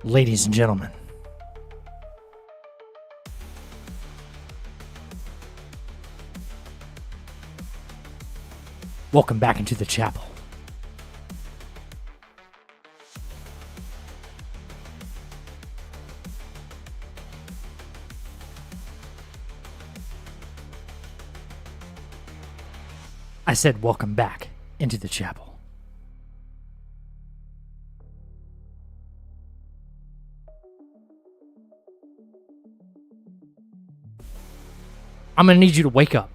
Ladies and gentlemen, welcome back into the chapel. I said welcome back into the chapel. I'm going to need you to wake up.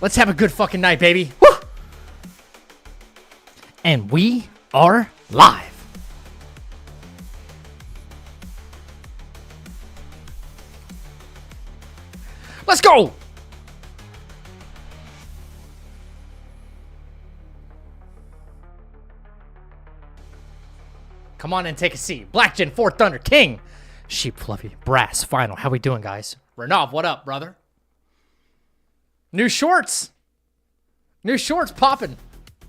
Let's have a good fucking night, baby. Woo! And we are live. Let's go. Come on and take a seat. Black Gen 4 Thunder King. Sheep Fluffy. Brass Final. How we doing, guys? Renov, what up, brother? New shorts. New shorts popping.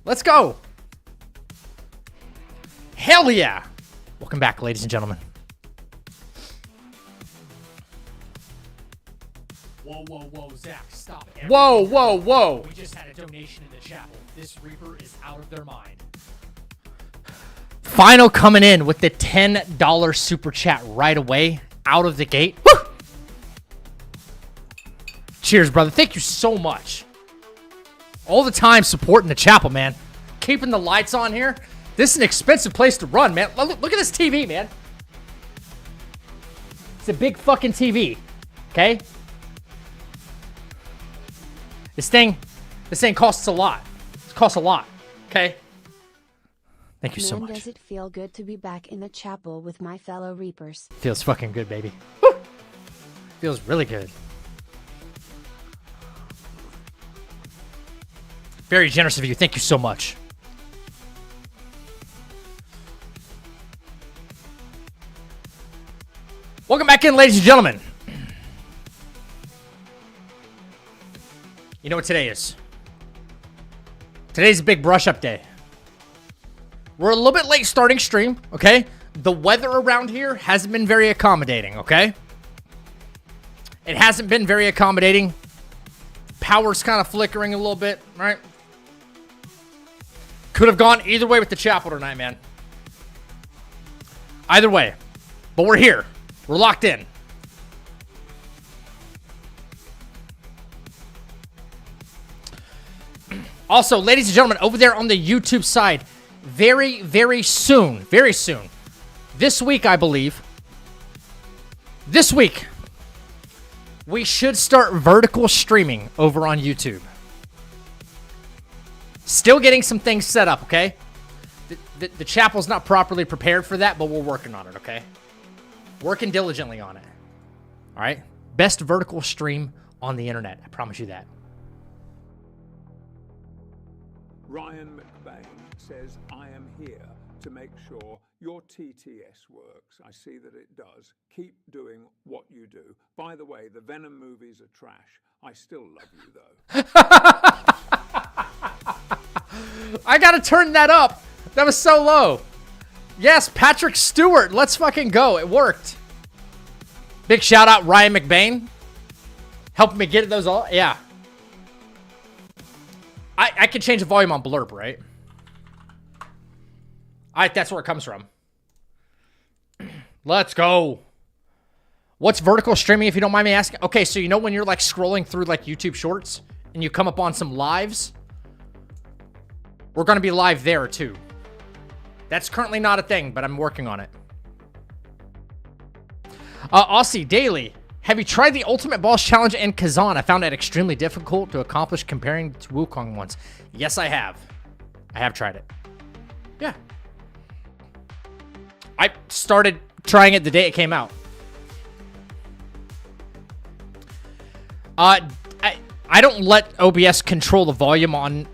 Let's go. Hell yeah. Welcome back, ladies and gentlemen. Whoa, whoa, whoa, Zach, stop it. Whoa, whoa, whoa. We just had a donation in the chapel. This Reaper is out of their mind. Final coming in with the $10 super chat right away, out of the gate. Woo! Cheers, brother. Thank you so much. All the time supporting the chapel, man. Keeping the lights on here. This is an expensive place to run, man. Look at this TV, man. It's a big fucking TV, okay? This thing costs a lot. It costs a lot, okay? Thank you so much. Does it feel good to be back in the chapel with my fellow Reapers? Feels fucking good, baby. Woo! Feels really good. Very generous of you. Thank you so much. Welcome back in, ladies and gentlemen. You know what today is? Today's a big brush-up day. We're a little bit late starting stream, okay? The weather around here hasn't been very accommodating, okay? It hasn't been very accommodating. Power's kind of flickering a little bit, right? Could have gone either way with the chapel tonight, man. Either way. But we're here. We're locked in. Also, ladies and gentlemen, over there on the YouTube side, very, very soon, this week, I believe, this week, we should start vertical streaming over on YouTube. Still getting some things set up, okay? The chapel's not properly prepared for that, but we're working on it, okay? Working diligently on it. All right? Best vertical stream on the internet. I promise you that. Ryan McBain says, I am here to make sure your TTS works. I see that it does. Keep doing what you do. By the way, the Venom movies are trash. I still love you, though. I gotta turn that up. That was so low. Yes, Patrick Stewart. Let's fucking go. It worked. Big shout out, Ryan McBain. Helping me get those all. Yeah. I can change the volume on Blurb, right? That's where it comes from. Let's go. What's vertical streaming, if you don't mind me asking? Okay, so you know when you're like scrolling through like YouTube Shorts and you come up on some lives? We're going to be live there too. That's currently not a thing, but I'm working on it. Aussie Daily. Have you tried the Ultimate Boss Challenge in Kazan? I found it extremely difficult to accomplish comparing to Wukong once. Yes, I have. I have tried it. Yeah. I started trying it the day it came out. I don't let OBS control the volume on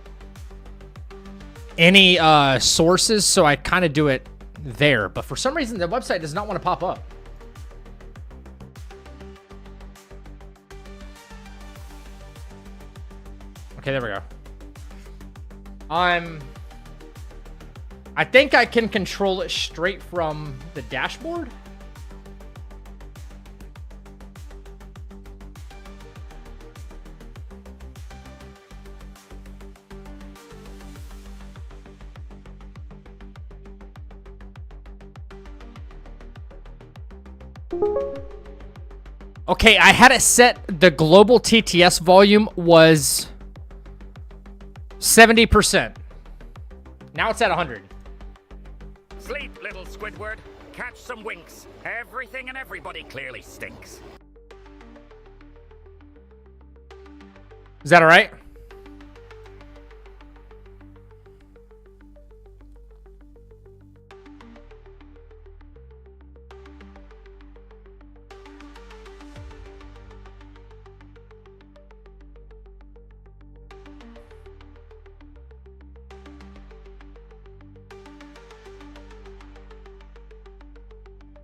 any sources, so I kind of do it there. But for some reason, the website does not want to pop up. Okay, there we go. I think I can control it straight from the dashboard. Okay, I had it set, the global TTS volume was 70%. Now it's at 100. Sleep, little Squidward. Catch some winks. Everything and everybody clearly stinks. Is that all right?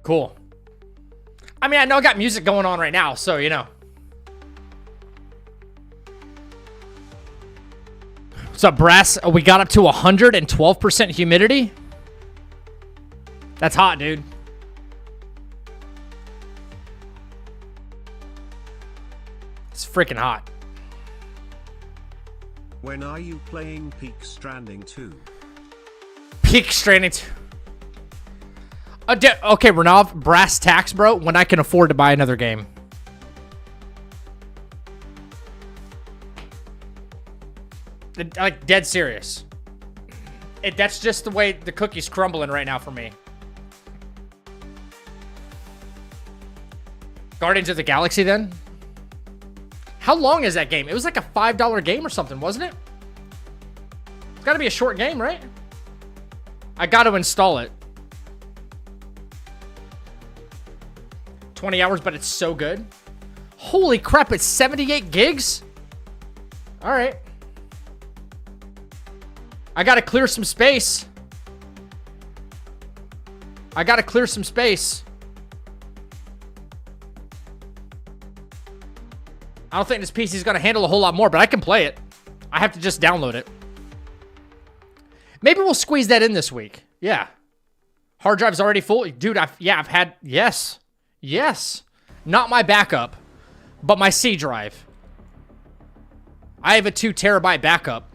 Cool. I mean, I know I got music going on right now, so, you know. What's up, Brass? We got up to 112% humidity. That's hot, dude. It's freaking hot. When are you playing Peak Stranding 2? Peak Stranding 2. Okay, Renav, brass tacks, bro, when I can afford to buy another game. Like, dead serious. That's just the way the cookie's crumbling right now for me. Guardians of the Galaxy, then? How long is that game? It was like a $5 game or something, wasn't it? It's got to be a short game, right? I got to install it. 20 hours, but it's so good. Holy crap, it's 78 gigs? All right. I gotta clear some space. I don't think this PC is gonna handle a whole lot more, but I can play it. I have to just download it. Maybe we'll squeeze that in this week. Yeah. Hard drive's already full. Dude, I've had, yes. Yes. Not my backup, but my C drive. I have a 2 terabyte backup.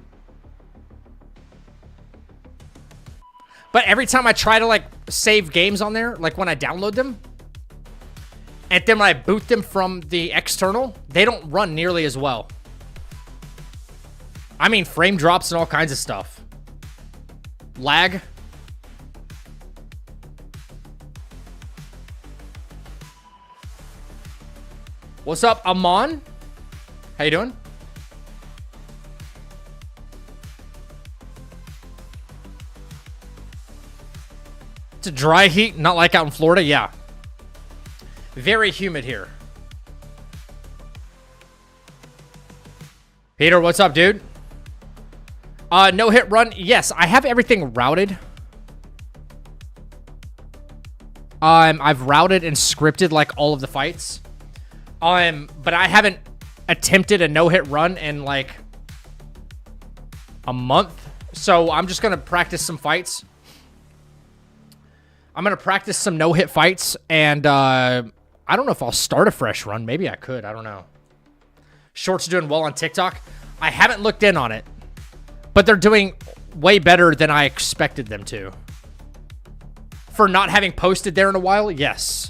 But every time I try to, like, save games on there, like when I download them, and then when I boot them from the external, they don't run nearly as well. I mean, frame drops and all kinds of stuff. Lag. What's up, Amon? How you doing? It's a dry heat, not like out in Florida. Yeah. Very humid here. Peter, what's up, dude? No hit run. Yes, I have everything routed. I've routed and scripted like all of the fights. But I haven't attempted a no-hit run in like a month. So I'm just going to practice some fights. I'm going to practice some no-hit fights. And I don't know if I'll start a fresh run. Maybe I could. I don't know. Shorts doing well on TikTok. I haven't looked in on it. But they're doing way better than I expected them to. For not having posted there in a while, yes.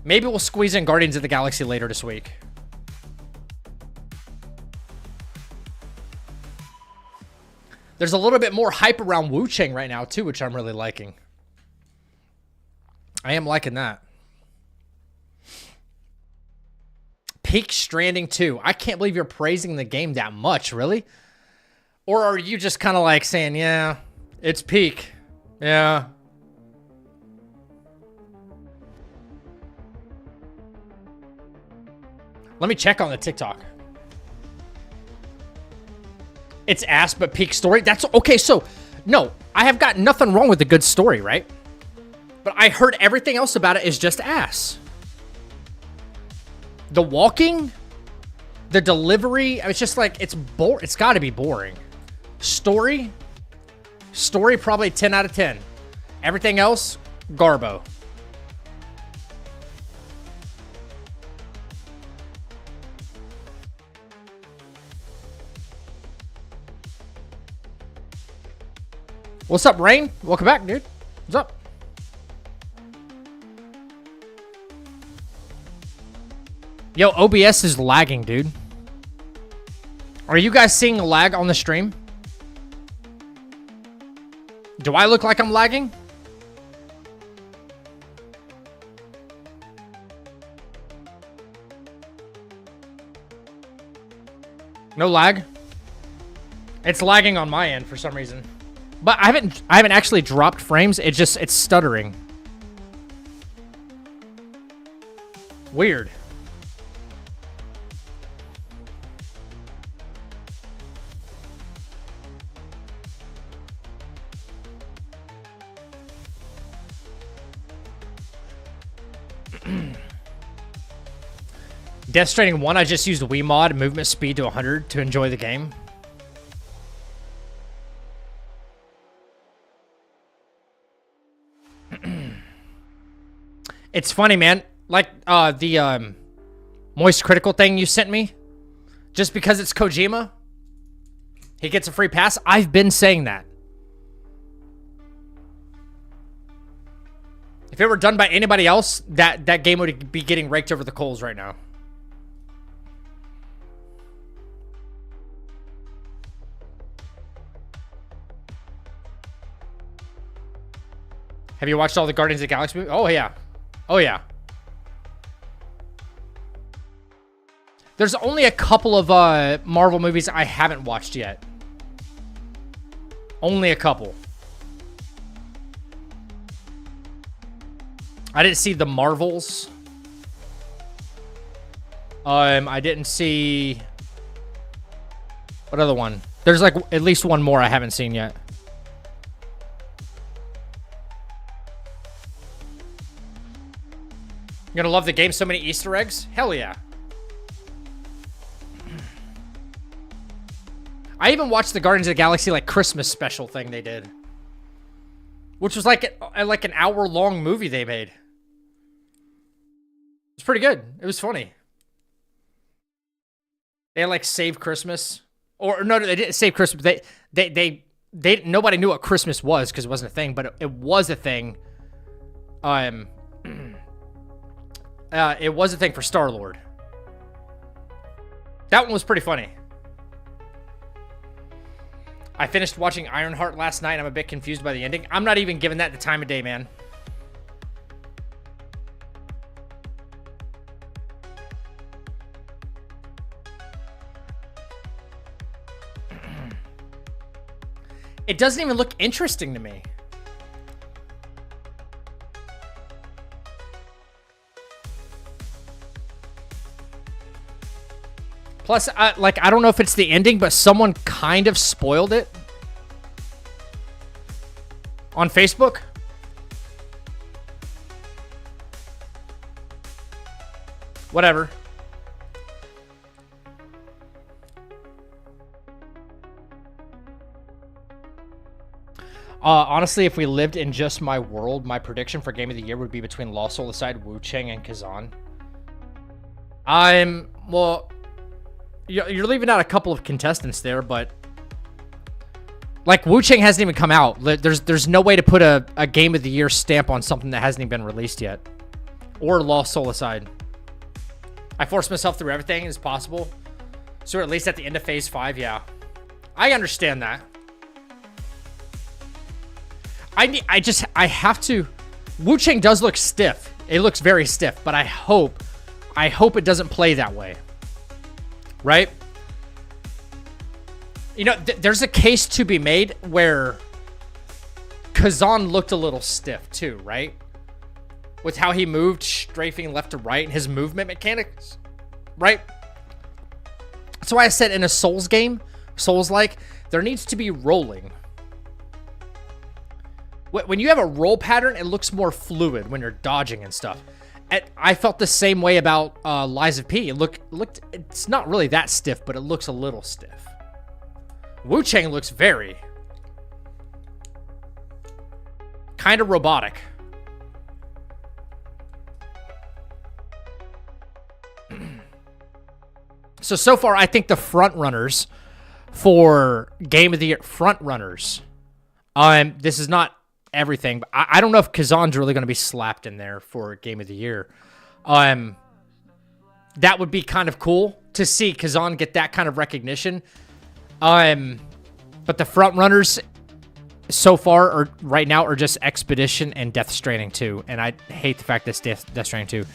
Maybe we'll squeeze in Guardians of the Galaxy later this week. There's a little bit more hype around Wukong right now, too, which I'm really liking. I am liking that. Peak Stranding 2. I can't believe you're praising the game that much, really? Or are you just kind of like saying, yeah, it's peak. Yeah. Let me check on the TikTok. It's ass, but peak story. That's okay. So, no, I have got nothing wrong with a good story, right? But I heard everything else about it is just ass. The walking, The delivery, it's just like, it's got to be boring. Story probably 10 out of 10. Everything else, garbo. What's up, Rain? Welcome back, dude. What's up? Yo, OBS is lagging, dude. Are you guys seeing a lag on the stream? Do I look like I'm lagging? No lag? It's lagging on my end for some reason. But I haven't actually dropped frames. It's stuttering. Weird. Death Stranding 1, I just used Wiimote movement speed to 100 to enjoy the game. It's funny, man. Like the Moist Critical thing you sent me. Just because it's Kojima, he gets a free pass. I've been saying that. If it were done by anybody else, that game would be getting raked over the coals right now. Have you watched all the Guardians of the Galaxy movies? Oh, yeah. Oh, yeah. There's only a couple of Marvel movies I haven't watched yet. Only a couple. I didn't see The Marvels. I didn't see... What other one? There's like at least one more I haven't seen yet. You're gonna love the game, so many Easter eggs? Hell yeah. I even watched the Guardians of the Galaxy like Christmas special thing they did. Which was like an hour-long movie they made. It's pretty good. It was funny. They had like Save Christmas. Or no, they didn't save Christmas. They nobody knew what Christmas was because it wasn't a thing, but it was a thing. It was a thing for Star-Lord. That one was pretty funny. I finished watching Ironheart last night. I'm a bit confused by the ending. I'm not even giving that the time of day, man. It doesn't even look interesting to me. Plus, I don't know if it's the ending, but someone kind of spoiled it on Facebook. Whatever. Honestly, if we lived in just my world, my prediction for Game of the Year would be between Lost Soul Aside, Wu-Chang, and Kazan. Well... You're leaving out a couple of contestants there, but like Wu-Chang hasn't even come out. There's no way to put a Game of the Year stamp on something that hasn't even been released yet. Or Lost Soul Aside. I forced myself through everything as possible. So at least at the end of Phase 5, yeah. I understand that. I have to... Wu-Chang does look stiff. It looks very stiff, but I hope it doesn't play that way. Right? You know, there's a case to be made where Kazan looked a little stiff too, right? With how he moved, strafing left to right, and his movement mechanics, right? That's why I said in a Souls game, Souls-like, there needs to be rolling. When you have a roll pattern, it looks more fluid when you're dodging and stuff. I felt the same way about Lies of P. It looked. It's not really that stiff, but it looks a little stiff. Wu Chang looks very kind of robotic. So far, I think the front runners for Game of the Year front runners. This is not everything, but I don't know if Kazan's really going to be slapped in there for Game of the Year. That would be kind of cool to see Kazan get that kind of recognition. But the front runners so far right now are just Expedition and Death Stranding 2, and I hate the fact that it's Death Stranding 2.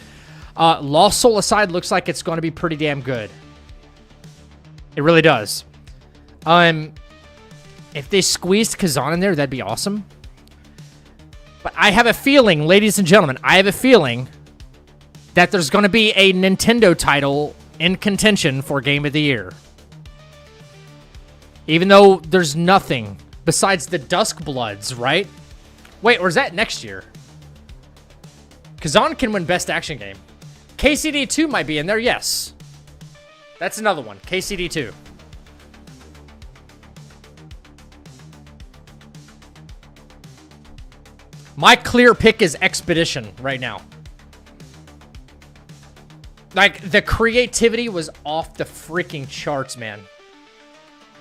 Lost Soul aside, looks like it's going to be pretty damn good. It really does. If they squeezed Kazan in there, that'd be awesome. But I have a feeling, ladies and gentlemen, I have a feeling that there's going to be a Nintendo title in contention for Game of the Year. Even though there's nothing besides the Dusk Bloods, right? Wait, or is that next year? Kazan can win Best Action Game. KCD 2 might be in there, yes. That's another one, KCD 2. My clear pick is Expedition right now. Like, the creativity was off the freaking charts, man.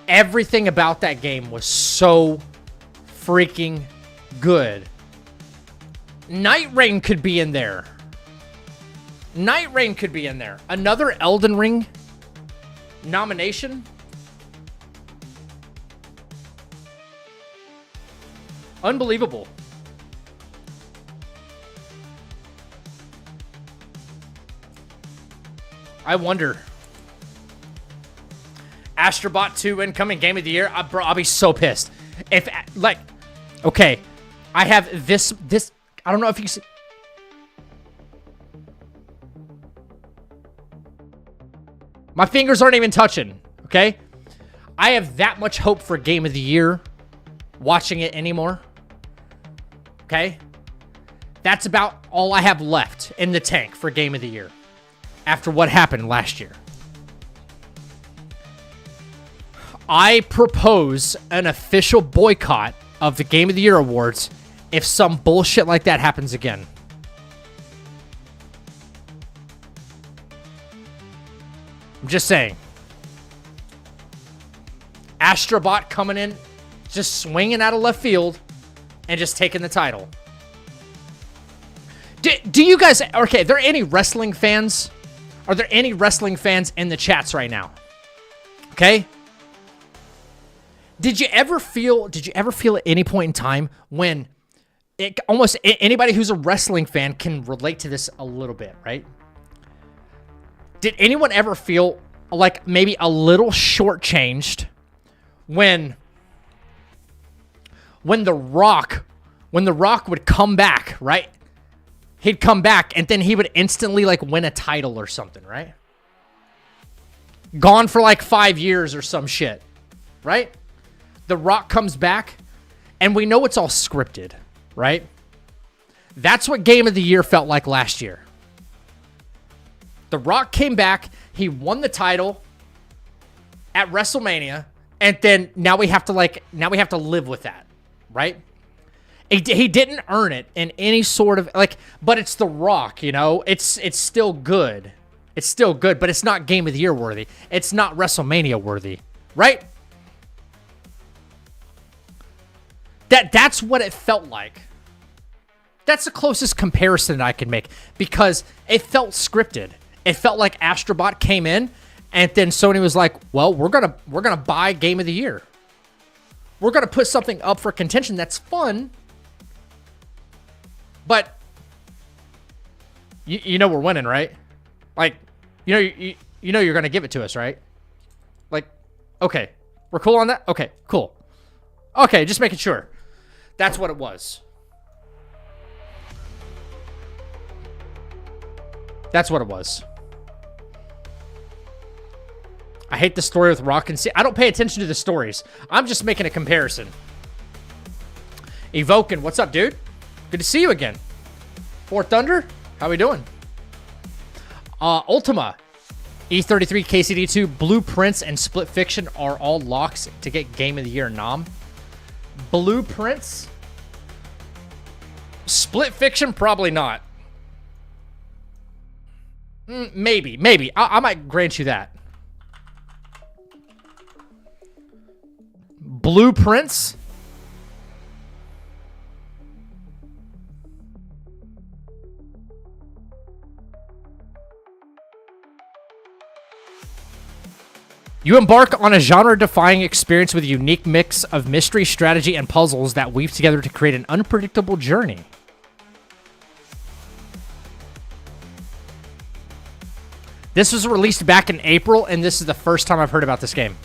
Everything about that game was so freaking good. Night Rain could be in there. Night Rain could be in there. Another Elden Ring nomination. Unbelievable. I wonder. Astrobot 2 incoming Game of the Year. Bro, I'll be so pissed. If, like, okay, I have this, I don't know if you can see. My fingers aren't even touching, okay? I have that much hope for Game of the Year watching it anymore, okay? That's about all I have left in the tank for Game of the Year after what happened last year. I propose an official boycott of the Game of the Year awards if some bullshit like that happens again. I'm just saying. Astrobot coming in, just swinging out of left field and just taking the title. Do you guys... Okay, are there any wrestling fans? Are there any wrestling fans in the chats right now? Okay? Did you ever feel at any point in time when almost anybody who's a wrestling fan can relate to this a little bit, right? Did anyone ever feel like maybe a little shortchanged when The Rock would come back, right? He'd come back and then he would instantly like win a title or something, right? Gone for like 5 years or some shit, right? The Rock comes back, and we know it's all scripted, right? That's what Game of the Year felt like last year. The Rock came back, he won the title at WrestleMania, and then now we have to live with that, right? He didn't earn it in any sort of like, but it's The Rock, you know? It's still good. It's still good, but it's not Game of the Year worthy. It's not WrestleMania worthy, right? That's what it felt like. That's the closest comparison that I can make because it felt scripted. It felt like Astrobot came in and then Sony was like, "Well, we're going to buy Game of the Year. We're going to put something up for contention that's fun." But you know we're winning, right? Like, you know you're going to give it to us, right? Like, okay. We're cool on that? Okay, cool. Okay, just making sure. That's what it was. That's what it was. I hate the story with Rock and C. I don't pay attention to the stories. I'm just making a comparison. Evokin, what's up, dude? Good to see you again. Fort Thunder, how we doing? Ultima, E33, KCD2, Blueprints, and Split Fiction are all locks to get Game of the Year nom. Blueprints? Split Fiction? Probably not. Maybe. I might grant you that. Blueprints? You embark on a genre-defying experience with a unique mix of mystery, strategy, and puzzles that weave together to create an unpredictable journey. This was released back in April, and this is the first time I've heard about this game.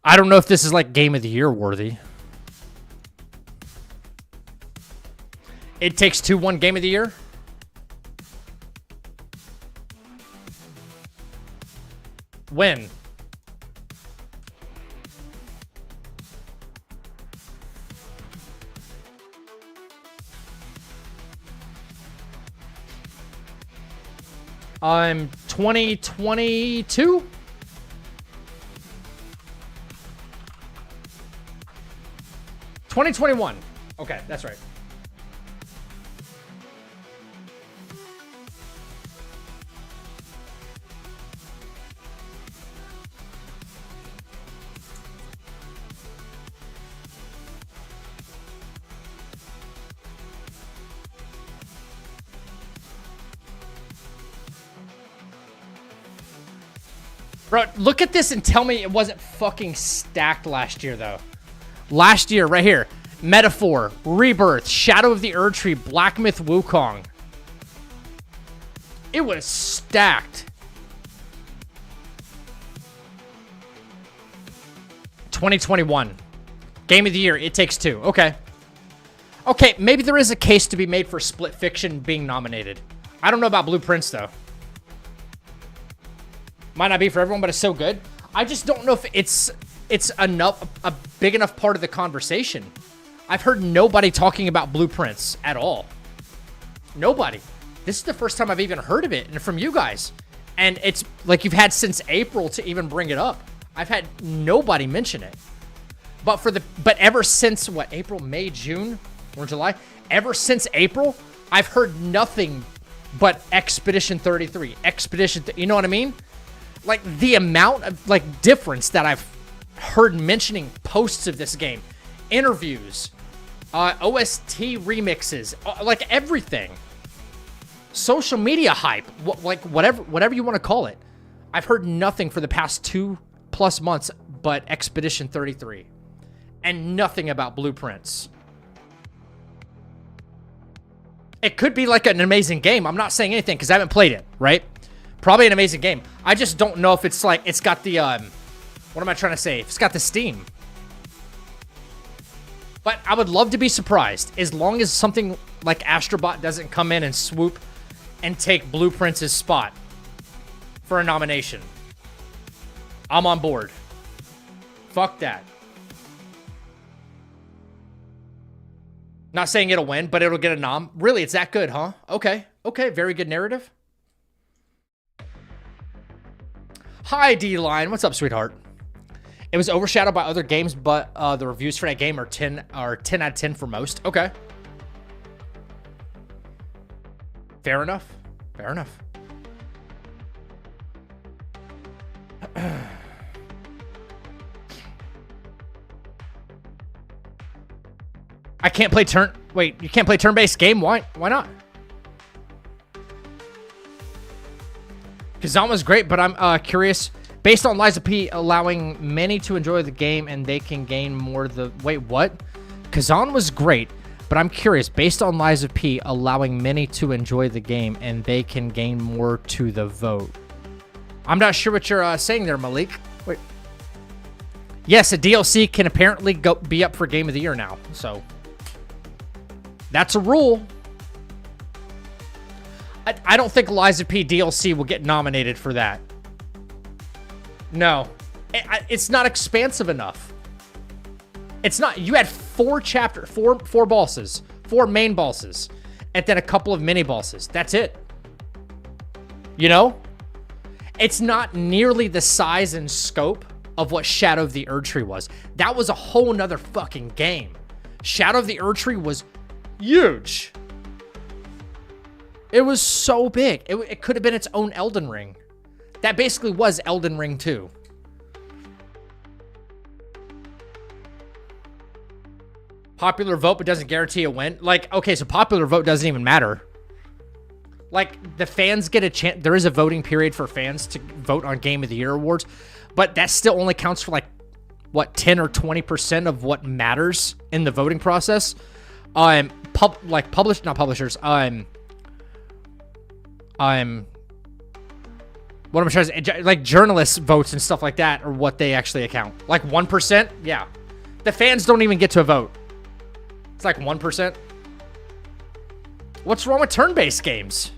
I don't know if this is like Game of the Year worthy. It Takes Two won Game of the Year. When? I'm 2022. 2021. Okay, that's right. Bro, look at this and tell me it wasn't fucking stacked last year, though. Last year, right here. Metaphor, Rebirth, Shadow of the Erdtree, Black Myth Wukong. It was stacked. 2021. Game of the Year, It Takes Two. Okay. Okay, maybe there is a case to be made for Split Fiction being nominated. I don't know about Blueprints, though. Might not be for everyone, but it's so good. I just don't know if it's enough, a big enough part of the conversation. I've heard nobody talking about Blueprints at all. Nobody. This is the first time I've even heard of it, and from you guys. And it's like you've had since April to even bring it up. I've had nobody mention it. But ever since what, April, May, June, or July? Ever since April, I've heard nothing but Expedition 33. You know what I mean? Like the amount of like difference that I've heard mentioning posts of this game, interviews, OST remixes, like everything, social media hype, whatever you want to call it. I've heard nothing for the past 2+ months but Expedition 33, and nothing about Blueprints. It could be like an amazing game. I'm not saying anything because I haven't played it, right? Probably an amazing game. I just don't know if it's like, it's got the, what am I trying to say? If it's got the steam. But I would love to be surprised as long as something like Astrobot doesn't come in and swoop and take Blueprints' spot for a nomination. I'm on board. Fuck that. Not saying it'll win, but it'll get a nom. Really, it's that good, huh? Okay. Okay, very good narrative. Hi, D-Line. What's up, sweetheart? It was overshadowed by other games, but the reviews for that game are 10 out of 10 for most. Okay. Fair enough. Fair enough. I can't play Wait, you can't play turn-based game? Why not? Kazan was great, but I'm curious. Based on Lies of P allowing many to enjoy the game and they can gain more Wait, what? Kazan was great, but I'm curious. Based on Lies of P allowing many to enjoy the game and they can gain more to the vote. I'm not sure what you're saying there, Malik. Wait. Yes, a DLC can apparently be up for Game of the Year now, so that's a rule. I don't think Liza P DLC will get nominated for that. No. It's not expansive enough. It's not. You had four bosses. 4 main bosses. And then a couple of mini bosses. That's it. You know? It's not nearly the size and scope of what Shadow of the Erdtree was. That was a whole nother fucking game. Shadow of the Erdtree was huge. It was so big. It could have been its own Elden Ring. That basically was Elden Ring 2. Popular vote, but doesn't guarantee a win. Like, okay, so popular vote doesn't even matter. Like, the fans get a chance. There is a voting period for fans to vote on Game of the Year awards, but that still only counts for, like, what, 10 or 20% of what matters in the voting process. Not publishers. What am I trying to say? Like, journalists' votes and stuff like that are what they actually account. Like, 1%? Yeah. The fans don't even get to vote. It's like 1%. What's wrong with turn-based games?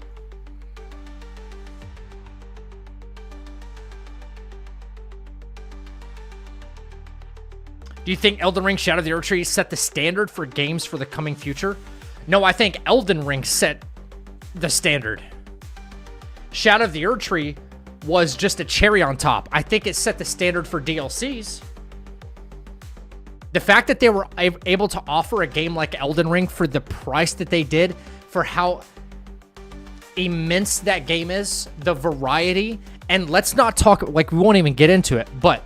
Do you think Elden Ring Shadow of the Erdtree set the standard for games for the coming future? No, I think Elden Ring set the standard. Shadow of the Erdtree was just a cherry on top. I think it set the standard for DLCs. The fact that they were able to offer a game like Elden Ring for the price that they did, for how immense that game is, the variety, and let's not talk, like, we won't even get into it, but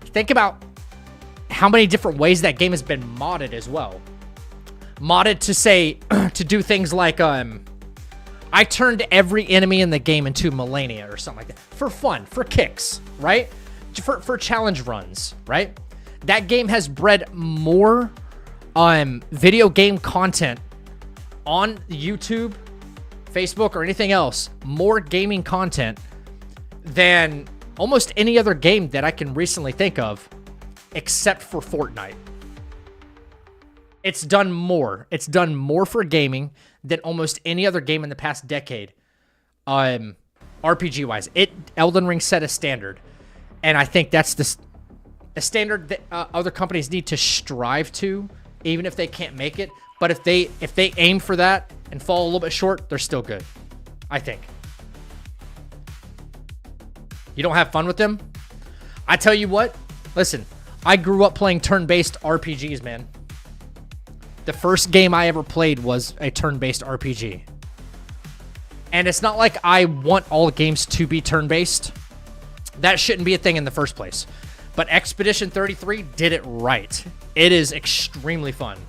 think about how many different ways that game has been modded as well. Modded to say, to do things like, I turned every enemy in the game into Millennia or something like that. For fun, for kicks, right? For challenge runs, right? That game has bred more video game content on YouTube, Facebook, or anything else, more gaming content than almost any other game that I can recently think of, except for Fortnite. It's done more. It's done more for gaming than almost any other game in the past decade. RPG-wise, Elden Ring set a standard, and I think that's a standard that other companies need to strive to, even if they can't make it. But if they aim for that and fall a little bit short, they're still good, I think. You don't have fun with them? I tell you what, listen, I grew up playing turn-based RPGs, man. The first game I ever played was a turn-based RPG. And it's not like I want all games to be turn-based. That shouldn't be a thing in the first place. But Expedition 33 did it right. It is extremely fun.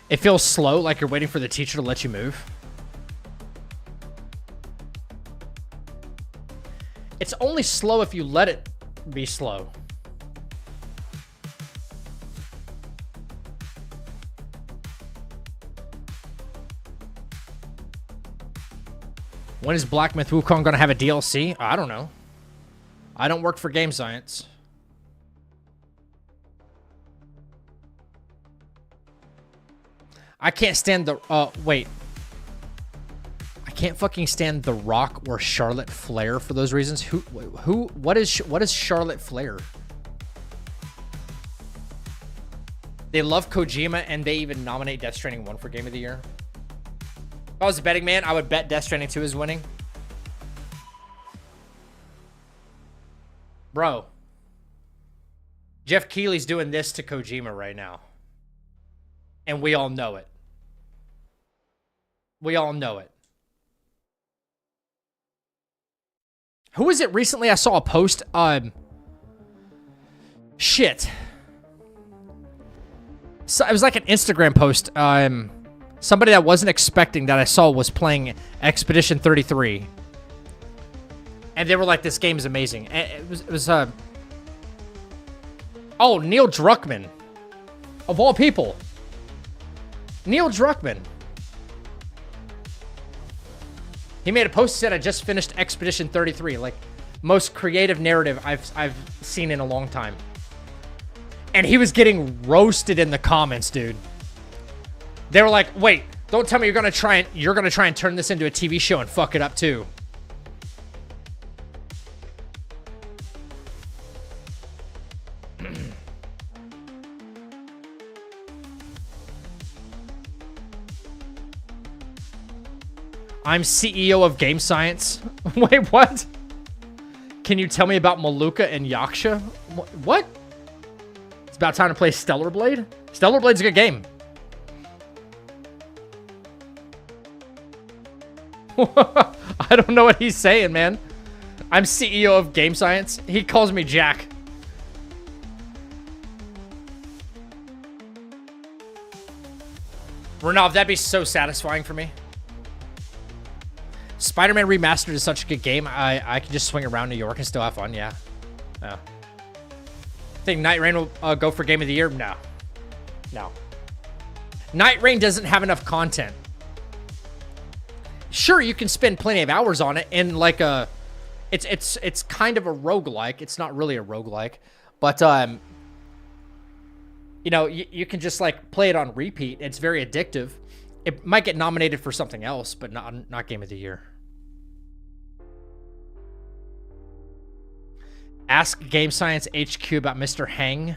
It feels slow, like you're waiting for the teacher to let you move. It's only slow if you let it be slow. When is Black Myth Wukong going to have a DLC? I don't know. I don't work for Game Science. I can't stand the... wait. I can't fucking stand The Rock or Charlotte Flair for those reasons. What is Charlotte Flair? They love Kojima, and they even nominate Death Stranding 1 for Game of the Year. If I was a betting man, I would bet Death Stranding 2 is winning. Bro. Jeff Keighley's doing this to Kojima right now. And we all know it. We all know it. Who was it recently? I saw a post. Shit. So it was like an Instagram post. Somebody that wasn't expecting that I saw was playing Expedition 33. And they were like, this game is amazing. And it was oh, Neil Druckmann. Of all people. Neil Druckmann. He made a post that said, I just finished Expedition 33. Like, most creative narrative I've seen in a long time. And he was getting roasted in the comments, dude. They were like, "Wait, don't tell me you're gonna try and turn this into a TV show and fuck it up too." I'm CEO of Game Science. Wait, what? Can you tell me about Maluka and Yaksha? What? It's about time to play Stellar Blade? Stellar Blade's a good game. I don't know what he's saying, man. I'm CEO of Game Science. He calls me Jack. Renav, that'd be so satisfying for me. Spider-Man Remastered is such a good game. I can just swing around New York and still have fun, yeah. Yeah. Think Night Rain will go for Game of the Year? No. No. Night Rain doesn't have enough content. Sure, you can spend plenty of hours on it in like a... It's kind of a roguelike. It's not really a roguelike. But, you know, you can just like play it on repeat. It's very addictive. It might get nominated for something else, but not Game of the Year. Ask Game Science HQ about Mr. Hang.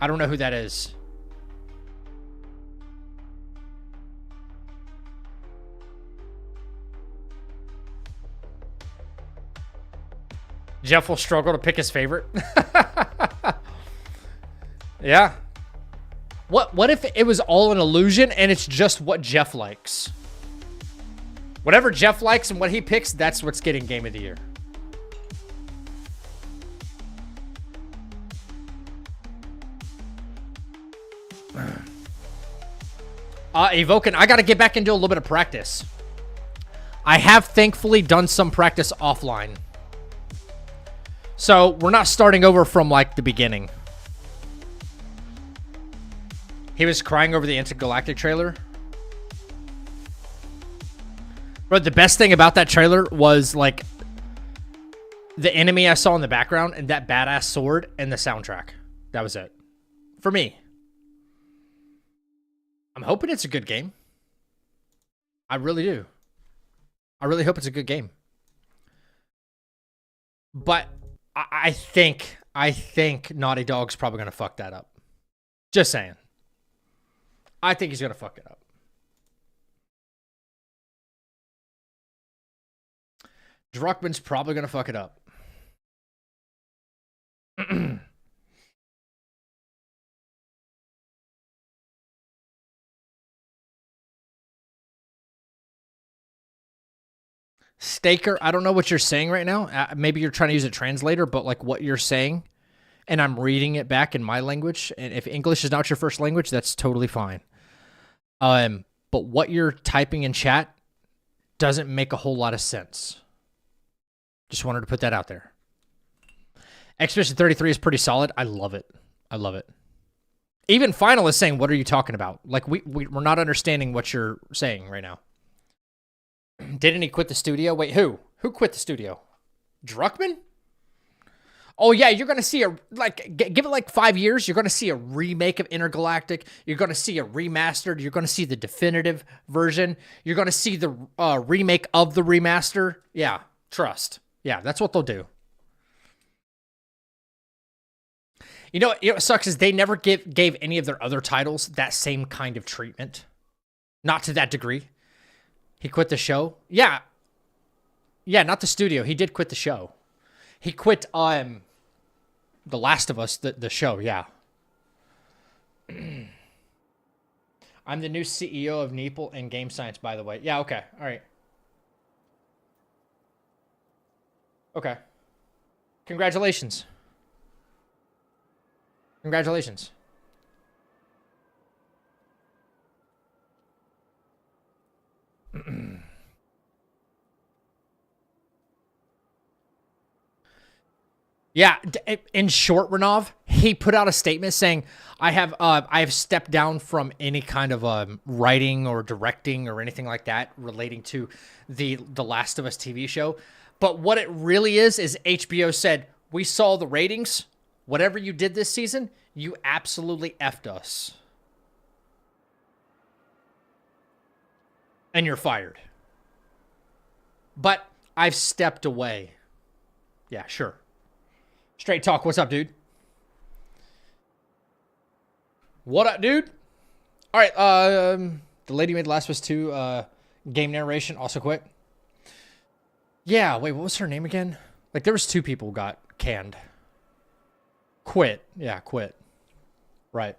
I don't know who that is. Jeff will struggle to pick his favorite. Yeah. What if it was all an illusion and it's just what Jeff likes? Whatever Jeff likes and what he picks, that's what's getting Game of the Year. Evoken, I got to get back into a little bit of practice. I have thankfully done some practice offline. So we're not starting over from like the beginning. He was crying over the Intergalactic trailer. But the best thing about that trailer was like the enemy I saw in the background and that badass sword and the soundtrack. That was it. For me. I'm hoping it's a good game. I really do. I really hope it's a good game. But I think Naughty Dog's probably going to fuck that up. Just saying. I think he's going to fuck it up. Druckmann's probably going to fuck it up. Staker, I don't know what you're saying right now. Maybe you're trying to use a translator, but like what you're saying, and I'm reading it back in my language, and if English is not your first language, that's totally fine. But what you're typing in chat doesn't make a whole lot of sense. Just wanted to put that out there. Expedition 33 is pretty solid. I love it. I love it. Even Final is saying, what are you talking about? Like, we're not understanding what you're saying right now. Didn't he quit the studio? Wait, who? Who quit the studio? Druckmann? Oh, yeah, you're going to see give it like 5 years. You're going to see a remake of Intergalactic. You're going to see a remastered. You're going to see the definitive version. You're going to see the remake of the remaster. Yeah, trust. Yeah, that's what they'll do. You know what sucks is they never gave any of their other titles that same kind of treatment. Not to that degree. He quit the show? Yeah. Yeah, not the studio. He did quit the show. He quit The Last of Us, the show, yeah. I'm the new CEO of Neeple and Game Science, by the way. Yeah, okay. All right. Okay. Congratulations. Congratulations. Yeah, in short, Renov, he put out a statement saying, I have stepped down from any kind of writing or directing or anything like that relating to the Last of Us TV show. But what it really is HBO said, we saw the ratings. Whatever you did this season, You absolutely effed us. And you're fired. But I've stepped away. Yeah, sure. Straight talk. What's up, dude? What up, dude? All right. The lady made Last of Us 2 game narration. Also quit. Yeah. Wait, what was her name again? Like, there was 2 people who got canned. Quit. Yeah, quit. Right.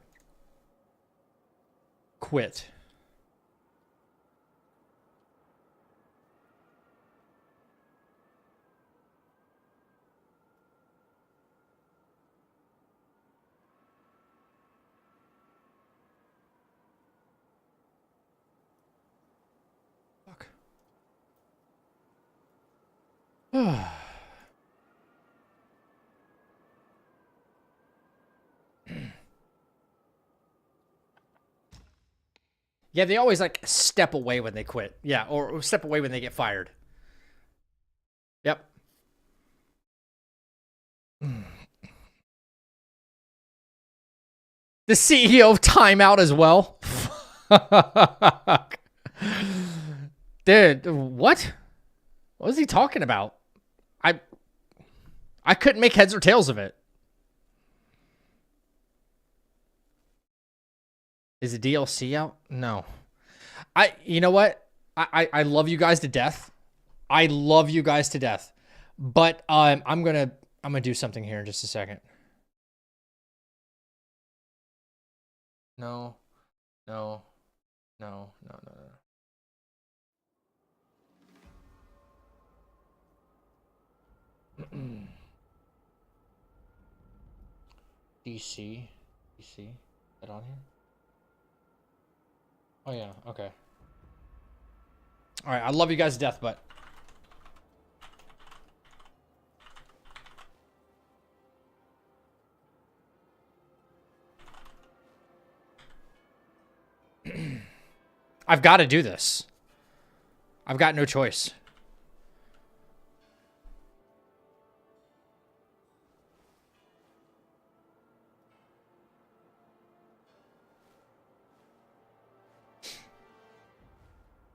Quit. Fuck. Yeah, they always like step away when they quit. Yeah, or step away when they get fired. Yep. The CEO of Timeout as well. Fuck. Dude, what? What was he talking about? I couldn't make heads or tails of it. Is the DLC out? No. You know what? I love you guys to death. I love you guys to death. But I'm gonna do something here in just a second. No. No. No. No. No. No. DC. Is that on here? Oh yeah, okay. Alright, I love you guys to death, but I've got to do this. I've got no choice.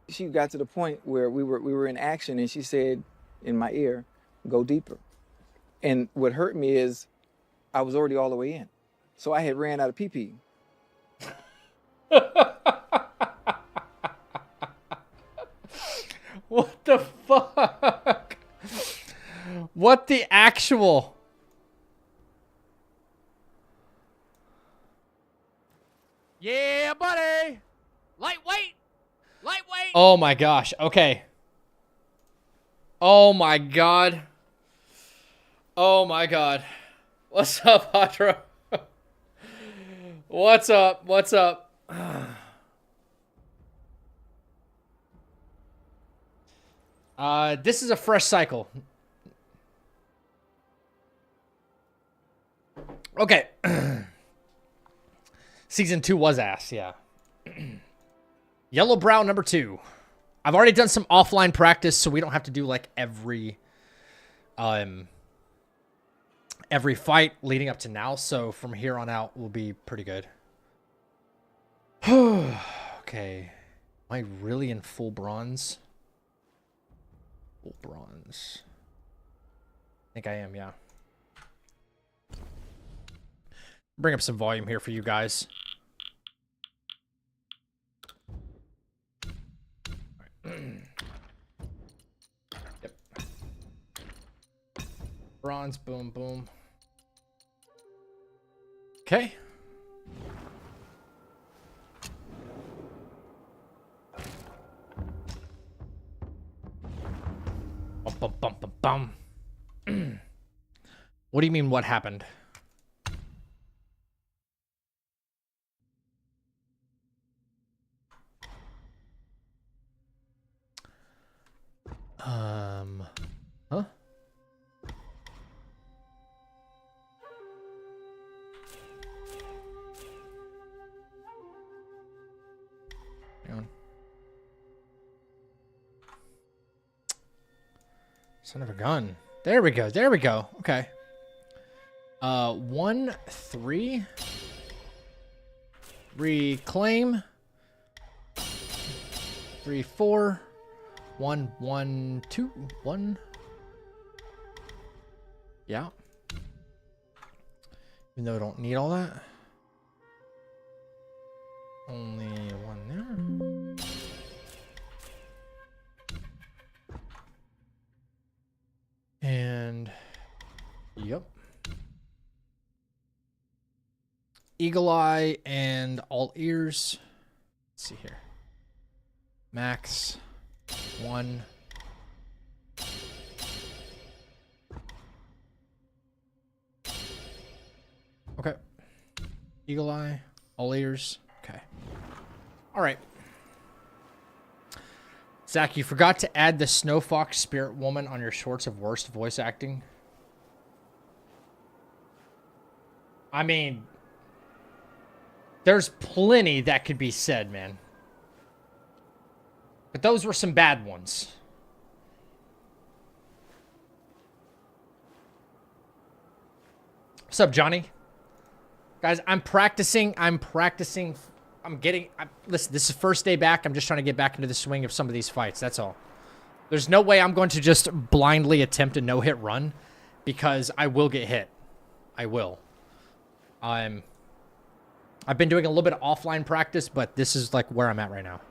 She got to the point where we were in action, and she said in my ear, "Go deeper." And what hurt me is I was already all the way in, so I had ran out of pee. What the fuck? What the actual? Yeah, buddy. Lightweight. Lightweight. Oh my gosh. Okay. Oh my god. Oh my god. What's up, Hydra? What's up? What's up? This is a fresh cycle. Okay. Season 2 was ass, yeah. Yellowbrow number 2. I've already done some offline practice, so we don't have to do like every fight leading up to now. So from here on out, we'll be pretty good. Okay. Am I really in full bronze? Full bronze. I think I am, yeah. Bring up some volume here for you guys. Yep. Bronze, boom, boom. Okay. Bum, bum, bum, bum, bum. What do you mean, what happened? Huh? Hang on. Son of a gun. There we go. There we go. Okay. 1, 3. Reclaim. 3, 4. 1, 1, 2, 1. Yeah. Even though I don't need all that. Only 1 there. And yep. Eagle Eye and all ears. Let's see here. Max 1. Okay. Eagle Eye, all ears. Okay. All right. Zach, you forgot to add the Snow Fox Spirit Woman on your shorts of worst voice acting. I mean, there's plenty that could be said, man. But those were some bad ones. What's up, Johnny? Guys, I'm practicing. Listen, this is first day back. I'm just trying to get back into the swing of some of these fights. That's all. There's no way I'm going to just blindly attempt a no-hit run because I will get hit. I will. I've been doing a little bit of offline practice, but this is like where I'm at right now.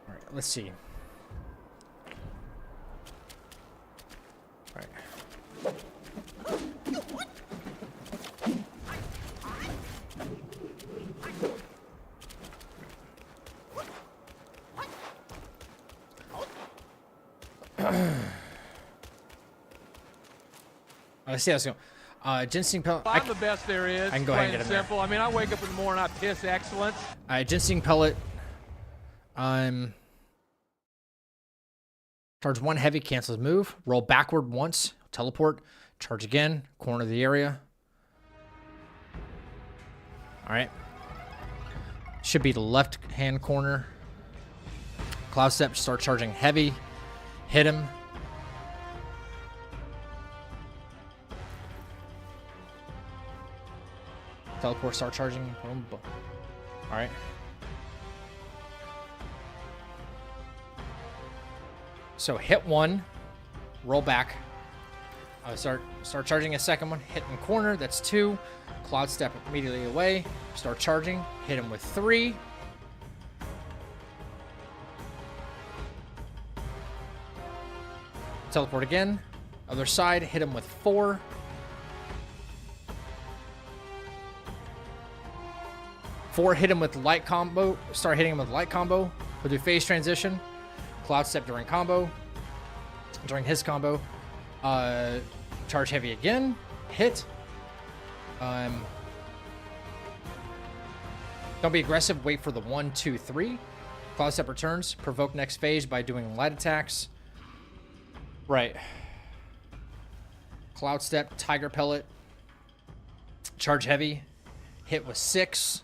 All right, let's see. All right. Let's see how it's going. Ginseng pellet. I'm the best there is. I can go ahead and get him there. simple. I mean, I wake up in the morning, I piss excellence. Ginseng pellet. Charge 1 heavy, cancels move. Roll backward once. Teleport. Charge again. Corner of the area. All right. Should be the left hand corner. Cloud step. Start charging heavy. Hit him. Teleport, start charging. Boom, boom. All right. So hit 1, roll back. Start charging a second one. Hit in corner. That's 2. Cloud step immediately away. Start charging. Hit him with 3. Teleport again. Other side. Hit him with 4. Hit him with light combo. Start hitting him with light combo. We'll do phase transition. Cloud step during combo. During his combo. Charge heavy again. Hit. Don't be aggressive. Wait for the 1, 2, 3. Cloud step returns. Provoke next phase by doing light attacks. Right. Cloud step. Tiger pellet. Charge heavy. Hit with 6.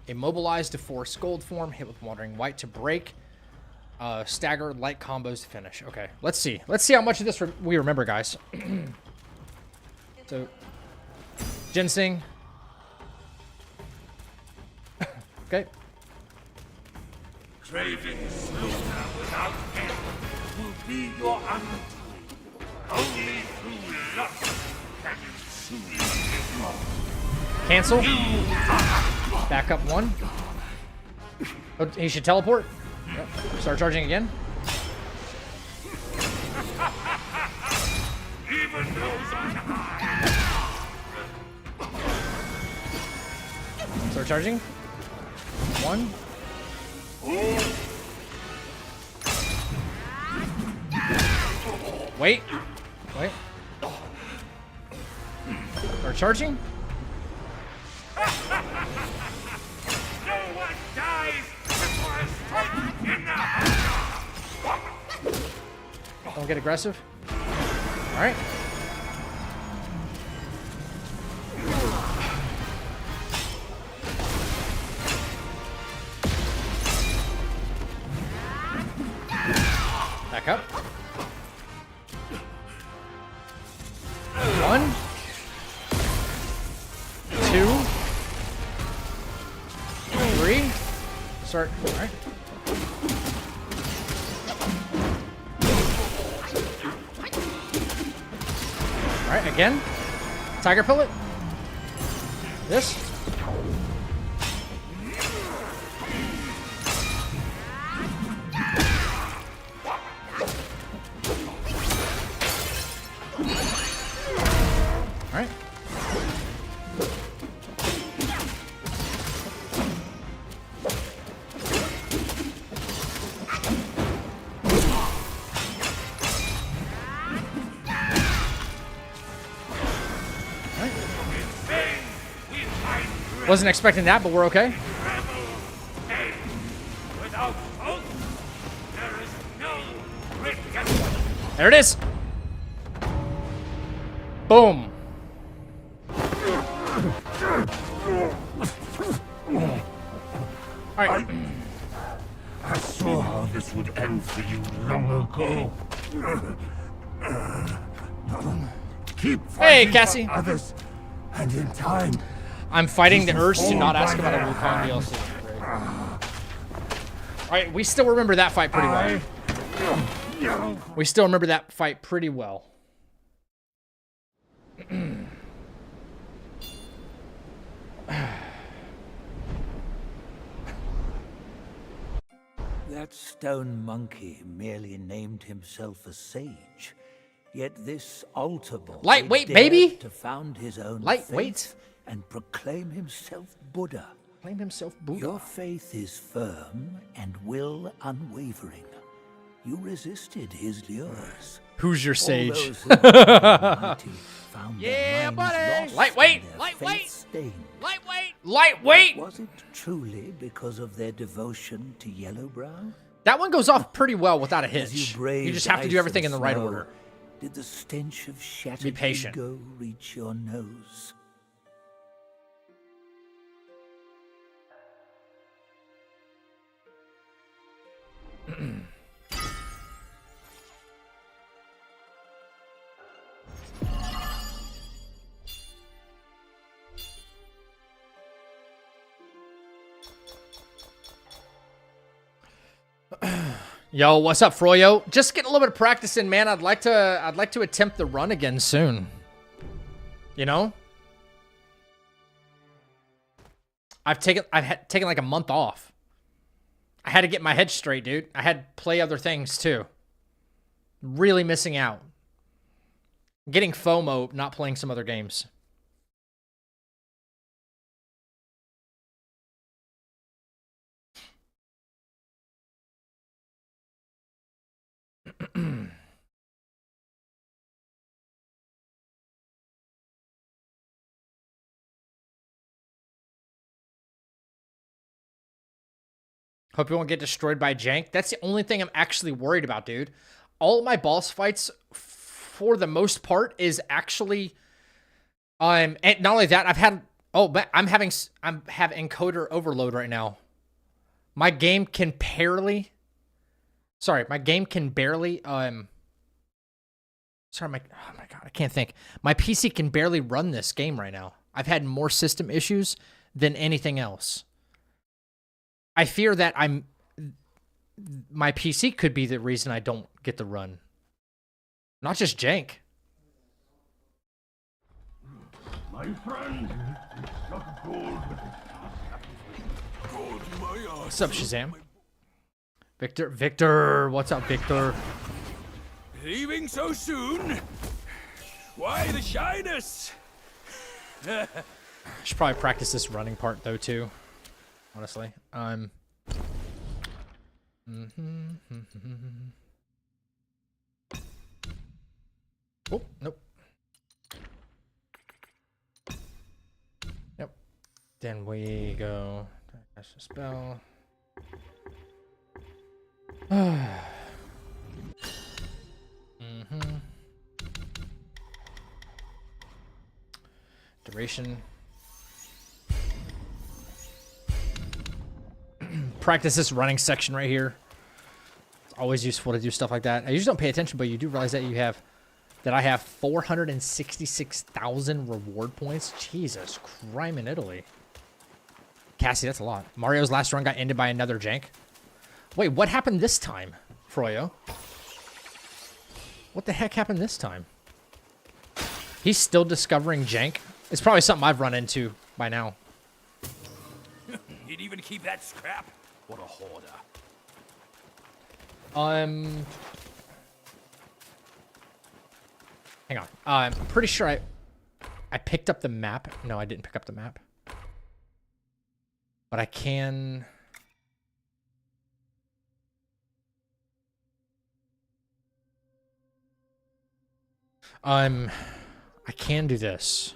Immobilize to force gold form. Hit with Wandering White to break. Stagger light combos to finish. Okay, let's see. Let's see how much of this we remember, guys. So, Ginseng. Okay. Craving slaughter without end will be your undoing. Only through lust can you truly live long. Cancel. Back up 1. Oh, he should teleport. Yep. Start charging again. Even those on high. Start charging. 1. Wait. Start charging. No one dies before a strike in the heart. Don't get aggressive. All right. Back up. 1. Start. All right. All right, again. Tiger Pillet. This. All right. Wasn't expecting that, but we're okay. Without hope, there is no redemption. There it is. Boom. All right. I saw how this would end for you long ago. Keep Hey, fighting Cassie. for others, and in time, I'm fighting the urge to not ask about a Wukong DLC. Alright, we still remember that fight pretty well. We still remember that fight pretty well. That stone monkey merely named himself a sage. Yet this altar boy Lightweight, dared baby! to found his own Lightweight. faith and proclaim himself Buddha. Claim himself Buddha. Your faith is firm and will unwavering. You resisted his lures. Who's your All sage? those who were mighty found Yeah, their minds buddy! lost Lightweight! and their Lightweight! faith stained. Lightweight! Lightweight! Was it truly because of their devotion to Yellowbrow? That one goes off pretty well without a As hitch. braved You just have to ice do everything and in the right snow, order. Did the stench of shattered Be patient. ego reach your nose? Yo, what's up, Froyo? Just getting a little bit of practice in, man. I'd like to attempt the run again soon. You know? I've taken like a month off. I had to get my head straight, dude. I had to play other things too. Really missing out. Getting FOMO not playing some other games. Hope you won't get destroyed by jank. That's the only thing I'm actually worried about, dude. All of my boss fights, for the most part, is actually, and not only that, but I'm having encoder overload right now. My game can barely, sorry, my game can barely, oh my God, I can't think. My PC can barely run this game right now. I've had more system issues than anything else. I fear that my PC could be the reason I don't get the run. Not just jank. My friend, not gold. What's up, Shazam? Victor, what's up, Victor? Leaving so soon? Why the shyness? I should probably practice this running part though too. Honestly, oh, nope. Yep. Then we go. Cast a spell. Duration. Practice this running section right here. It's always useful to do stuff like that. I usually don't pay attention, but you do realize that I have 466,000 reward points. Jesus, crime in Italy. Cassie, that's a lot. Mario's last run got ended by another jank. Wait, what happened this time, Froyo? What the heck happened this time? He's still discovering jank. It's probably something I've run into by now. You'd even keep that scrap? What a hoarder. Hang on. I'm pretty sure I picked up the map. No, I didn't pick up the map. But I can... I can do this.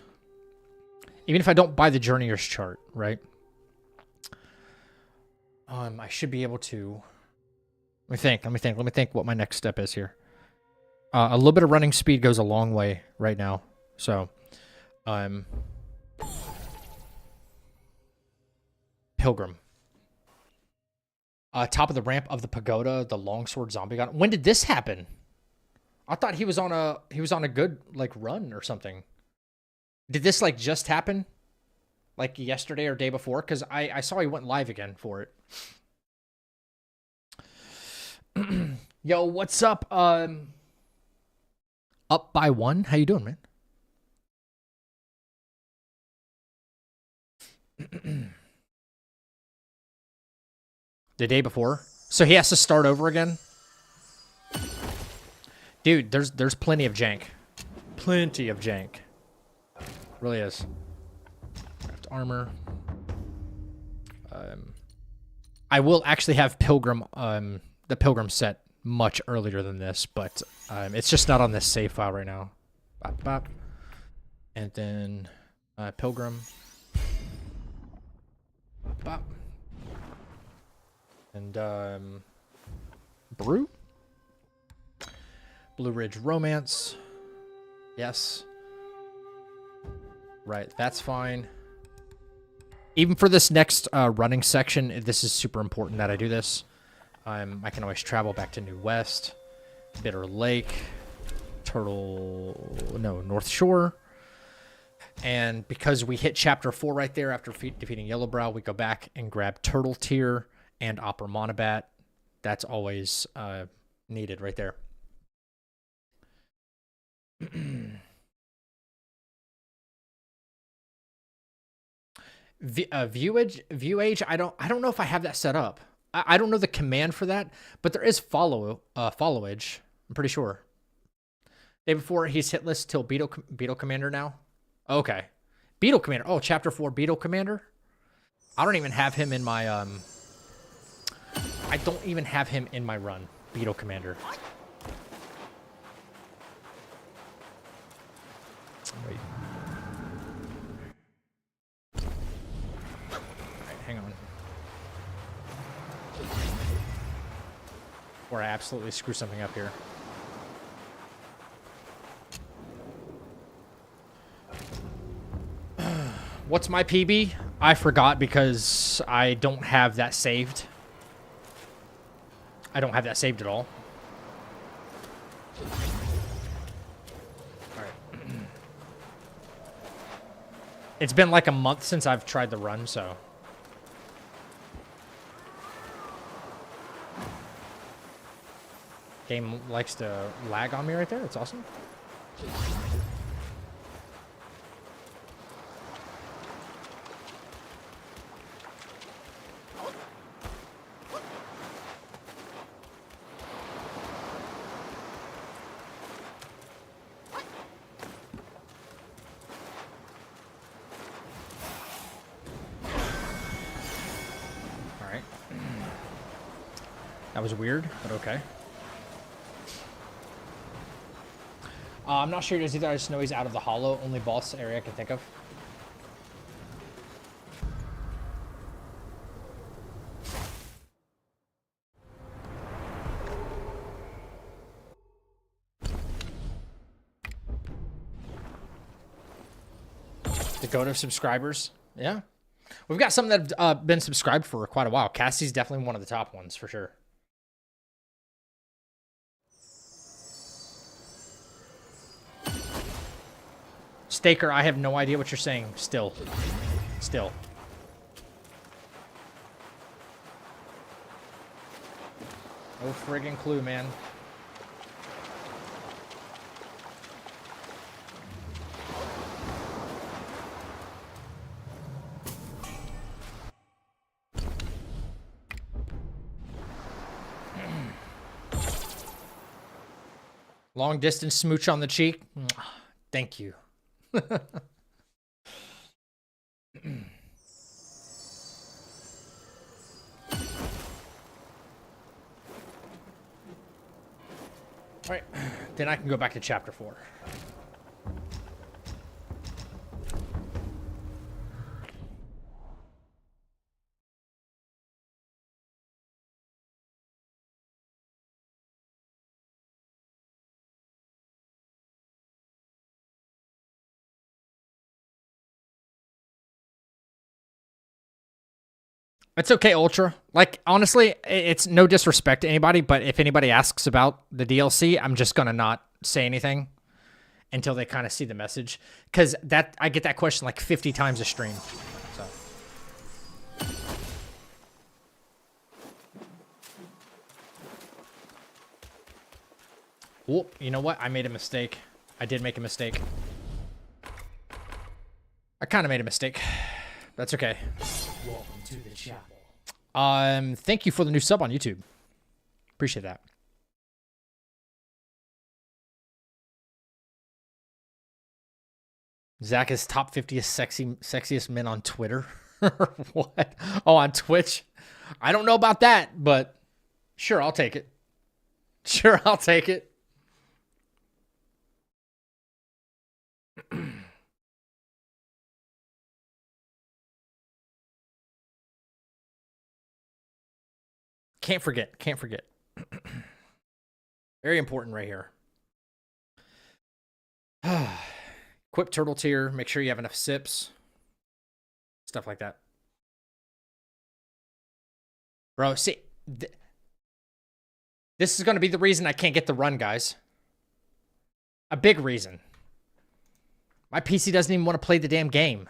Even if I don't buy the Journeyer's chart, right? I should be able to... Let me think what my next step is here. A little bit of running speed goes a long way right now. So, Pilgrim. Top of the ramp of the pagoda, the longsword zombie gun. When did this happen? I thought he was on a good like run or something. Did this like just happen? Like yesterday or day before? Because I saw he went live again for it. Yo, what's up? Up by one? How you doing, man? The day before? So he has to start over again? Dude, there's plenty of jank. Plenty of jank. Really is. Craft armor. I will actually have Pilgrim, the Pilgrim set much earlier than this, but it's just not on this save file right now. Bop, bop. And then Pilgrim. Bop, bop. And Brew. Blue Ridge Romance. Yes. Right, that's fine. Even for this next running section, this is super important that I do this. I can always travel back to New West, Bitter Lake, North Shore. And because we hit Chapter 4 right there after defeating Yellowbrow, we go back and grab Turtle Tear and Opera Monobat. That's always needed right there. View age. I don't know if I have that set up. I don't know the command for that, but there is followage. I'm pretty sure. Day before he's hitless till Beetle Commander now. Okay, Beetle Commander. Oh, Chapter 4 Beetle Commander. I don't even have him in my I don't even have him in my run. Beetle Commander. Wait. Alright, hang on. Or I absolutely screw something up here. What's my PB? I forgot because I don't have that saved. I don't have that saved at all. It's been like a month since I've tried the run, so. Game likes to lag on me right there. That's awesome. That was weird, but okay. I'm not sure he does either. I just know he's out of the hollow. Only boss area I can think of. The GOTY subscribers. Yeah. We've got some that have been subscribed for quite a while. Cassie's definitely one of the top ones for sure. Staker, I have no idea what you're saying. Still. No friggin' clue, man. Long distance smooch on the cheek. Thank you. All right, then I can go back to chapter 4. It's okay, Ultra. Like, honestly, it's no disrespect to anybody, but if anybody asks about the DLC, I'm just going to not say anything until they kind of see the message. Because I get that question like 50 times a stream. So. Whoop, you know what? I made a mistake. I did make a mistake. I kind of made a mistake. That's okay. Welcome to the chapel. Thank you for the new sub on YouTube. Appreciate that. Zach is top 50 sexiest men on Twitter. What? Oh, on Twitch? I don't know about that, but sure, I'll take it. Sure, I'll take it. Can't forget. Can't forget. Very important right here. Equip turtle tier. Make sure you have enough sips. Stuff like that. Bro, see. This is going to be the reason I can't get the run, guys. A big reason. My PC doesn't even want to play the damn game.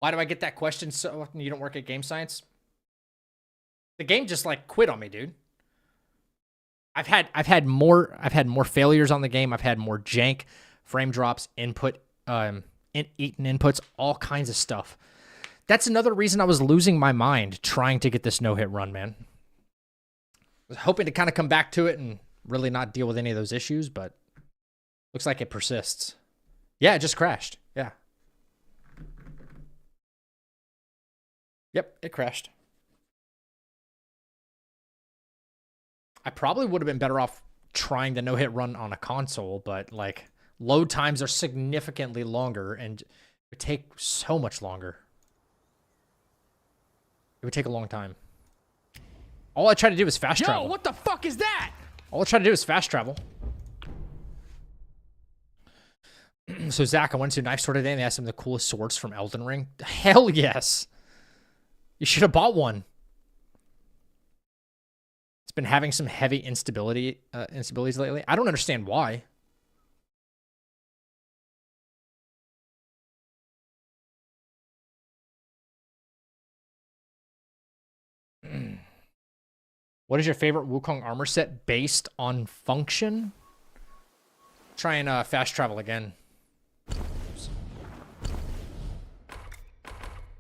Why do I get that question so often? You don't work at Game Science? The game just like quit on me, dude. I've had more failures on the game. I've had more jank, frame drops, input, eaten inputs, all kinds of stuff. That's another reason I was losing my mind trying to get this no-hit run, man. I was hoping to kind of come back to it and really not deal with any of those issues, but looks like it persists. Yeah, it just crashed. Yeah. Yep, it crashed. I probably would have been better off trying the no-hit run on a console, but like load times are significantly longer and it would take so much longer. It would take a long time. All I try to do is fast travel. Yo, what the fuck is that? All I try to do is fast travel. So Zach, I went to a knife store today and they asked him the coolest swords from Elden Ring. Hell yes. You should have bought one. It's been having some heavy instabilities lately. I don't understand why. What is your favorite Wukong armor set based on function? Try and fast travel again. Oops.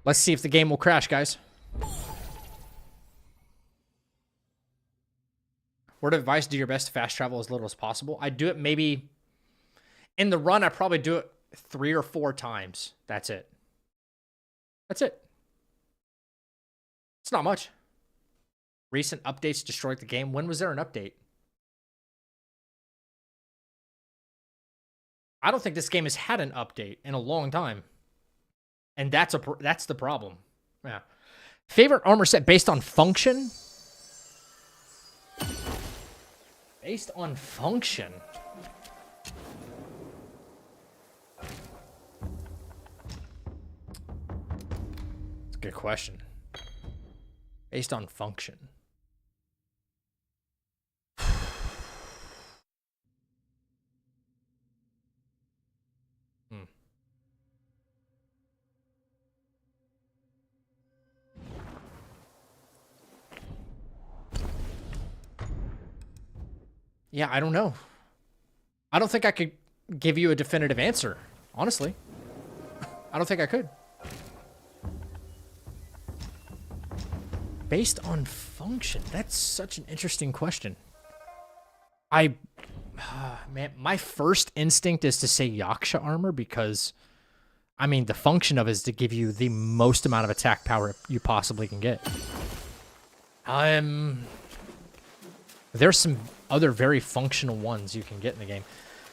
Let's see if the game will crash, guys. Word of advice, do your best to fast travel as little as possible. I do it maybe... In the run, I probably do it 3 or 4 times. That's it. That's it. It's not much. Recent updates destroyed the game. When was there an update? I don't think this game has had an update in a long time. And that's the problem. Yeah. Favorite armor set based on function? Based on function? That's a good question. Based on function. Yeah, I don't know. I don't think I could give you a definitive answer, honestly. I don't think I could. Based on function? That's such an interesting question. Man, my first instinct is to say Yaksha armor because, I mean, the function of it is to give you the most amount of attack power you possibly can get. There's some other very functional ones you can get in the game,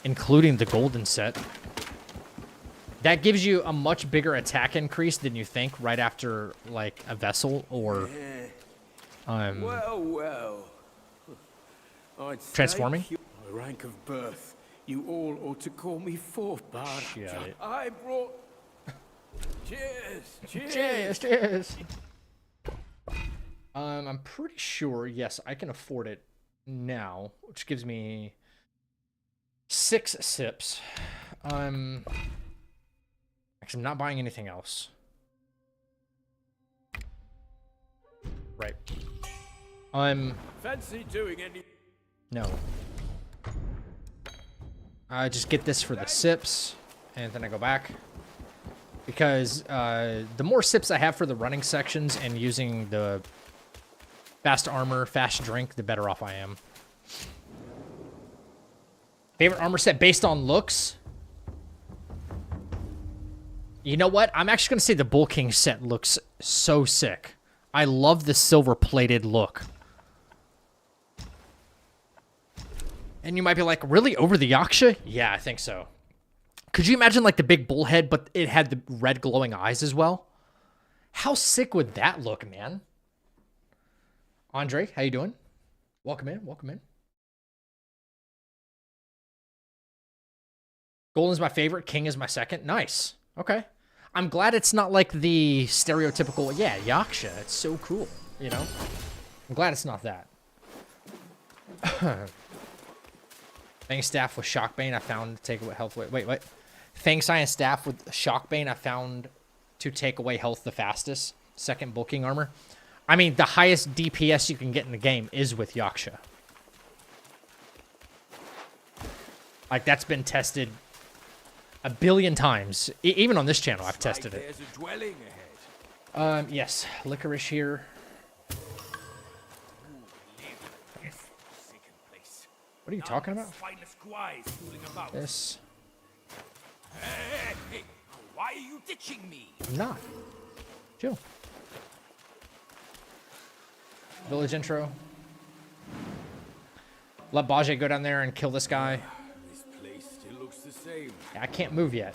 including the golden set. That gives you a much bigger attack increase than you think right after, like, a vessel or transforming. My rank of birth, you all ought to call me forth, but I brought... Cheers! I'm pretty sure, yes, I can afford it now, which gives me 6 sips. Actually, I'm not buying anything else. Right. Fancy doing any... No. I just get this for the sips, and then I go back. Because the more sips I have for the running sections and using the fast armor, fast drink, the better off I am. Favorite armor set based on looks? You know what? I'm actually going to say the Bull King set looks so sick. I love the silver-plated look. And you might be like, really? Over the Yaksha? Yeah, I think so. Could you imagine, like, the big bull head, but it had the red glowing eyes as well? How sick would that look, man? Andre, how you doing? Welcome in, welcome in. Golden's my favorite. King is my second. Nice. Okay. I'm glad it's not like the stereotypical, yeah, Yaksha. It's so cool, you know? I'm glad it's not that. Fang Staff with Shockbane I found to take away health. Wait. Fang Science Staff with Shockbane I found to take away health the fastest. Second Bull King armor. I mean, the highest DPS you can get in the game is with Yaksha. Like, that's been tested a billion times. Even on this channel, I've tested it. There's a dwelling ahead. Yes. Licorice here. What are you talking about? This. Hey, why are you ditching me? I'm not. Chill. Village intro. Let Bajie go down there and kill this guy. This place still looks the same. I can't move yet.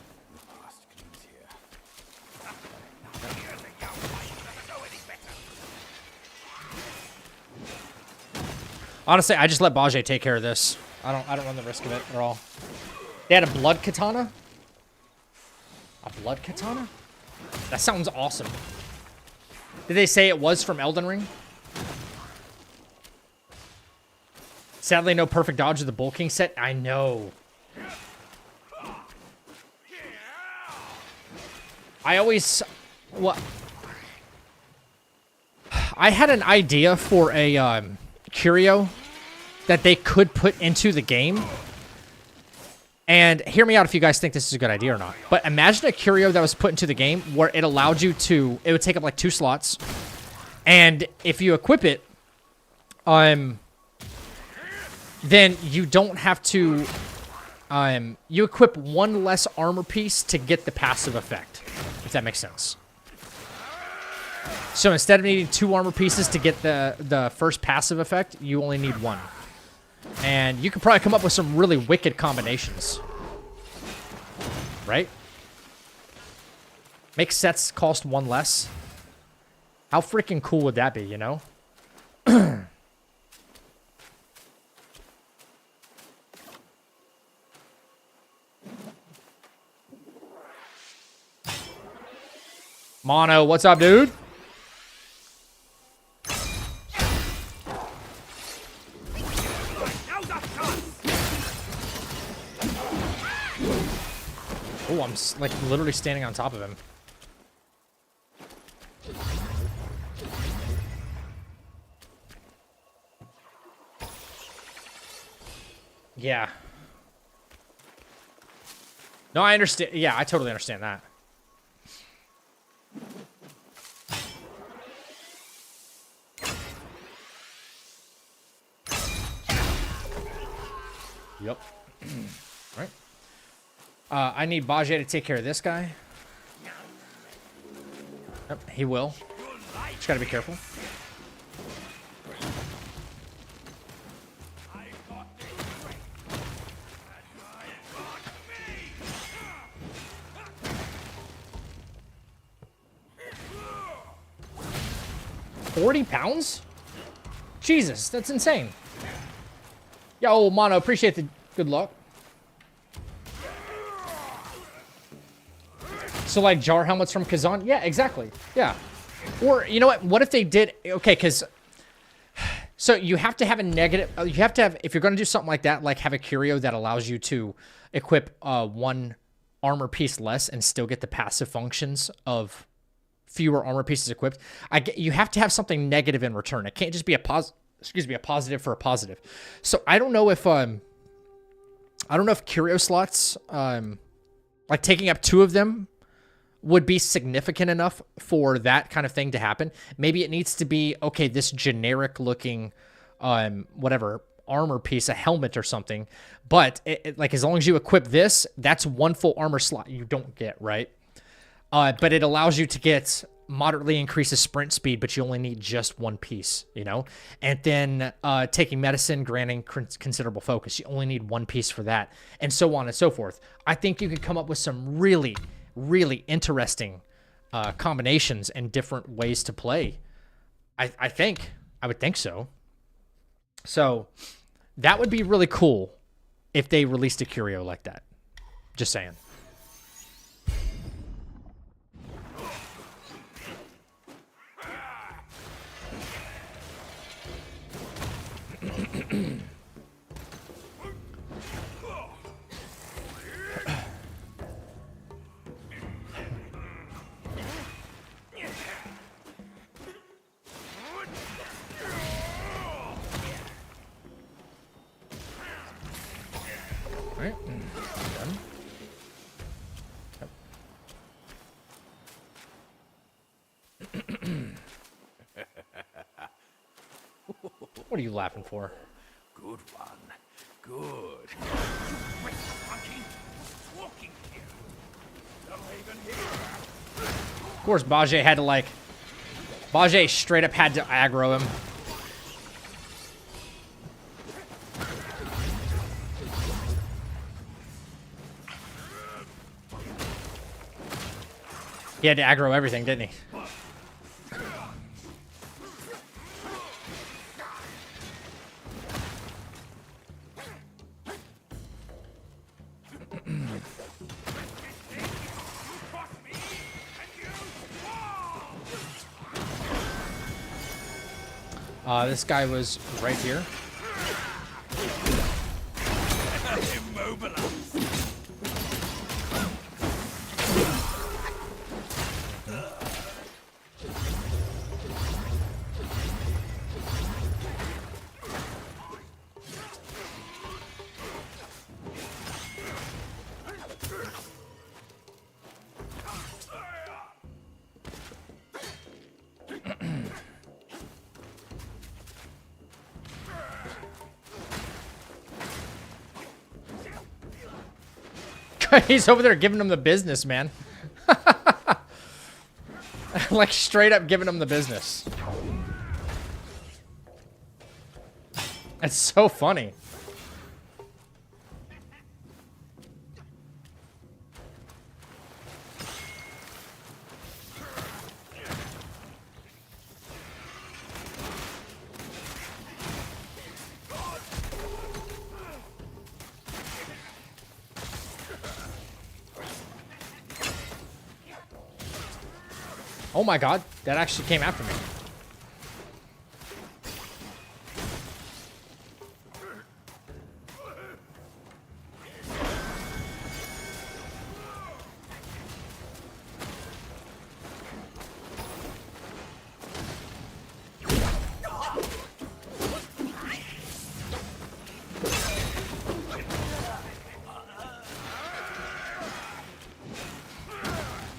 Honestly, I just let Bajie take care of this. I don't run the risk of it at all. They had a blood katana? A blood katana? That sounds awesome. Did they say it was from Elden Ring? Sadly, no perfect dodge of the Bull King set. I know. I always... What? I had an idea for a curio that they could put into the game. And hear me out if you guys think this is a good idea or not. But imagine a curio that was put into the game where it allowed you to... It would take up like 2 slots. And if you equip it... then you don't have to... you equip 1 less armor piece to get the passive effect. If that makes sense. So instead of needing 2 armor pieces to get the first passive effect, you only need 1. And you could probably come up with some really wicked combinations. Right? Make sets cost 1 less. How freaking cool would that be, you know? Mono, what's up, dude? Oh, I'm like literally standing on top of him. Yeah. No, I understand. Yeah, I totally understand that. Yep. All right. I need Bajie to take care of this guy. Yep, he will. Just gotta be careful. £40? Jesus, that's insane. Yo, Mono, appreciate the good luck. So, like, jar helmets from Kazan? Yeah, exactly. Yeah. Or, you know what? What if they did... Okay, because... So, you have to have a negative... You have to have... If you're going to do something like that, like have a curio that allows you to equip one armor piece less and still get the passive functions of fewer armor pieces equipped, you have to have something negative in return. It can't just be a positive for a positive. So, I don't know if... I don't know if curio slots... like, taking up 2 of them would be significant enough for that kind of thing to happen. Maybe it needs to be, okay, this generic looking, whatever, armor piece, a helmet or something. But, like, as long as you equip this, that's 1 full armor slot you don't get, right? But it allows you to get moderately increases sprint speed, but you only need just 1 piece, you know? And then taking medicine, granting considerable focus. You only need 1 piece for that, and so on and so forth. I think you could come up with some really, really interesting combinations and different ways to play. I would think so. So that would be really cool if they released a curio like that. Just saying. All right. Done. Yep. What are you laughing for? Good one. Good. Of course, Bajie had to, like... Bajie straight up had to aggro him. He had to aggro everything, didn't he? This guy was right here. He's over there giving him the business, man. Like, straight up giving him the business. It's so funny. Oh my god, that actually came after me.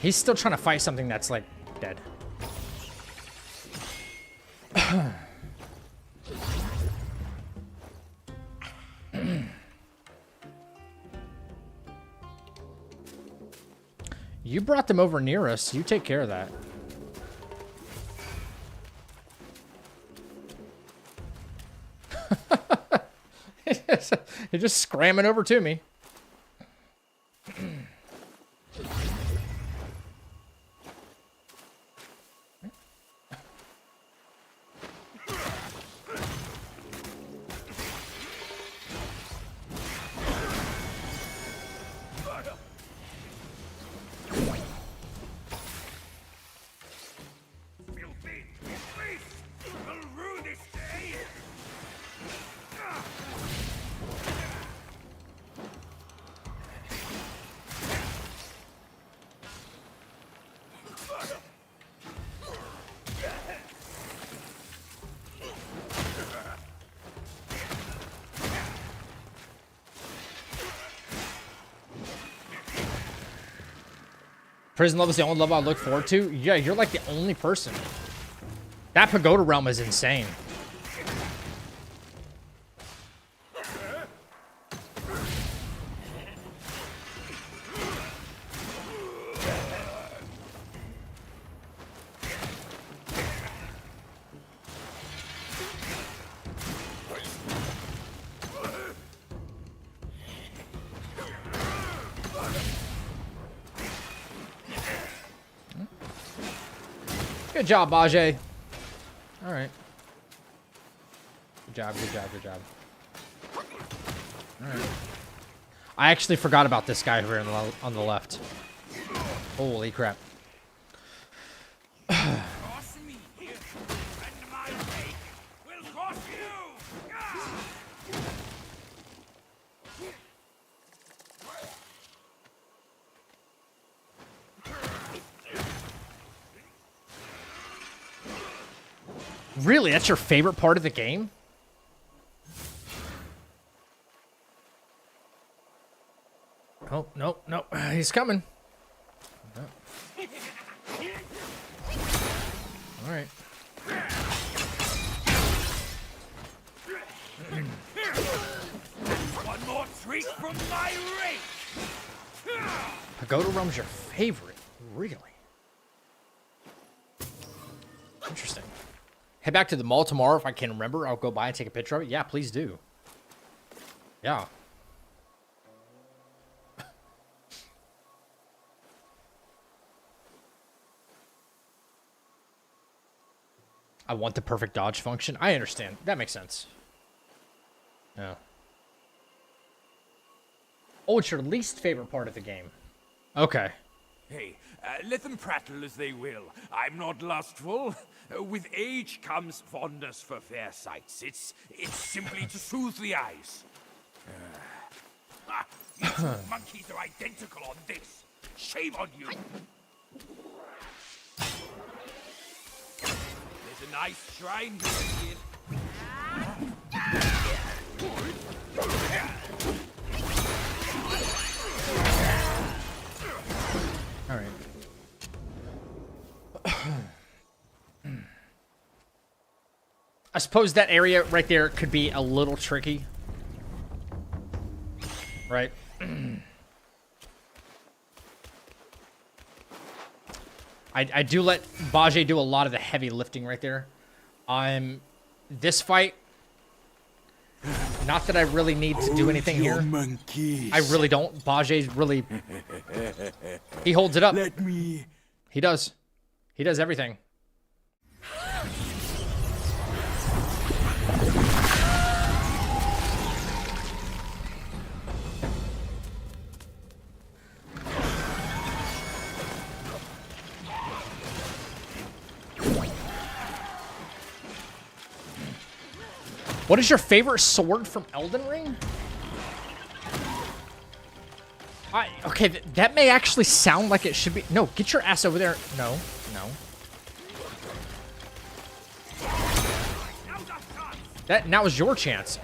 He's still trying to fight something that's, like, dead. You brought them over near us. You take care of that. You're just scramming over to me. Prison level is the only level I look forward to? Yeah, you're like the only person. That Pagoda Realm is insane. Good job, Bajay. All right. Good job, good job, good job. All right. I actually forgot about this guy here on the left. Holy crap. Really? That's your favorite part of the game? Oh, no, no. He's coming. No. All right. One more treat from my reach. Pagoda Realm's your favorite? Really? Interesting. Head back to the mall tomorrow if I can remember. I'll go by and take a picture of it. Yeah, please do. Yeah. I want the perfect dodge function. I understand. That makes sense. Yeah. Oh, it's your least favorite part of the game. Okay. Hey, let them prattle as they will. I'm not lustful. With age comes fondness for fair sights. It's simply to soothe the eyes. You two monkeys are identical on this. Shame on you. There's a nice shrine here, kid. All right. I suppose that area right there could be a little tricky. Right? I do let Bajay do a lot of the heavy lifting right there. This fight, not that I really need to do anything here. Monkeys. I really don't. Bajay's really... He holds it up. Let me... He does. He does everything. What is your favorite sword from Elden Ring? Okay, that may actually sound like it should be... No, get your ass over there. No, no. That now is your chance.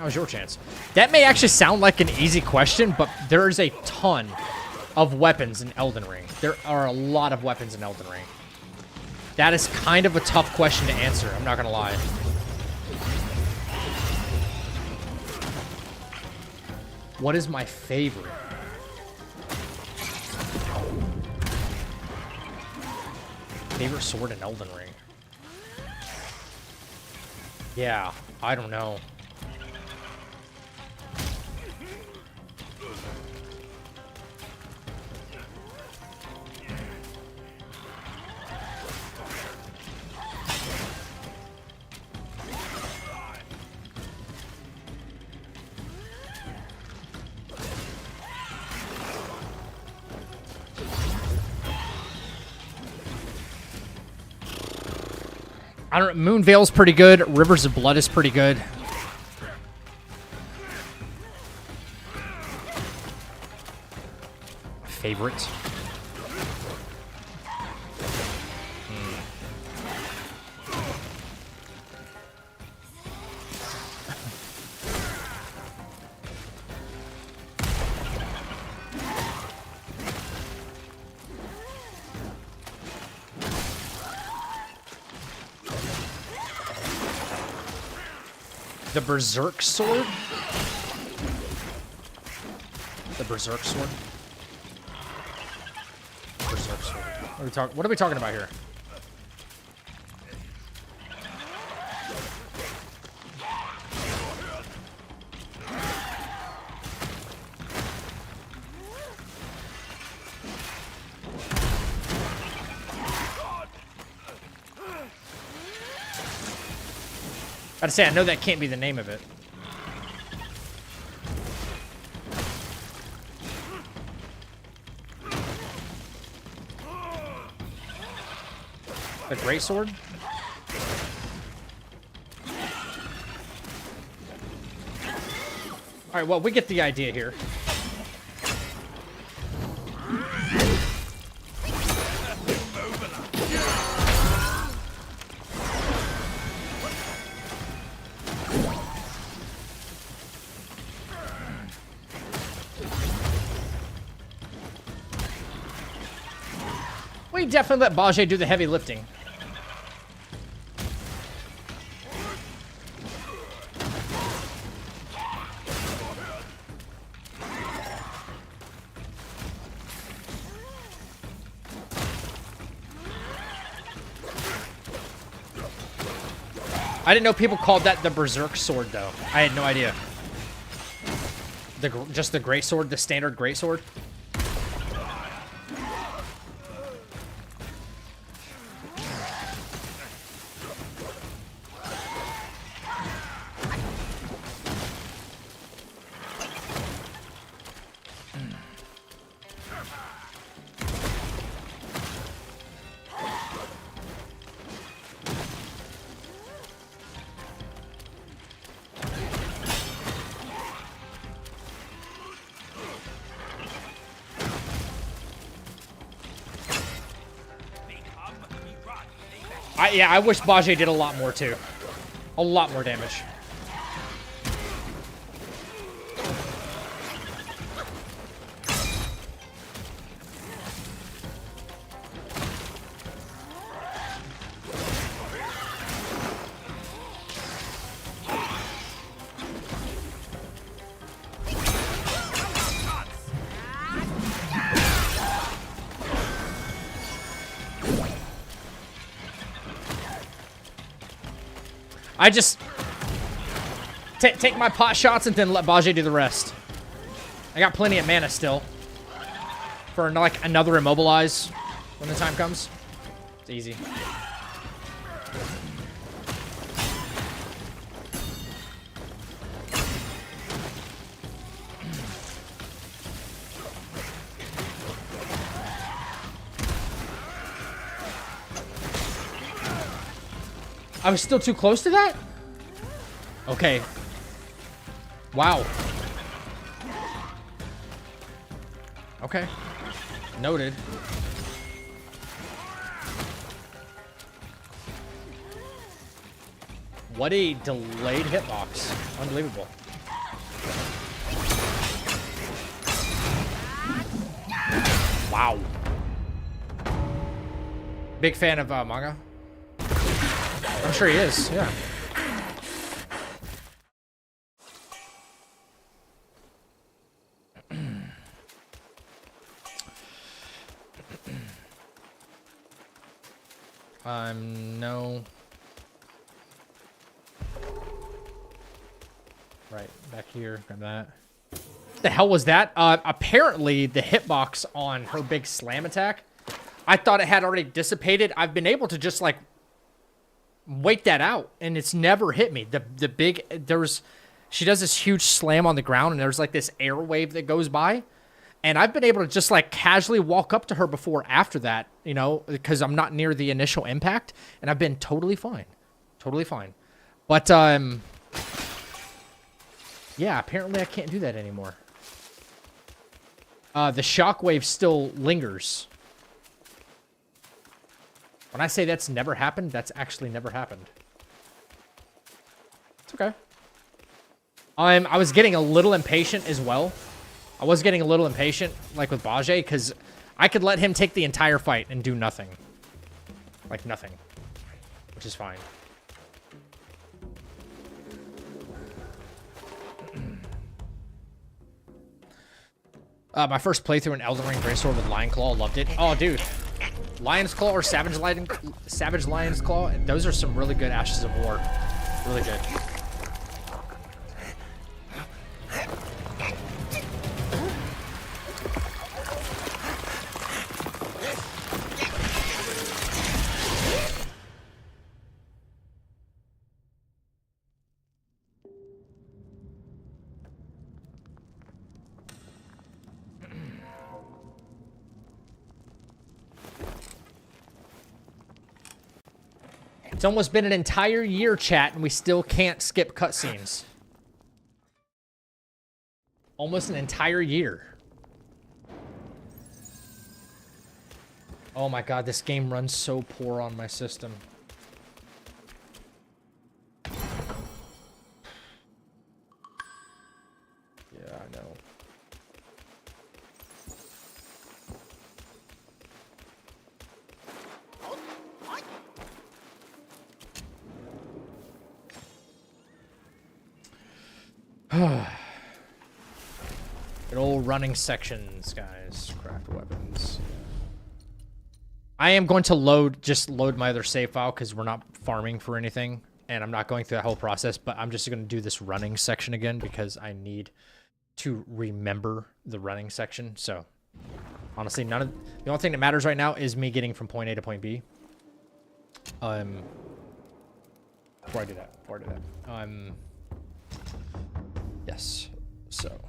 That was your chance. That may actually sound like an easy question, but there is a ton of weapons in Elden Ring. There are a lot of weapons in Elden Ring. That is kind of a tough question to answer, I'm not gonna lie. What is my favorite? Favorite sword in Elden Ring? Yeah, I don't know. I don't know. Moonveil's pretty good. Rivers of Blood is pretty good. Favorite? The Berserk Sword? The Berserk Sword? Berserk Sword. What are we talking about here? Gotta say, I know that can't be the name of it. The Greatsword? Alright, well, we get the idea here. We definitely let Bajie do the heavy lifting. I didn't know people called that the Berserk Sword, though. I had no idea. Just the Great Sword, the standard Great Sword. Yeah, I wish Bajie did a lot more, too. A lot more damage. I just take my pot shots and then let Bajie do the rest. I got plenty of mana still for like another immobilize when the time comes. It's easy. I was still too close to that? Okay. Wow. Okay. Noted. What a delayed hitbox. Unbelievable. Wow. Big fan of manga. I'm sure he is, yeah. No. Right, back here, grab that. What the hell was that? Apparently, the hitbox on her big slam attack, I thought it had already dissipated. I've been able to just, like, wait that out, and it's never hit me. The big, she does this huge slam on the ground, and there's, like, this air wave that goes by. And I've been able to just, like, casually walk up to her before after that, you know, because I'm not near the initial impact, and I've been totally fine. Totally fine. But, yeah, apparently I can't do that anymore. The shockwave still lingers. When I say that's never happened, that's actually never happened. It's okay. I was getting a little impatient as well. I was getting a little impatient, like with Bajie, because I could let him take the entire fight and do nothing. Like nothing. Which is fine. My first playthrough in Elden Ring Brainstorm with Lion Claw, loved it. Oh, dude. Lion's Claw or Savage Lion's Claw, those are some really good Ashes of War. Really good. It's almost been an entire year, chat, and we still can't skip cutscenes. Almost an entire year. Oh my god, this game runs so poor on my system. Yeah, I know. Good old running sections, guys. Craft weapons. I am going to just load my other save file because we're not farming for anything, and I'm not going through that whole process, but I'm just going to do this running section again because I need to remember the running section. So, honestly, the only thing that matters right now is me getting from point A to point B. Before I do that. Yes. So.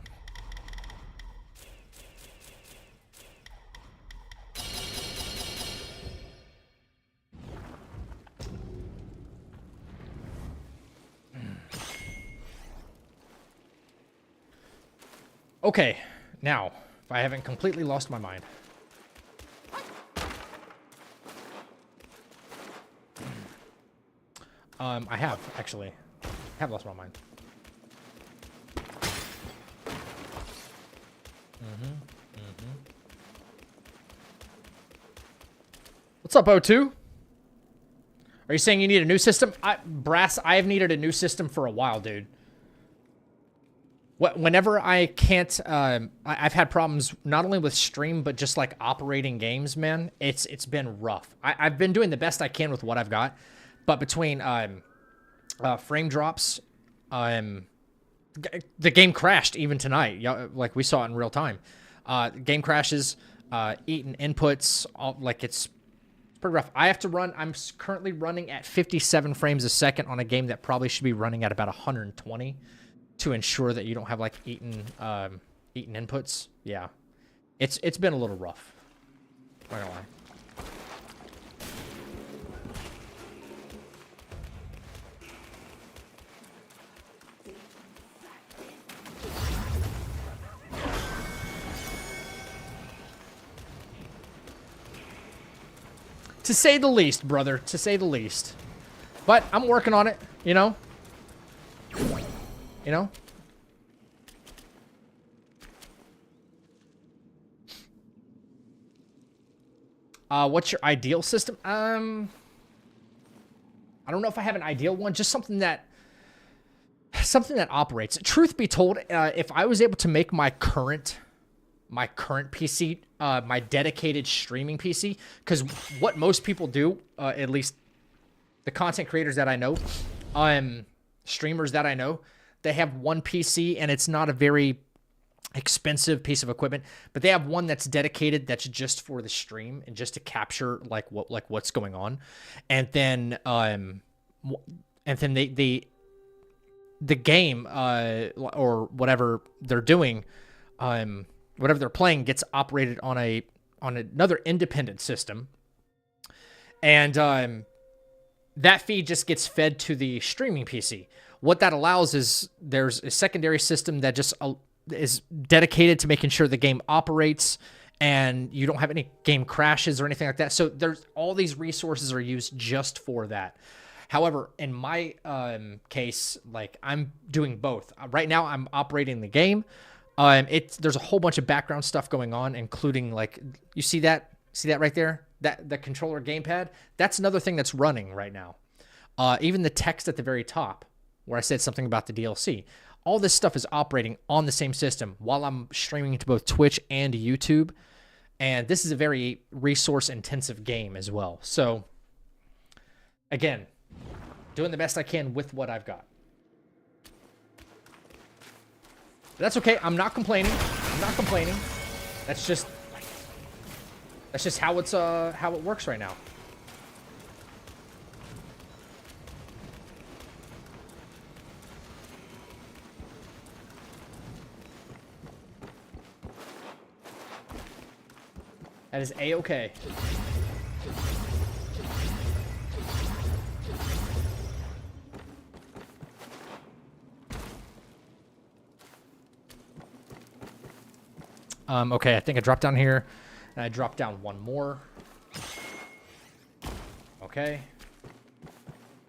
Okay, now, if I haven't completely lost my mind. I have, actually. I have lost my mind. What's up, O2? Are you saying you need a new system? Brass, I have needed a new system for a while, dude. Whenever I can't, I've had problems not only with stream, but just like operating games, man. It's been rough. I've been doing the best I can with what I've got, but between frame drops, the game crashed even tonight. Like we saw it in real time. Game crashes, eating inputs, it's pretty rough. I have to run. I'm currently running at 57 frames a second on a game that probably should be running at about 120. To ensure that you don't have like eaten inputs. Yeah, it's been a little rough. Not gonna lie. To say the least, brother. To say the least. But I'm working on it. You know. You know? What's your ideal system? I don't know if I have an ideal one. Just something that operates. Truth be told, if I was able to make my current PC, my dedicated streaming PC, because what most people do, at least the content creators that I know, streamers that I know, they have one PC and it's not a very expensive piece of equipment, but they have one that's dedicated, that's just for the stream and just to capture what's going on, and then the game or whatever they're doing, whatever they're playing gets operated on another independent system, and that feed just gets fed to the streaming PC. What that allows is there's a secondary system that just is dedicated to making sure the game operates and you don't have any game crashes or anything like that. So there's all these resources are used just for that. However, in my case, like, I'm doing both. Right now I'm operating the game. There's a whole bunch of background stuff going on, including, like, you see that right there? The controller gamepad, that's another thing that's running right now. Even the text at the very top where I said something about the DLC, all this stuff is operating on the same system while I'm streaming to both Twitch and YouTube. And this is a very resource intensive game as well. So again, doing the best I can with what I've got. But that's okay. I'm not complaining. That's just how it works right now. That is A-okay. Okay, I think I dropped down here. And I dropped down one more. Okay.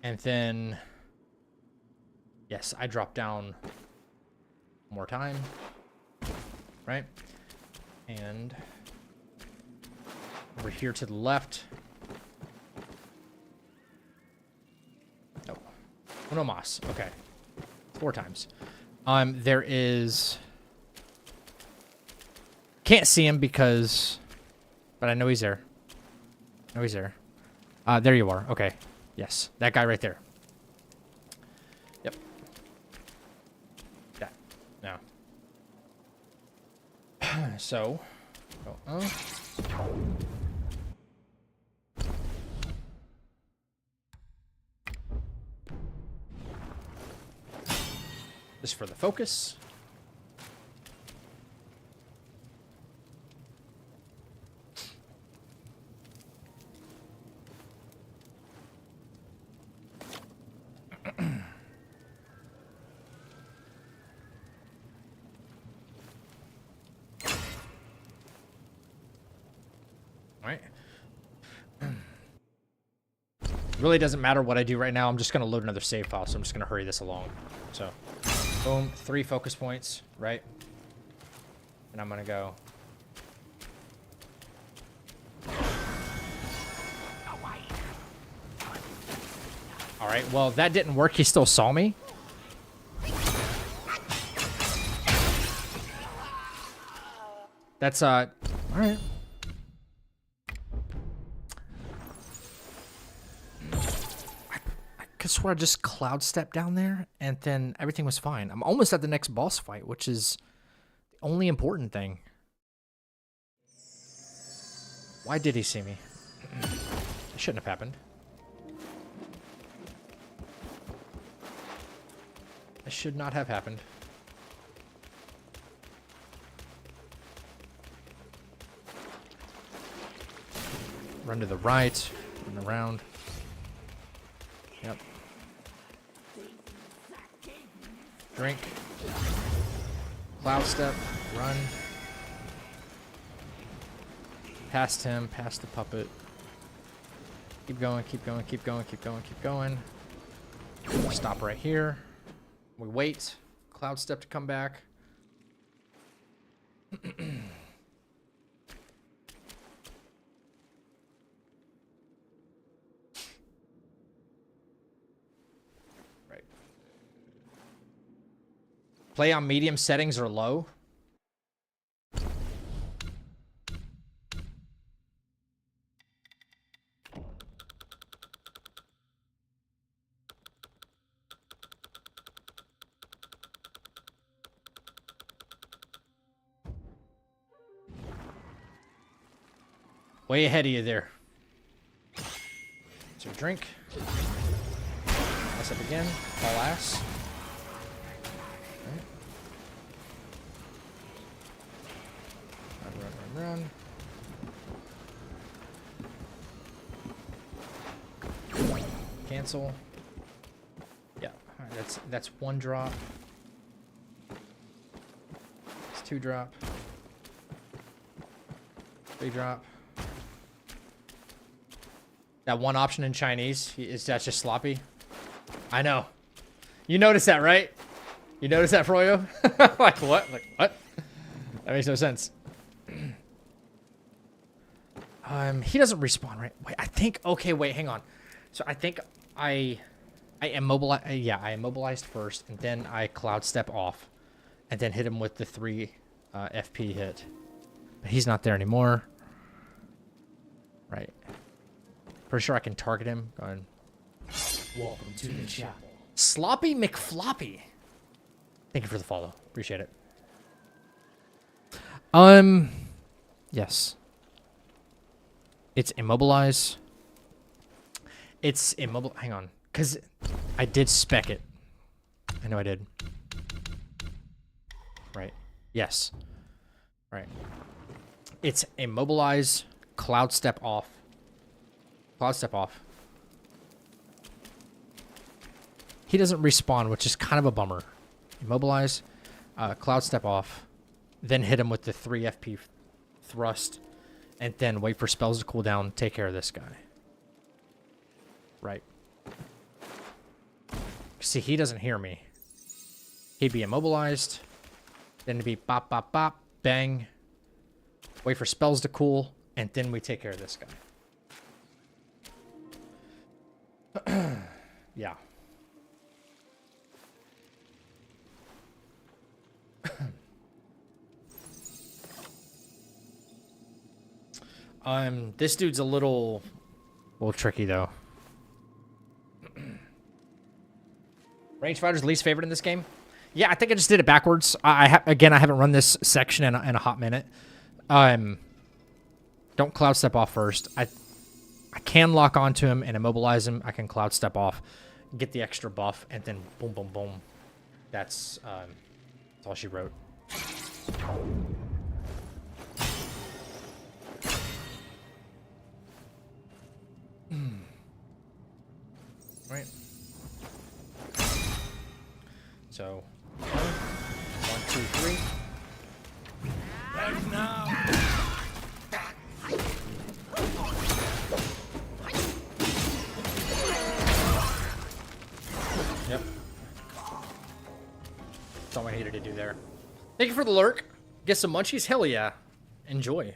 And then... yes, I dropped down one more time. Right? And... over here to the left. Oh. Uno mas. Okay. 4 times. There is... can't see him because... but I know he's there. I know he's there. There you are. Okay. Yes. That guy right there. Yep. Yeah. Now. So. Oh. Just for the focus. Really doesn't matter what I do right now. I'm just going to load another save file, so I'm just going to hurry this along. So, boom, 3 focus points, right? And I'm going to go. All right, well, that didn't work. He still saw me. That's, all right. I swear I just cloud stepped down there and then everything was fine. I'm almost at the next boss fight, which is the only important thing. Why did he see me? It shouldn't have happened. It should not have happened. Run to the right, run around. Yep. Drink. Cloud step. Run. Past him. Past the puppet. Keep going. Keep going. Keep going. Keep going. Keep going. Stop right here. We wait. Cloud step to come back. Play on medium settings or low. Way ahead of you there. So drink. Mess up again. All ass. Right. Run. Cancel. Yeah. All right, that's 1 drop. It's 2 drop. 3 drop. That one option in Chinese, is that just sloppy? I know. You noticed that, right? You noticed that, Froyo? Like, what? Like, what? That makes no sense. He doesn't respawn, right? Wait, I think... Okay, wait, hang on. So I think I immobilized... Yeah, I immobilized first, and then I cloud step off, and then hit him with the 3 FP hit. But he's not there anymore. Right. Pretty sure I can target him. Going. Welcome to the chapel. Sloppy McFloppy. Thank you for the follow. Appreciate it. Yes. It's immobilize. It's immobile. Hang on. Because I did spec it. I know I did. Right. Yes. Right. It's immobilize, cloud step off. Cloud step off. He doesn't respawn, which is kind of a bummer. Immobilize, cloud step off, then hit him with the 3 FP thrust, and then wait for spells to cool down, take care of this guy. Right. See, he doesn't hear me. He'd be immobilized, then it'd be bop, bop, bop, bang, wait for spells to cool, and then we take care of this guy. Yeah. This dude's a little tricky though. Rangefinder's least favorite in this game? Yeah, I think I just did it backwards. Again, I haven't run this section in a hot minute. Don't cloud step off first. I can lock onto him and immobilize him. I can cloud step off, get the extra buff, and then boom, boom, boom. That's all she wrote. Right. So, 1, 2, 3. Back now. Yep. That's all I needed to do there. Thank you for the lurk. Get some munchies? Hell yeah. Enjoy.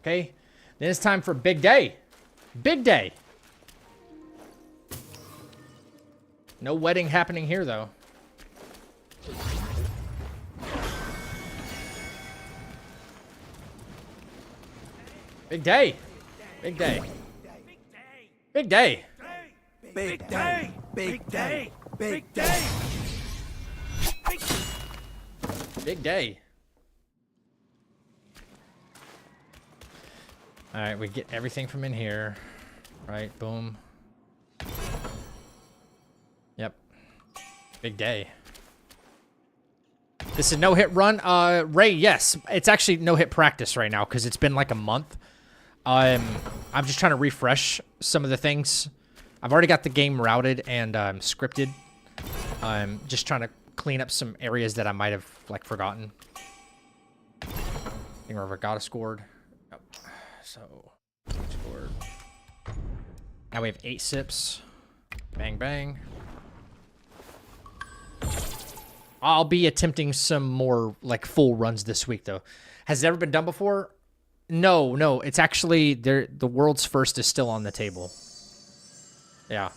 Okay. Then it's time for big day. Big day. No wedding happening here, though. Big day. Big day. Big day. Big day. Big day. Big day. Big day. All right, we get everything from in here. Right, boom. Yep. Big day. This is no-hit run. Ray, yes. It's actually no-hit practice right now because it's been like a month. I'm just trying to refresh some of the things. I've already got the game routed and scripted. I'm just trying to clean up some areas that I might have like forgotten. I think I got scored. Yep. So scored. Now we have 8 sips. Bang bang. I'll be attempting some more like full runs this week though. Has it ever been done before? No. It's actually the world's first is still on the table. Yeah.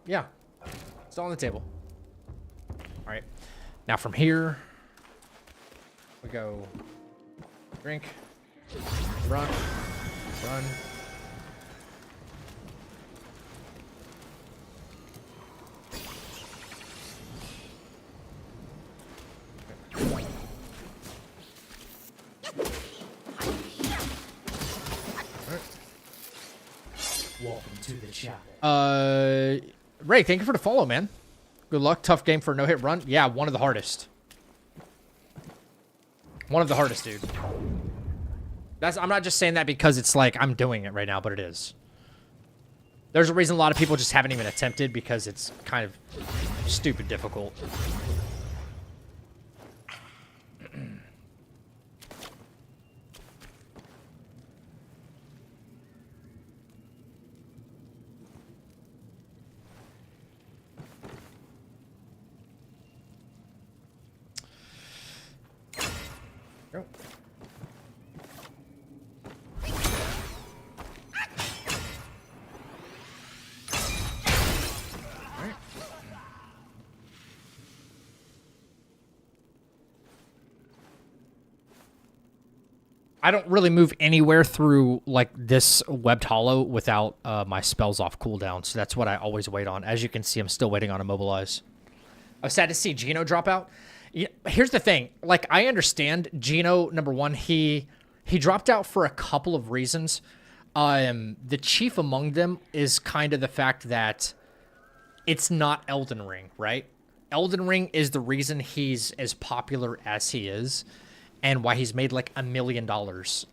Yeah. Still on the table. All right. Now from here, we go drink, run, run. Welcome to the chapel. Ray, thank you for the follow, man. Good luck. Tough game for a no-hit run. Yeah, one of the hardest. One of the hardest, dude. I'm not just saying that because it's like I'm doing it right now, but it is. There's a reason a lot of people just haven't even attempted because it's kind of stupid difficult. Go. Alright. I don't really move anywhere through like this webbed hollow without my spells off cooldown, so that's what I always wait on. As you can see, I'm still waiting on Immobilize. I was sad to see Gino drop out. Yeah, here's the thing. Like, I understand Gino, number one, he dropped out for a couple of reasons. The chief among them is kind of the fact that it's not Elden Ring, right? Elden Ring is the reason he's as popular as he is and why he's made like $1 million,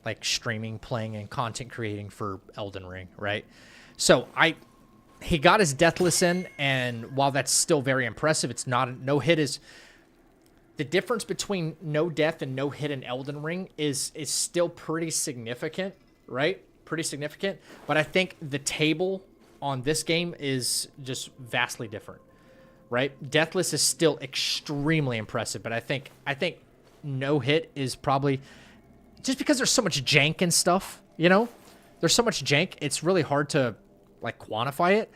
like streaming, playing, and content creating for Elden Ring, right? So he got his Deathless in, and while that's still very impressive, it's not, no hit is... The difference between no death and no hit in Elden Ring is still pretty significant, right? Pretty significant. But I think the table on this game is just vastly different, right? Deathless is still extremely impressive, but I think no hit is probably just because there's so much jank and stuff, you know? There's so much jank, it's really hard to like quantify it.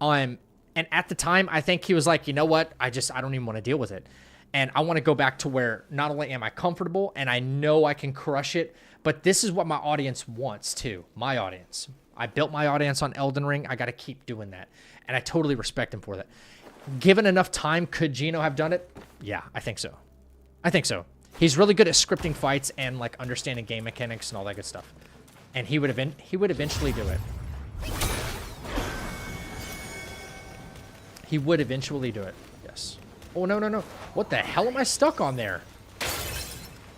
And at the time, I think he was like, you know what? I don't even want to deal with it. And I want to go back to where not only am I comfortable and I know I can crush it, but this is what my audience wants too. My audience. I built my audience on Elden Ring. I got to keep doing that. And I totally respect him for that. Given enough time, could Gino have done it? Yeah, I think so. I think so. He's really good at scripting fights and like understanding game mechanics and all that good stuff. And he would eventually do it. He would eventually do it. Yes. Oh, no, no, no. What the hell am I stuck on there?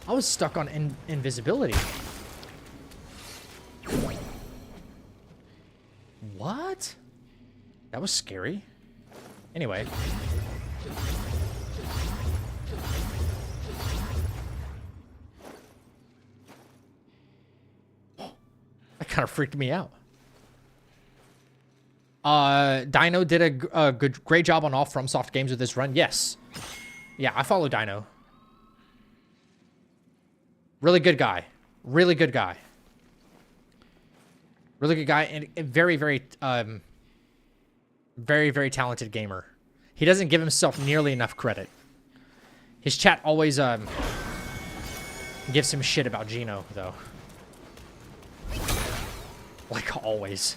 I was stuck on invisibility. What? That was scary. Anyway. That kind of freaked me out. Dino did a great job on all FromSoft games with this run. Yes. Yeah, I follow Dino. Really good guy. Really good guy. Really good guy and a very, very, very, very talented gamer. He doesn't give himself nearly enough credit. His chat always gives him shit about Gino, though. Like always.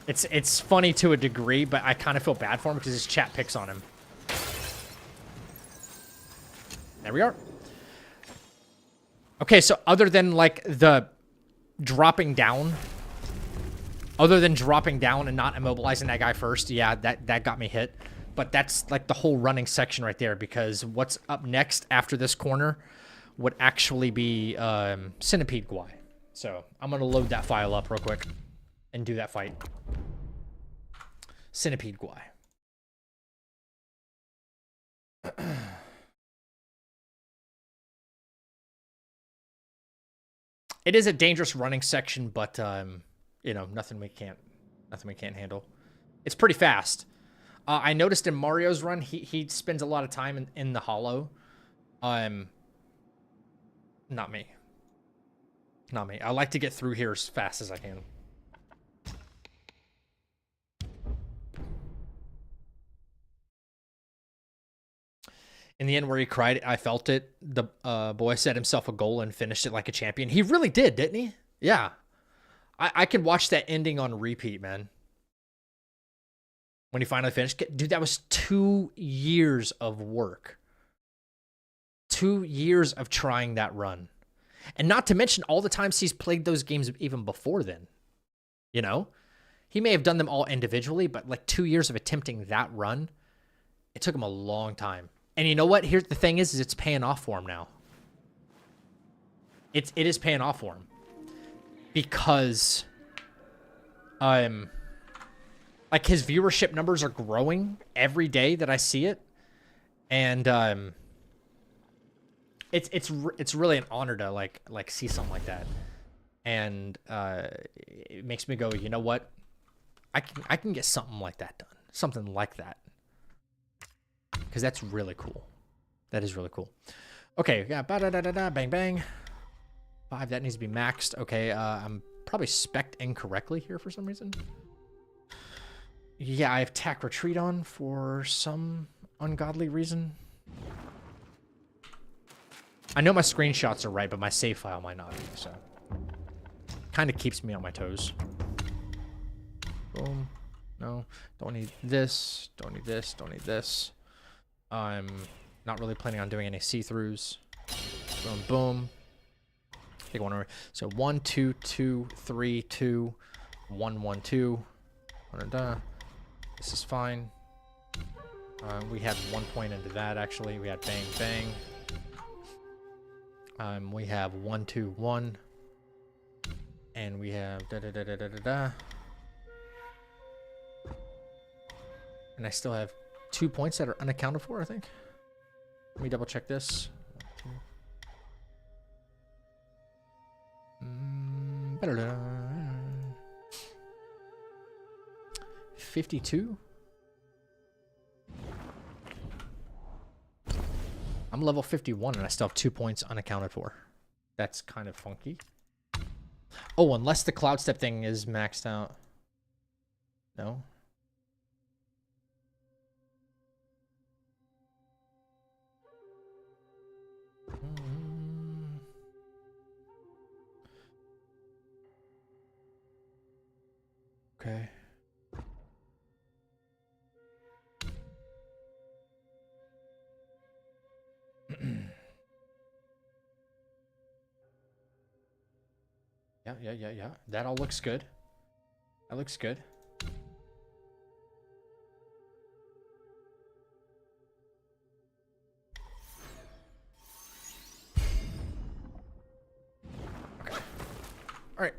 It's funny to a degree, but I kind of feel bad for him because his chat picks on him. There we are. Okay, so other than like the dropping down, other than dropping down and not immobilizing that guy first, yeah, that got me hit. But that's like the whole running section right there, because what's up next after this corner would actually be Centipede Guay. So I'm going to load that file up real quick and do that fight. Centipede Guay. It is a dangerous running section, but you know, nothing we can't handle. It's pretty fast. I noticed in Mario's run, he spends a lot of time in the hollow. Not me. Not me. I like to get through here as fast as I can. In the end, where he cried, I felt it. The boy set himself a goal and finished it like a champion. He really did, didn't he? Yeah. I could watch that ending on repeat, man. When he finally finished. Dude, that was 2 years of work. 2 years of trying that run. And not to mention all the times he's played those games even before then. You know? He may have done them all individually, but like 2 years of attempting that run, it took him a long time. And you know what? Here's the thing is it's paying off for him now. It is paying off for him. Because like his viewership numbers are growing every day that I see it. And it's really an honor to like see something like that. And it makes me go, you know what? I can get something like that done. Something like that. Because that's really cool. That is really cool. Okay, yeah, bang, bang. 5, that needs to be maxed. Okay, I'm probably spec'd incorrectly here for some reason. Yeah, I have tack retreat on for some ungodly reason. I know my screenshots are right, but my save file might not be, so. Kind of keeps me on my toes. Boom. No, don't need this, don't need this, don't need this. I'm not really planning on doing any see-throughs. Boom, boom. Take one over. So 1, 2, 2, 3, 2, 1, 1, 2. This is fine. We had 1 point into that actually. We had bang, bang. We have 1, 2, 1. And we have da. And I still have 2 points that are unaccounted for, I think. Let me double check this. 52? I'm level 51 and I still have 2 points unaccounted for. That's kind of funky. Oh, unless the cloud step thing is maxed out. No? Okay. Yeah. That all looks good. That looks good. Okay. All right.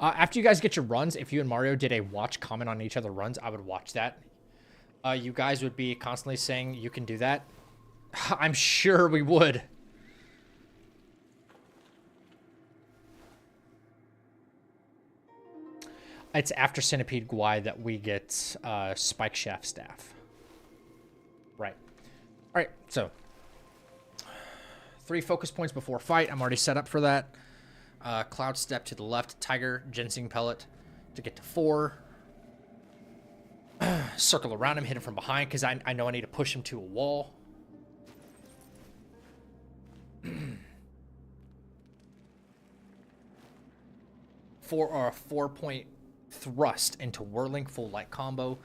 After you guys get your runs, if you and Mario did a watch comment on each other runs, I would watch that. You guys would be constantly saying you can do that. I'm sure we would. It's after Centipede Guay that we get Spike Shaft Staff. Right. All right, so 3 focus points before fight. I'm already set up for that. Cloud Step to the left. Tiger, Ginseng Pellet to get to 4. Circle around him, hit him from behind because I know I need to push him to a wall. For a 4-point thrust into whirling, full light combo.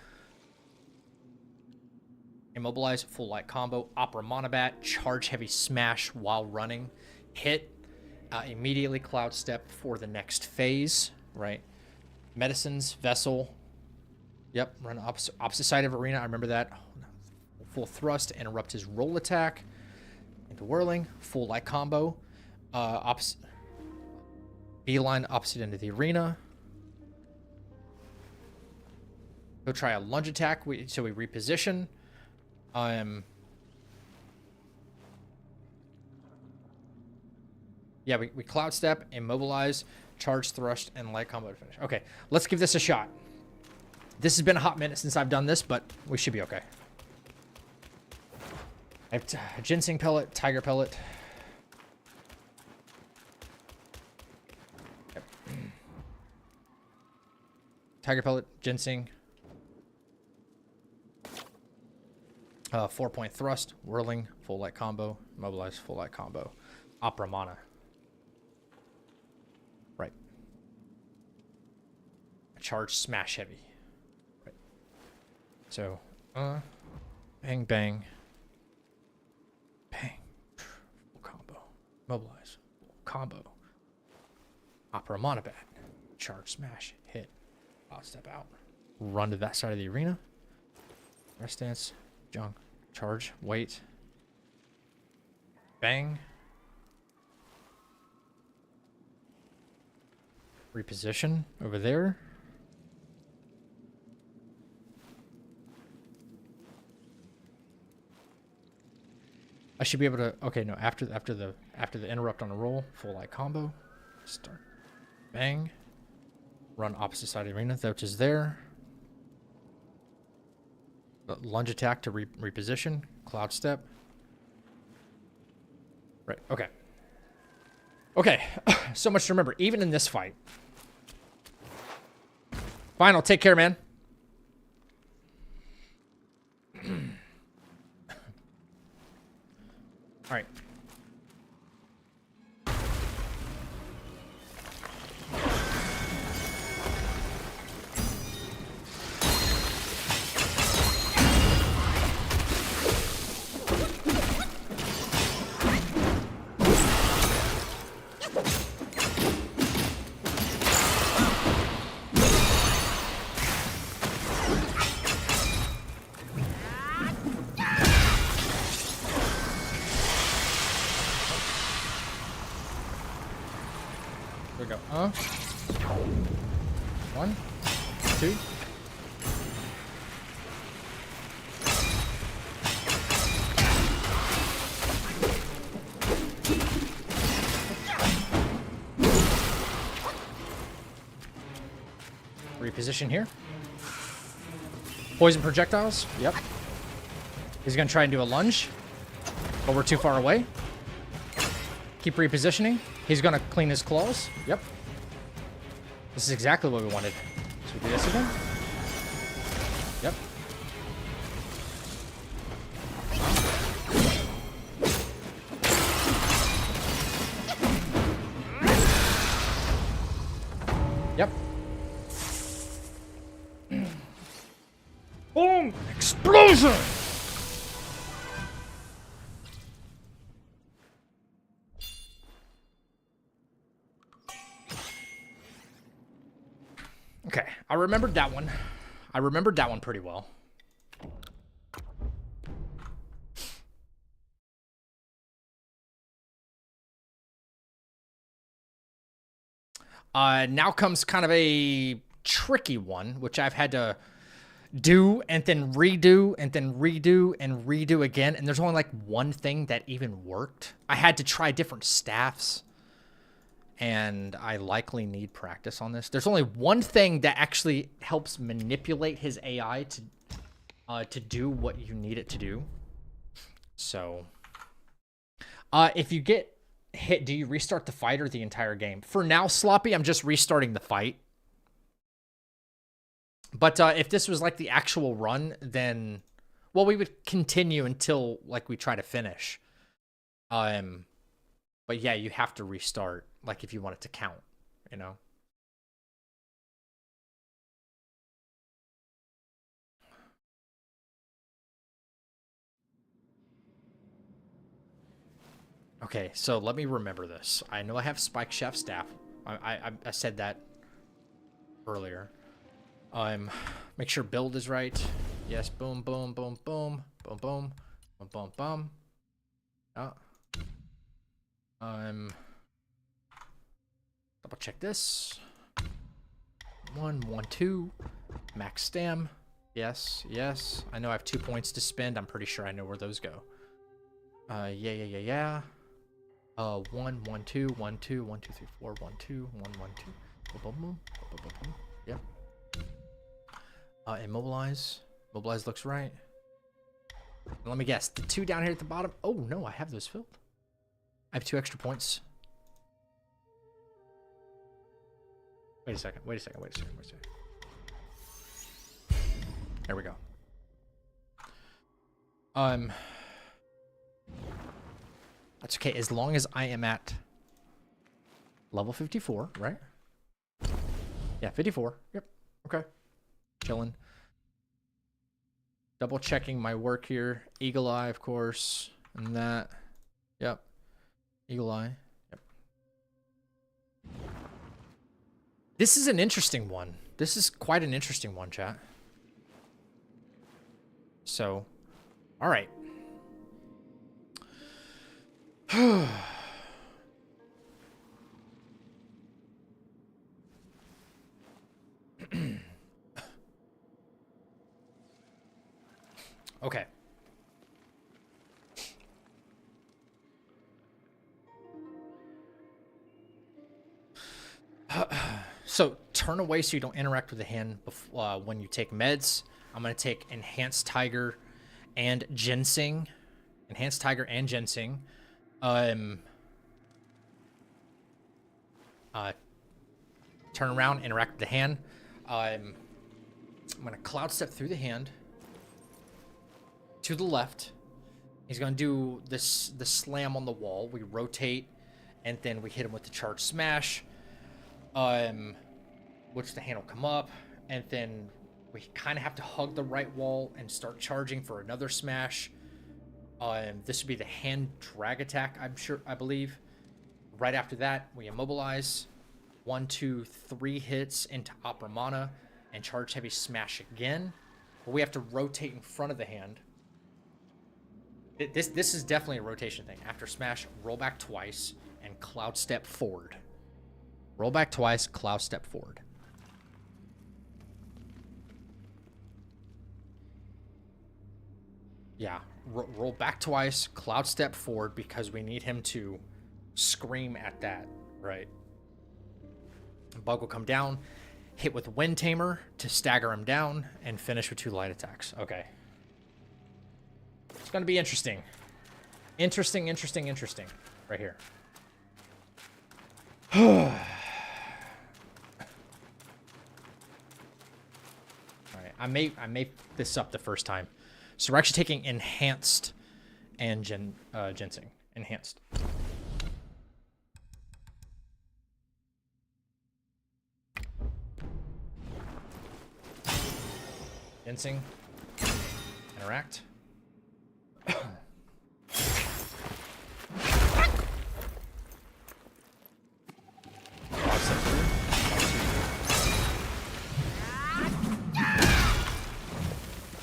Immobilize, full light combo. Opera Monobat, charge heavy smash while running. Hit, immediately cloud step for the next phase, right? Medicines, Vessel. Yep, run opposite side of arena. I remember that. Full thrust, interrupt his roll attack. Into whirling, full light combo. Beeline opposite end of the arena. Go try a lunge attack. So we reposition. Yeah, we cloud step, immobilize, charge thrust, and light combo to finish. Okay, let's give this a shot. This has been a hot minute since I've done this, but we should be okay. I have ginseng pellet, tiger pellet. Yep. Tiger pellet, ginseng. 4-point thrust, whirling, full light combo, mobilize, full light combo, opera mana. Right. Charge, smash heavy. Right. So, bang, bang, bang, full combo, mobilize, full combo, opera mana bat, charge, smash, hit, I'll step out, run to that side of the arena, rest stance, junk, charge, wait, bang, reposition over there. I should be able to. Okay, no. After the interrupt on a roll, full light combo, start, bang, run opposite side of the arena, which is there. Lunge attack to reposition, cloud step. Right. Okay. Okay. So much to remember, even in this fight. Final, take care, man. All right. There we go. 1, 2. Reposition here. Poison projectiles. Yep. He's gonna try and do a lunge, but we're too far away. Keep repositioning. He's gonna clean his claws. Yep. This is exactly what we wanted. So we do this again. Yep. Yep. Boom! Explosion! Okay, I remembered that one. I remembered that one pretty well. Now comes kind of a tricky one, which I've had to do and then redo and then redo and redo again. And there's only like one thing that even worked. I had to try different staffs. And I likely need practice on this. There's only one thing that actually helps manipulate his AI to do what you need it to do. So, if you get hit, do you restart the fight or the entire game? For now, Sloppy, I'm just restarting the fight. But if this was like the actual run, then, well, we would continue until like we try to finish. But yeah, you have to restart. Like if you want it to count, you know? Okay, so let me remember this. I know I have Spike Chef staff. I said that earlier. Make sure build is right. Yes, boom, boom, boom, boom, boom, boom, boom, boom, boom. Double check this. 1, 1, 2. Max stam. Yes, yes. I know I have 2 points to spend. I'm pretty sure I know where those go. Yeah. 1, 1, 2, 1, 2, 1, 2, 3, 4, 1, 2, 1, 1, 2. Boom, boom, boom, boom, boom, boom. Yep. Immobilize. Mobilize looks right. Let me guess. The 2 down here at the bottom. Oh, no, I have those filled. I have 2 extra points. Wait a second. Wait a second. Wait a second. Wait a second. There we go. That's okay, as long as I am at level 54, right? Yeah, 54. Yep. Okay. Chilling. Double checking my work here. Eagle Eye, of course. And that. Yep. Eagle Eye. Yep. This is an interesting one. This is quite an interesting one, chat. So, all right. Okay. So turn away so you don't interact with the hand when you take meds. I'm going to take Enhanced Tiger and Ginseng. Enhanced Tiger and Ginseng. Turn around, interact with the hand. I'm going to Cloud Step through the hand. To the left. He's going to do the slam on the wall. We rotate, and then we hit him with the charge smash. Which the hand will come up, and then we kind of have to hug the right wall and start charging for another smash. This would be the hand drag attack, I believe. Right after that, we immobilize. 1, 2, 3 hits into Opera Mana and charge heavy smash again. But we have to rotate in front of the hand. This is definitely a rotation thing. After smash, roll back twice and Cloud Step forward. Roll back twice, Cloud Step forward. Yeah, roll back twice, Cloud Step forward, because we need him to scream at that, right? Bug will come down, hit with Wind Tamer to stagger him down, and finish with 2 light attacks. Okay. It's going to be interesting. Interesting. Right here. Alright, I may this up the first time. So we're actually taking Enhanced and Ginseng. Enhanced. Ginseng. Interact.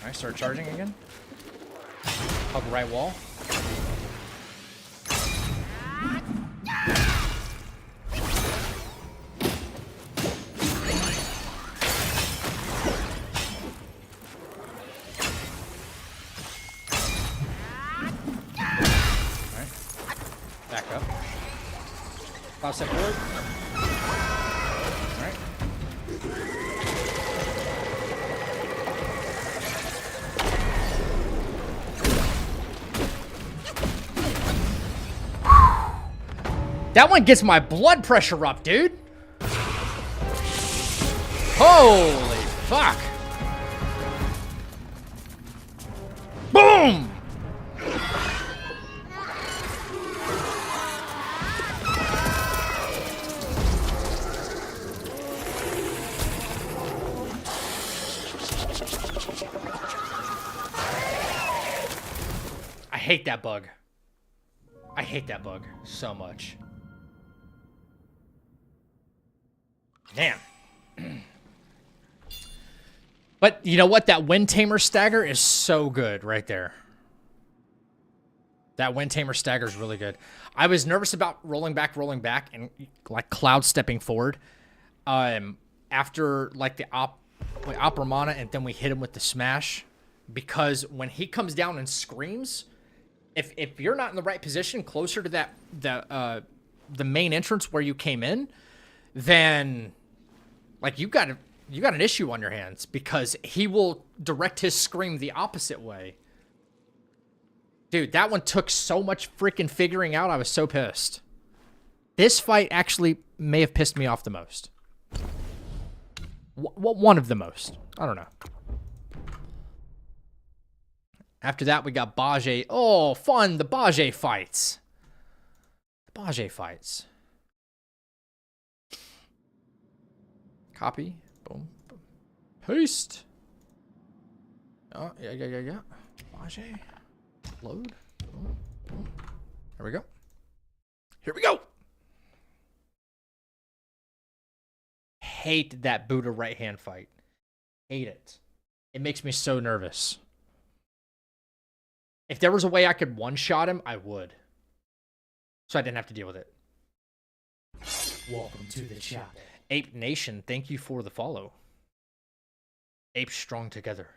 Alright, start charging again. Hug right wall. Cloud Step forward. All right. That one gets my blood pressure up, dude. Holy fuck. Boom! I hate that bug. I hate that bug so much. Man. But you know what? That Wind Tamer stagger is so good right there. That Wind Tamer stagger is really good. I was nervous about rolling back, and like Cloud Stepping forward. After like the Opera Mana, and then we hit him with the smash. Because when he comes down and screams, if you're not in the right position, closer to that the main entrance where you came in, then like you got an issue on your hands, because he will direct his scream the opposite way. Dude, that one took so much freaking figuring out. I was so pissed. This fight actually may have pissed me off the most. One of the most. I don't know. After that, we got Bajie. Oh, fun. The Bajie fights. The Bajie fights. Copy. Boom. Boom. Paste. Oh, yeah. Bajie. Load. Boom. Boom. Here we go. Here we go. Hate that Buddha right hand fight. Hate it. It makes me so nervous. If there was a way I could one-shot him, I would. So I didn't have to deal with it. Welcome to the chapel. Ape Nation, thank you for the follow. Apes strong together.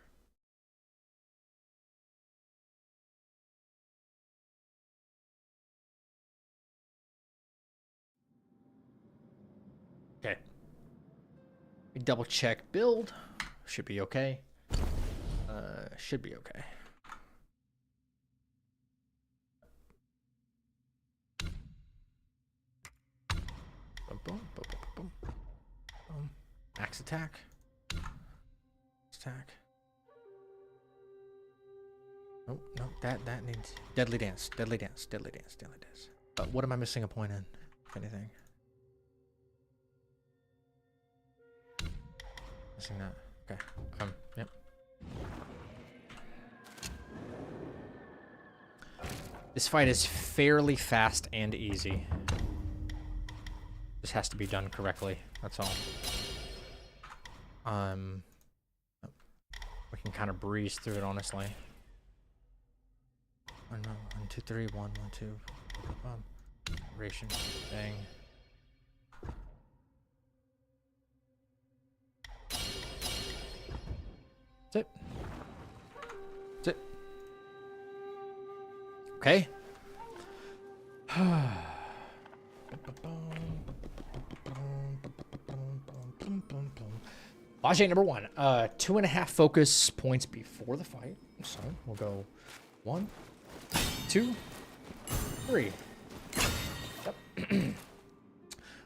Okay. We double check build. Should be okay. Should be okay. Boom, boom, boom, boom, boom. Axe attack. Attack. Nope, nope. That needs deadly dance. Deadly dance. Deadly dance. Deadly dance. But what am I missing a point in? If anything. Missing that. Okay. Yep. This fight is fairly fast and easy. This has to be done correctly. That's all. We can kind of breeze through it, honestly. 1, 2, 3, 1, 1, 2. Ration. Bang. That's it. That's it. Okay. Bajie number 1. 2.5 focus points before the fight. So we'll go 1, 2, 3. Yep.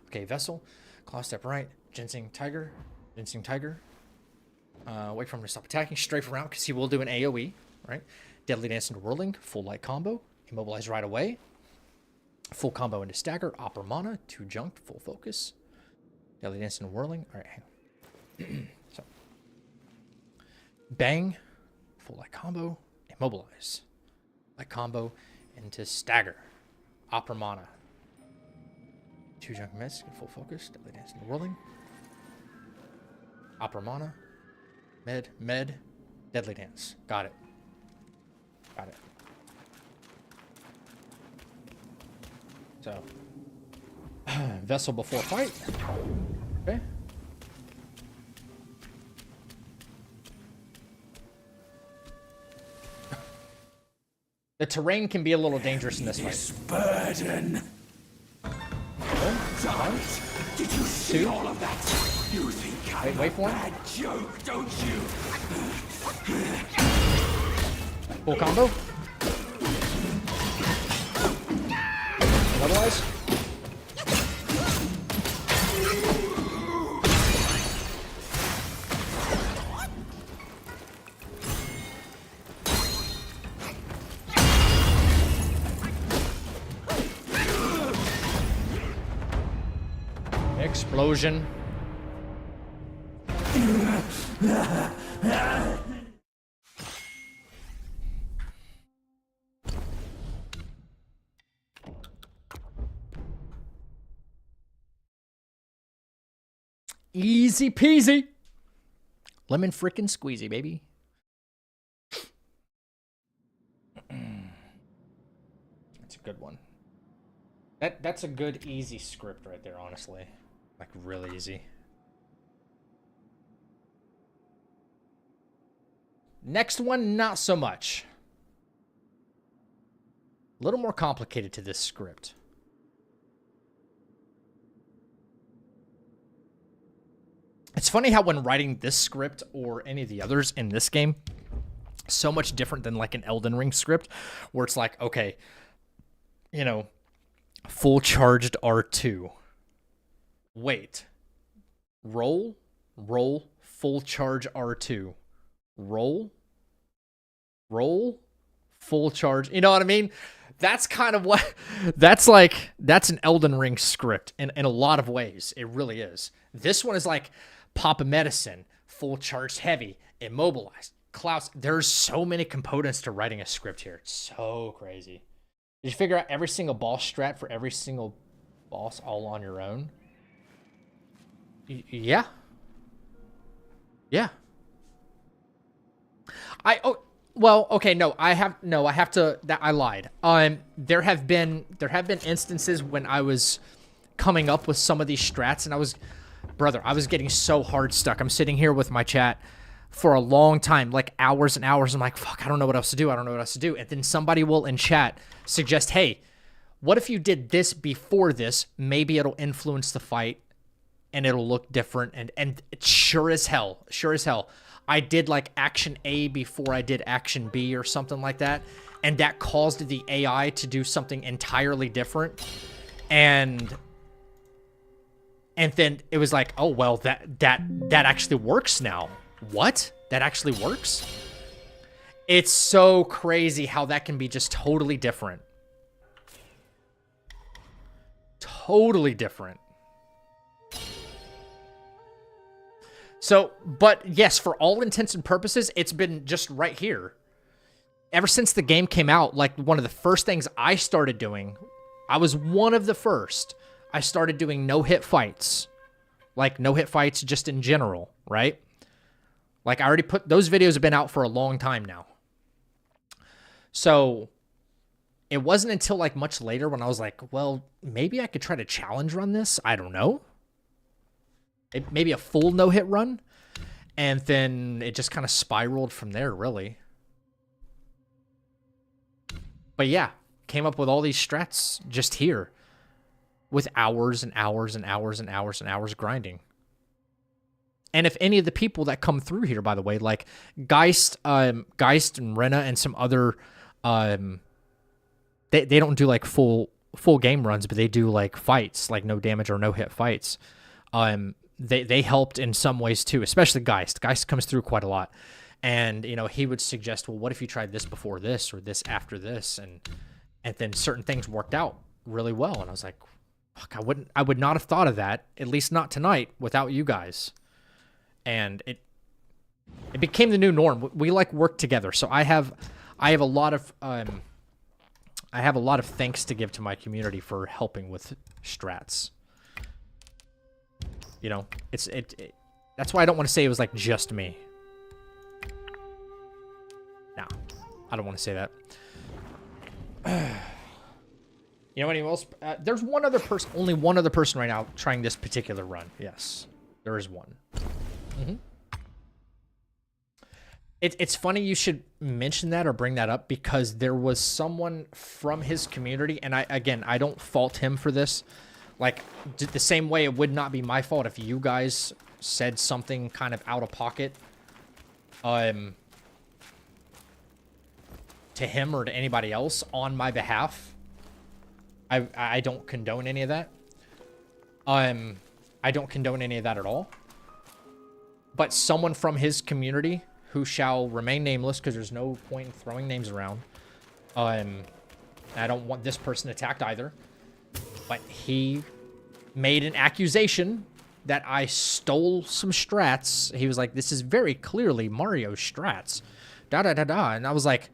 Okay, Vessel. Claw step right. Ginseng Tiger. Ginseng Tiger. Wait for him to stop attacking. Strafe around because he will do an AoE. Right. Deadly Dance into Whirling. Full light combo. Immobilize right away. Full combo into Stagger. Opera Mana. 2 junked. Full focus. Deadly Dance into Whirling. Alright, hang on. So, bang, full light combo, immobilize, light combo into Stagger, Opera Mana, 2 junk miss, get full focus, deadly dance into Whirling, Opera Mana, med, deadly dance, got it, So, Vessel before fight, okay. The terrain can be a little dangerous in this fight. Burden. Did you see all of that? You think I'm wait for him. a bad joke, don't you? Full combo. Otherwise. Explosion. Easy peasy. Lemon frickin' squeezy, baby. That's a good one. That's a good easy script right there, honestly. Like, really easy. Next one, not so much. A little more complicated to this script. It's funny how when writing this script or any of the others in this game, so much different than like an Elden Ring script where it's like, okay, you know, full charged R2. Wait. Roll, full charge R2. Roll, full charge. You know what I mean? That's kind of what, that's an Elden Ring script in a lot of ways. It really is. This one is like pop a medicine, full charged heavy, immobilized. Klaus, there's so many components to writing a script here. It's so crazy. Did you figure out every single boss strat for every single boss all on your own? Yeah. Yeah. Well, okay, no, I have to, I lied. There have been instances when I was coming up with some of these strats and I was getting so hard stuck. I'm sitting here with my chat for a long time, like hours and hours. I'm like, fuck, I don't know what else to do. And then somebody will in chat suggest, hey, what if you did this before this? Maybe it'll influence the fight and it'll look different. And it's sure as hell, I did like action A before I did action B or something like that. And that caused the AI to do something entirely different. And then it was like, oh, well, that actually works now. What? That actually works? It's so crazy how that can be just totally different. Totally different. So, but yes, for all intents and purposes, it's been just right here. Ever since the game came out, like one of the first things I started doing, I was one of the first. I started doing no-hit fights. Like no-hit fights just in general, right? Like I already put, those videos have been out for a long time now. So it wasn't until like much later when I was like, well, maybe I could try to challenge run this. I don't know. Maybe a full no-hit run. And then it just kind of spiraled from there, really. But yeah, came up with all these strats just here with hours and hours and hours and hours and hours grinding. And if any of the people that come through here, by the way, like Geist and Rena and some other, they don't do like full game runs, but they do like fights, like no damage or no hit fights. They helped in some ways too, especially Geist. Geist comes through quite a lot. And, you know, he would suggest, well, what if you tried this before this or this after this? And then certain things worked out really well. And I was like, fuck, I would not have thought of that, at least not tonight, without you guys. And it became the new norm. We like work together. So I have a lot of thanks to give to my community for helping with strats. You know, that's why I don't want to say it was like just me. No, I don't want to say that. You know anyone else? There's one other person, only one other person right now trying this particular run. Yes, there is one. Mm-hmm. It's funny you should mention that or bring that up because there was someone from his community, and I don't fault him for this. Like, the same way it would not be my fault if you guys said something kind of out of pocket to him or to anybody else on my behalf. I don't condone any of that. I don't condone any of that at all. But someone from his community who shall remain nameless because there's no point in throwing names around. I don't want this person attacked either. But he made an accusation that I stole some strats. He was like, this is very clearly Mario's strats. Da-da-da-da. And I was like,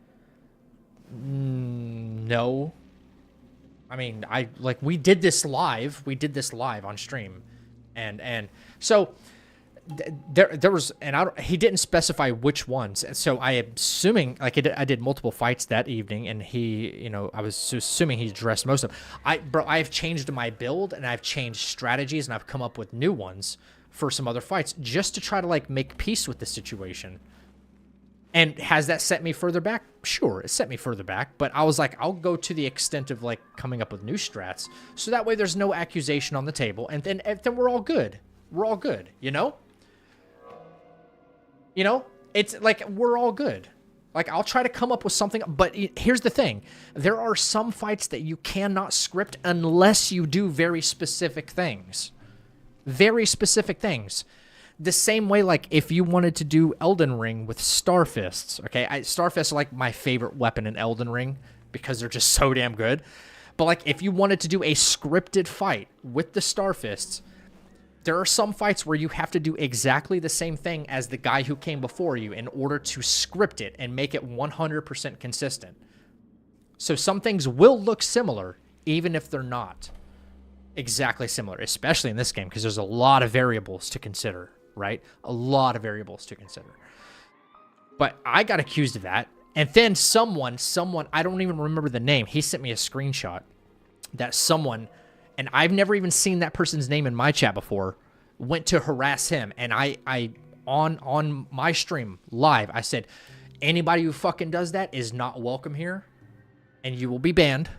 no. I mean, we did this live. We did this live on stream. And so there was, and he didn't specify which ones. And so I am assuming, like I did multiple fights that evening, and he, you know, I was assuming he addressed most of them. I've changed my build, and I've changed strategies, and I've come up with new ones for some other fights just to try to like make peace with the situation. And has that set me further back? Sure, it set me further back, but I was like, I'll go to the extent of like coming up with new strats, so that way there's no accusation on the table, and then we're all good. We're all good, you know? You know? It's like, we're all good. Like, I'll try to come up with something, but here's the thing. There are some fights that you cannot script unless you do very specific things. Very specific things. The same way, like, if you wanted to do Elden Ring with Starfists, okay? Starfists are, like, my favorite weapon in Elden Ring because they're just so damn good. But, like, if you wanted to do a scripted fight with the Starfists, there are some fights where you have to do exactly the same thing as the guy who came before you in order to script it and make it 100% consistent. So some things will look similar, even if they're not exactly similar, especially in this game, because there's a lot of variables to consider, right? A lot of variables to consider. But I got accused of that. And then someone, I don't even remember the name, he sent me a screenshot that someone, and I've never even seen that person's name in my chat before, went to harass him. And I on my stream live, I said, anybody who fucking does that is not welcome here, and you will be banned.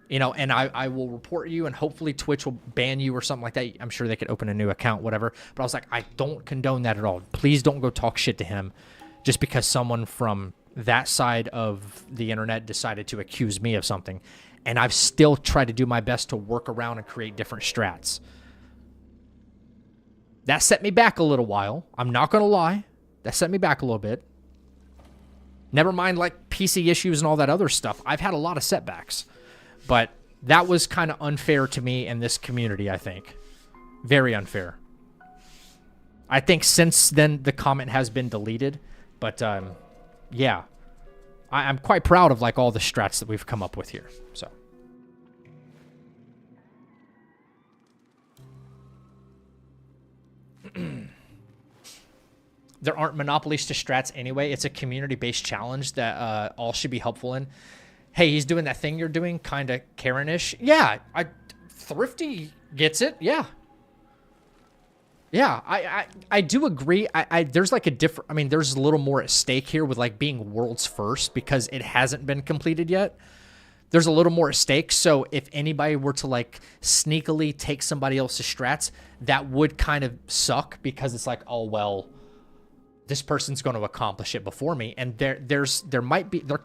You know, and I will report you, and hopefully Twitch will ban you or something like that. I'm sure they could open a new account, whatever. But I was like, I don't condone that at all. Please don't go talk shit to him just because someone from that side of the internet decided to accuse me of something. And I've still tried to do my best to work around and create different strats. That set me back a little while. I'm not going to lie. That set me back a little bit. Never mind, like, PC issues and all that other stuff. I've had a lot of setbacks. But that was kind of unfair to me and this community, I think. Very unfair. I think since then, the comment has been deleted. But, yeah. I'm quite proud of, like, all the strats that we've come up with here. So. There aren't monopolies to strats anyway. It's a community-based challenge that all should be helpful in. Hey, he's doing that thing you're doing, kind of Karen-ish. Yeah, Thrifty gets it. Yeah. Yeah, I do agree. There's like a different, I mean, there's a little more at stake here with like being world's first because it hasn't been completed yet. There's a little more at stake. So if anybody were to like sneakily take somebody else's strats, that would kind of suck because it's like, oh, well, this person's going to accomplish it before me. And there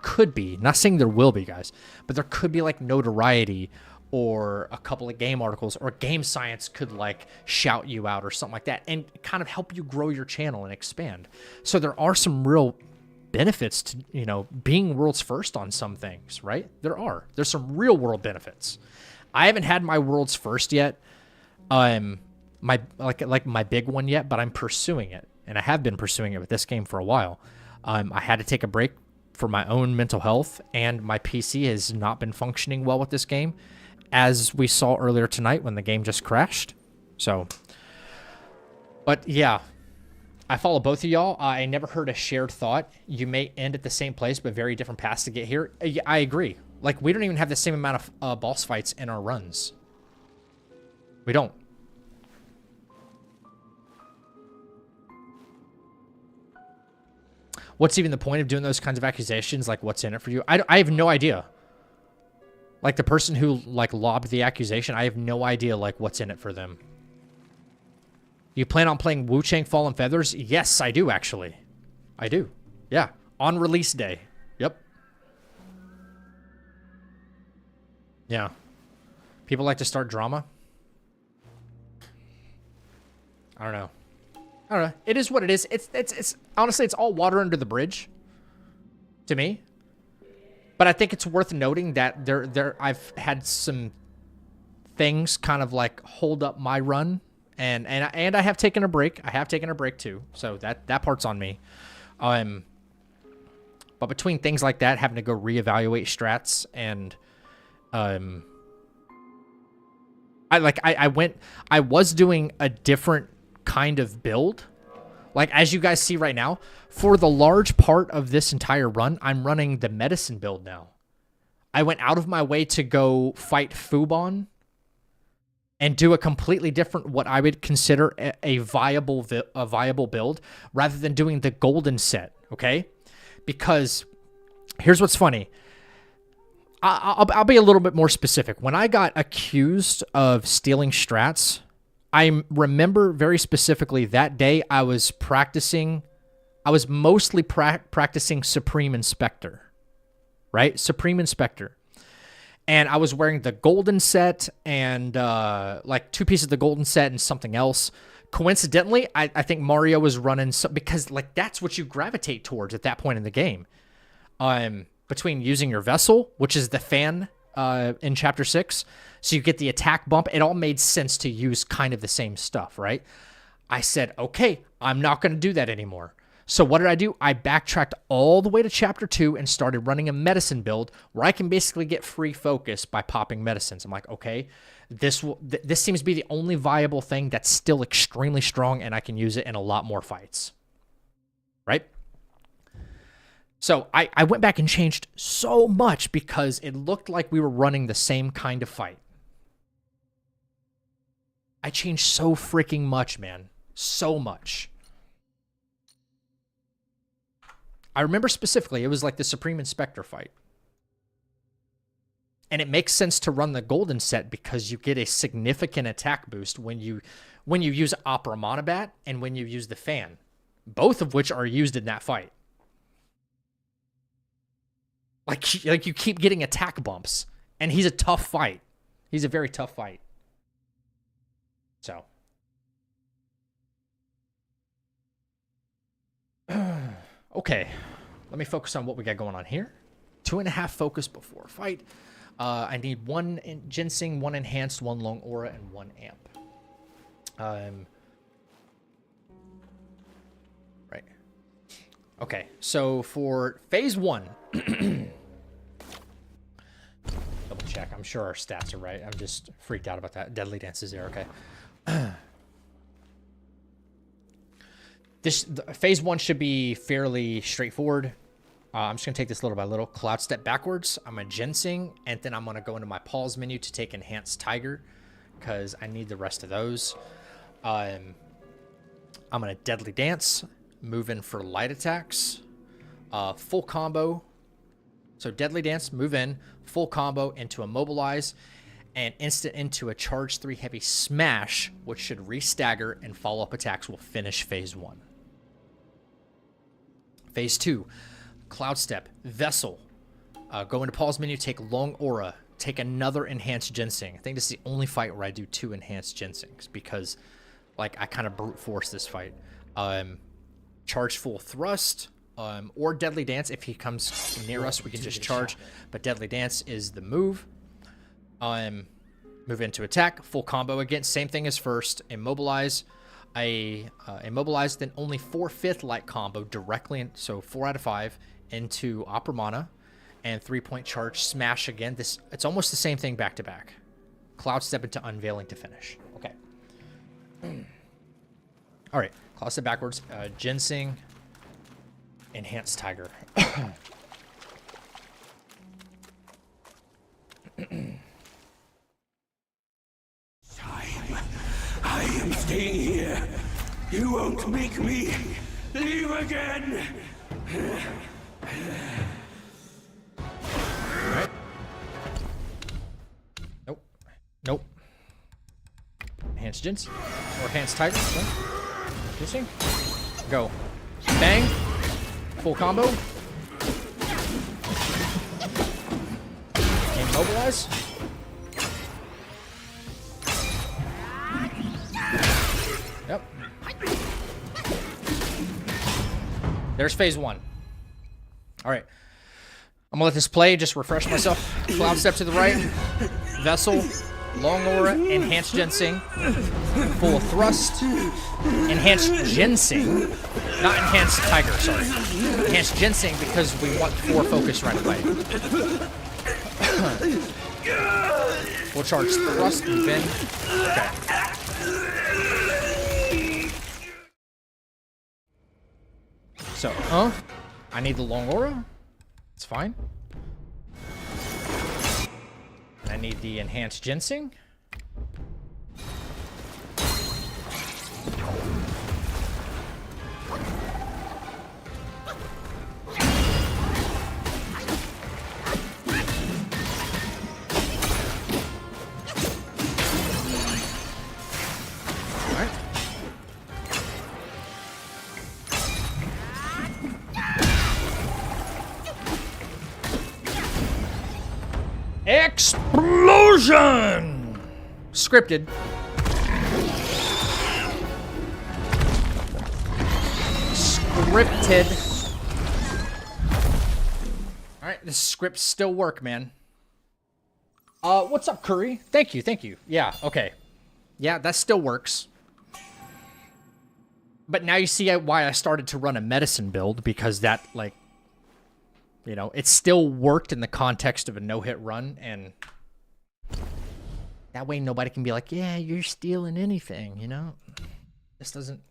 could be, not saying there will be, guys, but there could be like notoriety or a couple of game articles or game science could like shout you out or something like that and kind of help you grow your channel and expand. So there are some real benefits to, you know, being world's first on some things, right? There's some real world benefits. I haven't had my world's first yet. My big one yet, but I'm pursuing it. And I have been pursuing it with this game for a while. I had to take a break for my own mental health, and my PC has not been functioning well with this game, as we saw earlier tonight when the game just crashed. So, but yeah, I follow both of y'all. I never heard a shared thought. You may end at the same place, but very different paths to get here. I agree. Like, we don't even have the same amount of boss fights in our runs. We don't. What's even the point of doing those kinds of accusations? Like, what's in it for you? I have no idea. Like, the person who, like, lobbed the accusation, I have no idea, like, what's in it for them. You plan on playing Wu Chang Fallen Feathers? Yes, I do, actually. I do. Yeah. On release day. Yep. Yeah. People like to start drama. I don't know. I don't know. It is what it is. It's honestly, it's all water under the bridge to me. But I think it's worth noting that I've had some things kind of like hold up my run, and I have taken a break. I have taken a break too, so that part's on me. But between things like that, having to go reevaluate strats, and I was doing a different kind of build. Like, as you guys see right now, for the large part of this entire run, I'm running the medicine build now. I went out of my way to go fight Fubon and do a completely different, what I would consider a viable build, rather than doing the golden set, okay? Because here's what's funny. I'll be a little bit more specific. When I got accused of stealing strats, I remember very specifically that day I was practicing I was mostly practicing Supreme Inspector, right? Supreme Inspector. And I was wearing the golden set and like 2 pieces of the golden set and something else. Coincidentally, I think Mario was running because like that's what you gravitate towards at that point in the game. Between using your vessel, which is the fan in Chapter 6, so you get the attack bump, it all made sense to use kind of the same stuff, right? I said, okay, I'm not going to do that anymore. So what did I do? I backtracked all the way to Chapter 2 and started running a medicine build where I can basically get free focus by popping medicines. I'm like, okay, this seems to be the only viable thing that's still extremely strong, and I can use it in a lot more fights, right? So I went back and changed so much because it looked like we were running the same kind of fight. I changed so freaking much, man. So much. I remember specifically, it was like the Supreme Inspector fight. And it makes sense to run the golden set because you get a significant attack boost when you use Opera Monobat and when you use the fan. Both of which are used in that fight. Like you keep getting attack bumps. And he's a tough fight. He's a very tough fight. So. Okay, let me focus on what we got going on here. 2.5 focus before fight. I need 1 ginseng, 1 enhanced, 1 long aura, and 1 amp. Right. Okay, so for phase 1, double check. I'm sure our stats are right. I'm just freaked out about that. Deadly Dance is there. Okay. Phase 1 should be fairly straightforward. I'm just going to take this little by little. Cloud Step backwards. I'm a Ginseng, and then I'm going to go into my pause menu to take Enhanced Tiger, because I need the rest of those. I'm going to Deadly Dance, move in for light attacks, full combo. So Deadly Dance, move in, full combo into Immobilize, and instant into a Charge 3 Heavy Smash, which should re-stagger, and follow-up attacks will finish phase 1. Phase 2, Cloud Step, Vessel. Go into pause menu, take Long Aura, take another Enhanced Ginseng. I think this is the only fight where I do 2 Enhanced Ginsengs because, like, I kind of brute force this fight. Charge Full Thrust, or Deadly Dance. If he comes near us, we can just charge. But Deadly Dance is the move. Move into attack, full combo again. Same thing as first. Immobilize. Immobilize, then only 4/5 light combo directly, so 4 out of 5 into Opera Mana, and 3-point charge smash again. It's almost the same thing back to back. Cloud Step into Unveiling to finish. Okay. All right. Cloud Step backwards. Ginseng. Enhanced Tiger. I am staying here. You won't make me leave again. Alright. Nope. Enhanced Gins. Or Enhanced Tiger. Kissing. Go. Bang. Full combo. Immobilize. Yep. There's phase 1. All right. I'm gonna let this play, just refresh myself. Cloud Step to the right. Vessel. Long Aura. Enhanced Ginseng. Full Thrust. Enhanced Ginseng. Not Enhanced Tiger, sorry. Enhanced Ginseng because we want 4 focus right away. Full charge Thrust and Vin. Okay. So, I need the Long Aura. It's fine. And I need the Enhanced Ginseng. Explosion! Scripted. Scripted. Alright, the scripts still work, man. What's up, Curry? Thank you, thank you. Yeah, okay. Yeah, that still works. But now you see why I started to run a medicine build, because that, like, you know, it still worked in the context of a no-hit run, and that way nobody can be like, yeah, you're stealing anything, you know? This doesn't...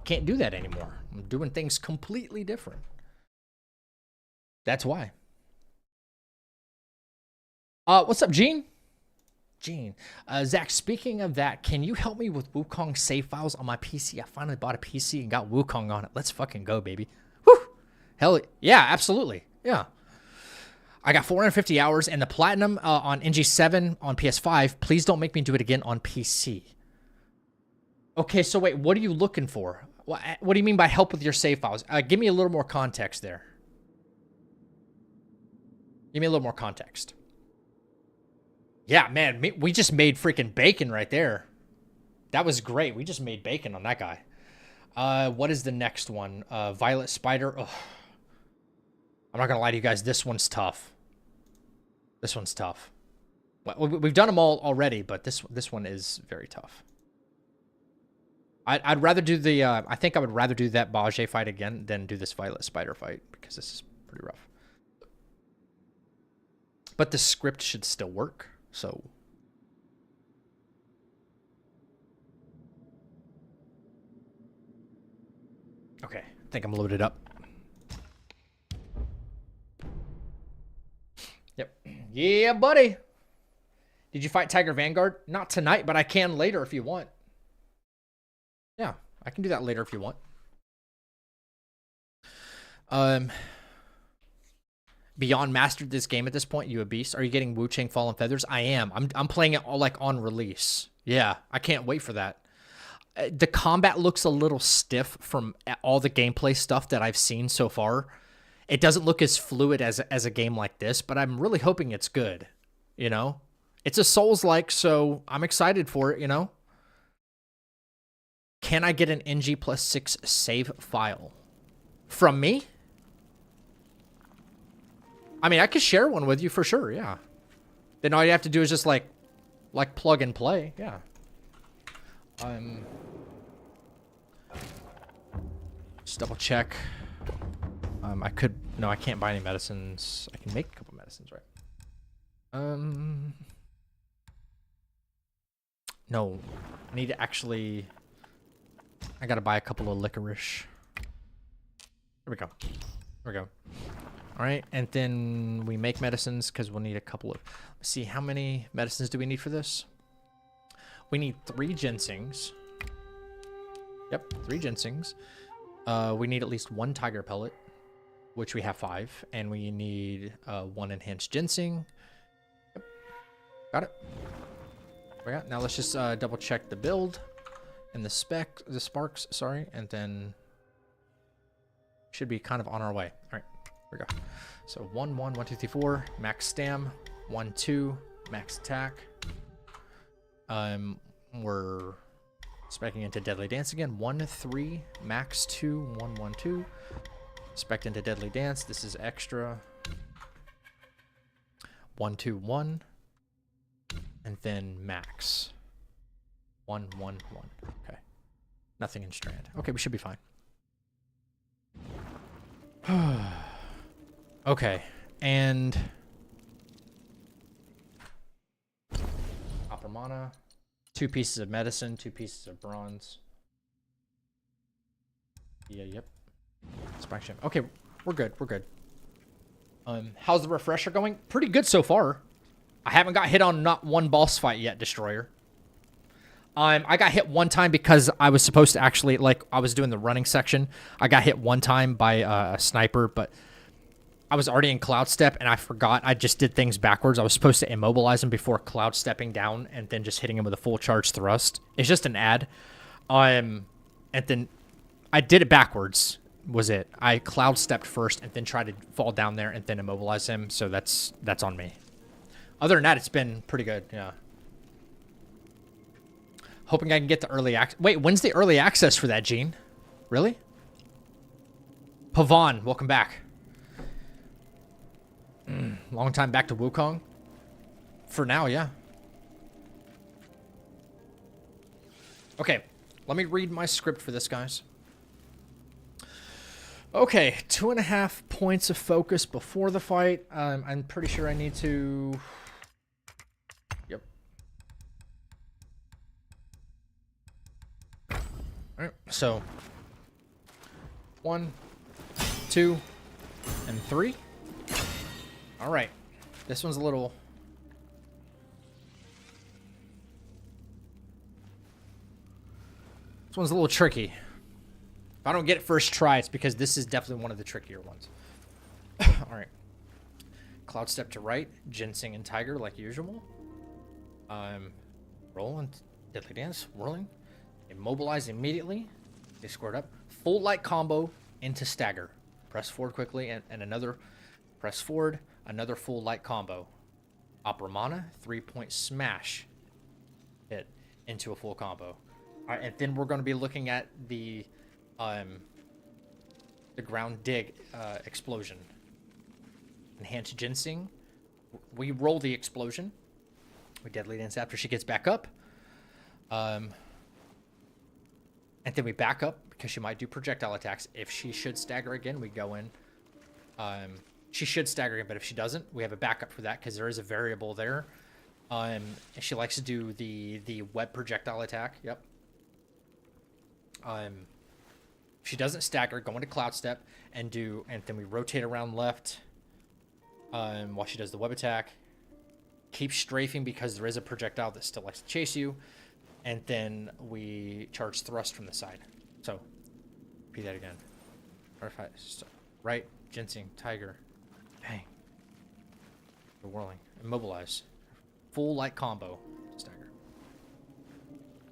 Can't do that anymore. I'm doing things completely different. That's why. What's up, Gene? Gene. Zach, speaking of that, can you help me with Wukong save files on my PC? I finally bought a PC and got Wukong on it. Let's fucking go, baby. Whew! Hell yeah, absolutely. Yeah. I got 450 hours and the platinum on NG7 on PS5. Please don't make me do it again on PC. Okay, so wait, what are you looking for? What do you mean by help with your save files? Give me a little more context there. Give me a little more context. Yeah, man, we just made freaking bacon right there. That was great. We just made bacon on that guy. What is the next one? Violet Spider. Ugh. I'm not gonna lie to you guys. This one's tough. This one's tough. Well, we've done them all already, but this one is very tough. I'd rather do the. I think I would rather do that Bajie fight again than do this Violet Spider fight, because this is pretty rough. But the script should still work. So. Okay, I think I'm loaded up. Yep. Yeah, buddy. Did you fight Tiger Vanguard? Not tonight, but I can later if you want. Yeah, I can do that later if you want. Beyond mastered this game at this point, you a beast. Are you getting Wu Chang Fallen Feathers? I am. I'm playing it all like on release. Yeah, I can't wait for that. The combat looks a little stiff from all the gameplay stuff that I've seen so far. It doesn't look as fluid as a game like this, but I'm really hoping it's good. You know? It's a Souls-like, so I'm excited for it, you know? Can I get an NG+6 save file? From me? I mean, I could share one with you for sure, yeah. Then all you have to do is just like plug and play, yeah. Just double check. No, I can't buy any medicines. I can make a couple medicines, right? No, I need to actually, I gotta buy a couple of licorice. There we go. There we go. All right, and then we make medicines because we'll need a couple of, let's see, how many medicines do we need for this? We need 3 ginsengs. Yep, 3 ginsengs. We need at least 1 tiger pellet, which we have 5, and we need 1 enhanced ginseng. Yep, got it. We got. Now let's just double check the build and the sparks, sorry, and then should be kind of on our way. All right, here we go. So 1, 1, 1, 2, 3, 4, max stam, 1, 2, max attack. We're specking into Deadly Dance again. 1, 3, max 2, 1, 1, 2. Spec into Deadly Dance. This is extra. 1, 2, 1. And then max. 1, 1, 1. Okay. Nothing in Strand. Okay, we should be fine. Okay. And Copper Mana. 2 pieces of medicine, 2 pieces of bronze. Yeah, yep. Spike ship. Okay, we're good. We're good. How's the refresher going? Pretty good so far. I haven't got hit on not one boss fight yet, Destroyer. I got hit one time because I was supposed to actually, like, I was doing the running section. I got hit one time by a sniper, but I was already in Cloud Step, and I forgot. I just did things backwards. I was supposed to immobilize him before Cloud Stepping down and then just hitting him with a full charge thrust. It's just an ad. And then I did it backwards, was it. I Cloud Stepped first and then tried to fall down there and then immobilize him, so that's on me. Other than that, it's been pretty good. Yeah. Hoping I can get the early access. Wait, when's the early access for that, Gene? Really? Pavan, welcome back. Long time back to Wukong. For now, yeah. Okay, let me read my script for this, guys. Okay, 2.5 points of focus before the fight. I'm pretty sure I need to... Yep. Alright, so... 1, 2, and 3. Alright. This one's a little... This one's a little tricky. If I don't get it first try, it's because this is definitely one of the trickier ones. Alright. Cloud step to right. Ginseng and Tiger like usual. Roll and deadly dance. Whirling. Immobilize immediately. They squared up. Full light combo into stagger. Press forward quickly and another. Press forward. Another full light combo. Opera mana. 3-point smash. Hit into a full combo. Alright, and then we're going to be looking at the ground dig explosion. Enhance ginseng. We roll the explosion. We deadly dance after she gets back up. And then we back up because she might do projectile attacks. If she should stagger again, we go in. She should stagger again, but if she doesn't, we have a backup for that because there is a variable there. And she likes to do the web projectile attack. Yep. If she doesn't stagger, go into cloud step and then we rotate around left while she does the web attack. Keep strafing because there is a projectile that still likes to chase you. And then we charge thrust from the side. So, repeat that again. Right, ginseng, tiger, bang. We're whirling. Immobilize. Full light combo. Stagger.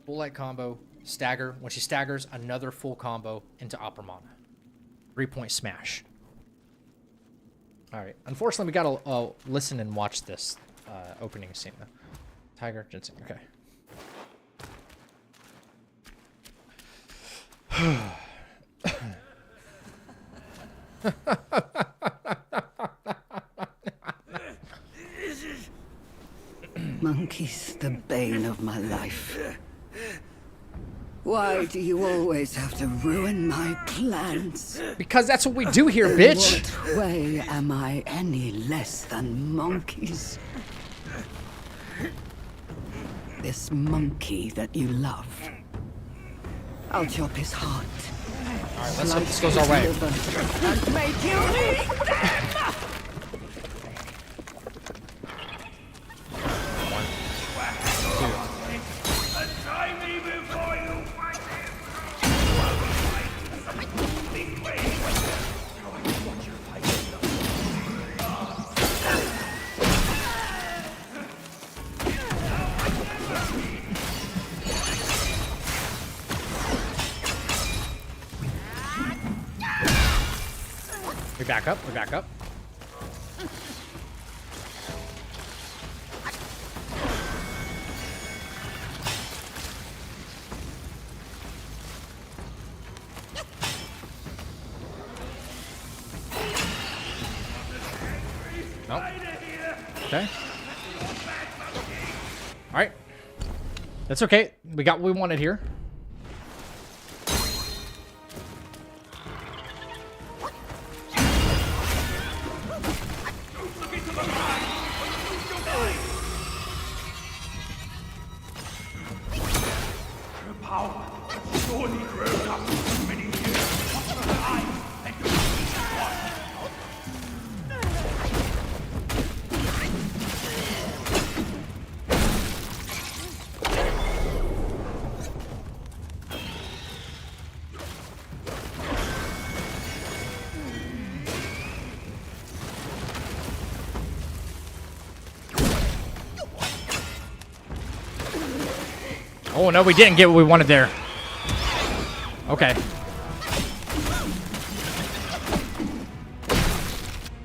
Full light combo. Stagger. When she staggers, another full combo into opera mana. 3-point smash. Alright. Unfortunately, we gotta listen and watch this opening scene though. Tiger, ginseng. Okay. Monkeys, the bane of my life. Why do you always have to ruin my plans? Because that's what we do here, bitch. In what way am I any less than monkeys? This monkey that you love. I'll chop his heart. Alright, let's hope this goes alright. And make you eat them! We back up. We back up. Nope. Okay. All right. That's okay. We got what we wanted here. Oh no, we didn't get what we wanted there. Okay.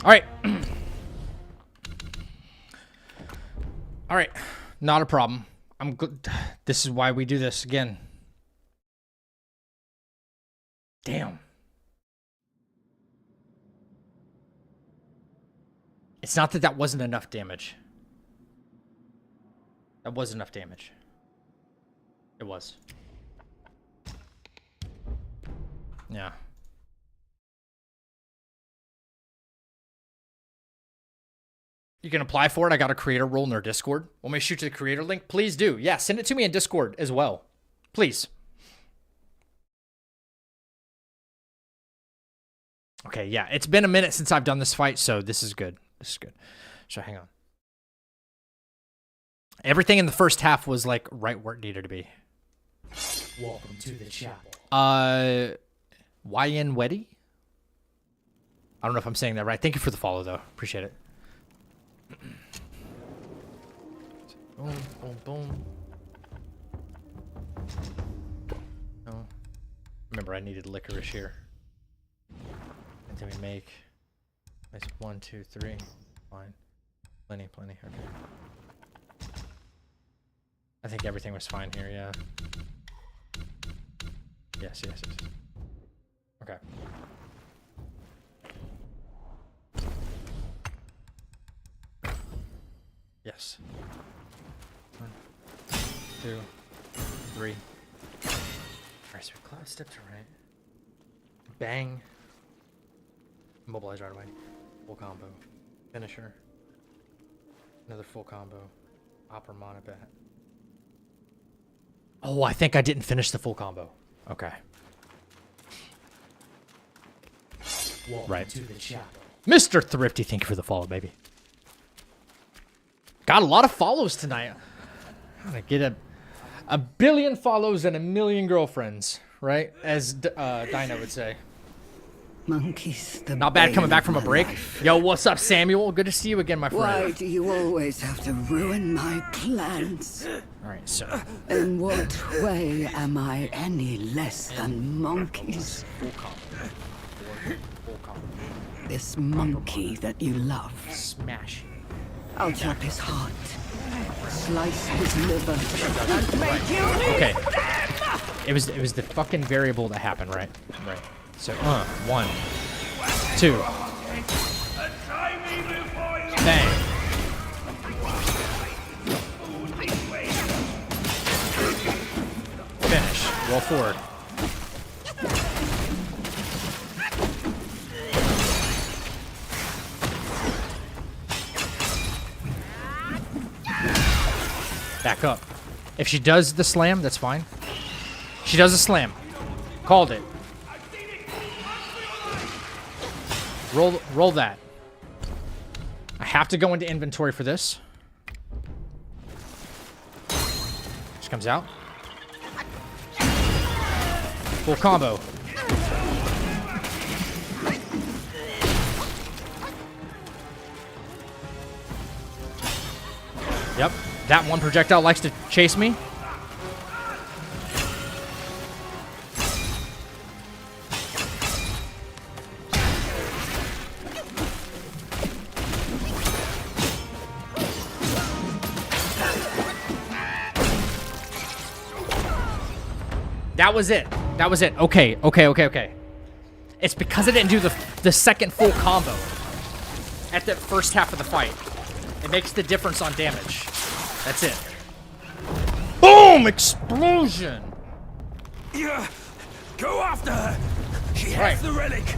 All right. All right, not a problem. I'm good. This is why we do this again. Damn. It's not that that wasn't enough damage. That was enough damage. It was. Yeah. You can apply for it. I got a creator role in their Discord. Want me to shoot you the creator link? Please do. Yeah, send it to me in Discord as well. Please. Okay, yeah. It's been a minute since I've done this fight, so this is good. This is good. So hang on. Everything in the first half was like right where it needed to be. Welcome to the chapel. YN Weddy? I don't know if I'm saying that right. Thank you for the follow, though. Appreciate it. Boom, boom, boom. Oh. Remember, I needed licorice here. And then we make... That's 1, 2, 3. Fine. Plenty, plenty. Okay. I think everything was fine here, yeah. Yes, yes, yes. Okay. Yes. 1, 2, 3. Alright, so we cloud step to right. Bang. Mobilize right away. Full combo. Finisher. Another full combo. Opera Mana bat. Oh, I think I didn't finish the full combo. Okay. Welcome right. to the chapel. Mr. Thrifty, thank you for the follow, baby. Got a lot of follows tonight. I'm gonna get a billion follows and a million girlfriends, right? As Dino would say. Monkeys, the Not bad bane coming back of from a my break. life. Yo, what's up, Samuel? Good to see you again, my friend. Why do you always have to ruin my plans? All right, so. In what way am I any less than monkeys? Full combo. Full combo. This monkey that you love. Smash. I'll chop his heart, slice his liver, and make you Okay. It was the fucking variable that happened, right? Right. So 1, 2. Bang. Finish. Roll forward. Back up. If she does the slam, that's fine. She does a slam. Called it. Roll that. I have to go into inventory for this. She comes out. Full combo. Yep. That one projectile likes to chase me. That was it. That was it. Okay, okay, okay, okay. It's because I didn't do the second full combo at the first half of the fight. It makes the difference on damage. That's it. Boom! Explosion! Yeah, go after her. She has the relic.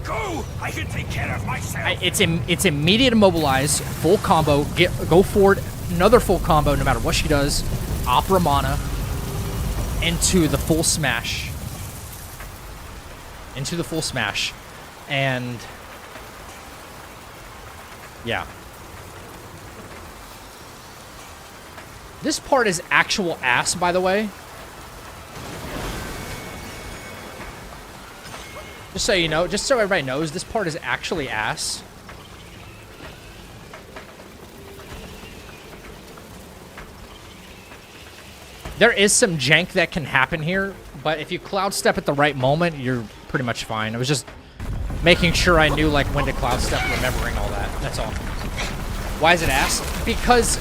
Go! I can take care of myself. It's immediate immobilize, full combo, go forward, another full combo no matter what she does. Opera Mana. Into the full smash. Into the full smash. And yeah. This part is actual ass, by the way. Just so you know, just so everybody knows, this part is actually ass. There is some jank that can happen here, but if you cloud step at the right moment, you're pretty much fine. I was just making sure I knew like when to cloud step, remembering all that. That's all. Why is it ass? Because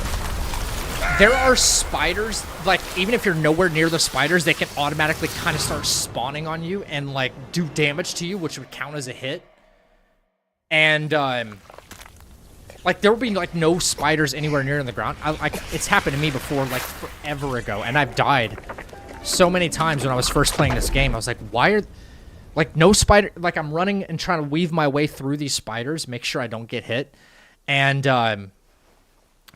There are spiders, like, even if you're nowhere near the spiders, they can automatically kind of start spawning on you and, like, do damage to you, which would count as a hit. And, like, there will be, like, no spiders anywhere near on the ground. It's happened to me before, like, forever ago, and I've died so many times when I was first playing this game. I was like, why are... Like, no spider... Like, I'm running and trying to weave my way through these spiders, make sure I don't get hit. And,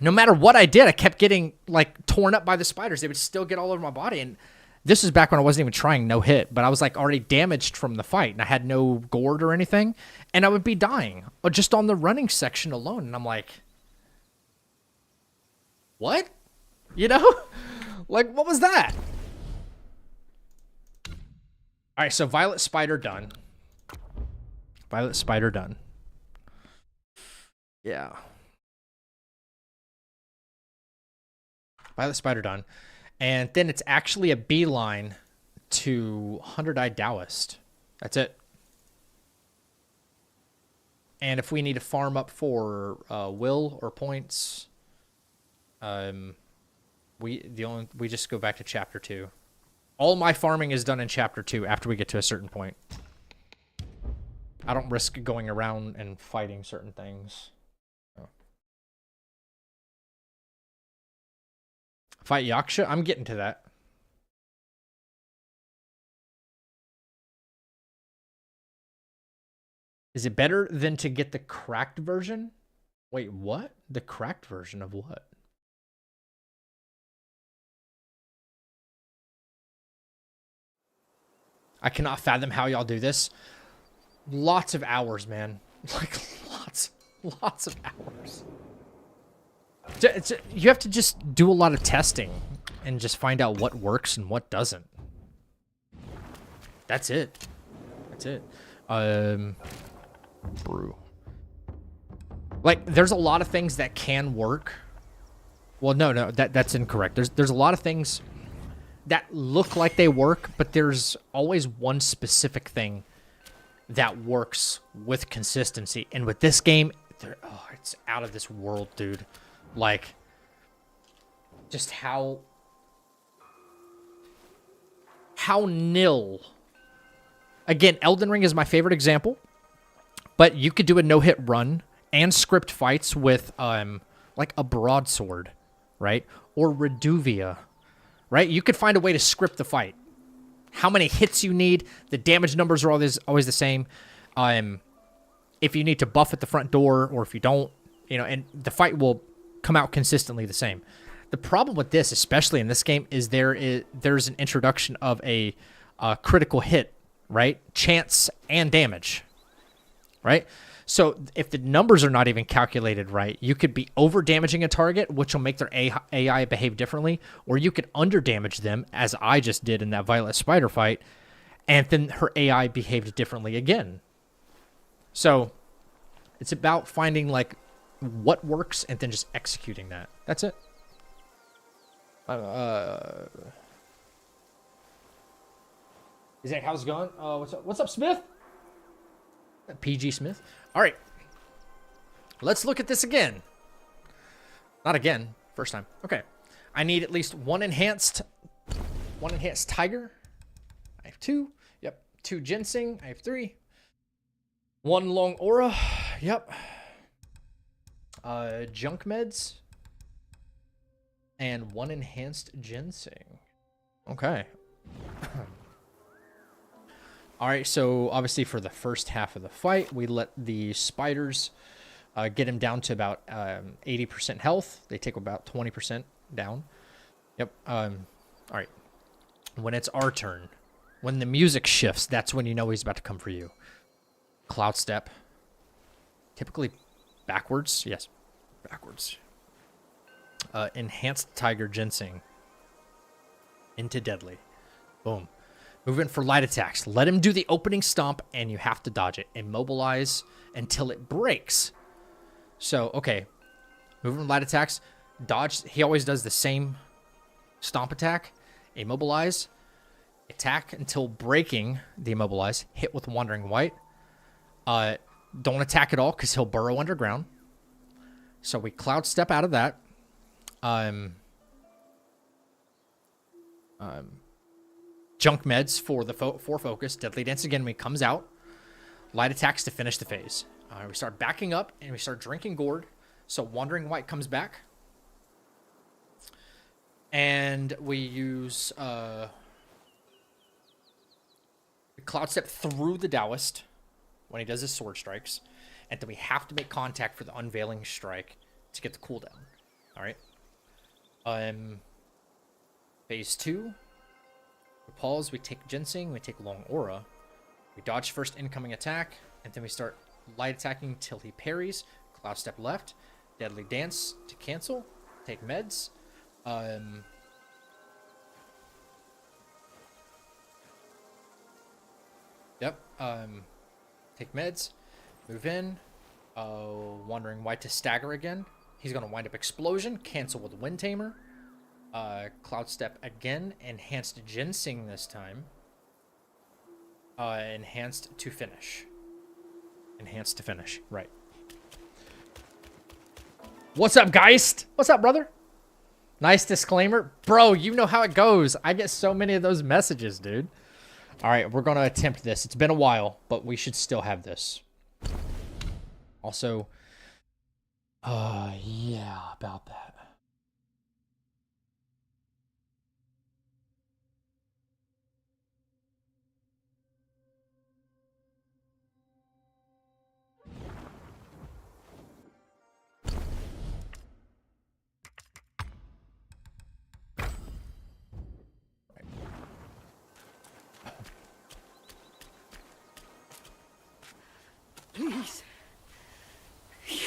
no matter what I did, I kept getting, like, torn up by the spiders. They would still get all over my body. And this is back when I wasn't even trying no hit, but I was, like, already damaged from the fight, and I had no gourd or anything. And I would be dying just on the running section alone. And I'm like, what? You know? Like, what was that? All right, so Violet Spider done. Violet Spider done. Yeah. Violet Spider done. And then it's actually a beeline to 100-Eyed Dowist. That's it. And if we need to farm up for will or points, we just go back to chapter 2. All my farming is done in chapter 2 after we get to a certain point. I don't risk going around and fighting certain things. Fight Yaksha? I'm getting to that. Is it better than to get the cracked version? Wait, what? The cracked version of what? I cannot fathom how y'all do this. Lots of hours, man. Like, lots of hours. You have to just do a lot of testing and just find out what works and what doesn't. That's it. That's it. Brew. Like, there's a lot of things that can work. Well, no, that's incorrect. There's a lot of things that look like they work, but there's always one specific thing that works with consistency. And with this game, it's out of this world, dude. Like, just how nil. Again, Elden Ring is my favorite example, but you could do a no-hit run and script fights with, like a broadsword, right? Or Reduvia, right? You could find a way to script the fight. How many hits you need, the damage numbers are always the same. If you need to buff at the front door, or if you don't, and the fight will come out consistently the same. The problem with this, especially in this game, is there's an introduction of a critical hit, right? Chance and damage, right? So if the numbers are not even calculated right, you could be over damaging a target, which will make their AI behave differently, or you could under damage them, as I just did in that Violet Spider fight, and then her AI behaved differently again. So it's about finding, like, what works and then just executing that. That's it. Is that how's it going? What's up, Smith? PG Smith. All right. Let's look at this again. Not again. First time. Okay. I need at least one enhanced tiger. I have 2. Yep. 2 ginseng. I have 3. 1 long aura. Yep. Junk meds. And 1 enhanced ginseng. Okay. Alright, so obviously for the first half of the fight, we let the spiders get him down to about 80% health. They take about 20% down. Yep. Alright. When it's our turn, when the music shifts, that's when you know he's about to come for you. Cloud step. Typically backwards. Yes, backwards. Enhanced tiger ginseng. Into deadly. Boom. Move in for light attacks. Let him do the opening stomp, and you have to dodge it. Immobilize until it breaks. So, okay. Move in light attacks. Dodge. He always does the same stomp attack. Immobilize. Attack until breaking the immobilize. Hit with Wandering White. Don't attack at all because he'll burrow underground. So we cloud step out of that. Junk meds for the for focus. Deadly Dance again when he comes out. Light attacks to finish the phase. We start backing up and we start drinking gourd. So Wandering White comes back. And we use Cloud Step through the Dowist when he does his sword strikes. And then we have to make contact for the Unveiling Strike to get the cooldown. Alright. Phase 2. We pause, we take Ginseng, we take Long Aura. We dodge first incoming attack, and then we start light attacking till he parries. Cloud Step left. Deadly Dance to cancel. Take meds. Take meds. Move in. Wandering White to stagger again. He's going to wind up Explosion. Cancel with Wind Tamer. Cloud Step again. Enhanced Ginseng this time. Enhanced to finish. Enhanced to finish. Right. What's up, Geist? What's up, brother? Nice disclaimer. Bro, you know how it goes. I get so many of those messages, dude. All right, we're going to attempt this. It's been a while, but we should still have this. Also, yeah, about that. Please.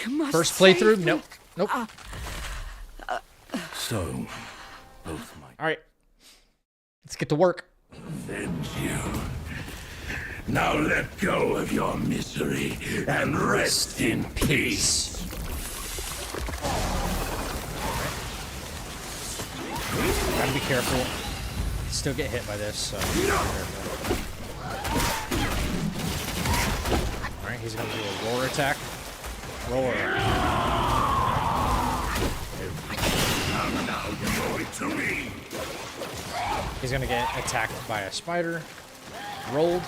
You must First playthrough? Nope. Nope. So, both my... All right. Let's get to work. Avenge you. Now let go of your misery and rest in peace. Gotta be careful. Still get hit by this, so be careful. Alright, he's gonna do a roar attack. Roar. Now you owe it to me. He's gonna get attacked by a spider. Rolled.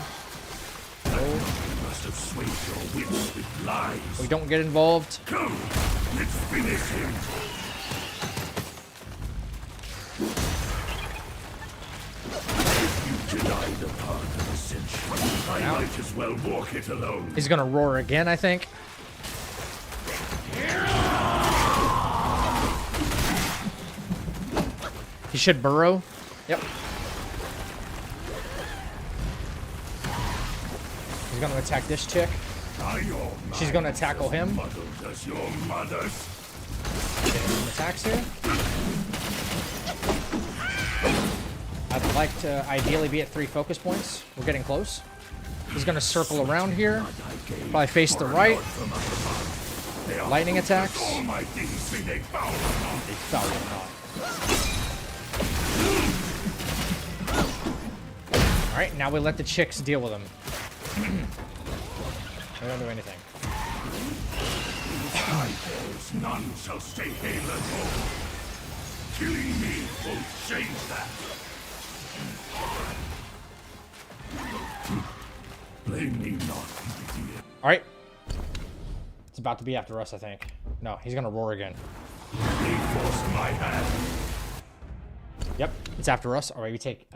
Rolled. Must have swayed your wits with lies. We don't get involved. Come, let's finish him. If you deny the path of ascension, I might as well walk it alone. He's gonna roar again, I think. He should burrow. Yep. He's gonna attack this chick. She's gonna tackle him. Does your mother's? Some attacks here. I'd like to ideally be at 3 focus points. We're getting close. He's gonna circle around here. Probably face the right. Lightning attacks. They foul it not. Alright, now we let the chicks deal with them. They don't do anything. None shall stay hale at all. Killing me won't change that. Blame me not, my dear. Alright. It's about to be after us, I think. No, he's gonna roar again. They force my hand. Yep, it's after us. Alright, we take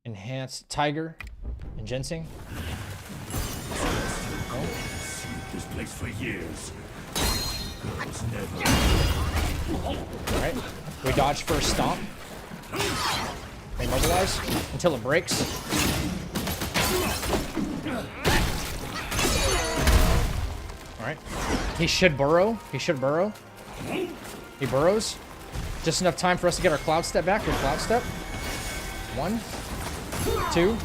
Enhanced Tiger and Ginseng. This place for years. Girls never. Alright, we dodge first stomp. Immobilize until it breaks. Alright. He should burrow. He should burrow. He burrows. Just enough time for us to get our Cloud Step back with Cloud Step. 1, 2.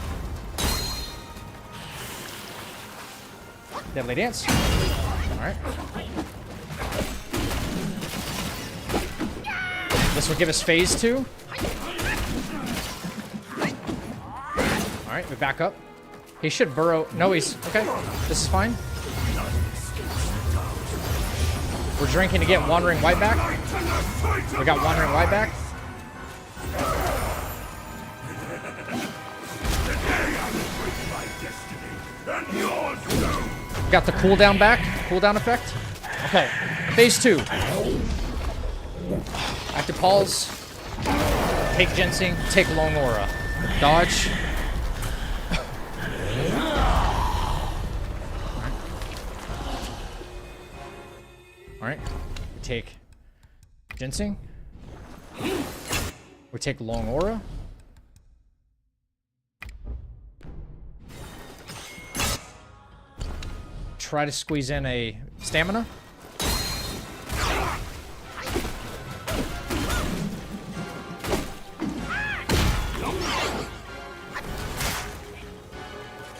Deadly Dance. Alright. This will give us phase 2. Alright, we back up. He should burrow. No, he's... Okay, this is fine. We're drinking to get Wandering White back. We got Wandering White back. Got the cooldown back. Cooldown effect. Okay. Phase 2. Active pause. Take ginseng. Take long aura. Dodge. Alright. We take ginseng. We take long aura. Try to squeeze in a stamina.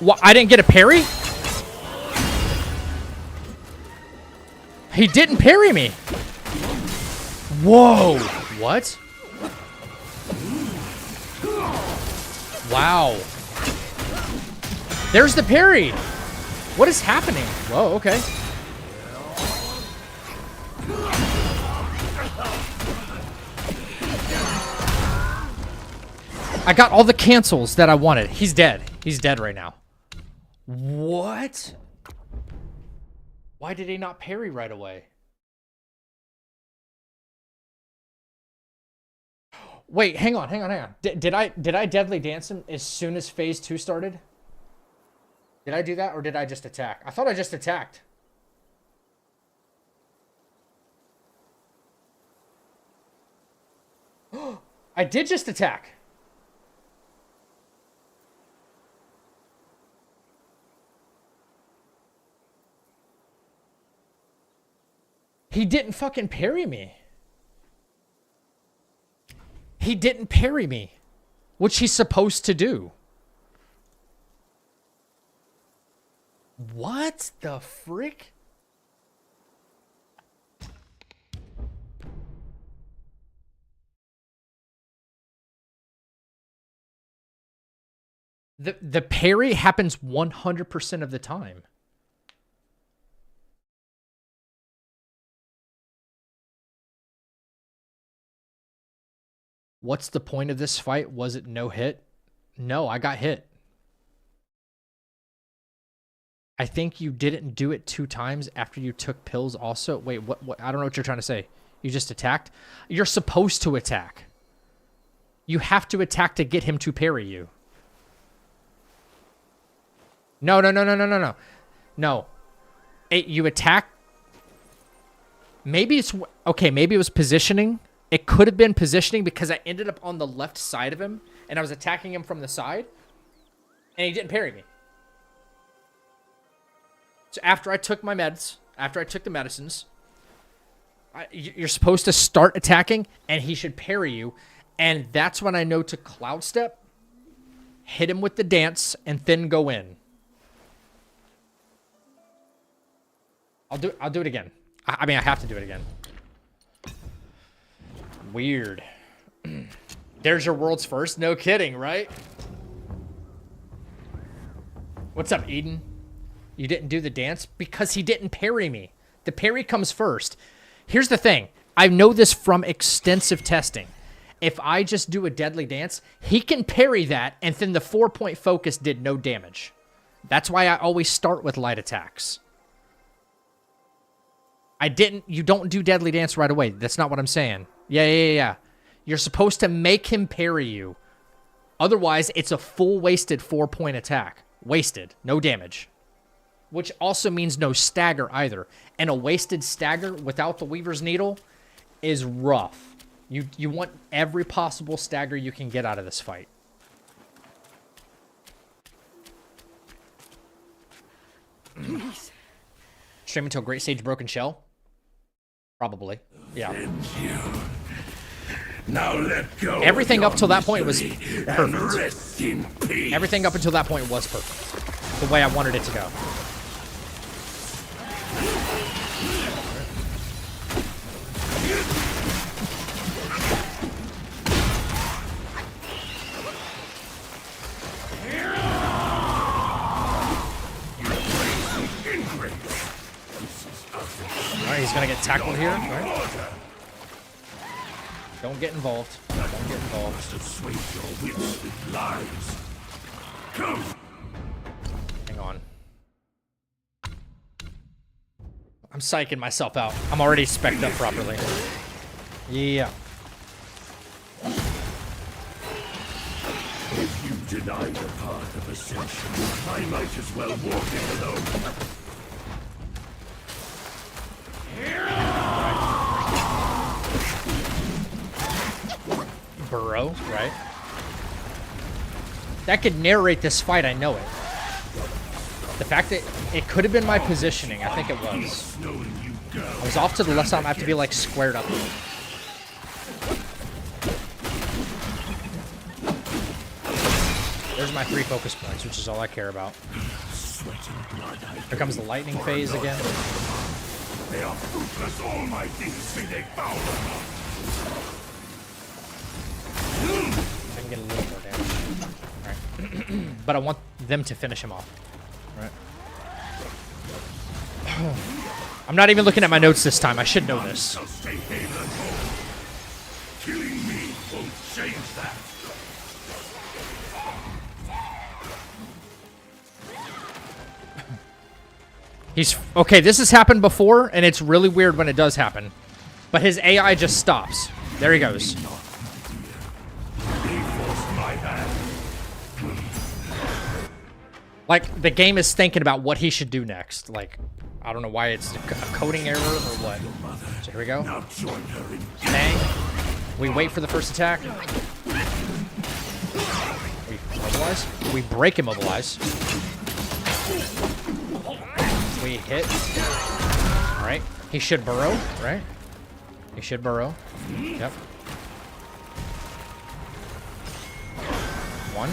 What? I didn't get a parry? He didn't parry me. Whoa. What? Wow. There's the parry. What is happening? Whoa, okay. I got all the cancels that I wanted. He's dead. He's dead right now. What? Why did he not parry right away? Wait, hang on. Did I deadly dance him as soon as phase 2 started? Did I do that, or did I just attack? I thought I just attacked. I did just attack. He didn't fucking parry me. He didn't parry me, which he's supposed to do. What the frick? The parry happens 100% of the time. What's the point of this fight? Was it no hit? No, I got hit. I think you didn't do it 2 times after you took pills also. Wait, what? I don't know what you're trying to say. You just attacked? You're supposed to attack. You have to attack to get him to parry you. No. No. You attack. Maybe it's... Okay, maybe it was positioning. It could have been positioning because I ended up on the left side of him and I was attacking him from the side and he didn't parry me. So after I took my meds, after I took the medicines, you're supposed to start attacking and he should parry you. And that's when I know to cloud step, hit him with the dance, and then go in. I'll do it again. I mean, I have to do it again. Weird. There's your world's first. No kidding, right? What's up, Eden? You didn't do the dance? Because he didn't parry me. The parry comes first. Here's the thing. I know this from extensive testing. If I just do a deadly dance, he can parry that, and then the 4-point focus did no damage. That's why I always start with light attacks. You don't do deadly dance right away. That's not what I'm saying. Yeah. You're supposed to make him parry you. Otherwise, it's a full wasted 4-point attack. Wasted. No damage. Which also means no stagger either. And a wasted stagger without the Weaver's Needle is rough. You want every possible stagger you can get out of this fight. Stream until Great Sage Broken Shell? Probably. Yeah. Now let go. Everything up till that point was perfect. Everything up until that point was perfect. The way I wanted it to go. Alright, he's gonna get tackled here, right? Don't get involved. Don't get involved. Hang on. psyching myself out. I'm already spec'd up properly. Yeah. If you deny the path of ascension, I might as well walk it alone. Burrow, right? That could narrate this fight, I know it. The fact that it could have been my positioning, I think it was. I was off to the left side, I have to be like squared up. There's my 3 focus points, which is all I care about. Here comes the lightning phase again. They are fruitless, all my things say they foul enough. I can get a little more damage. Alright. But I want them to finish him off. Alright. I'm not even looking at my notes this time. I should know this. Killing me won't change that. He's okay. This has happened before, and it's really weird when it does happen. But his AI just stops. There he goes. Like the game is thinking about what he should do next. Like I don't know why it's a coding error or what. So here we go. Bang. We wait for the first attack. We immobilize. We break immobilize. We hit. Alright. He should burrow, right? He should burrow. Yep. 1,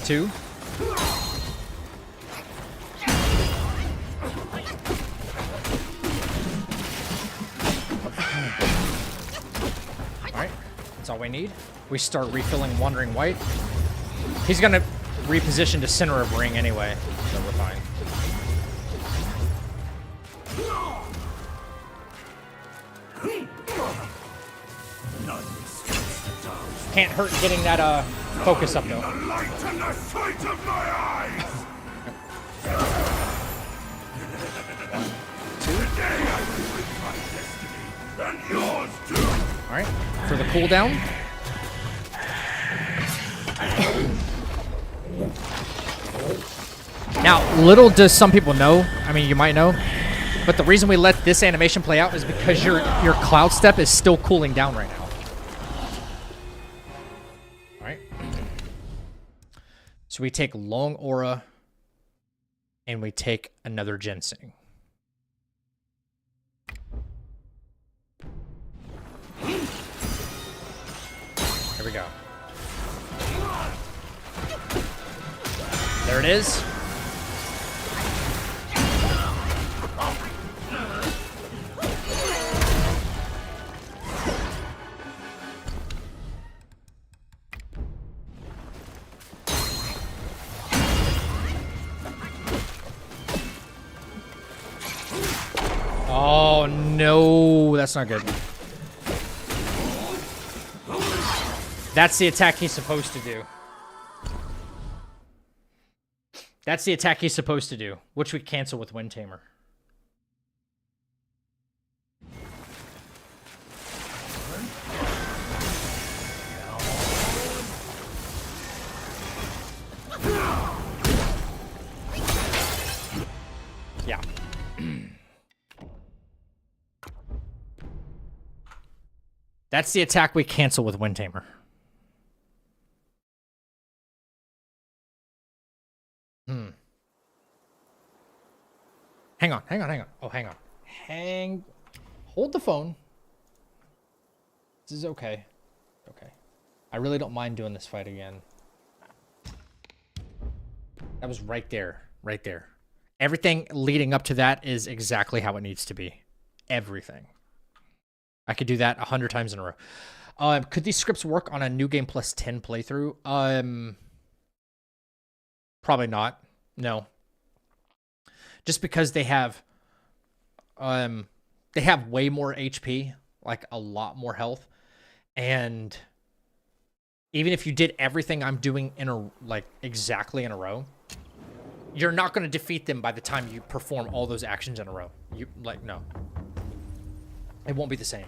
2. Alright. That's all we need. We start refilling Wandering White. He's gonna reposition to center of ring anyway, so we're fine. Can't hurt getting that focus up though. Alright, for the cooldown. Now, little does some people know, I mean you might know, but the reason we let this animation play out is because your cloud step is still cooling down right now. Alright. So we take long aura and we take another ginseng. Here we go. There it is. Oh no, that's not good. That's the attack he's supposed to do. That's the attack he's supposed to do, which we cancel with Wind Tamer. Yeah. That's the attack we cancel with Wind Tamer. Hang on. Oh, hang on. Hold the phone. This is okay. Okay. I really don't mind doing this fight again. That was right there. Right there. Everything leading up to that is exactly how it needs to be. Everything. I could do that 100 times in a row. Could these scripts work on a New Game Plus 10 playthrough? Probably not. No. Just because they have way more HP, like a lot more health, and even if you did everything I'm doing in a exactly in a row, you're not going to defeat them by the time you perform all those actions in a row. No. It won't be the same.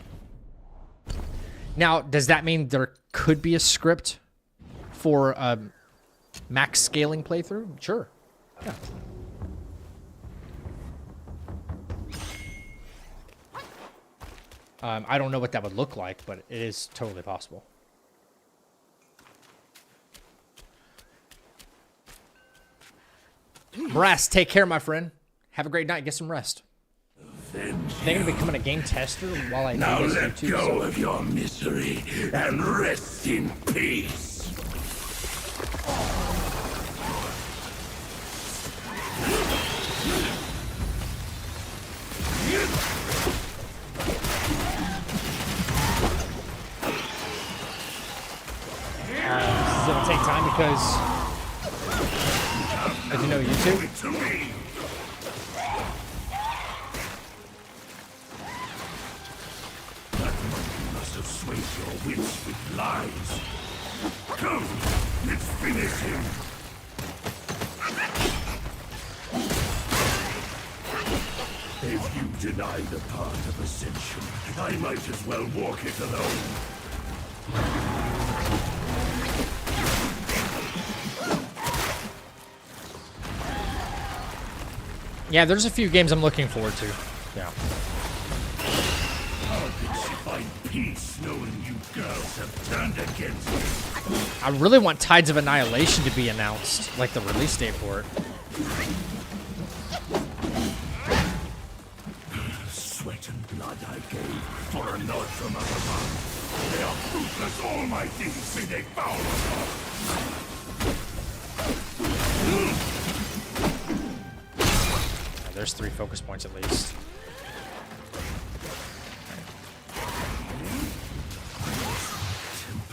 Now, does that mean there could be a script for a max scaling playthrough? Sure. Yeah. I don't know what that would look like, but it is totally possible. Brass, take care, my friend. Have a great night. Get some rest. They're gonna be becoming a game tester while I Now do this let YouTube. go of your misery and rest in peace. This is gonna take time because, as you know, YouTube. To me. That monkey must have swayed your wits with lies. Come, let's finish him. If you deny the path of ascension, I might as well walk it alone. Yeah, there's a few games I'm looking forward to. Yeah. How can she find peace knowing you girls have turned against me? I really want Tides of Annihilation to be announced, like the release date for it. Sweat and blood I gave for a nod from up above. They are fruitless, all my deeds say they foul upon. There's 3 focus points at least.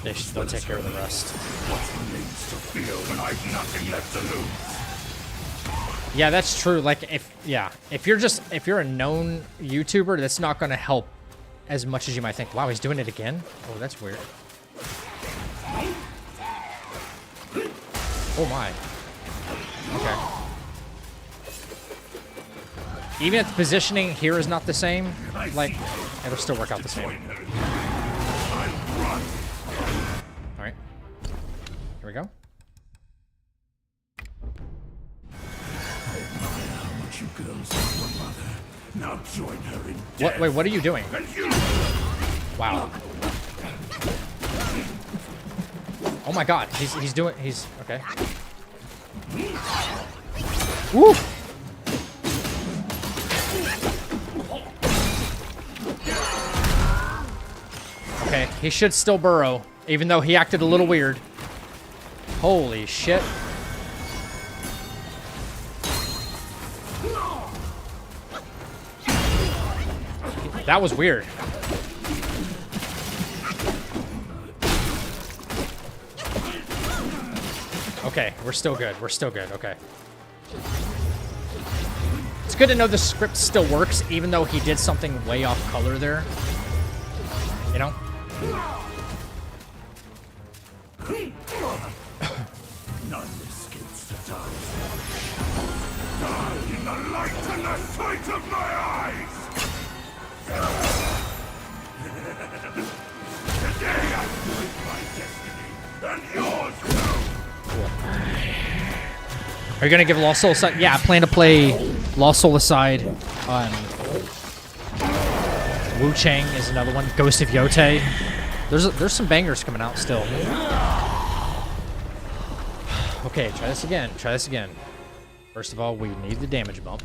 They'll take care of the rest. What remains to feel when I've nothing left to lose? Yeah, that's true. Like if you're a known YouTuber, that's not going to help as much as you might think. Wow, he's doing it again? Oh, that's weird. Oh my. Okay. Even if the positioning here is not the same, like, it'll still work out the same. Alright. Here we go. You girls have one mother. Now join her in death. What? Wait, what are you doing? Wow. Oh my God, he's doing. He's okay. Woo! Okay, he should still burrow, even though he acted a little weird. Holy shit. That was weird. Okay, we're still good. We're still good. Okay. It's good to know the script still works, even though he did something way off color there. You know? None escapes the dark. Die in the light and the sight of my eyes! Today I find my destiny, and yours too! Are you gonna give Lost Soul Aside? Yeah, I plan to play Lost Soul Aside. Wu Chang is another one. Ghost of Yotei. There's some bangers coming out still. Okay, try this again. Try this again. First of all, we need the damage bump.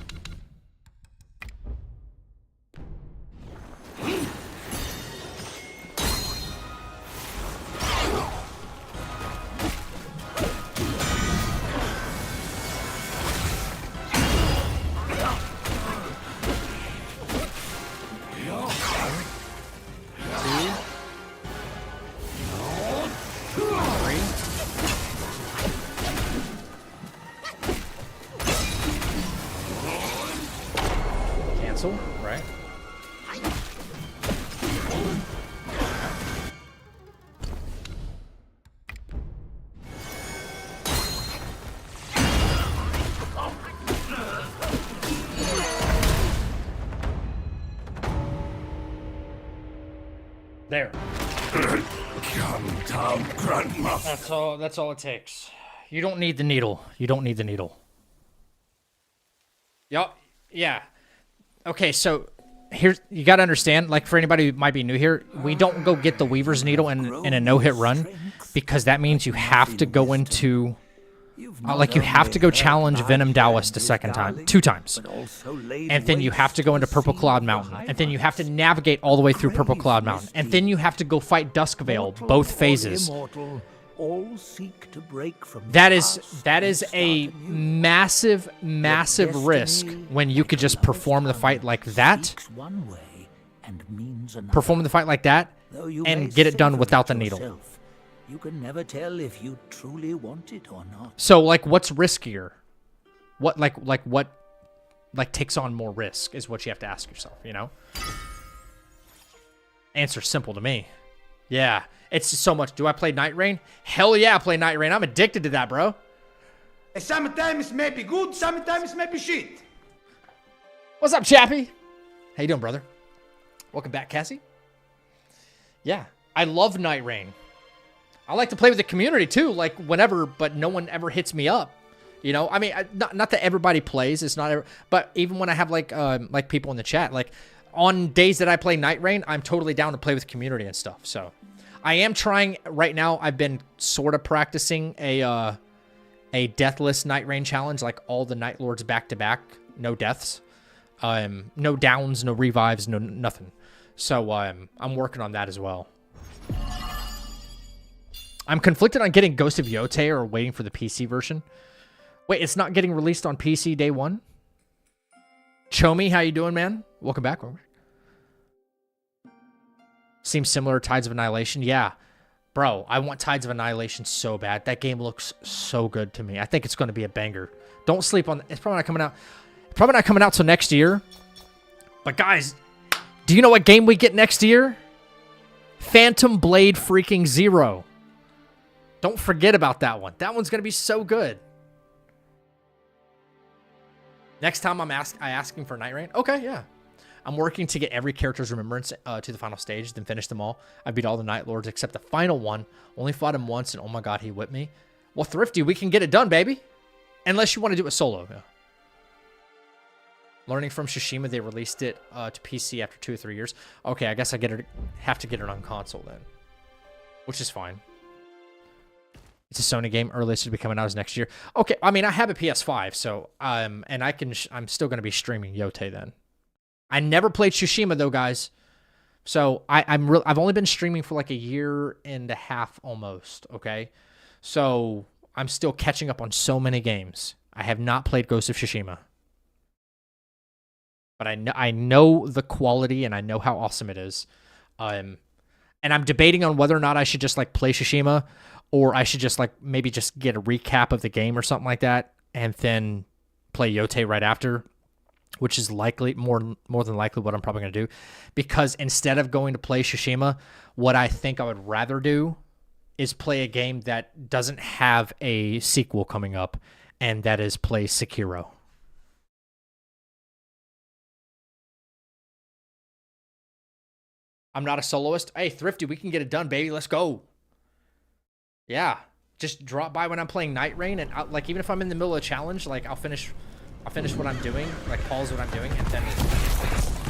Right? There. Calm down, Grandma. That's all it takes. You don't need the needle. You don't need the needle. Yup. Yeah. Okay, so here's, you got to understand, like for anybody who might be new here, we don't go get the Weaver's Needle in a no-hit run because that means you have to go into, like you have to go challenge Venom Dowist a second time, 2 times. And then you have to go into Purple Cloud Mountain. And then you have to navigate all the way through Purple Cloud Mountain. And then you have to go fight Duskvale, both phases. All seek to break from That is a massive risk when you could just perform the fight like that. Perform the fight like that and get it done without the needle. You can never tell if you truly want it or not. So like what's riskier? What takes on more risk is what you have to ask yourself, you know? Answer simple to me. Yeah. It's so much. Do I play Night Rain? Hell yeah, I play Night Rain. I'm addicted to that, bro. Sometimes may be good, sometimes may be shit. What's up, Chappie? How you doing, brother? Welcome back, Cassie. Yeah, I love Night Rain. I like to play with the community too, like whenever, but no one ever hits me up. You know, I mean, not that everybody plays. It's not, but even when I have like people in the chat, like on days that I play Night Rain, I'm totally down to play with community and stuff. So I am trying right now. I've been sort of practicing a deathless Night Rain challenge, like all the Night Lords back to back, no deaths, no downs, no revives, no nothing. So I'm working on that as well. I'm conflicted on getting Ghost of Yotei or waiting for the PC version. Wait, it's not getting released on PC day 1? Chomi, how you doing, man? Welcome back. Seems similar to Tides of Annihilation. Yeah. Bro, I want Tides of Annihilation so bad. That game looks so good to me. I think it's going to be a banger. Don't sleep on it. It's probably not coming out. Probably not coming out till next year. But guys, do you know what game we get next year? Phantom Blade freaking Zero. Don't forget about that one. That one's going to be so good. Next time I'm asking for Night Rain. Okay, yeah. I'm working to get every character's remembrance to the final stage, then finish them all. I beat all the Night Lords except the final one. Only fought him once, and oh my god, he whipped me. Well, Thrifty, we can get it done, baby. Unless you want to do it solo. Yeah. Learning from Tsushima, they released it to PC after 2 or 3 years. Okay, I guess I have to get it on console then. Which is fine. It's a Sony game. Earliest to be coming out is next year. Okay, I mean, I have a PS5, so and I'm still going to be streaming Yotei then. I never played Tsushima though, guys. So I've only been streaming for like a year and a half almost, okay? So I'm still catching up on so many games. I have not played Ghost of Tsushima. But I know the quality and I know how awesome it is. And I'm debating on whether or not I should just like play Tsushima or I should just like maybe just get a recap of the game or something like that and then play Yotei right after, which is likely more than likely what I'm probably going to do, because instead of going to play Tsushima, what I think I would rather do is play a game that doesn't have a sequel coming up, and that is play Sekiro. I'm not a soloist. Hey, Thrifty, we can get it done, baby. Let's go. Yeah, just drop by when I'm playing Night Rain, and like even if I'm in the middle of a challenge, like I'll finish what I'm doing, like pause what I'm doing, and then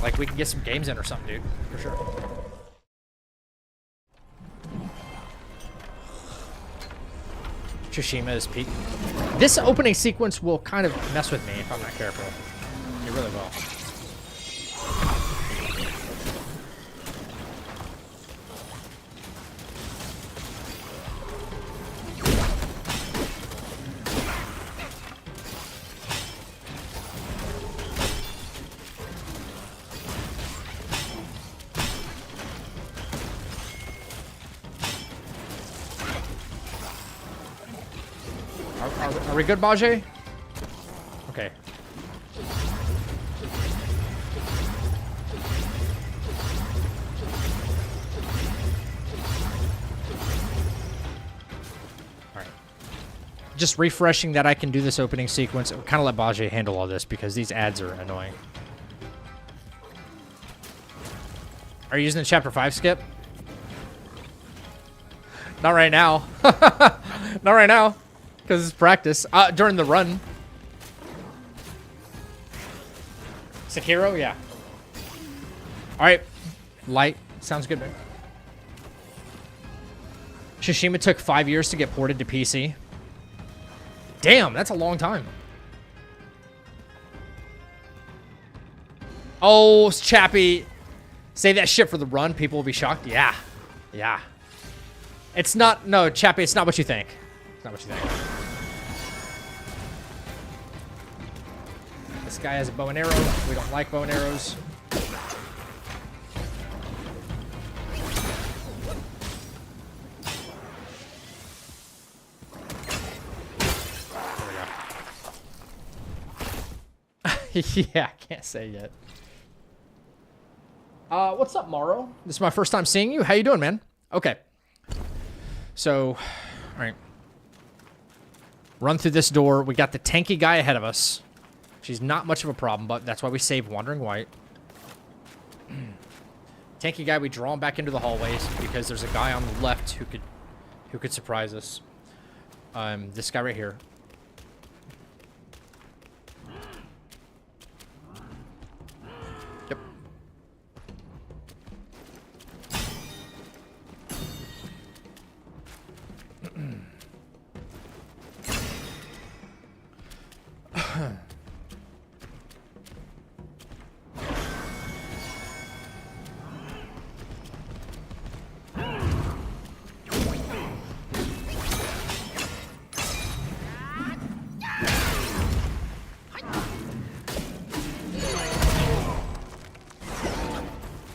like we can get some games in or something, dude, for sure. Tsushima is peak. This opening sequence will kind of mess with me if I'm not careful. It really will. Are we good, Bajé? Okay. Alright. Just refreshing that I can do this opening sequence. I'll kind of let Bajé handle all this because these ads are annoying. Are you using the Chapter 5 skip? Not right now. Not right now. Because it's practice. During the run. Sekiro? Yeah. Alright. Light. Sounds good, man. Tsushima took 5 years to get ported to PC. Damn, that's a long time. Oh, Chappie. Say that shit for the run. People will be shocked. Yeah. Yeah. It's not... No, Chappie, it's not what you think. It's not what you think. This guy has a bow and arrow. We don't like bow and arrows. Yeah, I can't say yet. What's up, Morrow? This is my first time seeing you. How you doing, man? Okay. So, all right. Run through this door. We got the tanky guy ahead of us. She's not much of a problem, but that's why we save Wandering White. Tanky guy, we draw him back into the hallways because there's a guy on the left who could surprise us. This guy right here. Yep.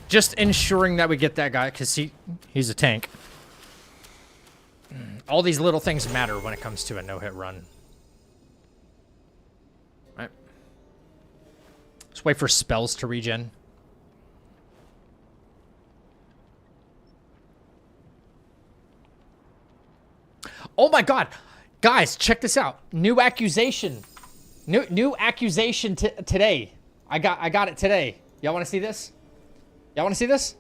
Just ensuring that we get that guy, because he's a tank. All these little things matter when it comes to a no-hit run. Right. Just wait for spells to regen. Oh my god! Guys, check this out. New accusation. New accusation today. I got it today. Y'all want to see this? Y'all want to see this?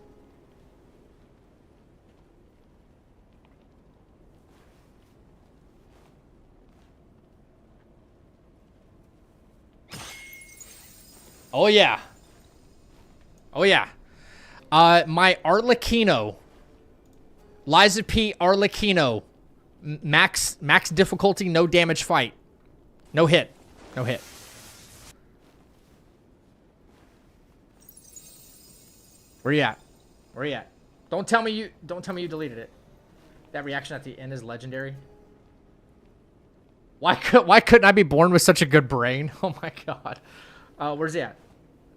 Oh, yeah. Oh, yeah. My Arlecchino. Liza P. Arlecchino. Max difficulty, no damage fight. No hit. No hit. Where you at? Where you at? Don't tell me you deleted it. That reaction at the end is legendary. Why couldn't I be born with such a good brain? Oh my god. Where's he at?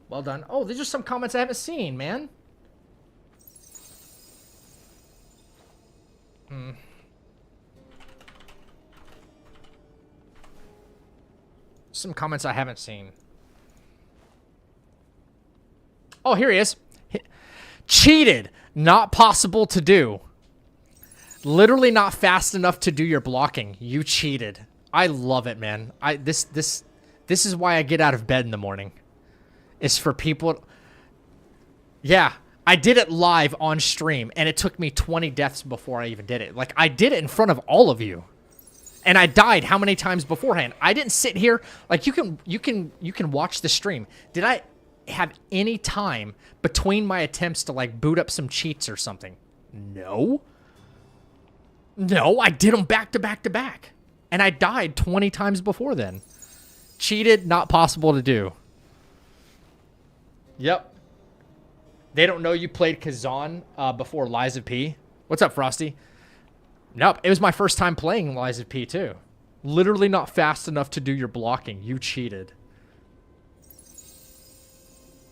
Well done. Oh, these are some comments I haven't seen, man. Some comments I haven't seen. Oh, here he is. Cheated. Not possible to do. Literally not fast enough to do your blocking. You cheated. I love it, man. This is why I get out of bed in the morning. It's for people. Yeah, I did it live on stream, and it took me 20 deaths before I even did it. Like, I did it in front of all of you. And I died how many times beforehand? I didn't sit here. Like, you can watch the stream. Did I have any time between my attempts to like boot up some cheats or something? No. No, I did them back to back to back. And I died 20 times before then. Cheated, not possible to do. Yep. They don't know you played Kazan before Liza P. What's up, Frosty? Nope, it was my first time playing Liza P too. Literally not fast enough to do your blocking. You cheated.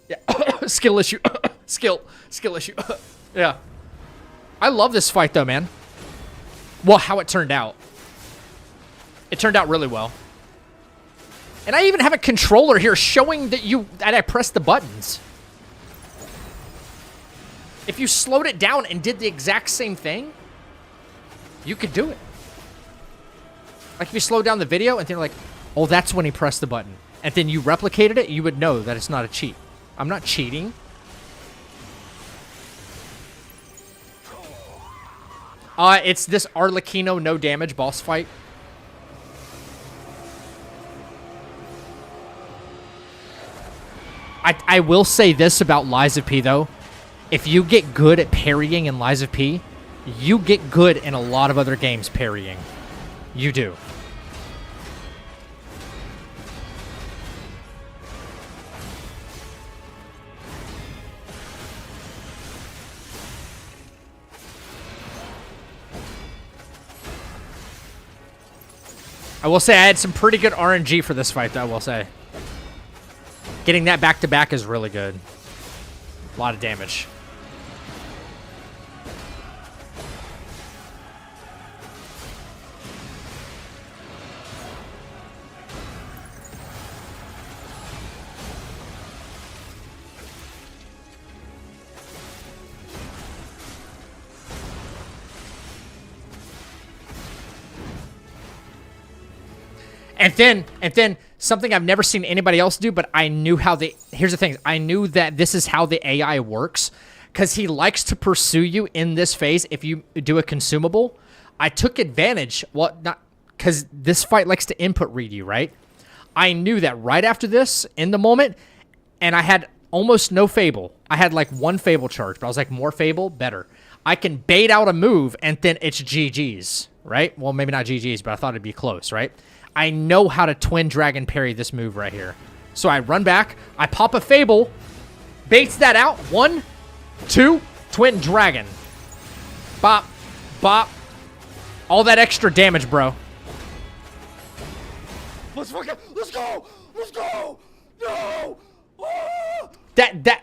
Yeah, skill issue. skill issue. Yeah. I love this fight though, man. Well, how it turned out. It turned out really well. And I even have a controller here showing that I pressed the buttons. If you slowed it down and did the exact same thing, you could do it. Like if you slow down the video and then you're like, oh, that's when he pressed the button. And then you replicated it, you would know that it's not a cheat. I'm not cheating. It's this Arlecchino no damage boss fight. I will say this about Lies of P, though. If you get good at parrying in Lies of P, you get good in a lot of other games parrying. You do. I will say I had some pretty good RNG for this fight, though, I will say. Getting that back-to-back is really good. A lot of damage. And then something I've never seen anybody else do, but I knew how they... Here's the thing. I knew that this is how the AI works, because he likes to pursue you in this phase if you do a consumable. I took advantage... Well, not... Because this fight likes to input read you, right? I knew that right after this, in the moment, and I had almost no Fable. I had like one Fable charge, but I was like, more Fable, better. I can bait out a move, and then it's GG's, right? Well, maybe not GG's, but I thought it'd be close, right? I know how to twin dragon parry this move right here. So I run back, I pop a Fable, baits that out. 1, 2, twin dragon. Bop, bop. All that extra damage, bro. Let's go! Let's go! No! Ah!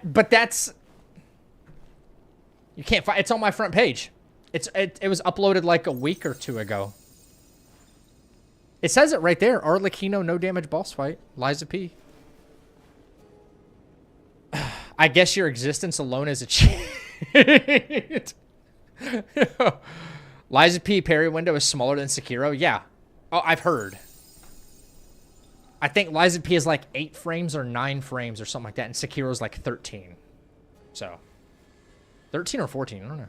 But that's... You can't find... It's on my front page. It was uploaded like a week or two ago. It says it right there. Arlecchino, no damage boss fight. Lies of P. I guess your existence alone is a cheat. Lies of P parry window is smaller than Sekiro. Yeah. Oh, I've heard. I think Lies of P is like 8 frames or 9 frames or something like that. And Sekiro's like 13. So. 13 or 14. I don't know.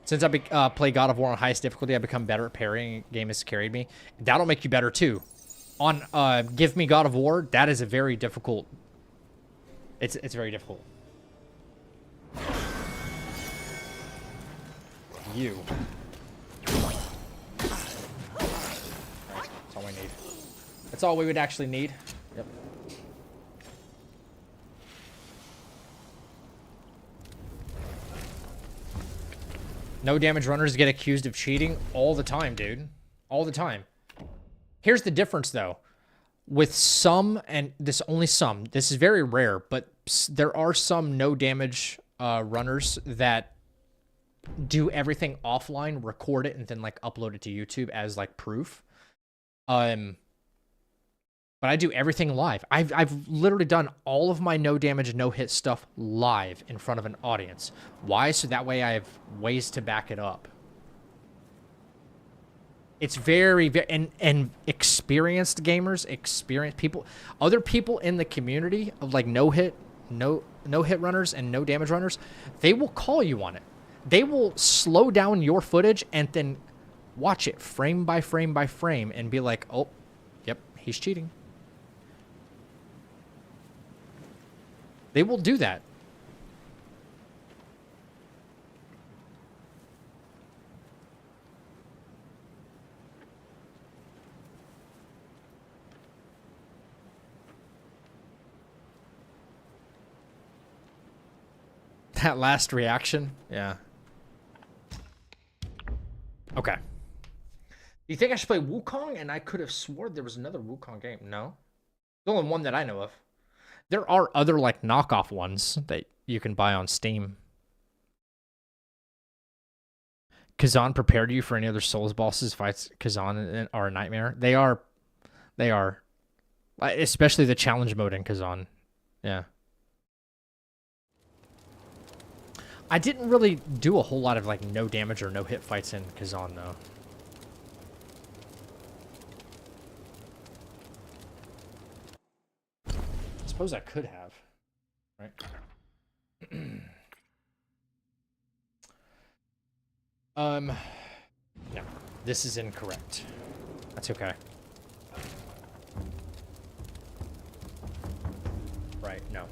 Since I play God of War on highest difficulty, I've become better at parrying. Game has carried me. That'll make you better, too. On Give Me God of War, that is a very difficult... It's very difficult. You. That's all we need. That's all we would actually need. Yep. No damage runners get accused of cheating all the time, dude. All the time. Here's the difference, though. With some, and this only some, this is very rare, but there are some no damage runners that do everything offline, record it, and then like upload it to YouTube as like proof. But I do everything live. I've literally done all of my no damage, no hit stuff live in front of an audience. Why? So that way I have ways to back it up. It's very and experienced gamers, experienced people, other people in the community of like no hit runners and no damage runners, they will call you on it. They will slow down your footage and then watch it frame by frame by frame and be like, oh, yep, he's cheating. They will do that. That last reaction? Yeah. Okay. Do you think I should play Wukong? And I could have sworn there was another Wukong game. No. The only one that I know of. There are other, like, knockoff ones that you can buy on Steam. Kazan prepared you for any other Souls bosses? Fights Kazan are a nightmare. They are. They are. Especially the challenge mode in Kazan. Yeah. I didn't really do a whole lot of, like, no damage or no hit fights in Kazan, though. I suppose I could have, right? No, this is incorrect. That's okay. Right, no.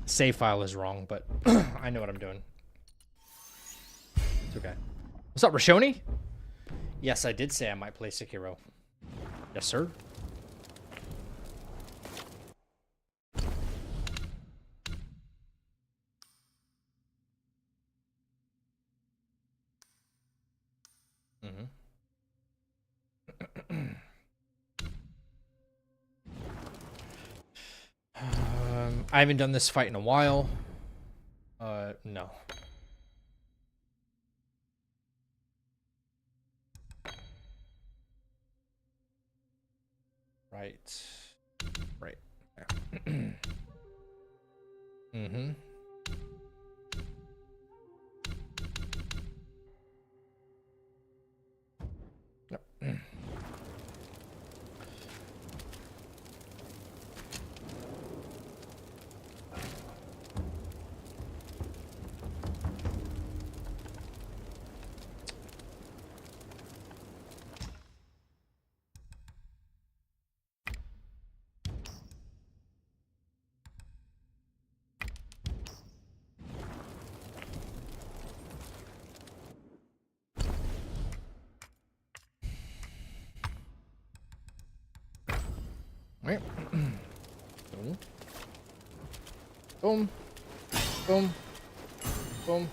Save file is wrong, but I know what I'm doing. It's okay. What's up, Rashoni? Yes, I did say I might play Sekiro. Yes, sir. I haven't done this fight in a while. No. Right. Right. Yeah. Mm-hmm. Yep. Right. Boom. Boom. Boom. Boom.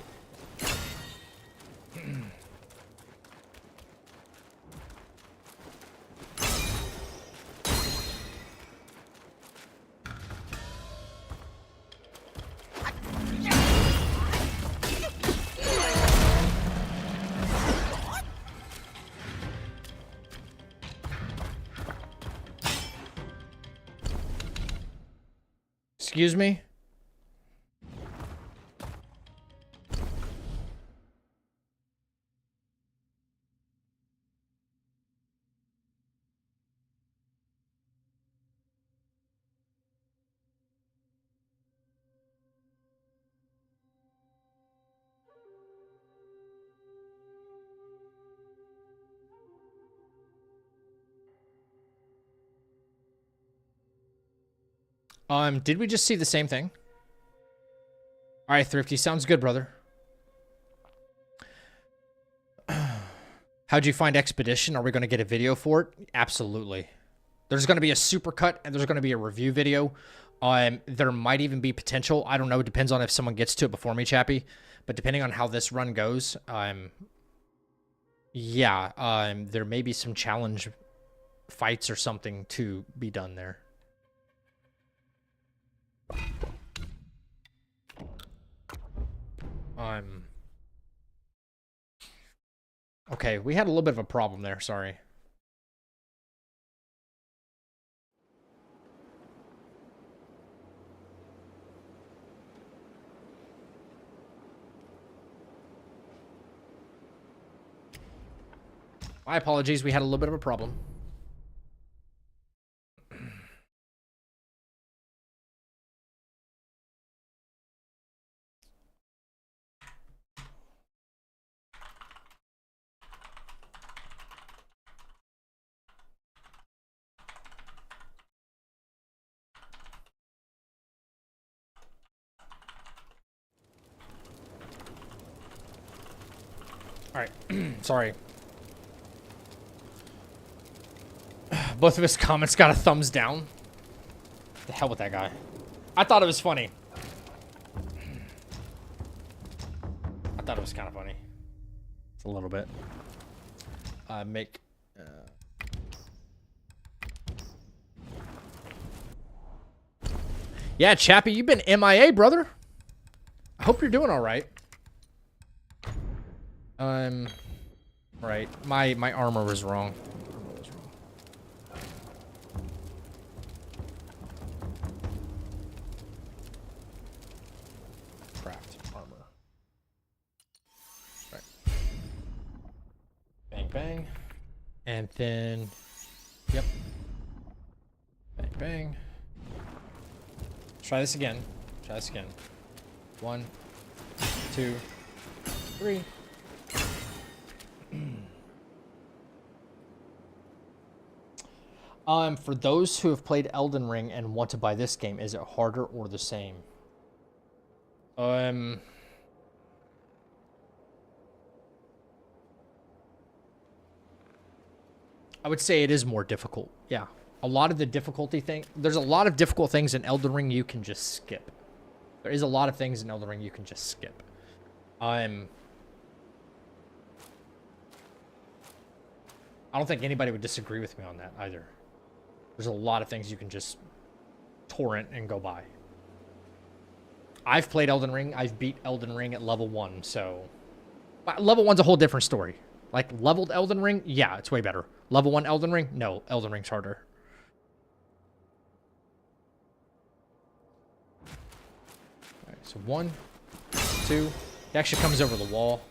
Excuse me? Did we just see the same thing? All right, Thrifty, sounds good, brother. How'd you find Expedition? Are we going to get a video for it? Absolutely. There's going to be a supercut and there's going to be a review video. There might even be potential. I don't know. It depends on if someone gets to it before me, Chappie. But depending on how this run goes, yeah, there may be some challenge fights or something to be done there. Okay, we had a little bit of a problem there, sorry. My apologies, we had a little bit of a problem. Alright, sorry. Both of his comments got a thumbs down. The hell with that guy. I thought it was funny. I thought it was kind of funny. It's a little bit. Yeah, Chappie, you've been MIA, brother. I hope you're doing all right. Right. My armor was wrong. Craft armor. Right. Bang, bang. And then, yep. Bang, bang. Try this again. Test skin. 1, 2, 3. For those who have played Elden Ring and want to buy this game, is it harder or the same? I would say it is more difficult. Yeah. A lot of the difficulty thing, there's a lot of difficult things in Elden Ring you can just skip. There is a lot of things in Elden Ring you can just skip. I don't think anybody would disagree with me on that either. There's a lot of things you can just torrent and go by. I've played Elden Ring. I've beat Elden Ring at level 1, so... Level 1's a whole different story. Like, leveled Elden Ring? Yeah, it's way better. Level 1 Elden Ring? No, Elden Ring's harder. Alright, so 1, 2... He actually comes over the wall.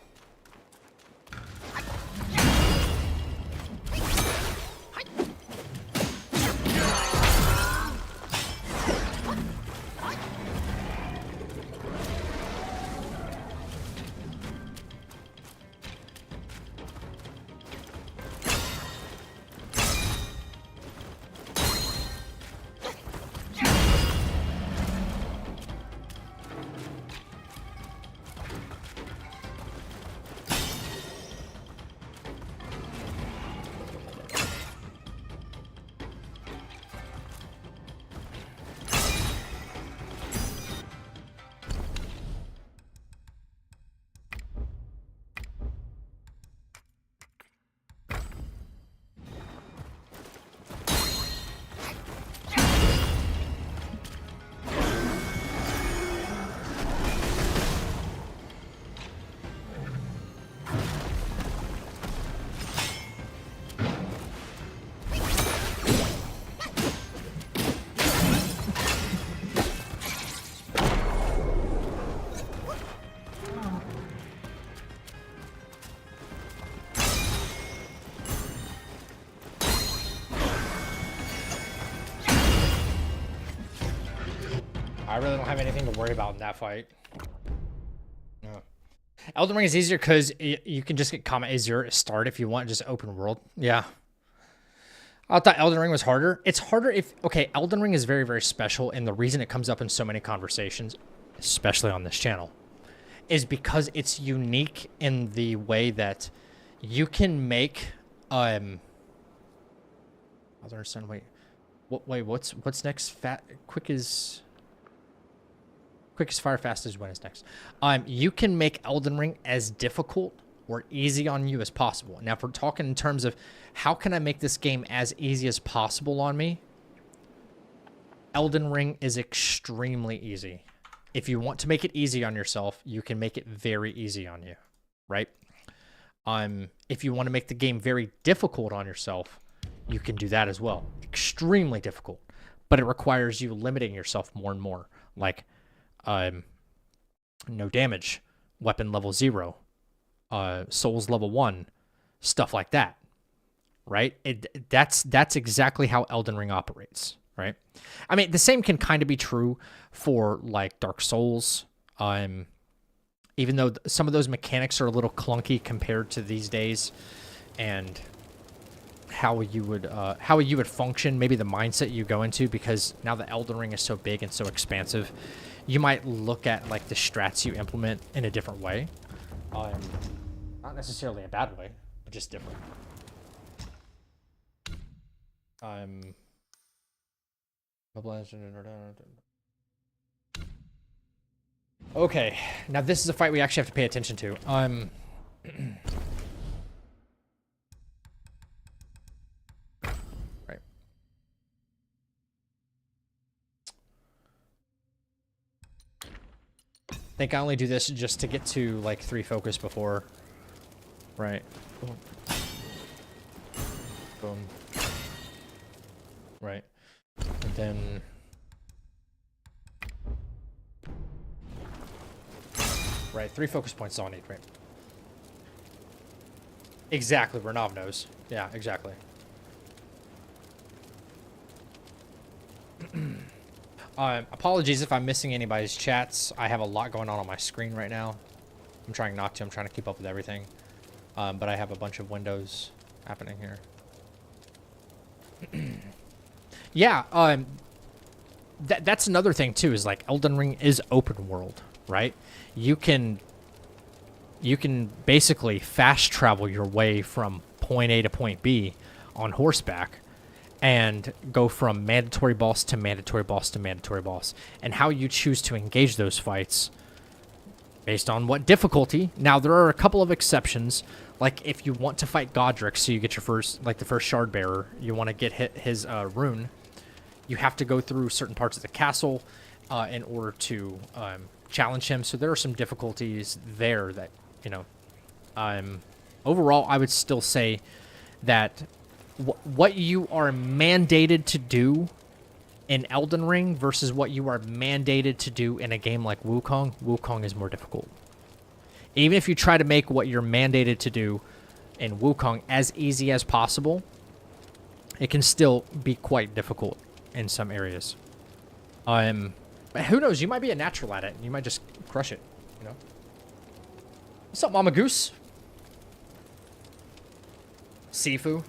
I really don't have anything to worry about in that fight. No. Elden Ring is easier because you can just get combat easier at start if you want, just open world. Yeah. I thought Elden Ring was harder. It's harder if... Okay, Elden Ring is very, very special, and the reason it comes up in so many conversations, especially on this channel, is because it's unique in the way that you can make... I don't understand. Wait. What's next? Quick as fire, fast as when is next. You can make Elden Ring as difficult or easy on you as possible. Now, if we're talking in terms of how can I make this game as easy as possible on me, Elden Ring is extremely easy. If you want to make it easy on yourself, you can make it very easy on you, right? If you want to make the game very difficult on yourself, you can do that as well. Extremely difficult, but it requires you limiting yourself more and more. Like, no damage, weapon level 0, souls level 1, stuff like that, right? That's exactly how Elden Ring operates, right? I mean, the same can kind of be true for like Dark Souls, even though some of those mechanics are a little clunky compared to these days, and how you would function, maybe the mindset you go into, because now the Elden Ring is so big and so expansive, you might look at like the strats you implement in a different way. Not necessarily a bad way, but just different. Okay, now this is a fight we actually have to pay attention to. Right. I think I only do this just to get to like 3 focus before. Right. Boom. Boom. Right. And then... Right, 3 focus points on it, right? Exactly, Renav knows. Yeah, exactly. Apologies if I'm missing anybody's chats. I have a lot going on my screen right now. I'm trying not to. I'm trying to keep up with everything. But I have a bunch of windows happening here. Yeah, that's another thing too, is like Elden Ring is open world, right? You can basically fast travel your way from point A to point B on horseback and go from mandatory boss to mandatory boss to mandatory boss. And how you choose to engage those fights based on what difficulty. Now, there are a couple of exceptions. Like, if you want to fight Godric, so you get your first, like the first shard bearer, you want to get his rune, you have to go through certain parts of the castle in order to challenge him. So there are some difficulties there that, you know, overall, I would still say that what you are mandated to do in Elden Ring versus what you are mandated to do in a game like Wukong, Wukong is more difficult. Even if you try to make what you're mandated to do in Wukong as easy as possible, it can still be quite difficult in some areas. But who knows? You might be a natural at it. You might just crush it, you know? What's up, Mama Goose? Sifu.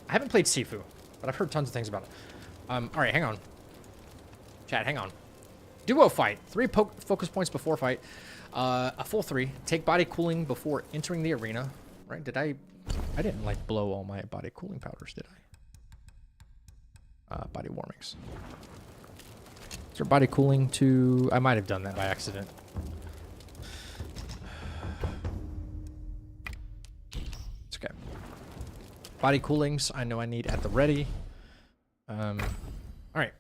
I haven't played Sifu, but I've heard tons of things about it. Alright, hang on. Chat, hang on. Duo fight. 3 focus points before fight. A full 3. Take body cooling before entering the arena. Right? Did I didn't, like, blow all my body cooling powders, did I? Body warmings. Is there body cooling to... I might have done that by accident. It's okay. Body coolings, I know I need at the ready. Alright.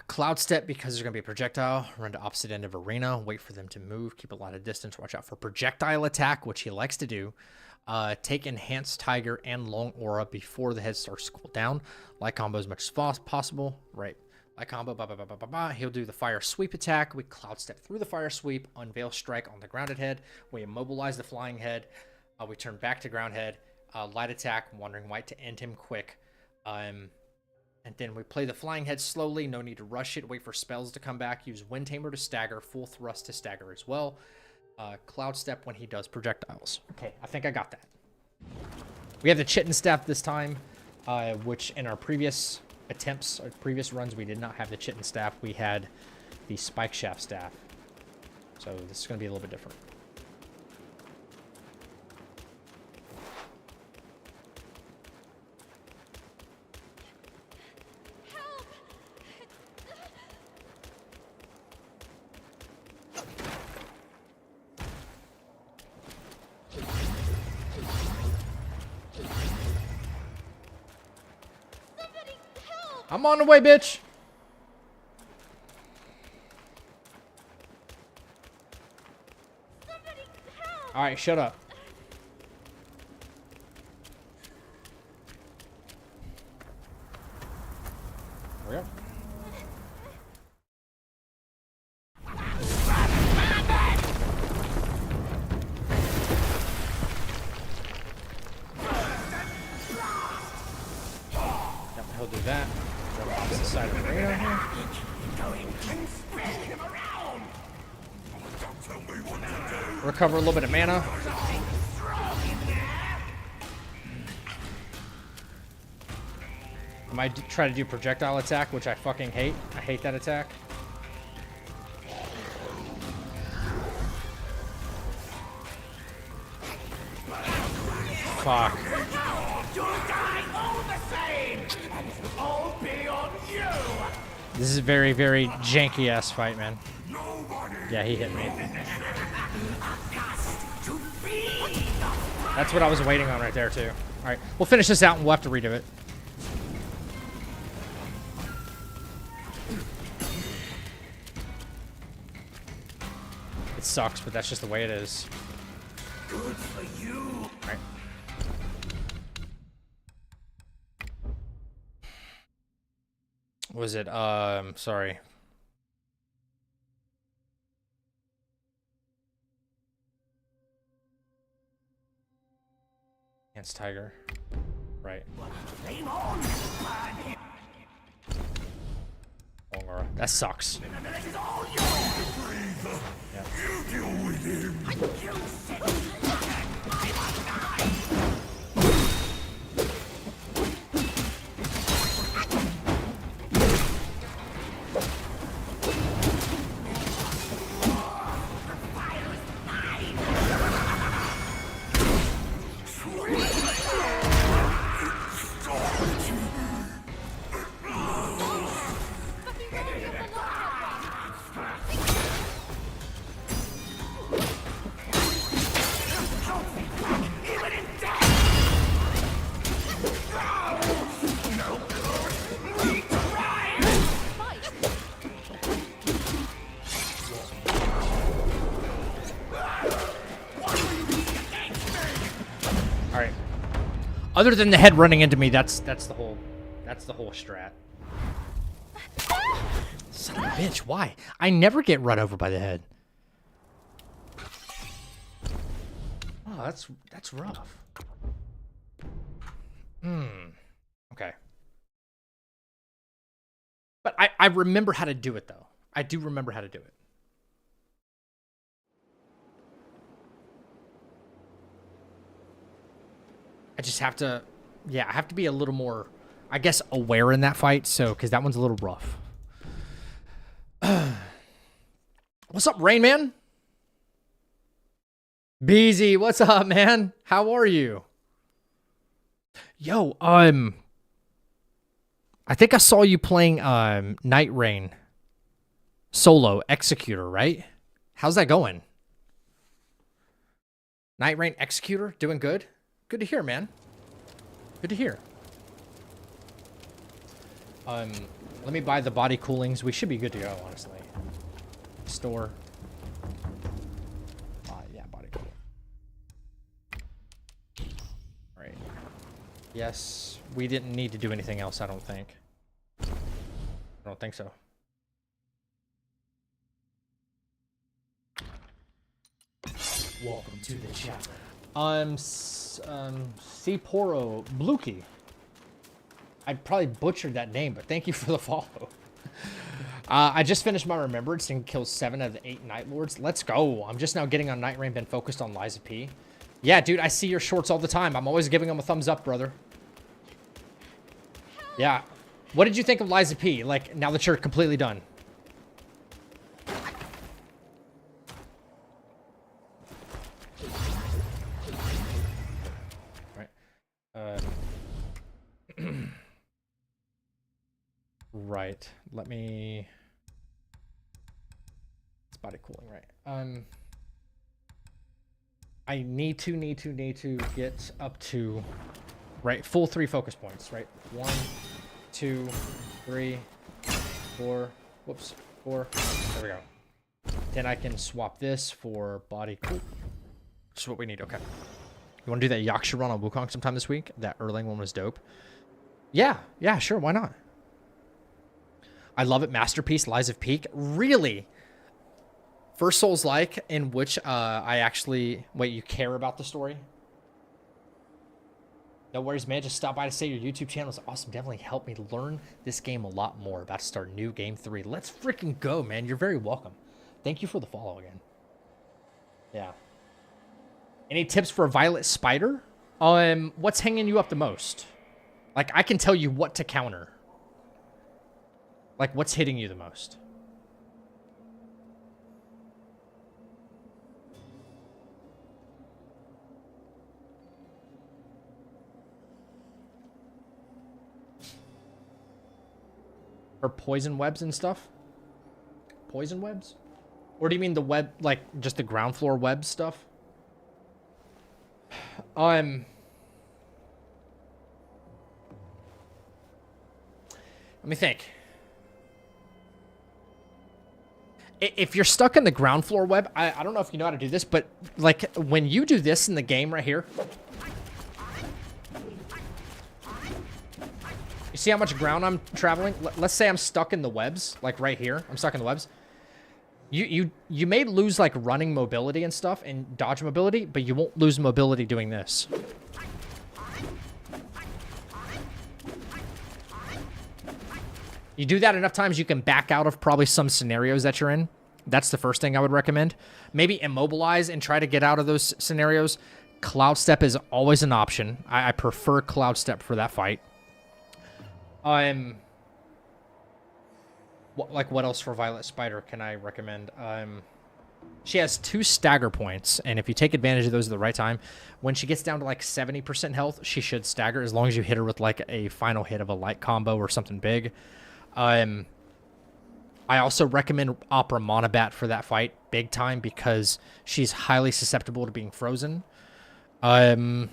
Cloud step because there's going to be a projectile. Run to opposite end of arena. Wait for them to move. Keep a lot of distance. Watch out for projectile attack, which he likes to do. Take Enhanced Tiger and Long Aura before the head starts to cool down. Light combo as much as possible. Right. Light combo. He'll do the fire sweep attack. We cloud step through the fire sweep. Unveil strike on the grounded head. We immobilize the flying head. We turn back to ground head. Light attack. Wandering White to end him quick. And then we play the flying head slowly. No need to rush it. Wait for spells to come back. Use Wind Tamer to stagger. Full thrust to stagger as well. Cloud step when he does projectiles. Okay, I think I got that. We have the Chitin Staff this time, which in our previous attempts, our previous runs, we did not have the Chitin Staff. We had the Spike Shaft Staff. So this is going to be a little bit different. I'm on the way, bitch. All right, shut up. Hurry up. Yep, he'll do that. Opposite side of the arena here. Recover a little bit of mana. I might try to do projectile attack, which I fucking hate. I hate that attack. Fuck. This is a very, very janky ass fight, man. Yeah, he hit me. That's what I was waiting on right there, too. Alright, we'll finish this out and we'll have to redo it. It sucks, but that's just the way it is. Good for you. Alright. Was it, sorry. Against Tiger. Right. That sucks. Other than the head running into me, that's the whole strat. Son of a bitch, why? I never get run over by the head. Oh, that's rough. Okay. But I remember how to do it though. I do remember how to do it. I just have to, yeah, I have to be a little more, I guess, aware in that fight, so, because that one's a little rough. What's up, Rain Man? Beezy, what's up, man? How are you? Yo, I think I saw you playing, Night Rain solo Executor, right? How's that going? Night Rain Executor, doing good? Good to hear, man. Good to hear. Let me buy the body coolings. We should be good to go, honestly. Store. Yeah, body cooling. All right. Yes, we didn't need to do anything else, I don't think. I don't think so. Welcome to the chapel. Ciporo Bluki. I probably butchered that name, but thank you for the follow. I just finished my Remembrance and killed 7 of the 8 Night Lords. Let's go. I'm just now getting on Night Rain, been focused on Liza P. Yeah, dude, I see your shorts all the time. I'm always giving them a thumbs up, brother. Yeah. What did you think of Liza P? Like, now that you're completely done? Right. Let me... It's body cooling, right. I need to get up to... Right, full 3 focus points, right? 1, 2, 3, 4... Whoops. 4. There we go. Then I can swap this for body cool. That's what we need, okay. You want to do that Yaksha run on Wukong sometime this week? That Erling one was dope. Yeah, sure, why not? I love it. Masterpiece, Lies of Peak. Really? First Souls-like in which I actually... Wait, you care about the story? No worries, man. Just stop by to say your YouTube channel is awesome. Definitely helped me learn this game a lot more. About to start new game 3. Let's freaking go, man. You're very welcome. Thank you for the follow again. Yeah. Any tips for a Violet Spider? What's hanging you up the most? Like, I can tell you what to counter. Like, what's hitting you the most? Or poison webs and stuff? Poison webs? Or do you mean the web, like, just the ground floor web stuff? Let me think. If you're stuck in the ground floor web, I don't know if you know how to do this, but like when you do this in the game right here, you see how much ground I'm traveling? Let's say I'm stuck in the webs, like right here. I'm stuck in the webs. You may lose like running mobility and stuff and dodge mobility, but you won't lose mobility doing this. You do that enough times, you can back out of probably some scenarios that you're in. That's the first thing I would recommend. Maybe immobilize and try to get out of those scenarios. Cloud Step is always an option. I prefer Cloud Step for that fight. What else for Violet Spider can I recommend? She has 2 stagger points, and if you take advantage of those at the right time, when she gets down to like 70% health, she should stagger as long as you hit her with like a final hit of a light combo or something big. I also recommend Opera Monobat for that fight big time because she's highly susceptible to being frozen. And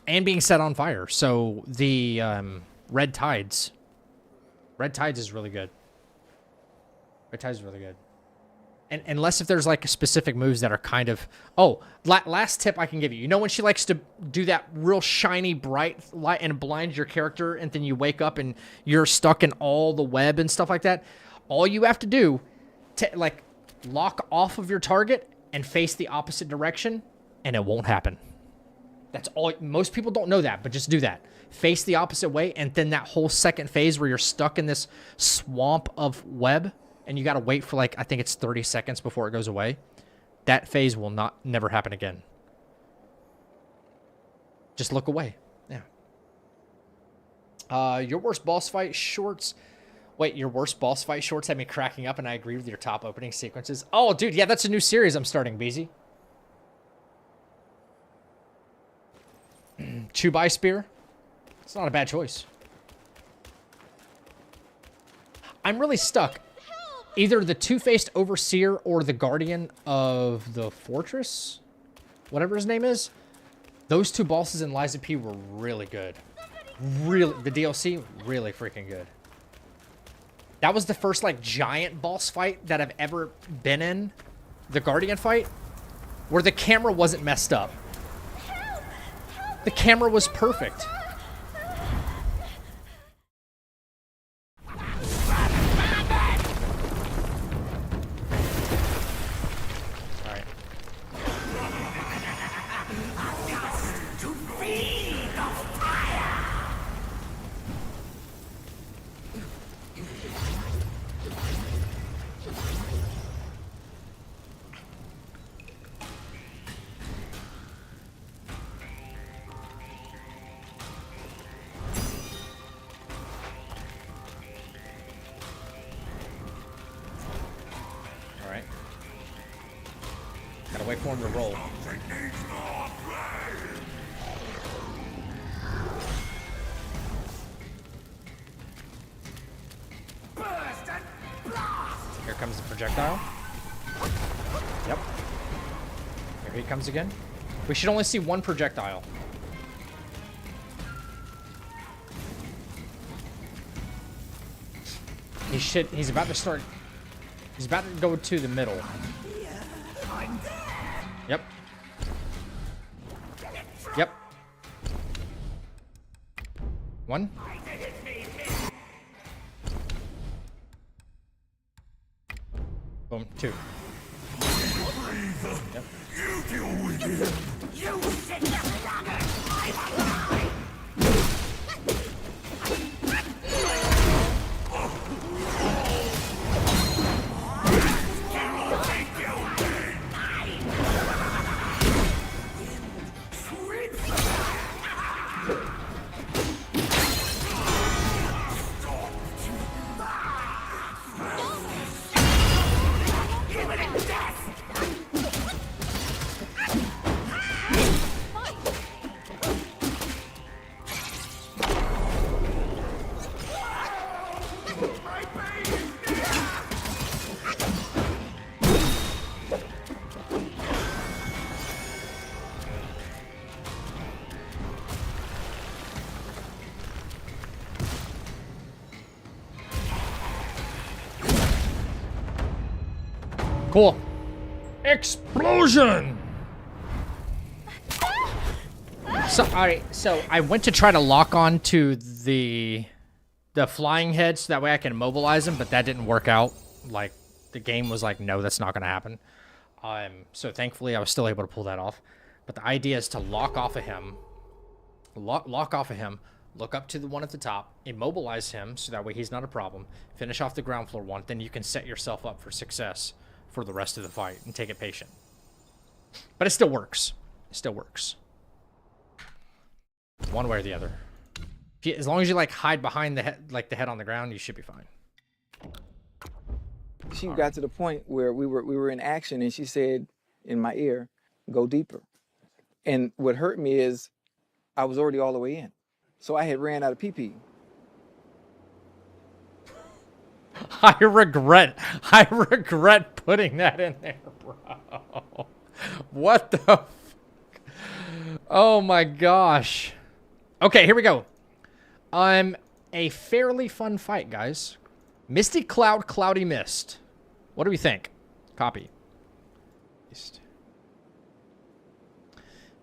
being set on fire. So the Red Tides is really good. Red Tides is really good. And unless if there's like specific moves that are kind of... Oh, last tip I can give you. You know when she likes to do that real shiny bright light and blinds your character and then you wake up and you're stuck in all the web and stuff like that? All you have to do, like lock off of your target and face the opposite direction and it won't happen. That's all. Most people don't know that, but just do that. Face the opposite way, and then that whole second phase where you're stuck in this swamp of web, and you got to wait for like, I think it's 30 seconds before it goes away. That phase will never happen again. Just look away. Yeah. Your worst boss fight shorts. Wait, your worst boss fight shorts had me cracking up, and I agree with your top opening sequences. Oh, dude, yeah, that's a new series I'm starting, BZ. Chubai Spear. It's not a bad choice. I'm really stuck. Either the Two-Faced Overseer or the Guardian of the Fortress, whatever his name is. Those 2 bosses in Lies of P were really good. Really, the DLC, really freaking good. That was the first, like, giant boss fight that I've ever been in. The Guardian fight, where the camera wasn't messed up. The camera was perfect. Wait for him to roll. Here comes the projectile. Yep. Here he comes again. We should only see 1 projectile. He's about to start. He's about to go to the middle. Yep. Yep. 1. Boom. 2. Yep. Cool. Explosion! So, alright, so I went to try to lock on to the flying head so that way I can immobilize him, but that didn't work out. Like, the game was like, no, that's not going to happen. So thankfully I was still able to pull that off. But the idea is to lock off of him, Lock off of him. Look up to the one at the top. Immobilize him so that way he's not a problem. Finish off the ground floor one. Then you can set yourself up for success for the rest of the fight and take it patient. But it still works. It still works. One way or the other. As long as you like hide behind the head, like the head on the ground, you should be fine. She got to the point where we were in action, and she said in my ear, "Go deeper." And what hurt me is I was already all the way in, so I had ran out of PP. I regret putting that in there, bro. What the fuck? Oh my gosh. Okay, here we go. A fairly fun fight, guys. Misty Cloud, Cloudy Mist. What do we think? Copy.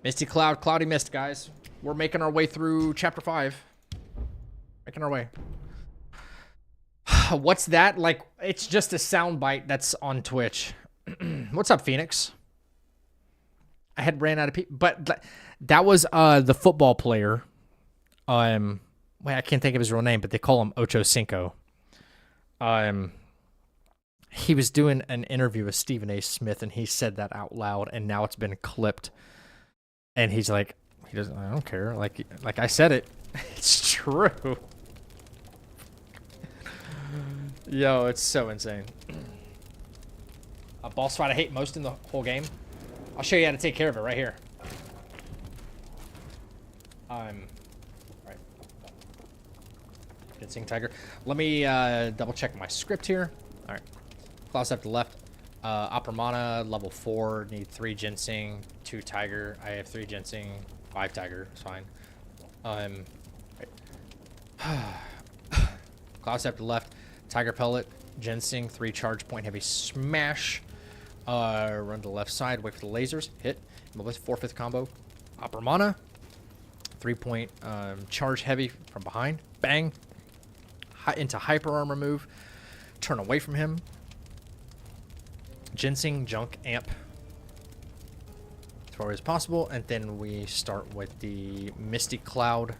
Misty Cloud, Cloudy Mist, guys. We're making our way through Chapter 5. Making our way. What's that? Like, it's just a soundbite that's on Twitch. What's up, Phoenix? I had ran out of people, but that was the football player. Wait, I can't think of his real name, but they call him Ocho Cinco. He was doing an interview with Stephen A. Smith, and he said that out loud, and now it's been clipped. And he's like, I don't care. Like I said it. It's true. Yo, it's so insane. A boss fight I hate most in the whole game. I'll show you how to take care of it right here. Right. Good Singh Tiger. Let me double check my script here. All right. Klaus up to left. Opera Mana, level 4. Need 3 Ginseng, 2 Tiger. I have 3 Ginseng, 5 Tiger. It's fine. Right. Klaus up to left. Tiger Pellet, Ginseng, 3 Charge Point Heavy Smash. Run to the left side, wait for the lasers, hit, 4/5 combo, Opera Mana, 3-point Charge Heavy from behind, bang, into Hyper Armor move, turn away from him, Ginseng, Junk, Amp, as far as possible, and then we start with the Misty Cloud,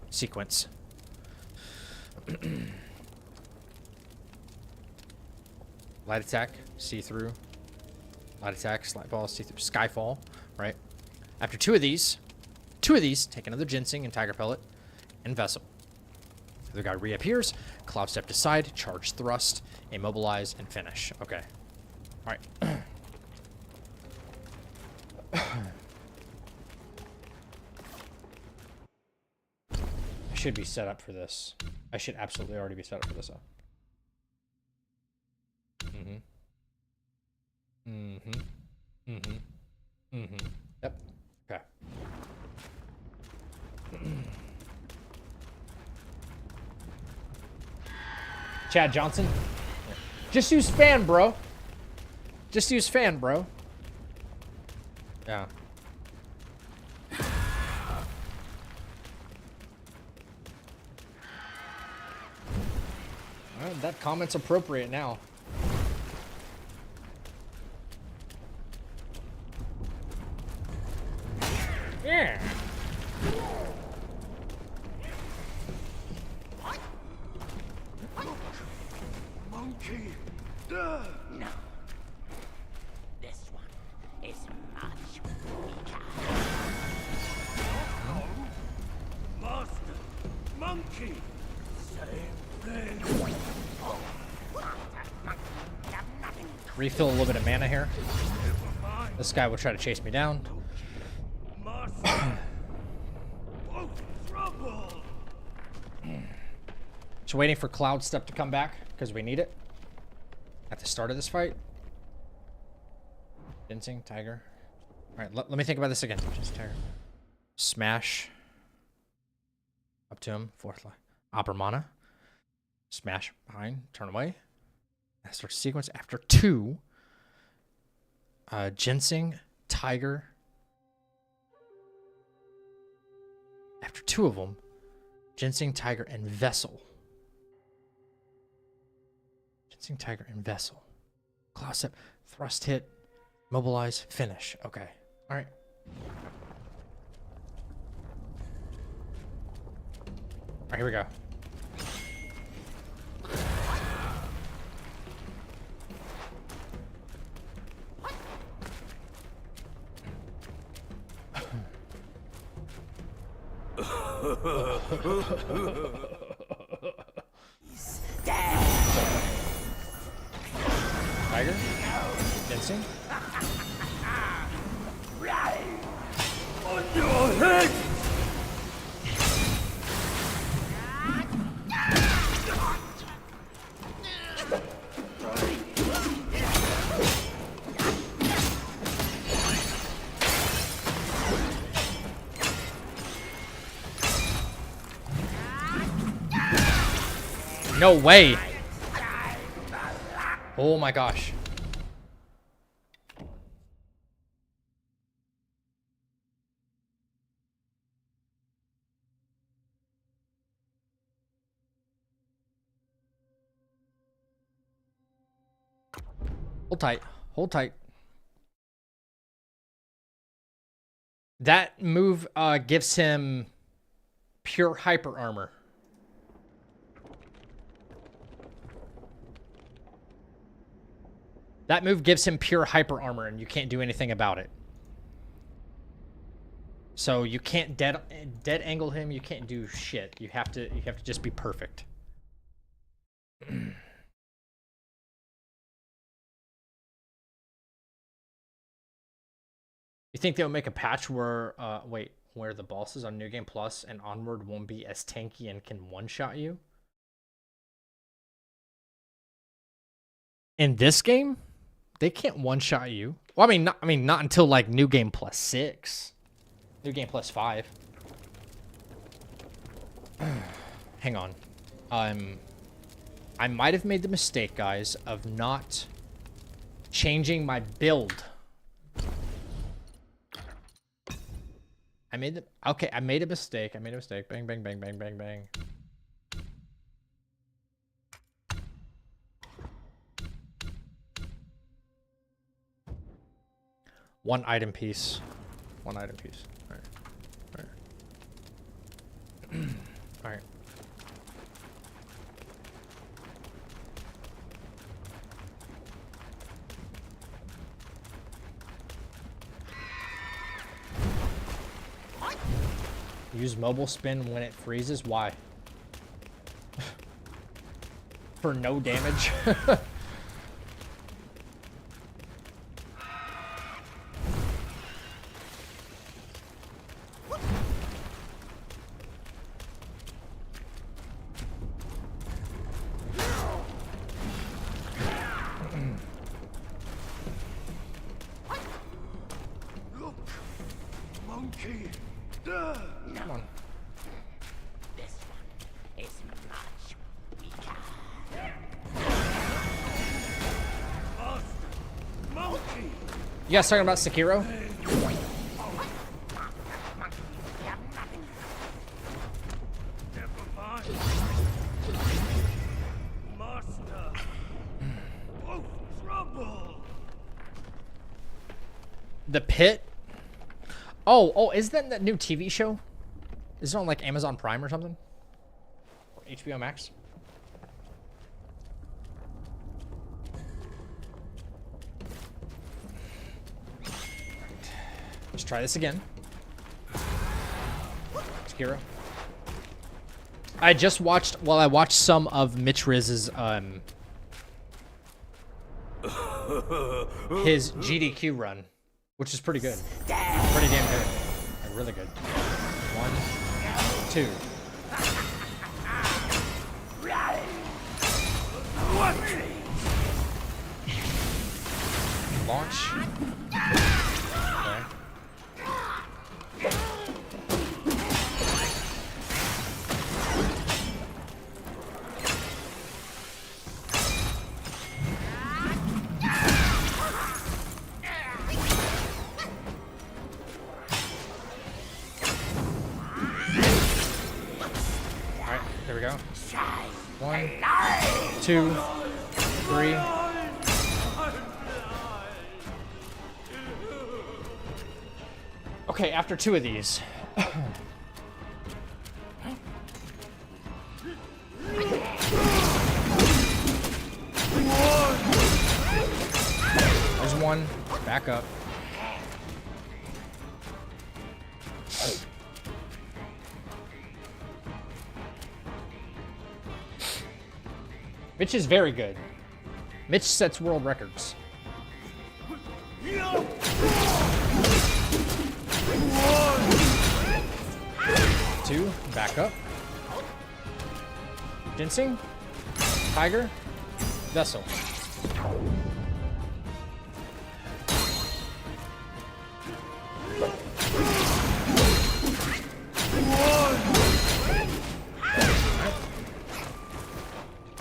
sequence. Light attack, see-through. Light attack, slide ball, see-through. Skyfall, right? After two of these, take another Ginseng and Tiger Pellet and Vessel. The other guy reappears, Cloud Step to side, charge thrust, immobilize, and finish. Okay. All right. I should be set up for this. I should absolutely already be set up for this. Yep. Okay. Chad Johnson. Just use fan, bro. Just use fan, bro. Yeah. Well, that comment's appropriate now. Yeah. Monkey. No. This one is much weaker. Master. Monkey. Same thing. Refill a little bit of mana here. This guy will try to chase me down. Just waiting for Cloud Step to come back because we need it at the start of this fight. Ginseng, Tiger. All right, let me think about this again. Just Tiger. Smash. Up to him. Fourth line. Opera Mana. Smash behind. Turn away. That starts sequence after 2. Ginseng, Tiger. After 2 of them, Ginseng, Tiger, and Vessel. Ginseng, Tiger, and Vessel. Claw Step, thrust hit, mobilize, finish. Okay. All right. Alright, here we go. Tiger? Singh? On your head! No way! Oh my gosh. Hold tight. Hold tight. That move gives him pure hyper armor. That move gives him pure hyper armor, and you can't do anything about it. So you can't dead angle him. You can't do shit. You have to just be perfect. You think they'll make a patch where where the bosses on New Game Plus and onward won't be as tanky and can one-shot you? In this game, they can't one-shot you. Well, I mean not until like New Game Plus 6. New Game Plus 5. Hang on. I might have made the mistake, guys, of not changing my build. I made a mistake. Bang, bang, bang, bang, bang, bang. One item piece. All right. All right. Use mobile spin when it freezes. Why? For no damage. Monkey! Come on. This one is much weaker. Monkey! You guys talking about Sekiro? Never mind. Master! Oh, trouble! The Pit? Oh, is that new TV show? Is it on like Amazon Prime or something? Or HBO Max? Let's try this again. Sekiro. I just watched, well, I watched some of Mitch Riz's, his GDQ run, which is pretty good. Pretty damn good. Like, really good. 1, 2. Launch. Okay. Alright, there we go. 1, 2, 3. Okay, after 2 of these. There's one. Back up. Mitch is very good. Mitch sets world records. 2, back up. Ginseng, Tiger, Vessel.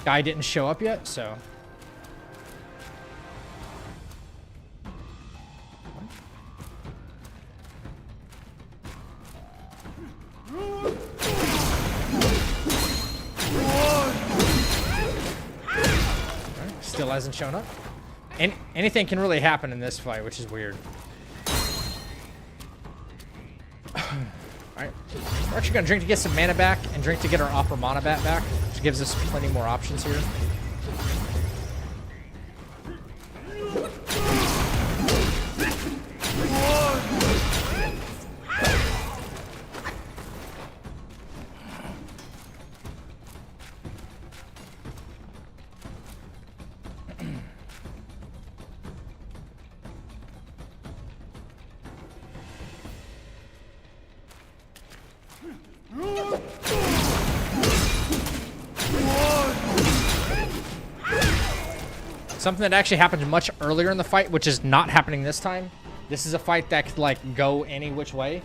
Guy didn't show up yet, so. Still hasn't shown up. Anything can really happen in this fight, which is weird. Alright. We're actually gonna drink to get some mana back and drink to get our Opera Mana Bat back, which gives us plenty more options here. Something that actually happened much earlier in the fight, which is not happening this time. This is a fight that could like go any which way.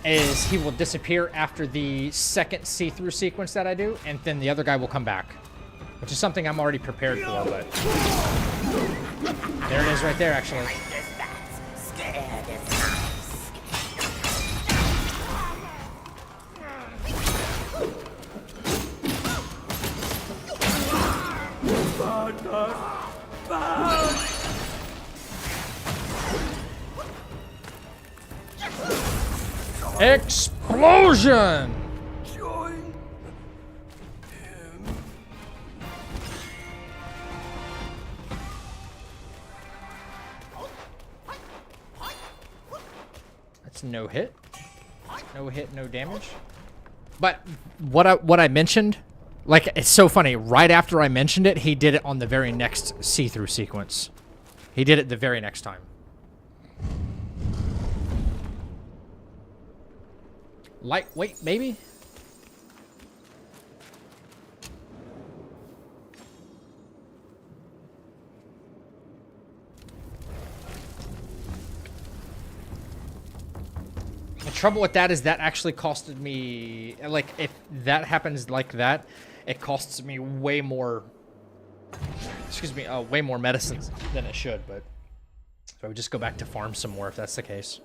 Is he will disappear after the second see-through sequence that I do, and then the other guy will come back, which is something I'm already prepared for. But there it is, right there, actually. Explosion! Join him. That's no hit. No hit, no damage. But what I mentioned, like, it's so funny. Right after I mentioned it, he did it on the very next see-through sequence. He did it the very next time. Lightweight, maybe? The trouble with that is that actually costed me, like, if that happens like that, it costs me way more, excuse me, way more medicines than it should, but so I would just go back to farm some more if that's the case.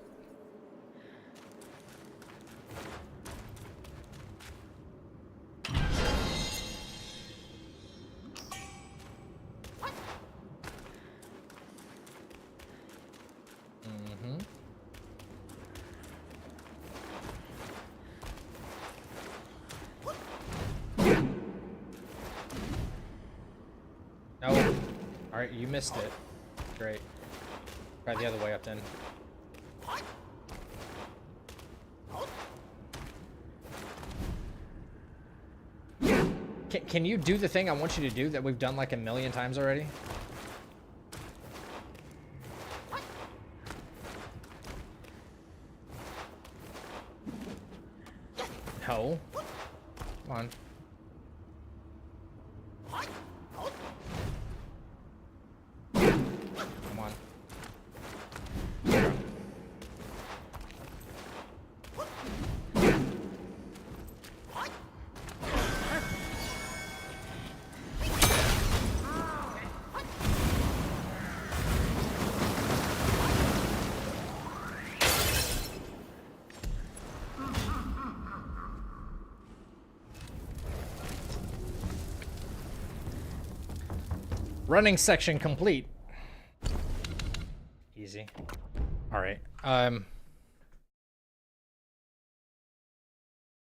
No. Alright, you missed it. Great. Try the other way up then. Can you do the thing I want you to do that we've done like a million times already? No. Come on. Come on. Running section complete. Easy. All right.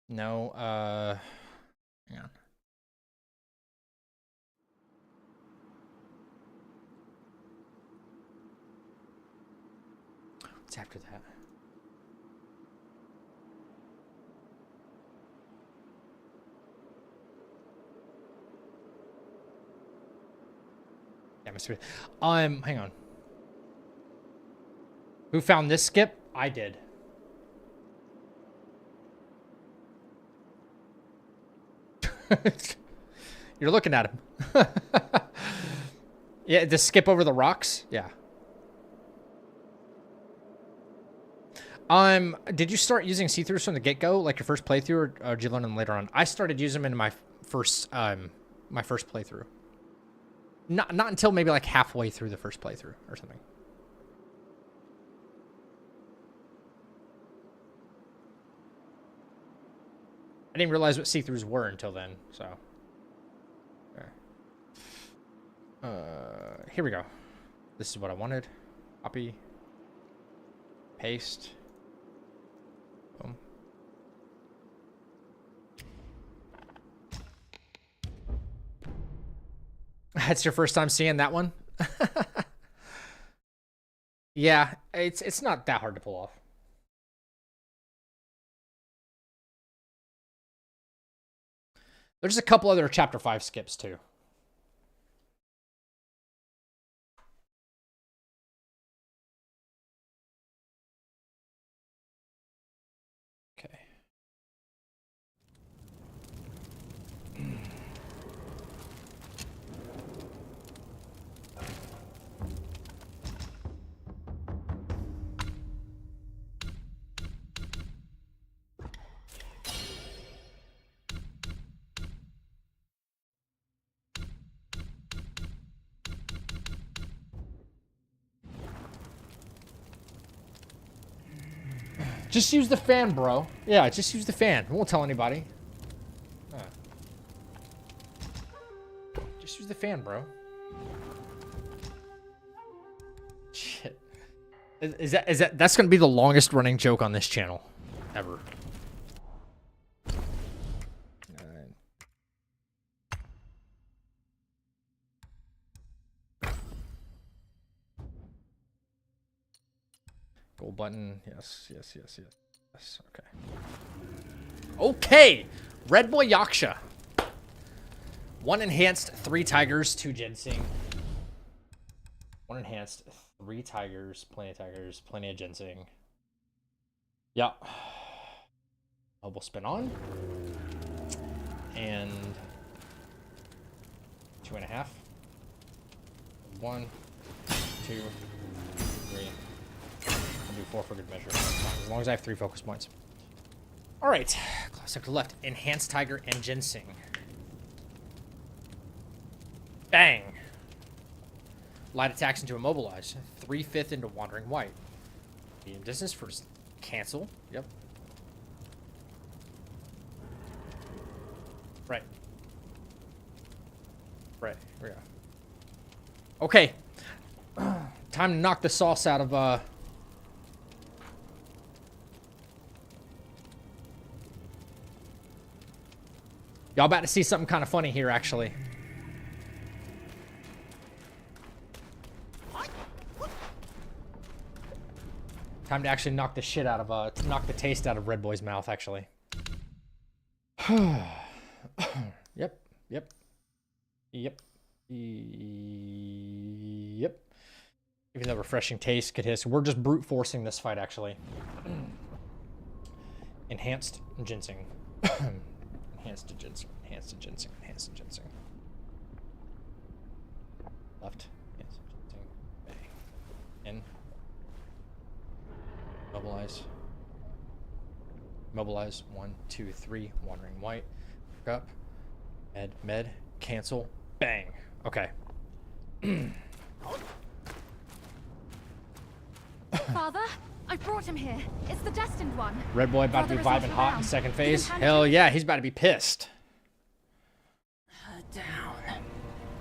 No, hang on. What's after that? Yeah, Mr. Hang on. Who found this skip? I did. You're looking at him. Yeah, the skip over the rocks? Yeah. Did you start using see-throughs from the get-go, like your first playthrough, or did you learn them later on? I started using them in my first playthrough. Not until maybe like halfway through the first playthrough or something. I didn't realize what see-throughs were until then, so. Okay. Here we go. This is what I wanted. Copy. Paste. Boom. That's your first time seeing that one? Yeah, it's not that hard to pull off. There's a couple other Chapter 5 skips, too. Okay. Just use the fan, bro. Yeah, just use the fan. We won't tell anybody. Just use the fan, bro. Shit. That's gonna be the longest running joke on this channel ever. Gold button. Yes. Okay. Okay. Red Boy Yaka. 1 enhanced, 3 tigers, 2 ginseng. 1 enhanced, 3 tigers, plenty of ginseng. Yeah. Mobile spin on. And 2.5. 1, 2, 3. Do 4 for good measure. As long as I have 3 focus points. All right, classic to left. Enhanced tiger and ginseng. Bang. Light attacks into immobilize. 3/5 into wandering white. Medium distance for cancel. Yep. Right. Here we go. Okay. Time to knock the sauce out of y'all about to see something kind of funny here, actually. Time to actually knock the shit out of, knock the taste out of Red Boy's mouth, actually. Yep. Even though refreshing taste could hiss, we're just brute forcing this fight, actually. Enhanced ginseng. Enhanced to ginseng. Left. Enhanced ginseng. Bang. In. Mobilize. 1, 2, 3. Wandering white. Back up. Med. Cancel. Bang. Okay. Father, I brought him here. It's the Destined One. Red Boy about to be vibing hot in second phase. Hell yeah, he's about to be pissed. Her down.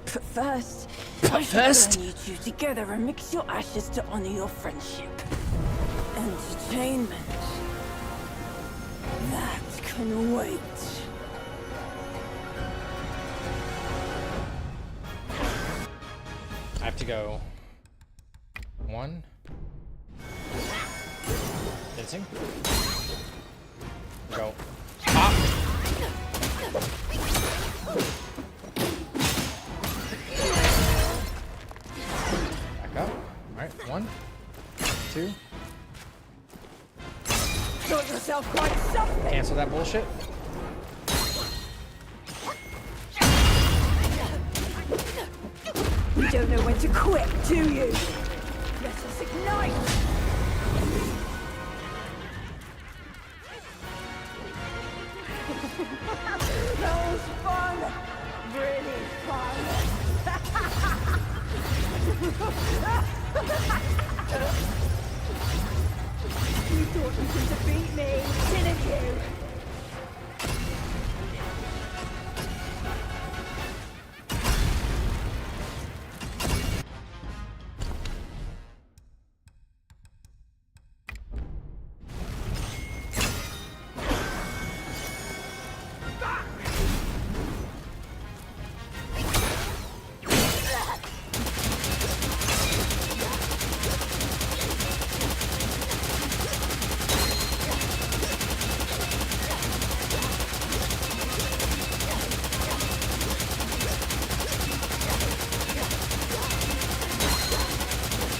But first, I should burn you two together and mix your ashes to honor your friendship. Entertainment. That can wait. I have to go 1. Dancing. Go. Pop. Back up. Alright, 1, 2. Got yourself quite something. Cancel that bullshit. You don't know when to quit, do you? Let us ignite. That was fun. Really fun. You thought you could defeat me, didn't you?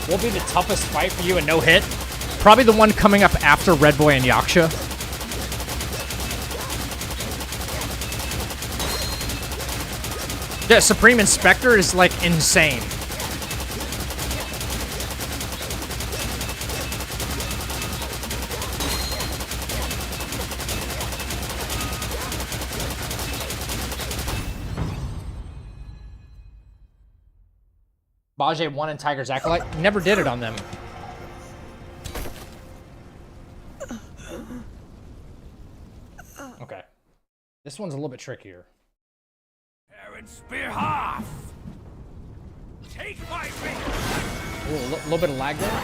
What will be the toughest fight for you and no hit? Probably the one coming up after Red Boy and Yaksha. Yeah, Supreme Inspector is like insane. Bajie 1 and Tiger's Acolyte. Never did it on them. Okay. This one's a little bit trickier. Parents' behalf! Take my ring! Ooh, a little bit of lag there.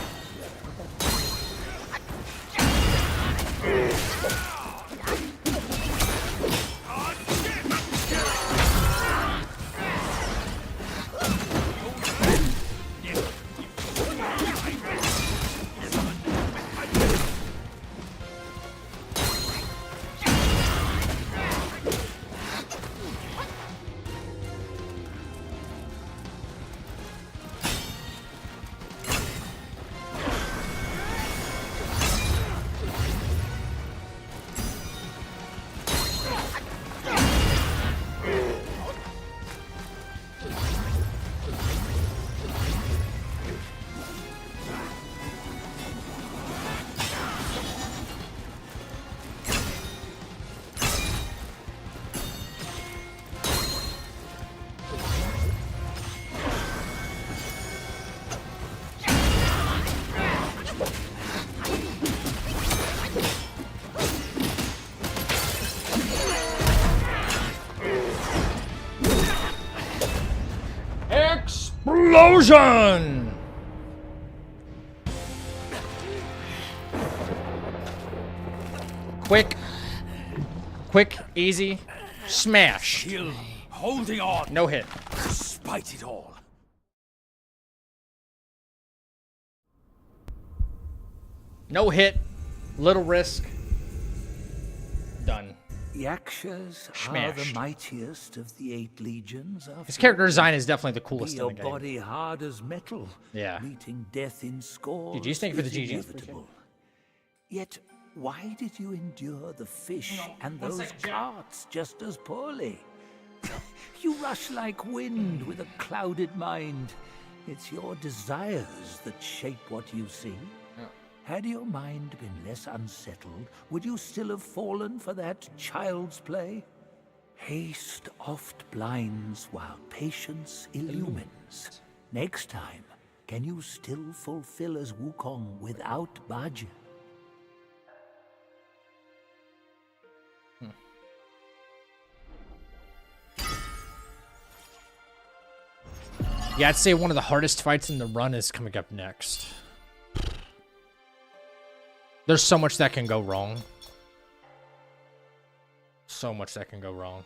Explosion! Quick, easy, smash. Still holding on. No hit. Despite it all. No hit, little risk. Done. Yakshas are Smashed. the mightiest of the 8 legions. His character design is definitely the coolest in your the game. body hard as metal. Yeah. Meeting death in scores. GG's, thank you for the is GG. inevitable. Yet, why did you endure the fish and those carts just as poorly? You rush like wind with a clouded mind. It's your desires that shape what you see. Had your mind been less unsettled, would you still have fallen for that child's play? Haste oft blinds while patience illumines. Next time, can you still fulfill as Wukong without Bajie? Yeah, I'd say one of the hardest fights in the run is coming up next. There's so much that can go wrong. so much that can go wrong.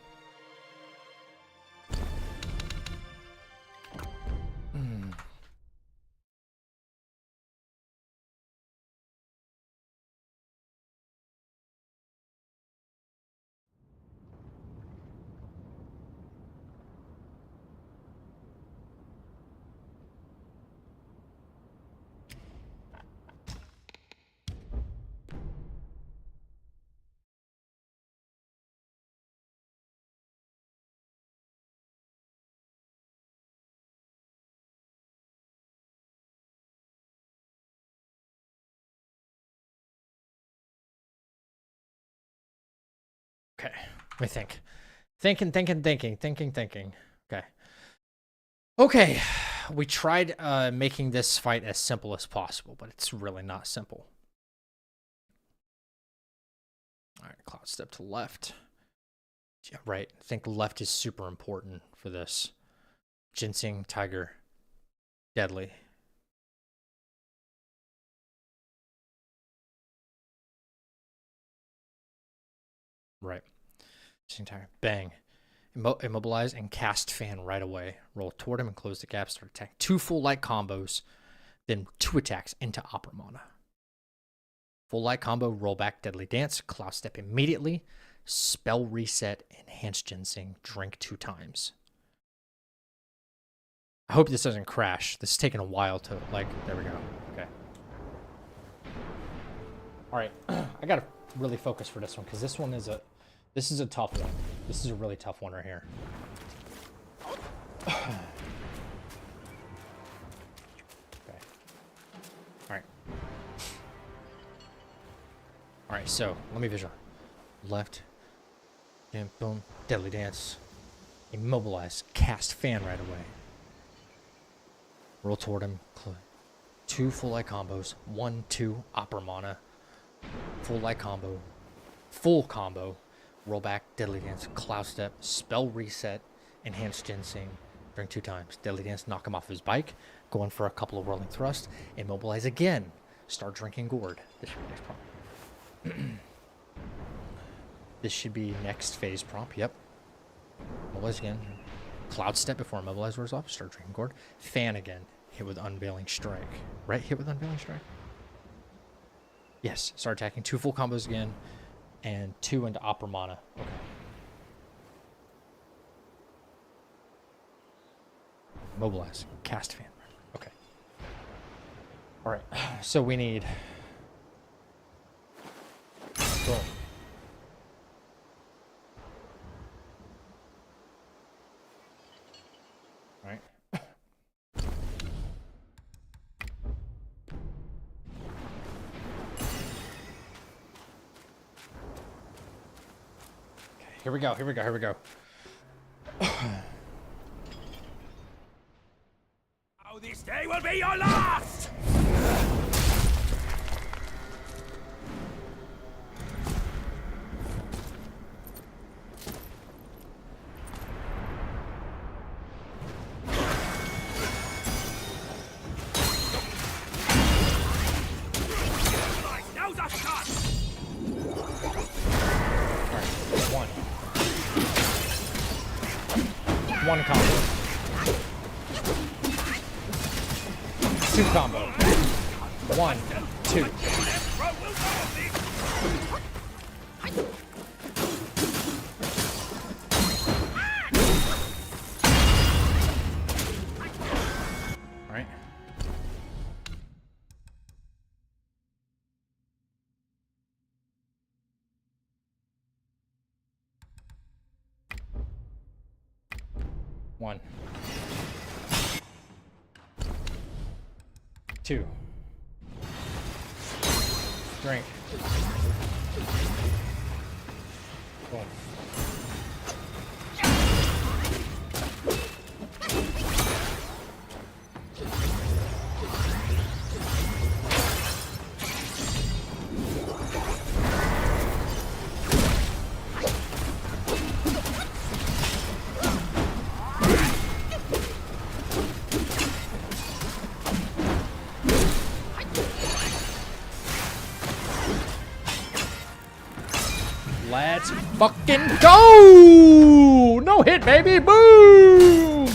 Okay, let me think. Thinking. Okay, we tried making this fight as simple as possible, but it's really not simple. All right, cloud step to left. Yeah, right. I think left is super important for this. Ginseng, tiger, deadly. Right. Tiger. Bang. Immobilize and cast fan right away. Roll toward him and close the gap. Start attack. 2 full light combos. Then 2 attacks into Opera Mana. Full light combo. Roll back Deadly Dance. Cloud Step immediately. Spell reset. Enhance Ginseng. Drink 2 times. I hope this doesn't crash. This is taking a while to, like, there we go. Okay. All right. I got to really focus for this one because this one is a... This is a tough one. This is a really tough one right here. Okay. All right. All right, so let me visualize. Left. And boom. Deadly Dance. Immobilize. Cast fan right away. Roll toward him. 2 full light combos. 1, 2. Opera Mana. Full light combo. Full combo. Roll back, Deadly Dance, Cloud Step, Spell Reset, Enhance Ginseng, drink 2 times. Deadly Dance, knock him off his bike, go in for a couple of Whirling Thrust, Immobilize again, start drinking gourd. This should be next prompt. This should be next phase prompt, yep. Immobilize again, Cloud Step before Immobilize wears off, start drinking gourd. Fan again, hit with Unveiling Strike. Right, hit with Unveiling Strike? Yes, start attacking, 2 full combos again. And 2 into Opera Mana. Okay. Mobilize. Cast fan. Okay. Alright. So we need... Boom. Alright. Here we go. Oh, this day will be your last! Now's our shot! Alright, 1 combo. 2 combo. 1, 2. Alright. One. 2. Drink. Boom. Let's fucking go! No hit, baby! Boom!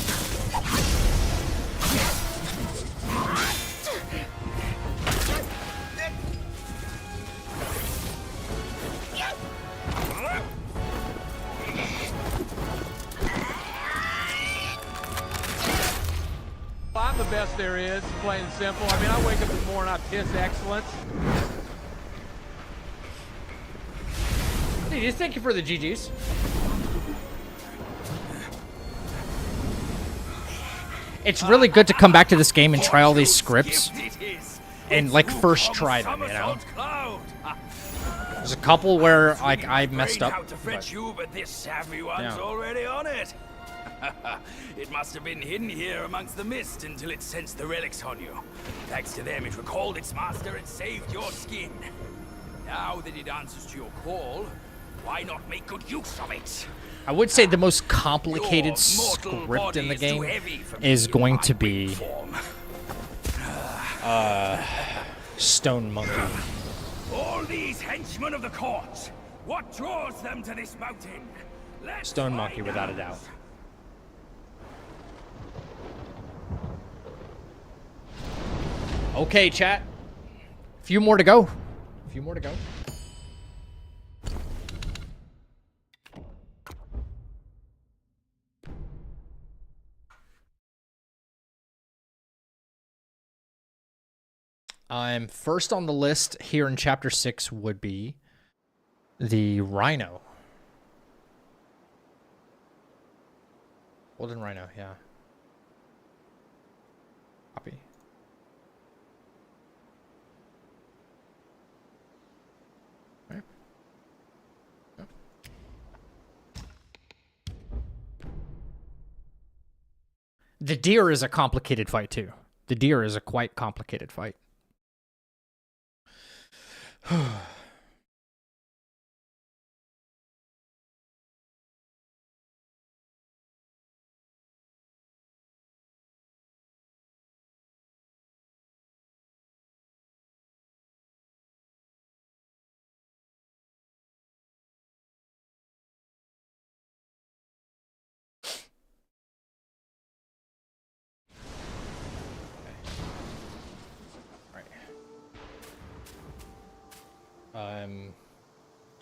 I'm the best there is, plain and simple. I mean, I wake up in the morning, I piss excellence. Dude, thank you for the GGs. It's really good to come back to this game and try all these scripts and like first try them, you know? There's a couple where like I messed up. But this savvy one's already on it. It must have been hidden here amongst the mist until it sensed the relics on you. Thanks to them, it recalled its master and saved your skin. Now that it answers to your call, why not make good use of it? I would say the most complicated script in the game is going to be Stone Monkey. All these henchmen of the court, what draws them to this mountain? Stone Monkey, without a doubt. Okay, chat. A few more to go. A few more to go. I'm first on the list here in Chapter 6 would be the Rhino. Golden Rhino, yeah. Copy. Right. Yep. The deer is a complicated fight too. The deer is a quite complicated fight.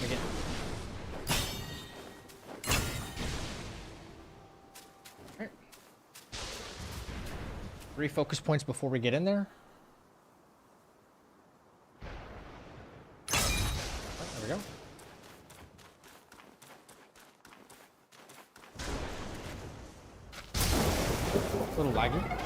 Again. Alright. 3 focus points before we get in there. There we go. A little laggy.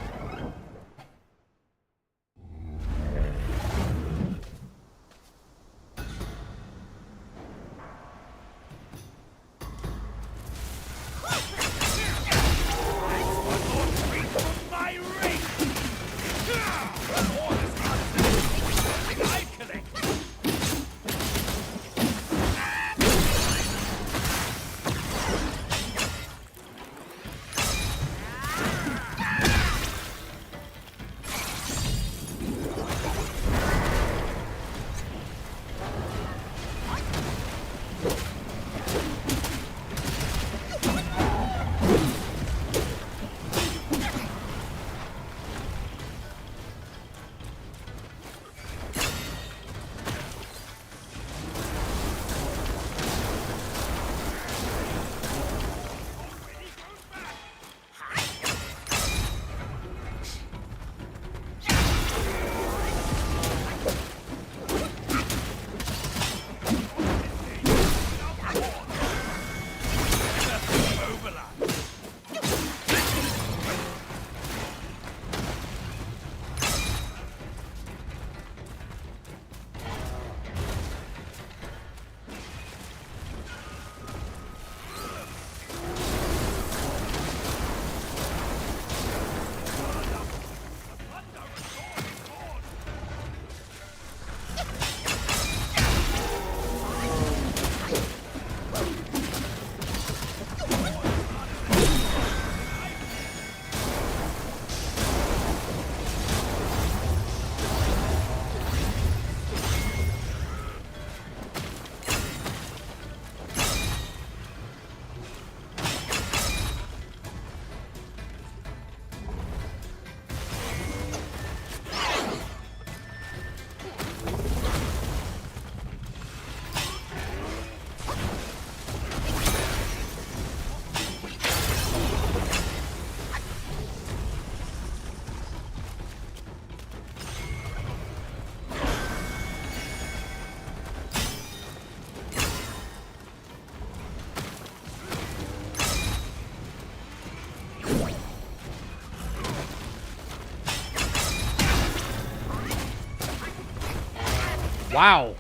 Wow.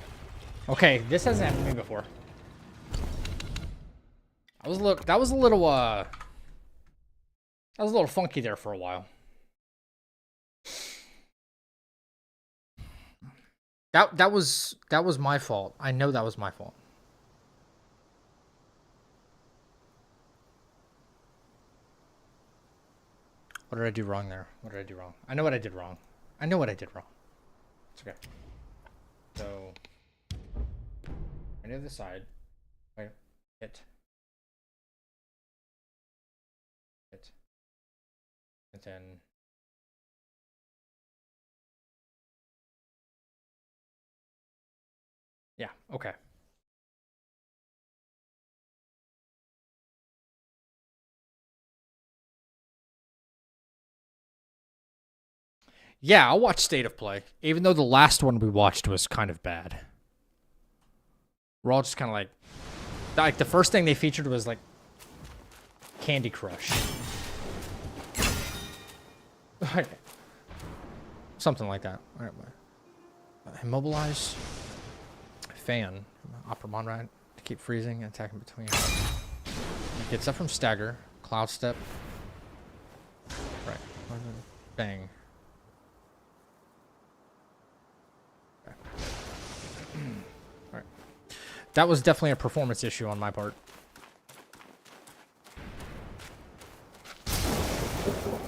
Okay, this hasn't happened to me before. That was a little funky there for a while. That was my fault. I know that was my fault. What did I do wrong there? What did I do wrong? I know what I did wrong. I know what I did wrong. It's okay. So, right to the side. Wait, hit. And then yeah, okay. Yeah, I'll watch State of Play, even though the last one we watched was kind of bad. We're all just kind of like the first thing they featured was like Candy Crush. Something like that. All right, immobilize. Fan. Upper Monrad to keep freezing and attacking between. Gets up from stagger. Cloud step. Right. Bang. Okay. Alright. That was definitely a performance issue on my part.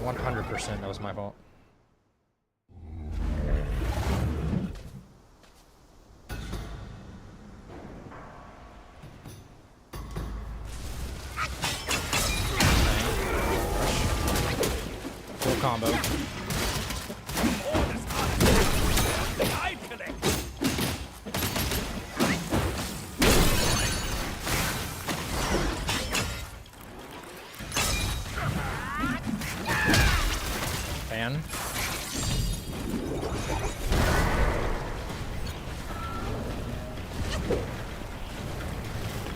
100% that was my fault. Full combo. Fan.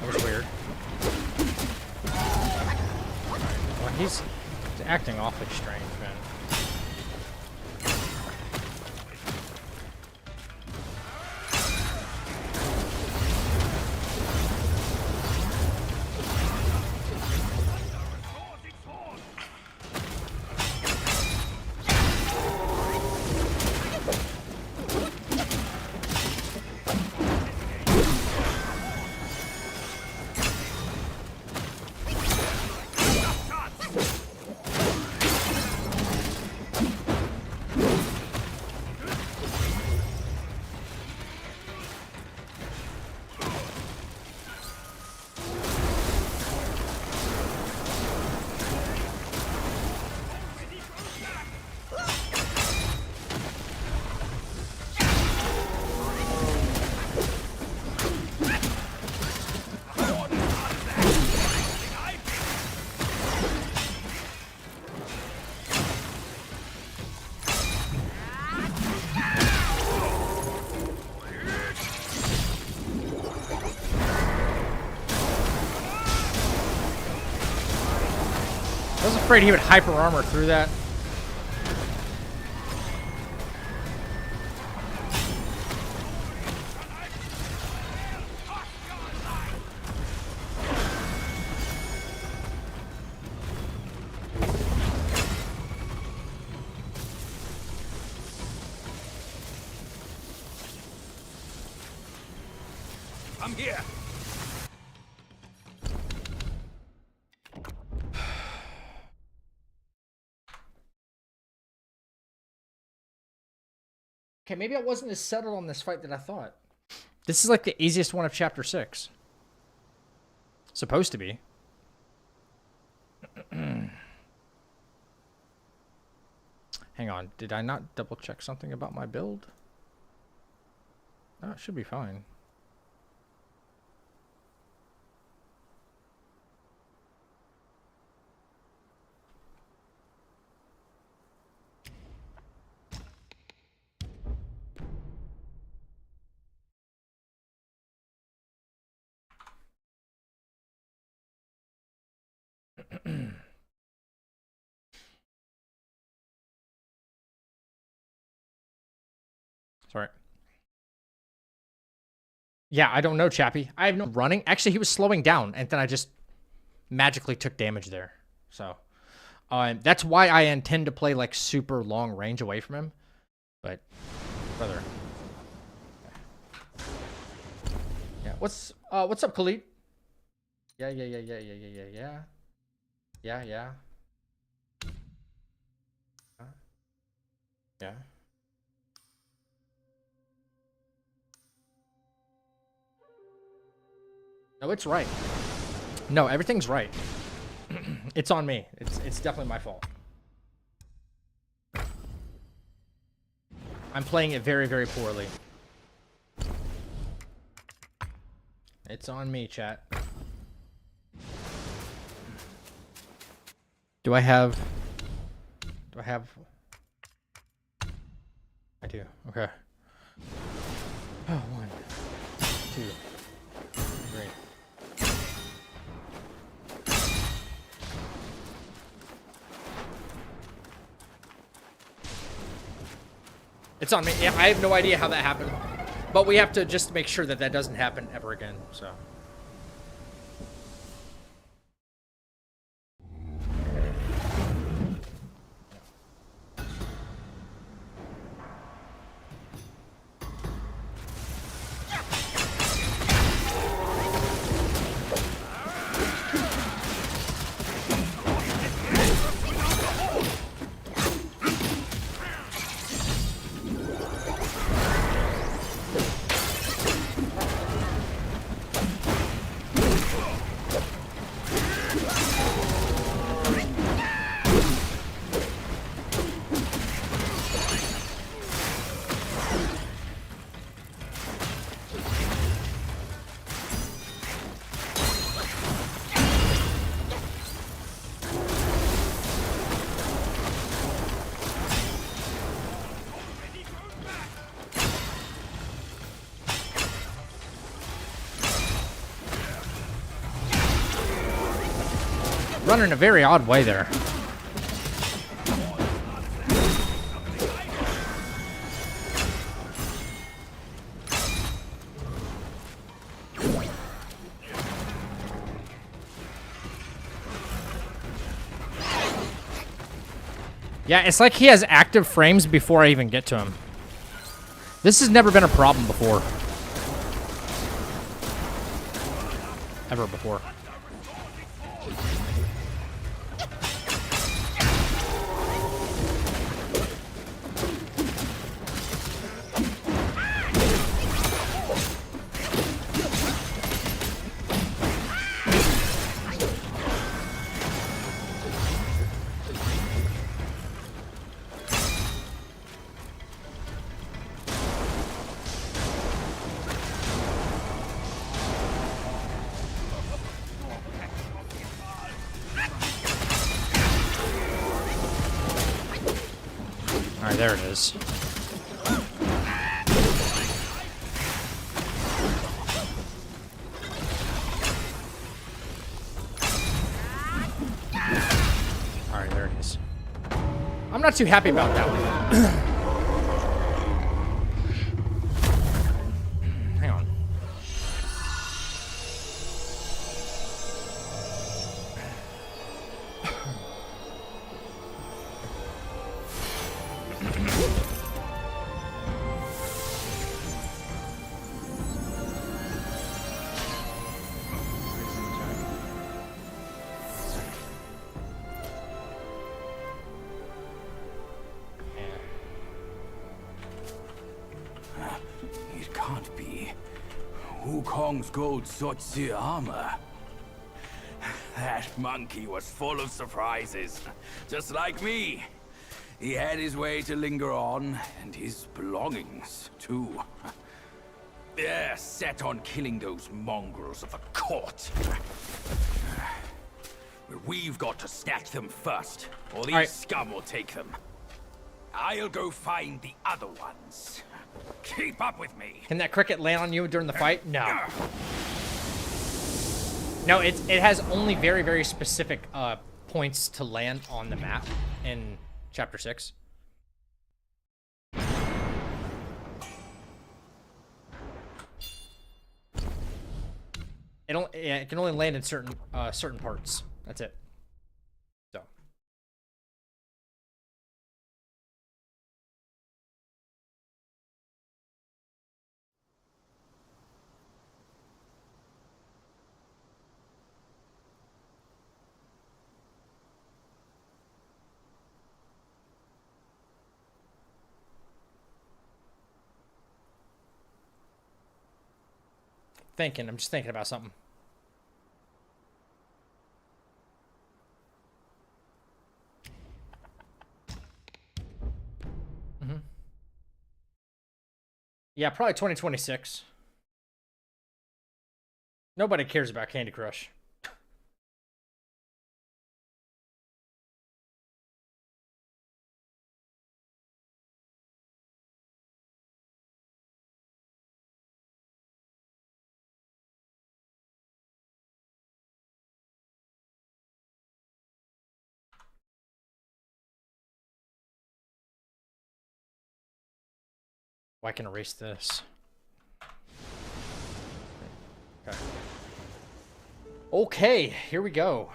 That was weird. Well, he's acting awfully strange, man. I was afraid he would hyper armor through that. I'm here. Okay, maybe I wasn't as settled on this fight that I thought. This is like the easiest one of Chapter 6. Supposed to be. Hang on, did I not double check something about my build? No, it should be fine. Sorry. Yeah, I don't know, Chappie. I have no running. Actually, he was slowing down, and then I just magically took damage there. So, that's why I intend to play like super long range away from him. But, brother. Yeah, what's up, Khalid? Yeah. Yeah. No, it's right. No, everything's right. It's on me. It's definitely my fault. I'm playing it very, very poorly. It's on me, chat. Do I have... I do. Okay. Oh, 1, 2, 3. It's on me. Yeah, I have no idea how that happened. But we have to just make sure that that doesn't happen ever again, so... Running in a very odd way there. Yeah, it's like he has active frames before I even get to him. This has never been a problem before. Ever before. Alright, there it is. Alright, there it is. I'm not too happy about that one. Hang on. It can't be. Wukong's gold Zotzi armor. That monkey was full of surprises. Just like me. He had his way to linger on, and his belongings, too. They're set on killing those mongrels of a court. But we've got to snatch them first, or these scum will take them. I'll go find the other ones. Keep up with me. Can that cricket land on you during the fight? No. No, it has only very, very specific points to land on the map in Chapter 6. it can only land in certain parts. That's it. So. I'm just thinking about something. Yeah, probably 2026. Nobody cares about Candy Crush. Well, I can erase this. Okay. Okay, here we go.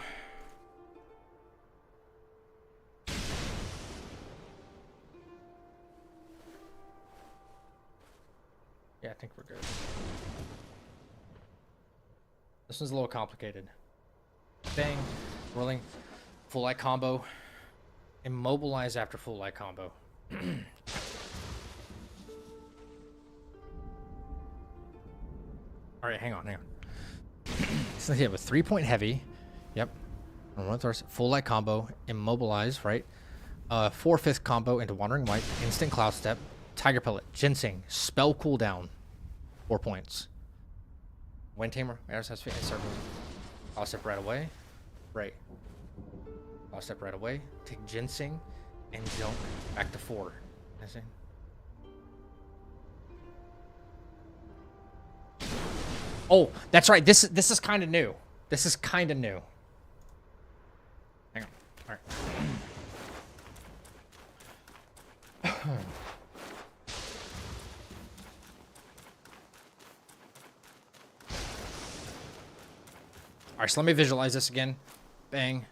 Yeah, I think we're good. This one's a little complicated. Bang, rolling, full light combo, immobilize after full light combo. All right, hang on. So yeah, with 3-point heavy, yep. Full light combo, immobilize, right? 4/5 combo into Wandering White, instant cloud step, Tiger Pellet, Ginseng, spell cooldown, 4 points. Wind Tamer, I'll step right away, right. I'll step right away, take Ginseng, and jump back to 4. Ginseng. Oh, that's right. This is kind of new. This is kind of new. Hang on. All right. All right. So let me visualize this again. Bang.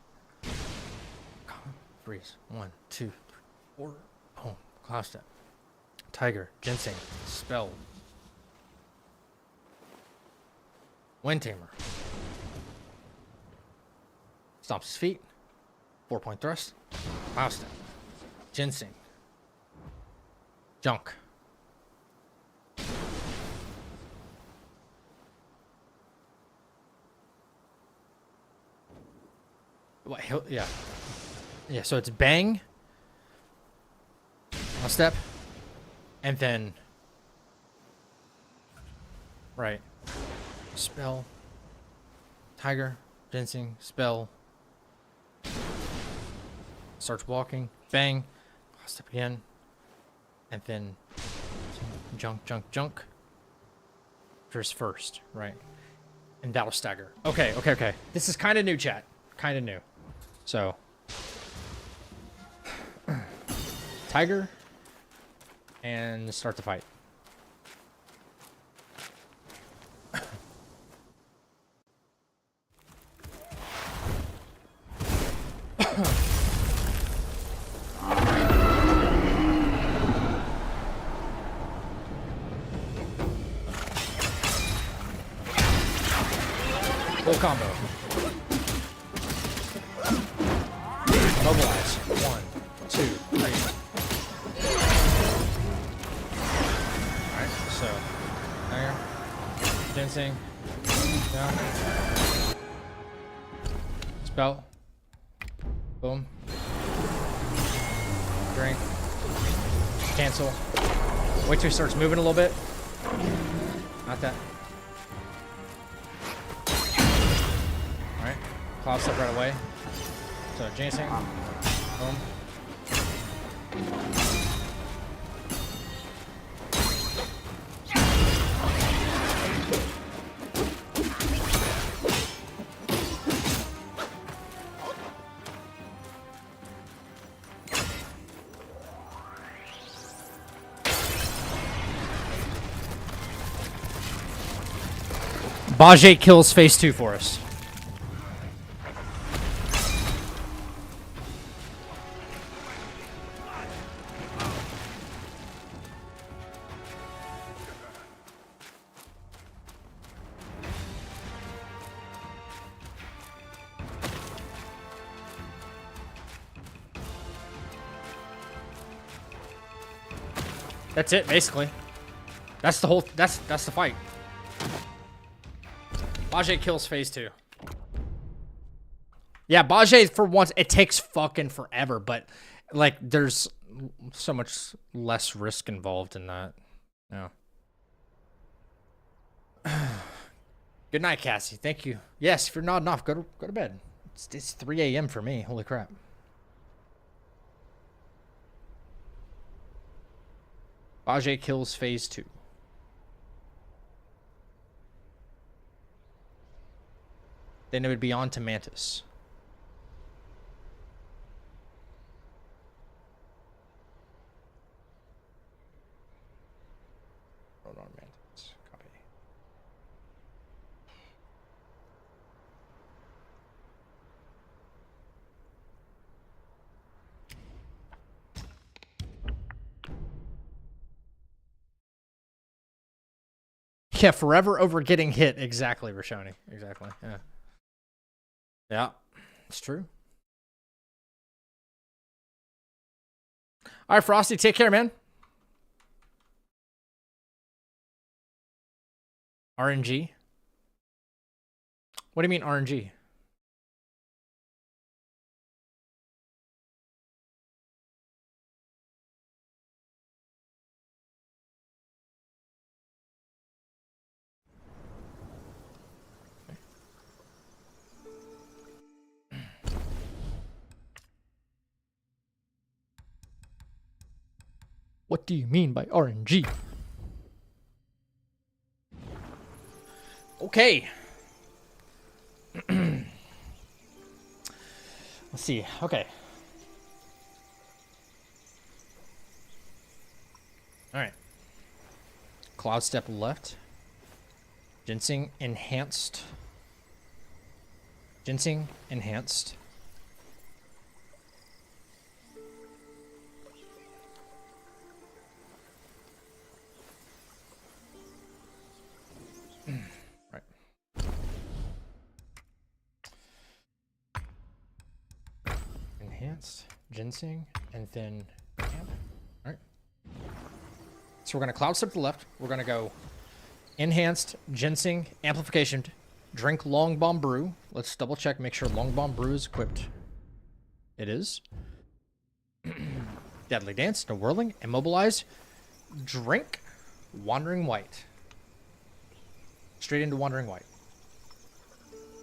Freeze. 1, 2, 3, 4. Boom. Cloud step. Tiger. Ginseng. Spell. Wind Tamer. Stomps his feet. 4-point thrust. Cloud step. Ginseng. Junk. What? Yeah. Yeah, so it's bang. Cloud step. And then. Right. Spell. Tiger. Ginseng. Spell. Starts walking. Bang. Step again. And then junk. First. Right. And that'll stagger. Okay. This is kind of new, chat. Kind of new. So. Tiger. And start the fight. Full combo. Mobilize. 1, 2, 3. Alright, so. There. Ginseng. Down. Spell. Boom. Drink. Cancel. Wait till he starts moving a little bit. Not that. Alright. Cloud step right away. So Ginseng. Boom. Bajay kills phase 2 for us. That's it, basically. That's the whole. That's the fight. Bajay kills phase 2. Yeah, Bajay for once it takes fucking forever, but like there's so much less risk involved in that. Yeah. Good night, Cassie. Thank you. Yes, if you're nodding off, go to bed. It's 3 a.m. for me. Holy crap. Bajay kills phase 2. Then it would be on to Mantis. Hold on, Mantis. Copy. Yeah, forever over getting hit. Exactly, Rashoni. Exactly. Yeah. Yeah, it's true. All right, Frosty, take care, man. RNG? What do you mean RNG? What do you mean by RNG? Okay. Let's see. Okay. All right. Cloud step left. Ginseng enhanced. Ginseng enhanced. Right. Enhanced, ginseng, and then amp. All right. So we're going to cloud step to the left. We're going to go enhanced, ginseng, amplification, drink long bomb brew. Let's double check, make sure long bomb brew is equipped. It is. Deadly dance, no whirling, immobilize, drink, wandering white. Straight into Wandering White.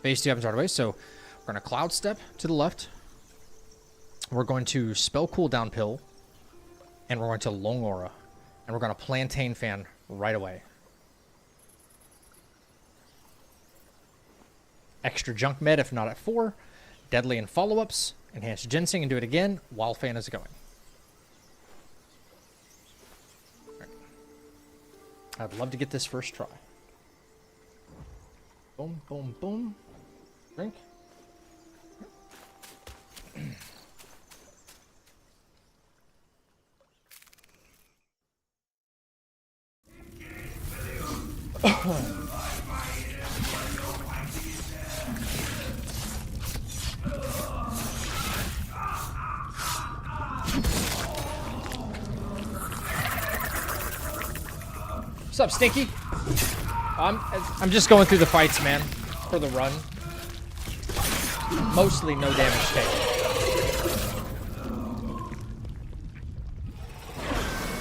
Phase 2 happens right away, so we're going to Cloud Step to the left. We're going to Spell Cooldown Pill. And we're going to Long Aura. And we're going to Plantain Fan right away. Extra Junk Med if not at 4. Deadly and follow-ups. Enhanced Ginseng and do it again while Fan is going. Right. I'd love to get this first try. Boom, boom, boom. Drink. What's up, Stinky? I'm just going through the fights, man, for the run. Mostly no damage taken.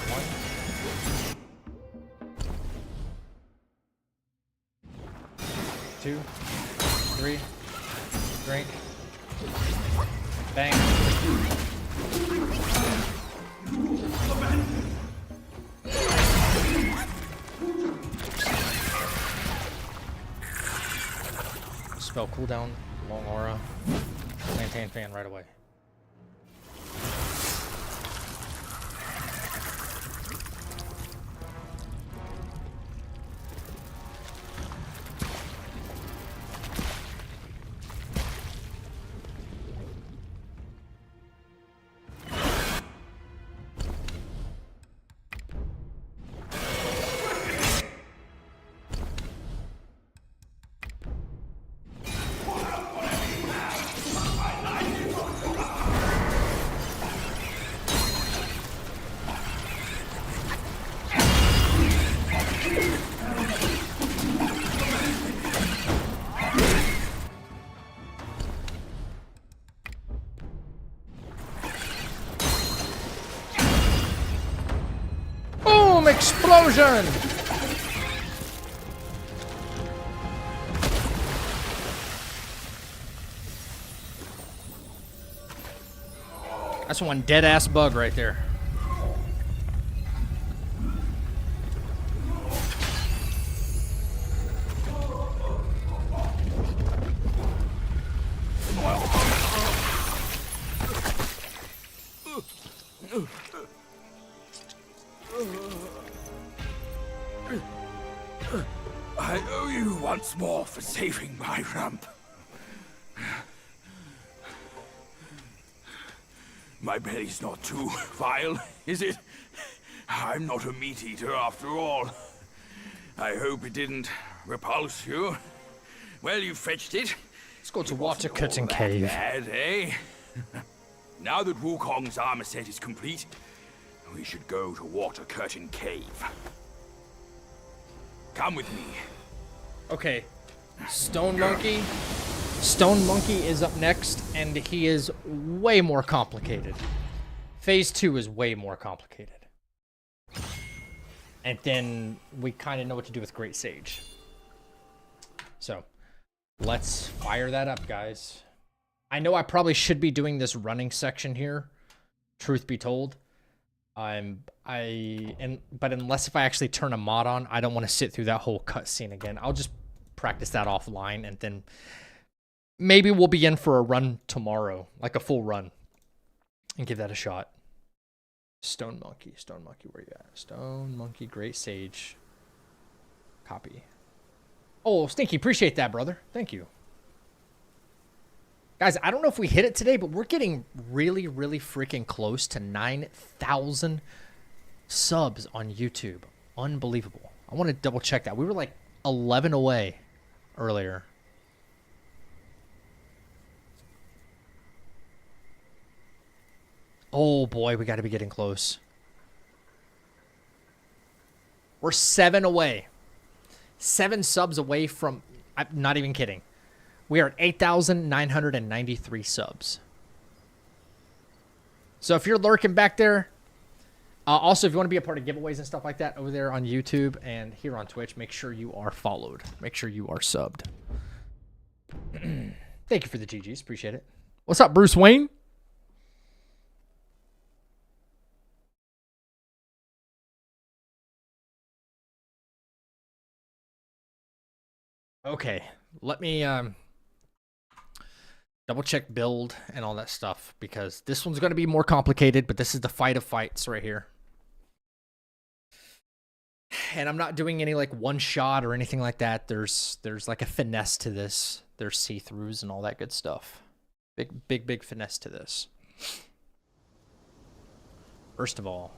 1, 2, 3, drink, bang. Spell cooldown, long aura, Plantain Fan right away. Fusion! That's one dead-ass bug right there. I owe you once more for saving my rump. My belly's not too vile, is it? I'm not a meat eater after all. I hope it didn't repulse you. Well, you fetched it. Let's go to Water Curtain Cave. Bad, eh? Now that Wukong's armor set is complete, we should go to Water Curtain Cave. Come with me. Okay. Stone Monkey. Stone Monkey is up next, and he is way more complicated. Phase 2 is way more complicated. And then we kind of know what to do with Great Sage. So, let's fire that up, guys. I know I probably should be doing this running section here, truth be told. But unless if I actually turn a mod on, I don't want to sit through that whole cutscene again. I'll just practice that offline, and then maybe we'll be in for a run tomorrow, like a full run, and give that a shot. Stone Monkey, where you at? Stone Monkey, Great Sage. Copy. Oh, Stinky, appreciate that, brother. Thank you. Guys, I don't know if we hit it today, but we're getting really, really freaking close to 9,000 subs on YouTube. Unbelievable. I want to double check that. We were like 11 away earlier. Oh boy, we got to be getting close. We're 7 away. 7 subs away from... I'm not even kidding. We are at 8,993 subs. So if you're lurking back there... also, if you want to be a part of giveaways and stuff like that over there on YouTube and here on Twitch, make sure you are followed. Make sure you are subbed. Thank you for the GGs. Appreciate it. What's up, Bruce Wayne? Okay, let me double check build and all that stuff, because this one's going to be more complicated, but this is the fight of fights right here. And I'm not doing any like one shot or anything like that. There's like a finesse to this. There's see-throughs and all that good stuff. Big finesse to this. First of all,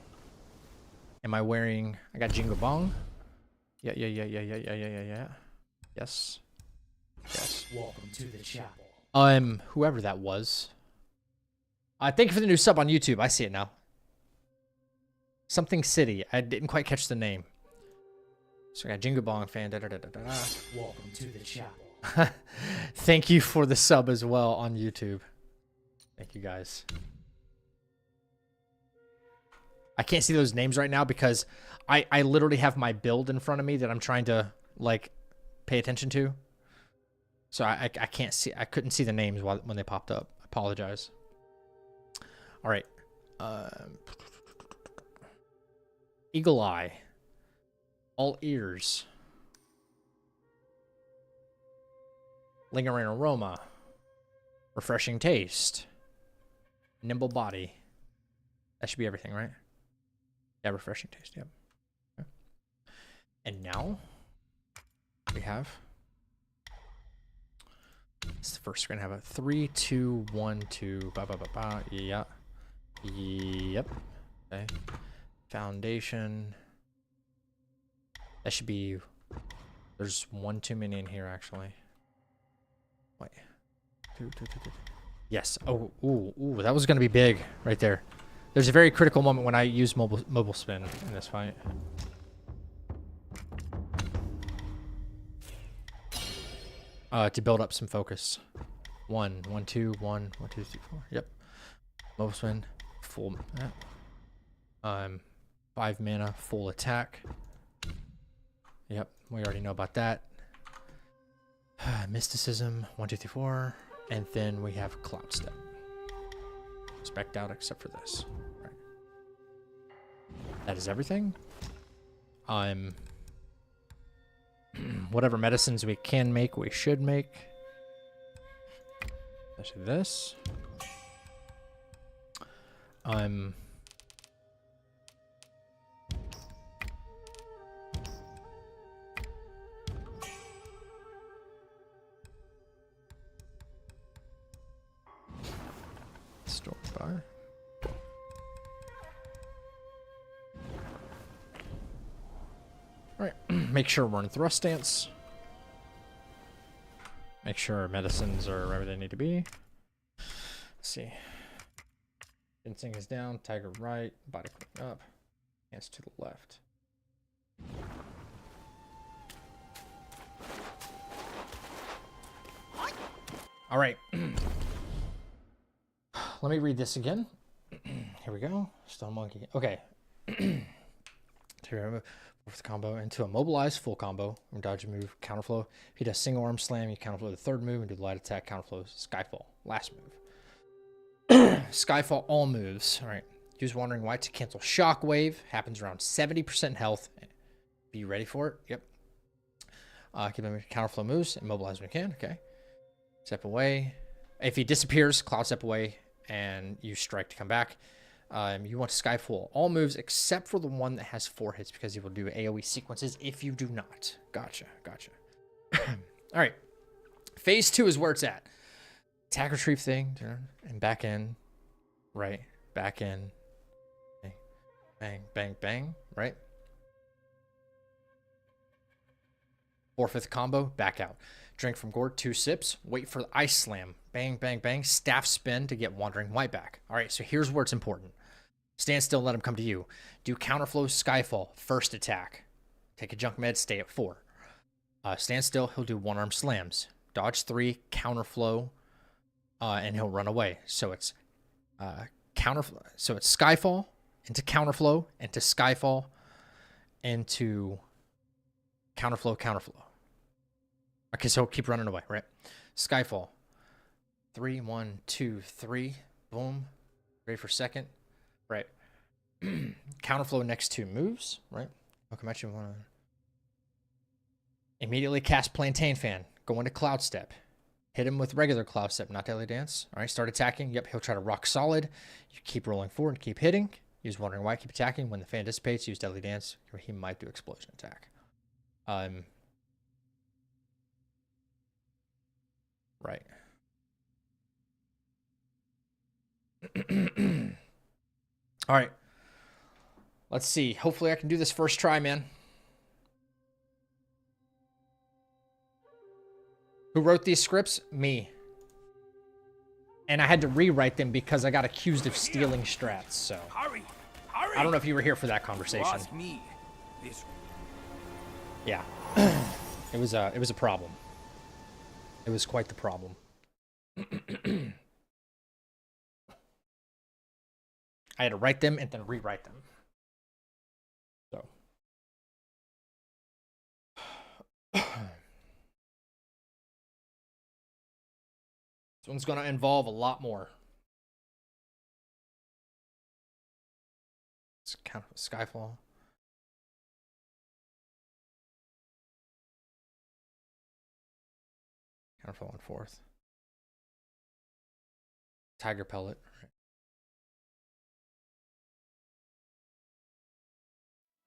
am I wearing... I got Jingo Bong. Yeah. Yes. Welcome to the chapel. Whoever that was. Thank you for the new sub on YouTube. I see it now. Something City. I didn't quite catch the name. So I got Jingo Bong fan. Welcome to the chapel. Thank you for the sub as well on YouTube. Thank you guys. I can't see those names right now because I literally have my build in front of me that I'm trying to like pay attention to. So I can't see. I couldn't see the names when they popped up. I apologize. All right. Eagle Eye. All ears. Lingering aroma. Refreshing taste. Nimble body. That should be everything, right? Yeah, refreshing taste. Yep. Okay. And now we have... It's the first. We're gonna have a 3, 2, 1, 2. Yeah. Yep. Okay. Foundation. That should be... There's one too many in here, actually. Wait. Two. Yes. Oh, ooh, that was gonna be big right there. There's a very critical moment when I use mobile spin in this fight. To build up some focus. 1, 2, 1, 2, 3, 4. Yep. Mobile spin. Full. 5 mana. Full attack. Yep, we already know about that. Mysticism, 1, 2, 3, 4. And then we have Cloud Step. Spec'd out except for this. Right. That is everything. Whatever medicines we can make, we should make. Especially this. Store bar. Alright, make sure we're in thrust stance. Make sure our medicines are wherever they need to be. Let's see. Ginseng is down, tiger right, body clean up, hands to the left. Alright. Let me read this again. Here we go. Stone Monkey. Okay. To remove fourth combo into a mobilized full combo. Dodge a move, counterflow. If he does single arm slam, you counterflow the third move and do the light attack, counterflow Skyfall. Last move. Skyfall all moves. Alright. Use Wandering White to cancel Shockwave. Happens around 70% health. Be ready for it. Yep. Keep him counterflow moves and mobilize when you can. Okay. Step away. If he disappears, Cloud Step away. And you strike to come back. You want to Skyfall all moves except for the one that has 4 hits because he will do AoE sequences if you do not. Gotcha. Alright. Phase 2 is where it's at. Attack retrieve thing. Turn. And back in. Right. Back in. Bang. Bang. Bang. Bang. Right. 4/5 combo. Back out. Drink from gourd, 2 sips. Wait for the ice slam. Bang, bang, bang. Staff spin to get Wandering White back. All right, so here's where it's important. Stand still, let him come to you. Do counterflow Skyfall, first attack. Take a junk med, stay at 4. Stand still, he'll do one-arm slams. Dodge 3, counterflow, and he'll run away. So it's counterflow. So it's Skyfall into counterflow into Skyfall into counterflow, counterflow. Okay, so keep running away, right? Skyfall. 3, 1, 2, 3. Boom. Ready for second. Right. Counterflow next 2 moves, right? I'll come at you. Immediately cast Plantain Fan. Go into Cloud Step. Hit him with regular Cloud Step, not Daily Dance. All right, start attacking. Yep, he'll try to rock solid. You keep rolling forward and keep hitting. Use Wandering White, keep attacking. When the fan dissipates, use Deadly Dance. Or he might do Explosion Attack. Right. All right. Let's see. Hopefully I can do this first try, man. Who wrote these scripts? Me. And I had to rewrite them because I got accused of stealing strats, so. Hurry! I don't know if you were here for that conversation. Ask me. Yeah. It was a problem. It was quite the problem. I had to write them and then rewrite them. So. This one's going to involve a lot more. It's kind of a Skyfall. Counterfall on 4th. Tiger Pellet.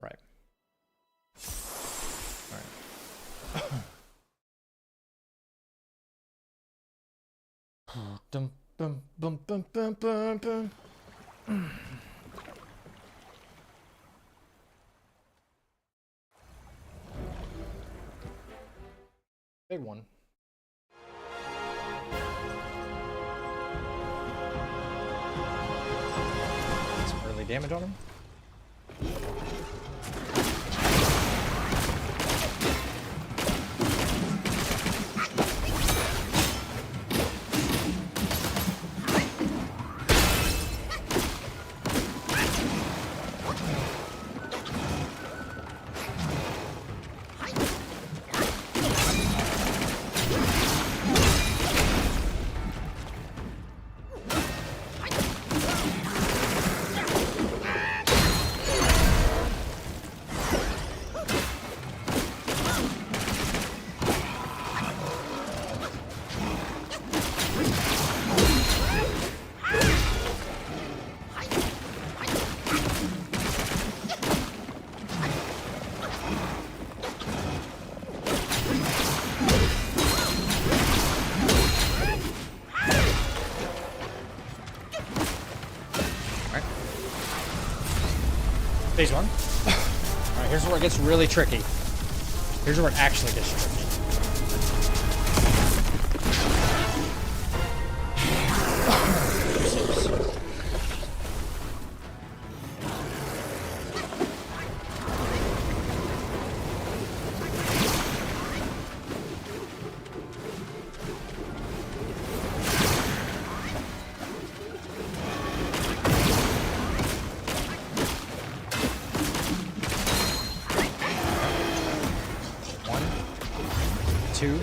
Right. All right. Dum, bum, bum, bum, bum, bum, bum. Big one. Some early damage on him. phase one. All right, here's where it gets really tricky. Here's where it actually gets tricky. Two.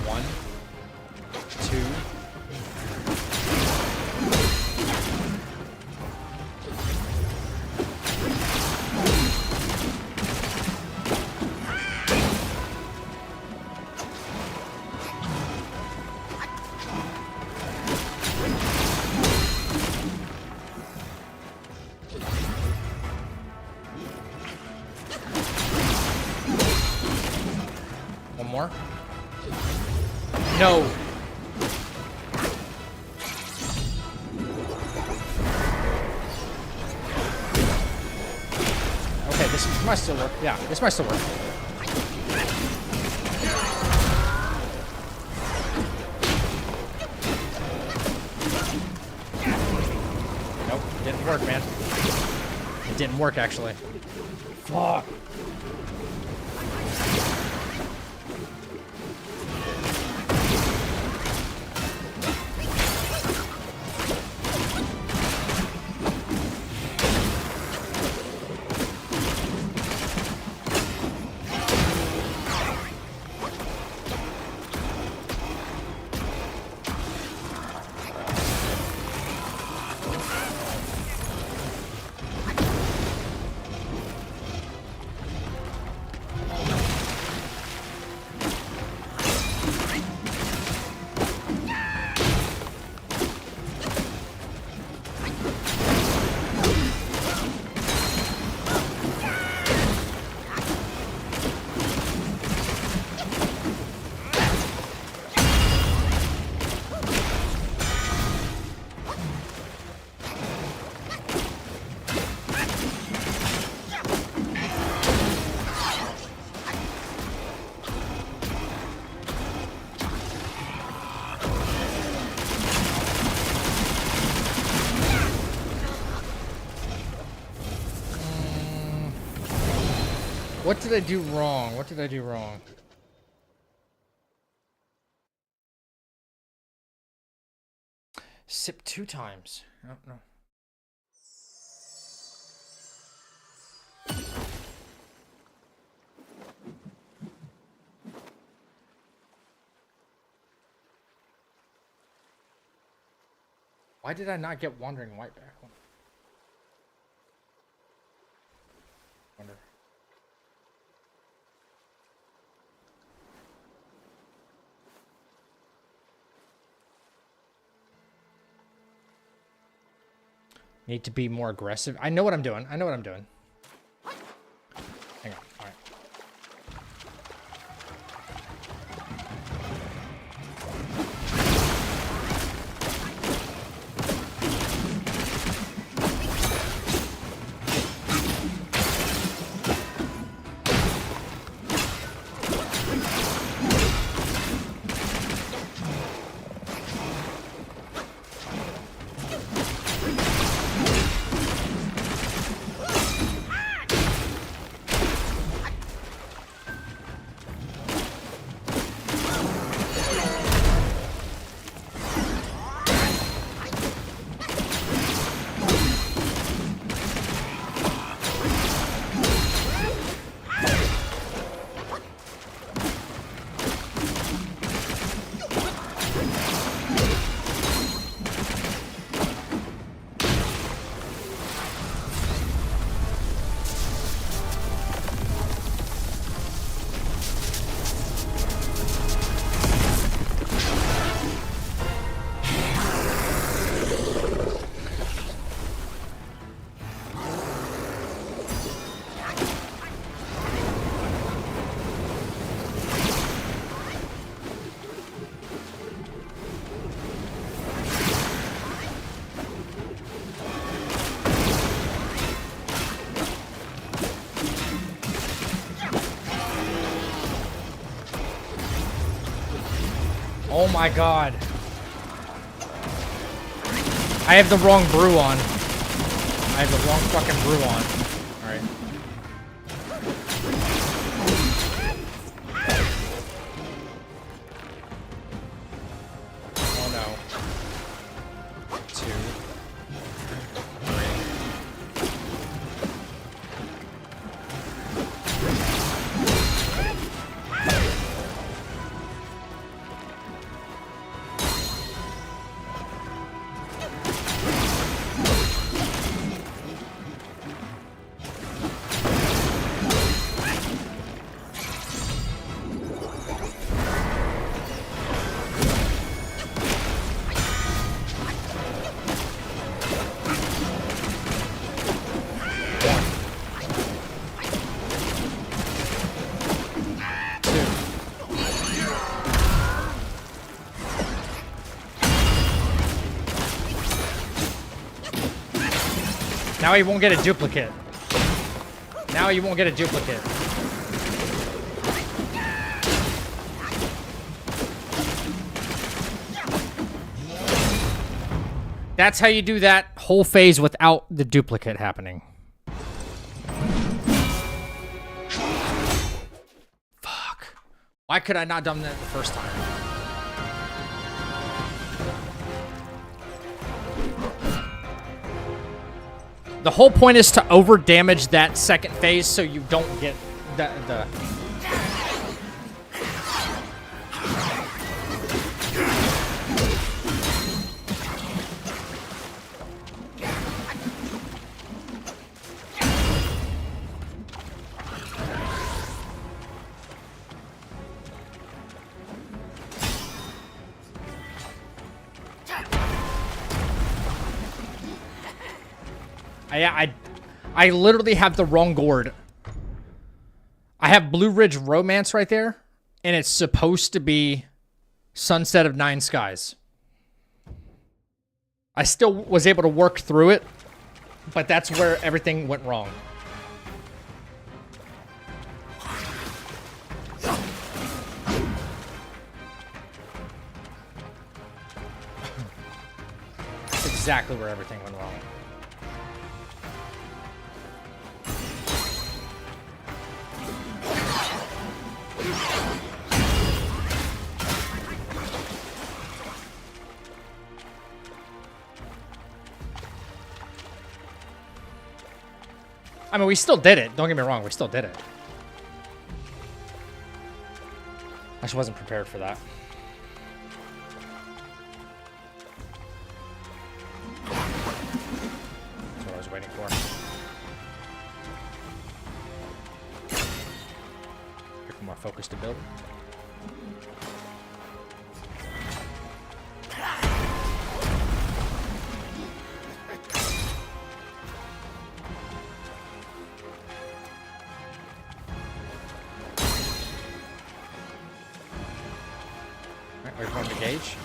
One. Two. One more. No. Okay, this might still work. Yeah, this might still work. Nope, didn't work, man. It didn't work, actually. Fuck. What did I do wrong? What did I do wrong? Sip 2 times. Oh, no. Why did I not get Wandering White back? Wonder. Need to be more aggressive. I know what I'm doing. I know what I'm doing. Hang on. All right. Oh my god. I have the wrong brew on. I have the wrong fucking brew on. Alright. Oh no. 2. 2. Now he won't get a duplicate. Now he won't get a duplicate. That's how you do that whole phase without the duplicate happening. Fuck. Why could I not done that the first time? The whole point is to over damage that second phase so you don't get the I literally have the wrong gourd. I have Blue Ridge Romance right there, and it's supposed to be Sunset of Nine Skies. I still was able to work through it, but that's where everything went wrong. That's exactly where everything went wrong. I mean, we still did it. Don't get me wrong. We still did it. I just wasn't prepared for that. That's what I was waiting for. Pick more focus to build. Wait for him to gauge.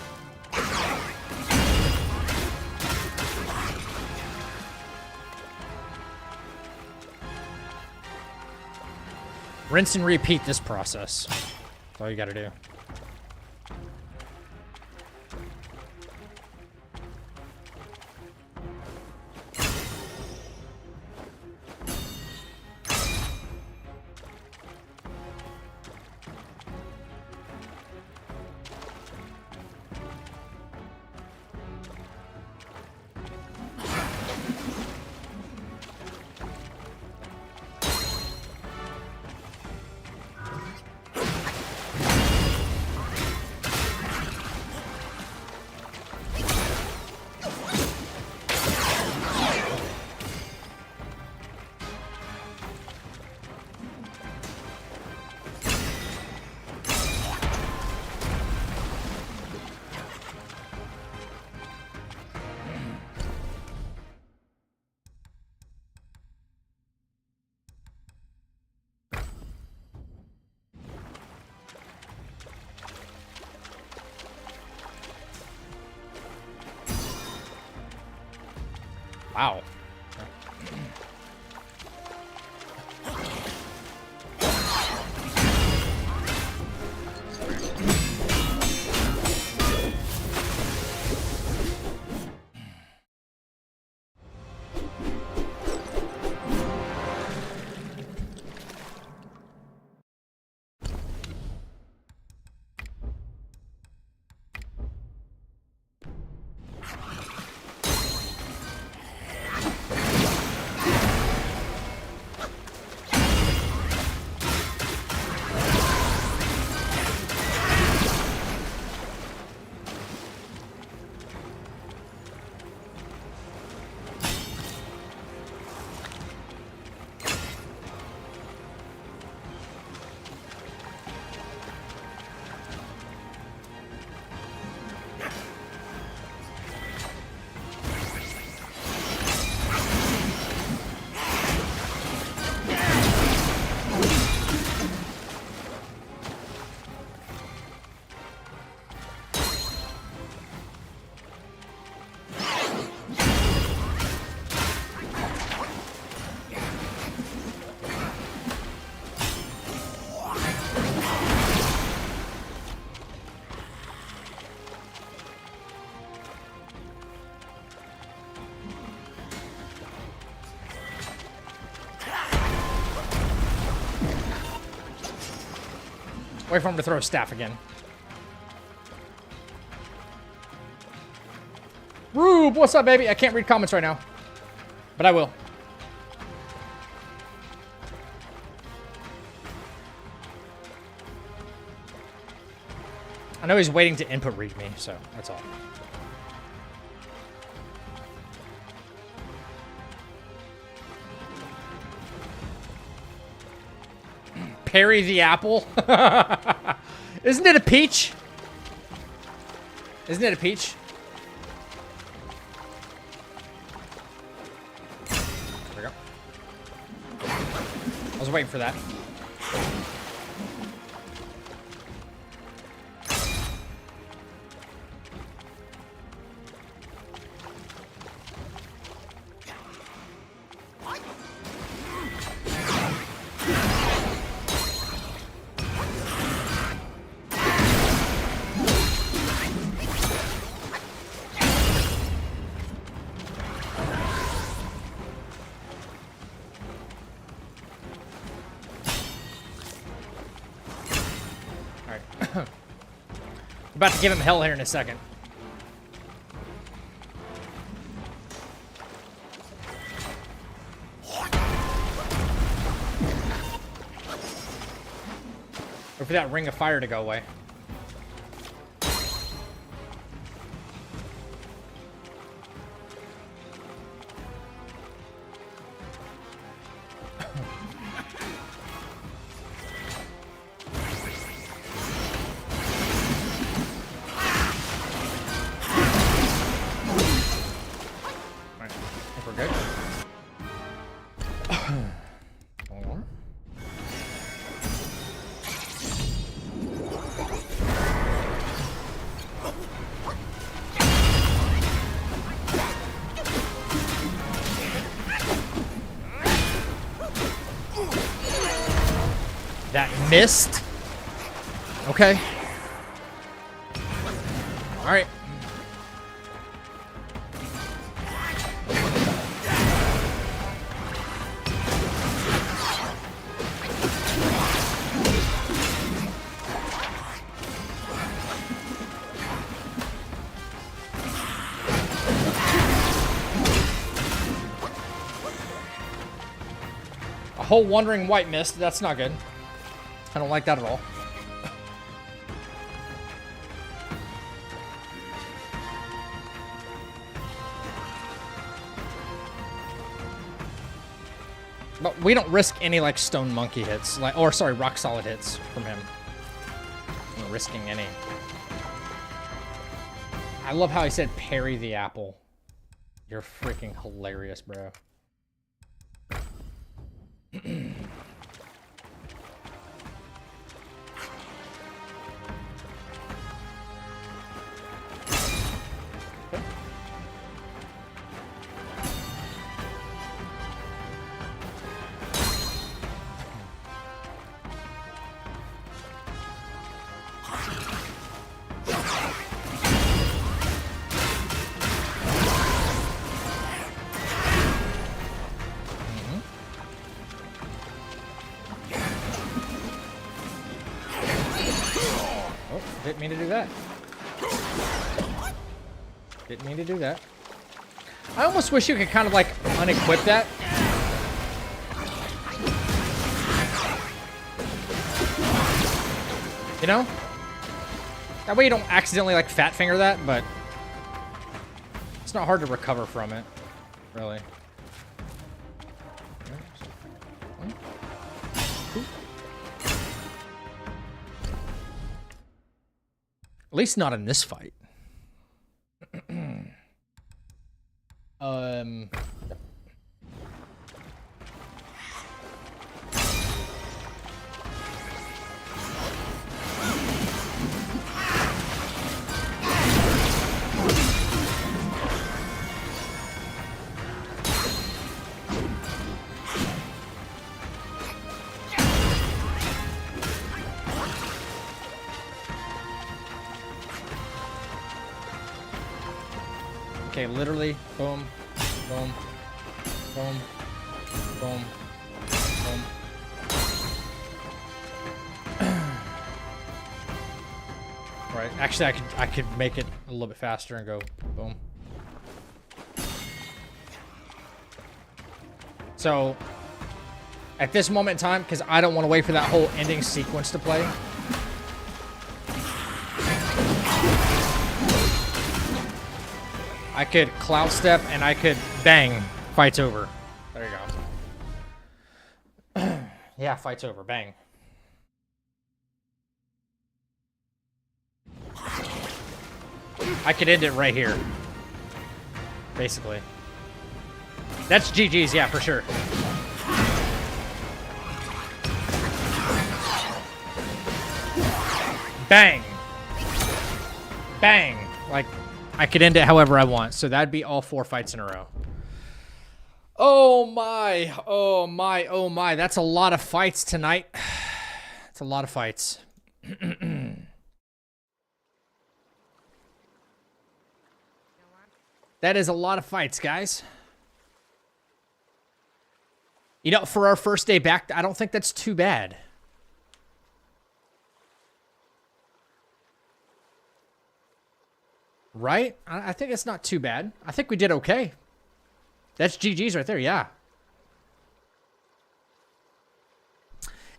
Rinse and repeat this process. That's all you gotta do. Wow. Wait for him to throw a staff again. Rube, what's up, baby? I can't read comments right now, but I will. I know he's waiting to input read me, so that's all. Parry the apple. Isn't it a peach? Isn't it a peach? There we go. I was waiting for that. About to give him hell here in a second. Or for that ring of fire to go away. Missed. Okay. All right. A whole wandering white mist. That's not good. I don't like that at all. But we don't risk any like stone monkey hits, like, or sorry, rock solid hits from him. I'm not risking any. I love how he said parry the apple. You're freaking hilarious, bro. Didn't mean to do that. Didn't mean to do that. I almost wish you could kind of like unequip that. You know? That way you don't accidentally like fat finger that, but it's not hard to recover from it, really. At least not in this fight. Okay, literally, boom, boom, boom, boom, boom. right. Actually, I could make it a little bit faster and go boom. So, at this moment in time, because I don't want to wait for that whole ending sequence to play. I could cloud step and I could bang. Fight's over. There you go. Yeah, fight's over. Bang. I could end it right here. Basically. That's GG's, yeah, for sure. Bang. Bang. Like, I could end it however I want. So that'd be all 4 fights in a row. Oh my. Oh my. Oh my. That's a lot of fights tonight. It's a lot of fights. That is a lot of fights, guys. You know, for our first day back, I don't think that's too bad. Right? I think it's not too bad. I think we did okay. That's GG's right there, yeah.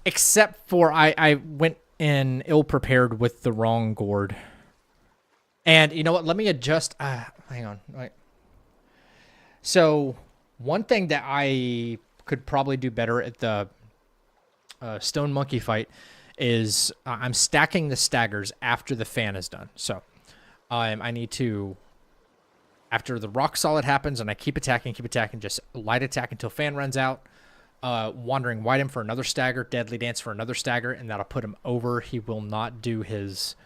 Except for I went in ill-prepared with the wrong gourd. And you know what? Let me adjust. Hang on. Right. So, one thing that I could probably do better at the Stone Monkey fight is I'm stacking the staggers after the fan is done. So, I need to, after the rock solid happens and I keep attacking, just light attack until fan runs out. Wandering White him for another stagger, Deadly Dance for another stagger, and that'll put him over. He will not do his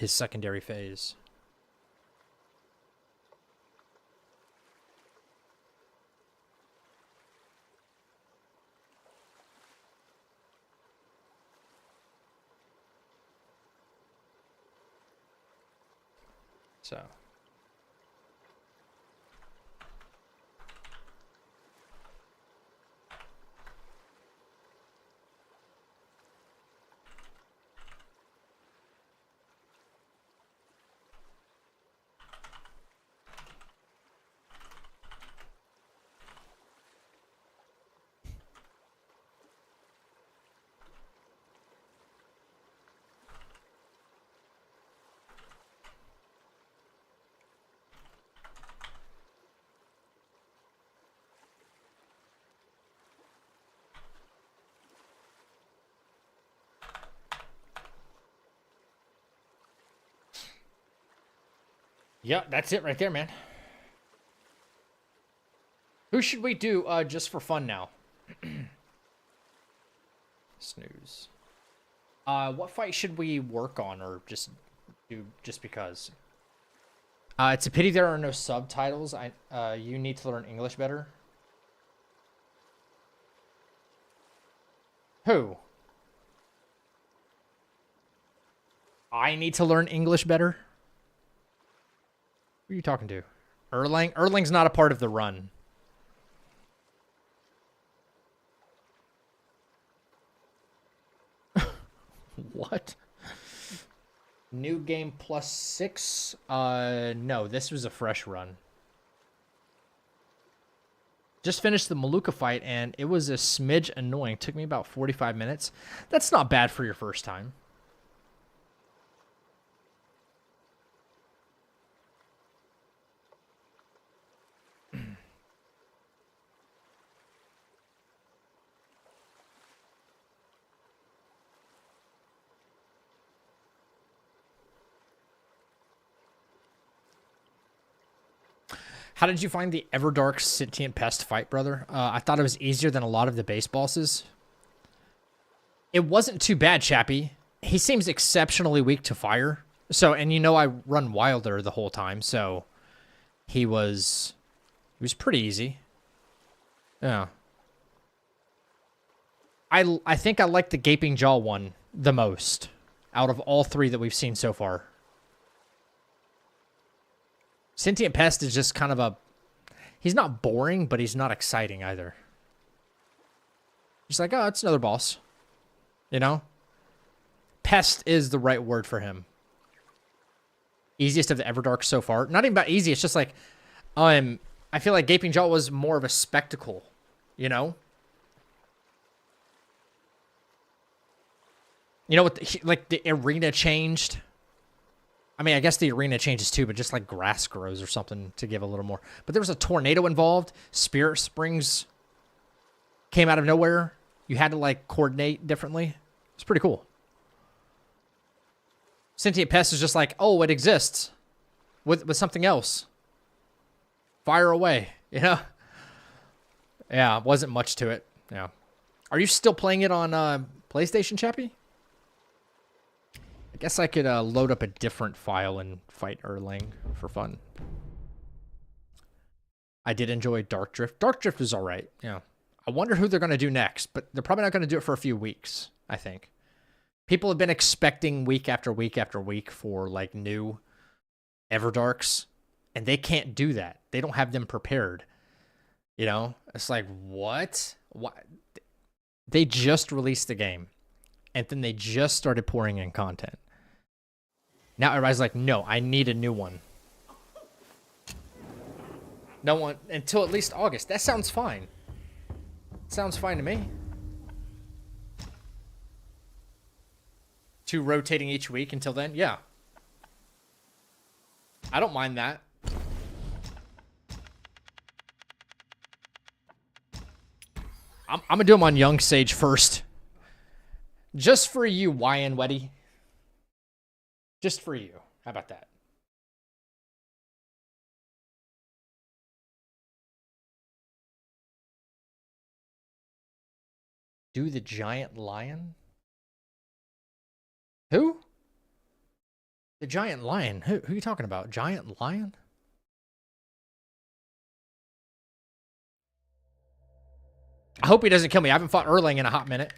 secondary phase. So. Yeah, that's it right there, man. Who should we do just for fun now? Snooze. What fight should we work on or just do just because? It's a pity there are no subtitles. You need to learn English better. Who? I need to learn English better? Who are you talking to? Erlang? Erlang's not a part of the run. What? New game +6? No, this was a fresh run. Just finished the Maluka fight, and it was a smidge annoying. Took me about 45 minutes. That's not bad for your first time. How did you find the Everdark Sentient Pest fight, brother? I thought it was easier than a lot of the base bosses. It wasn't too bad, Chappie. He seems exceptionally weak to fire. So, and you know I run Wilder the whole time, so he was pretty easy. Yeah. I think I like the Gaping Jaw one the most out of all 3 that we've seen so far. Sentient Pest is just kind of a... He's not boring, but he's not exciting either. Just like, oh, it's another boss. You know? Pest is the right word for him. Easiest of the Everdarks so far. Not even about easy. It's just like, I feel like Gaping Jaw was more of a spectacle, you know? You know what? Like the arena changed. I mean, I guess the arena changes too, but just like grass grows or something to give a little more. But there was a tornado involved. Spirit Springs came out of nowhere. You had to like coordinate differently. It's pretty cool. Sentient Pest is just like, oh, it exists with something else. Fire away, you know? Yeah, wasn't much to it. Yeah. Are you still playing it on PlayStation, Chappie? I guess I could load up a different file and fight Erlang for fun. I did enjoy Dark Drift. Dark Drift was all right. Yeah. I wonder who they're going to do next, but they're probably not going to do it for a few weeks, I think. People have been expecting week after week after week for like new Everdarks, and they can't do that. They don't have them prepared. You know, it's like, what? They just released the game, and then they just started pouring in content. Now everybody's like, no, I need a new one. No one until at least August. That sounds fine. Sounds fine to me. 2 rotating each week until then? Yeah. I don't mind that. I'm going to do them on Young Sage first. Just for you, YN Weddy. Just for you. How about that? Do the Giant Lion? Who? The Giant Lion. Who are you talking about? Giant Lion? I hope he doesn't kill me. I haven't fought Erling in a hot minute.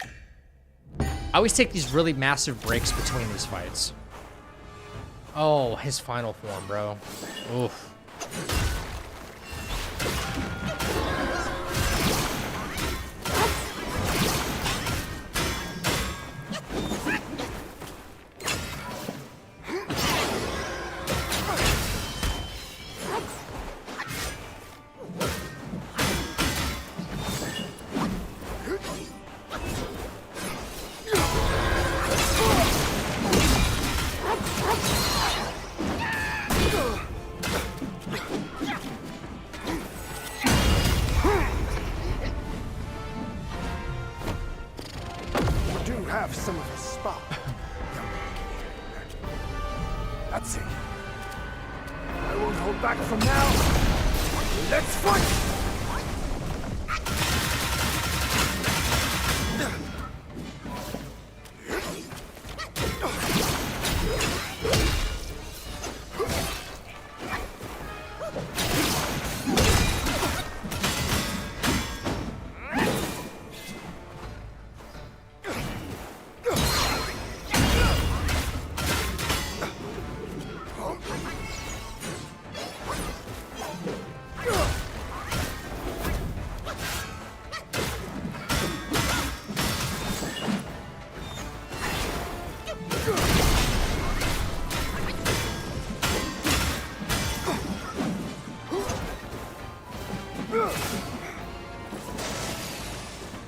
I always take these really massive breaks between these fights. Oh, his final form, bro. Oof. That's it. I won't hold back from now. Let's fight!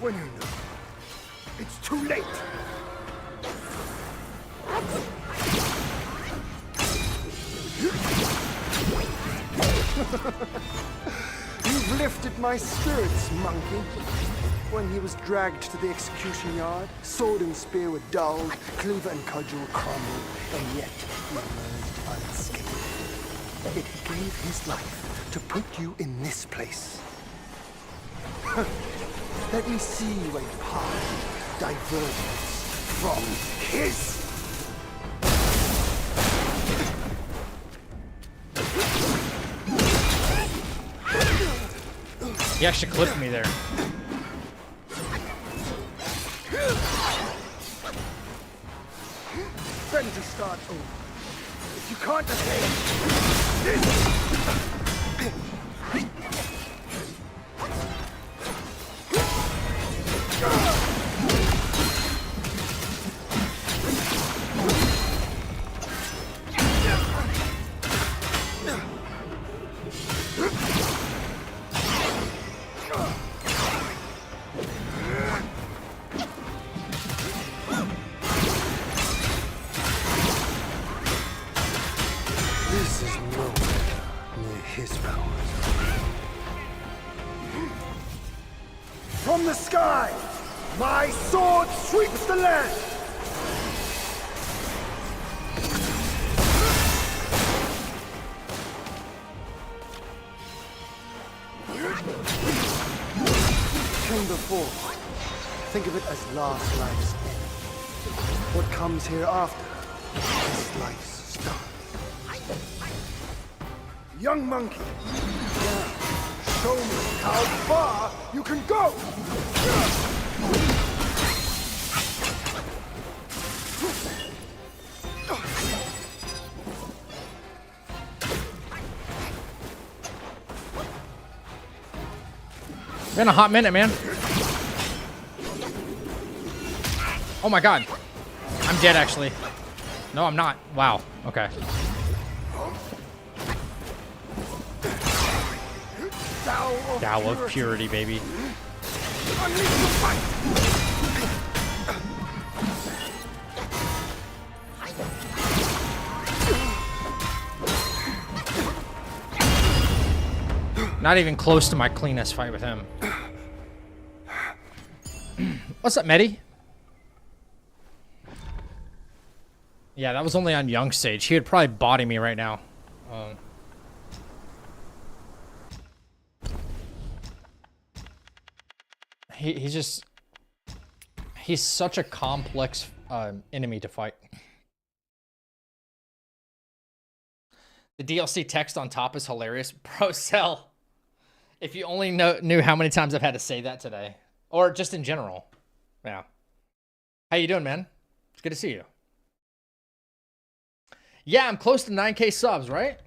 When you know, it's too late. You've lifted my spirits, monkey. When he was dragged to the execution yard, sword and spear were dulled, cleaver and cudgel crumbled, and yet he emerged unscathed. It gave his life to put you in this place. Let me see where your path diverges from his. He actually clipped me there. Ready to start over. If you can't defend this. From the sky, my sword sweeps the land! Chamber 4. Think of it as last life's end. What comes hereafter is life's start. Young monkey, now show me how far you can go! Been a hot minute, man. Oh my god. I'm dead, actually. No, I'm not. Wow. Okay. Thou of purity, baby. Not even close to my cleanest fight with him. What's up, Medi? Yeah, that was only on Young Sage. He would probably body me right now. He's such a complex enemy to fight. The DLC text on top is hilarious. Bro, Cell. If you only knew how many times I've had to say that today. Or just in general. Yeah. How you doing, man? It's good to see you. Yeah, I'm close to 9K subs, right?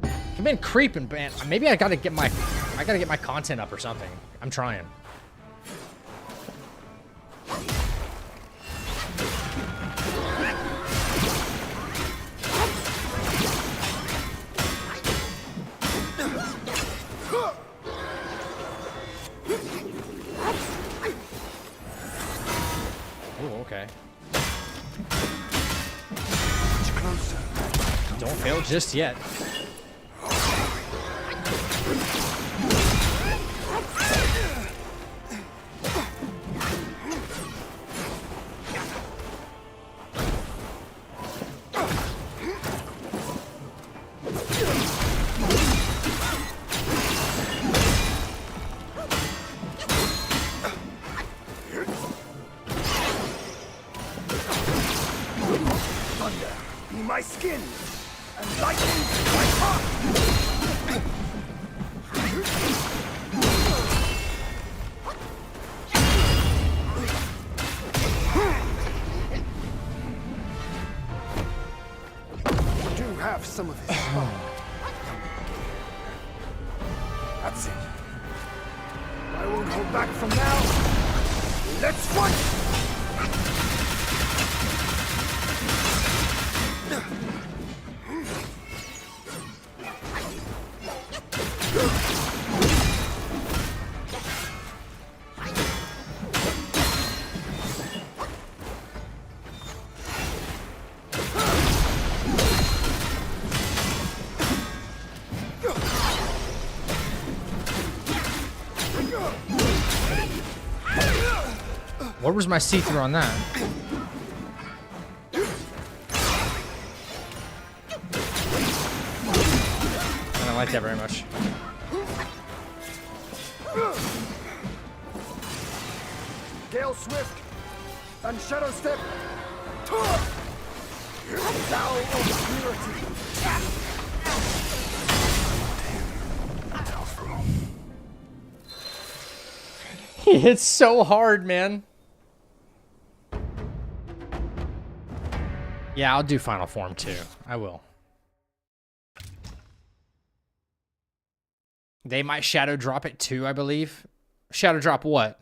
I've been creeping, man. Maybe I gotta get my content up or something. I'm trying. Oh, okay. Much closer. Don't fail just yet. My skin and lightning my heart. Do have some of this. That's it. I won't hold back from now. Let's fight. What was my see-through on that? I don't like that very much. Gale Swift and Shadow Step. Thou of purity. He hits so hard, man. Yeah, I'll do Final Form too. I will. They might shadow drop it too, I believe. Shadow drop what?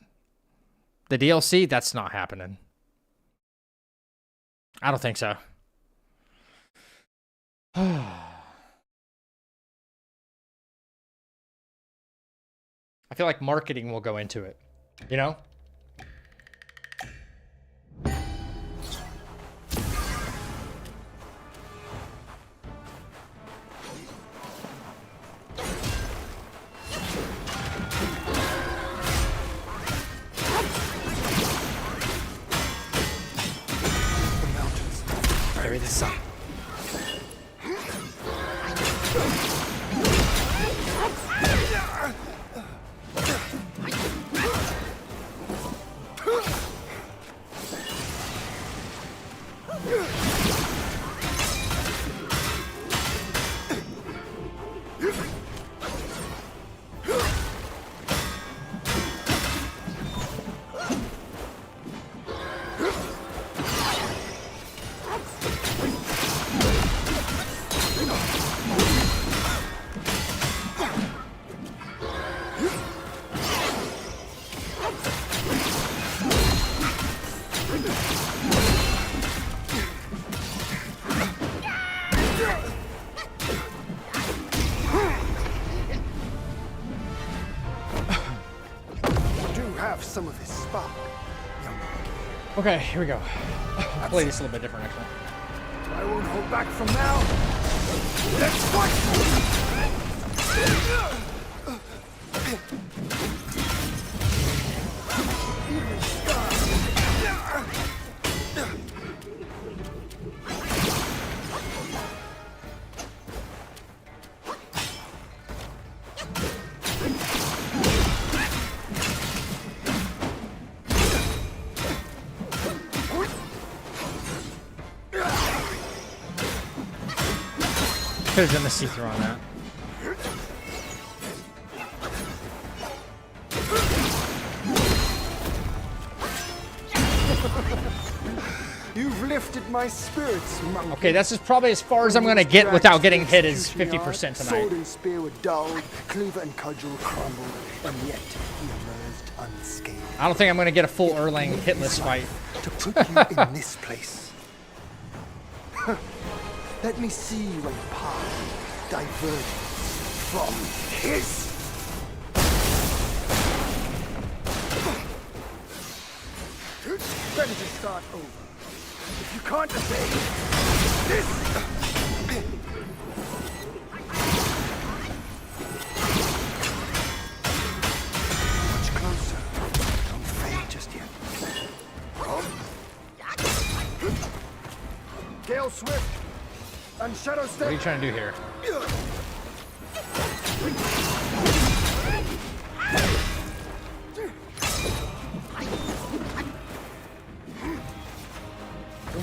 The DLC? That's not happening. I don't think so. I feel like marketing will go into it. You know? sun. Some of his spark, young monkey. Okay, here we go. I'll play this a little bit different next one. I won't hold back from now. Let's fight! Could have done the see-through on that. You've lifted my spirits, monkey. Okay, that's just probably as far as I'm gonna get without getting hit is 50% tonight. Sword and spear were dulled, cleaver and cudgel crumbled, and yet he emerged unscathed. I don't think I'm gonna get a full Erlang hitless fight. To put you in this place. Let me see where your path diverges from his. Ready to start over. If you can't evade this. Much closer. Don't fade just yet. Gale Swift and Shadow Step. What are you trying to do here?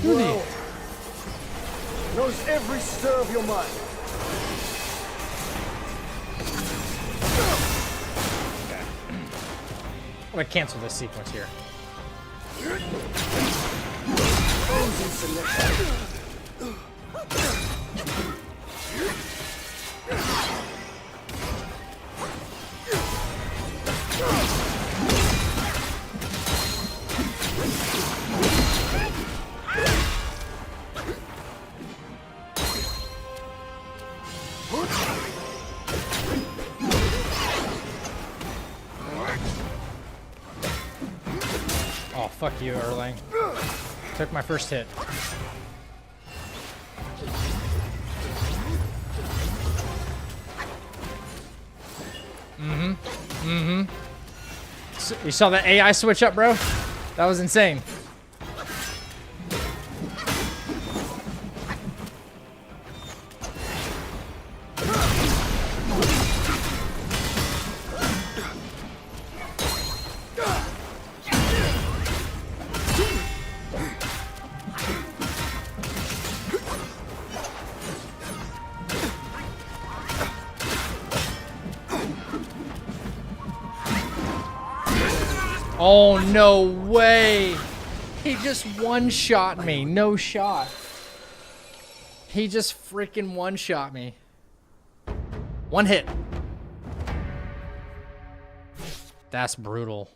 Wow. Knows every stir of your mind. Okay. I'm gonna cancel this sequence here. Frozen selection. Oh, fuck you, Erlang. Took my first hit. So, you saw that AI switch up, bro? That was insane. Oh, no way. He just one-shot me. No shot. He just freaking one-shot me. One hit. That's brutal.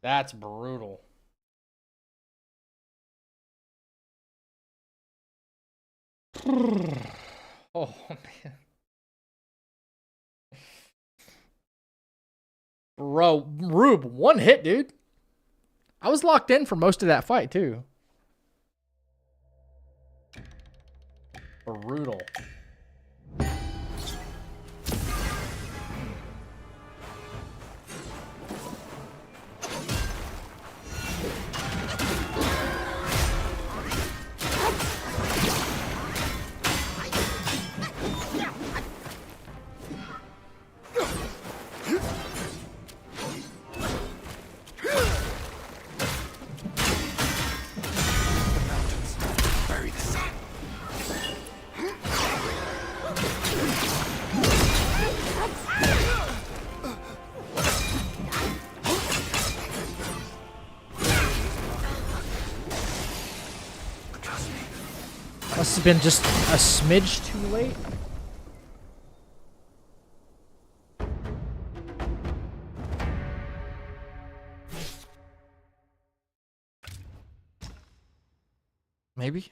That's brutal. Oh, man. Bro, Rube, one hit, dude. I was locked in for most of that fight, too. Brutal. Must have been just a smidge too late. Maybe.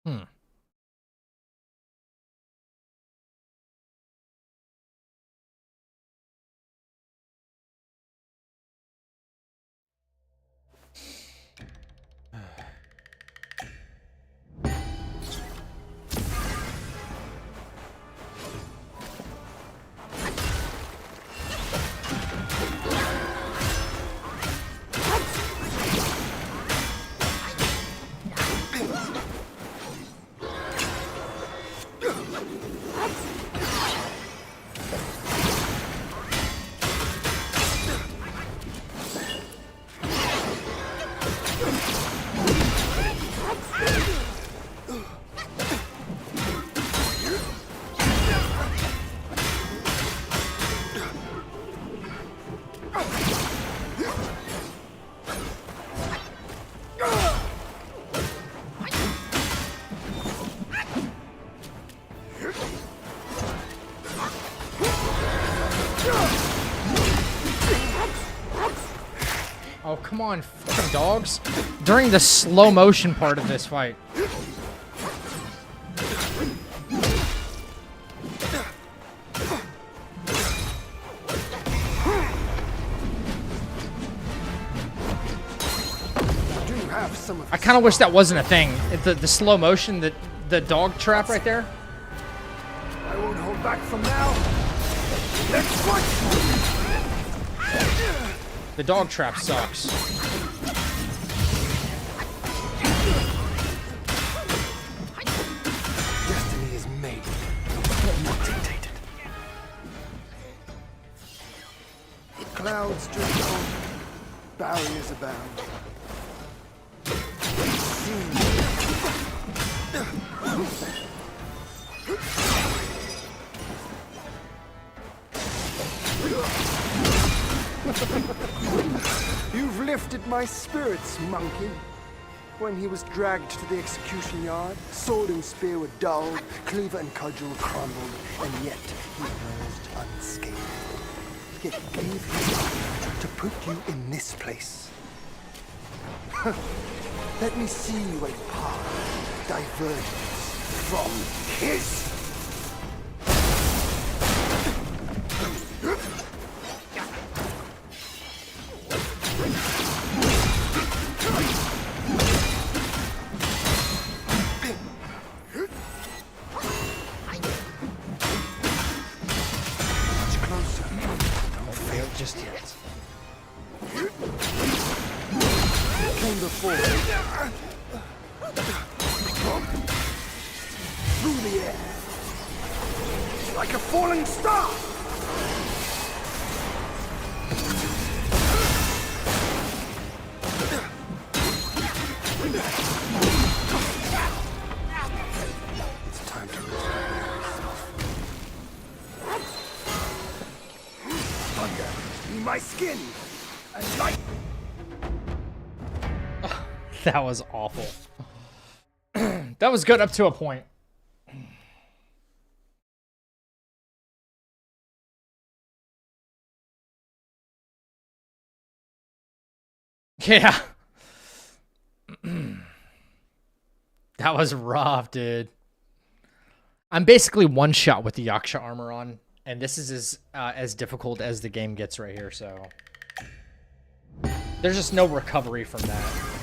Hmm. Oh, come on, fucking dogs. During the slow motion part of this fight. I kind of wish that wasn't a thing. The slow motion, the dog trap right there. I won't hold back from now. Let's fight! The dog trap sucks. Destiny is made, not dictated. Clouds drift on, barriers abound. You've lifted my spirits, monkey. When he was dragged to the execution yard, sword and spear were dulled, cleaver and cudgel crumbled, and yet he emerged unscathed. Yet he gave his life to put you in this place. Let me see you a path divergence from his. Through the air, like a falling star. It's time to thunder in my skin and light. That was awful. That was good up to a point. Yeah. That was rough, dude. I'm basically one shot with the Yaksha armor on, and this is as difficult as the game gets right here, so there's just no recovery from that.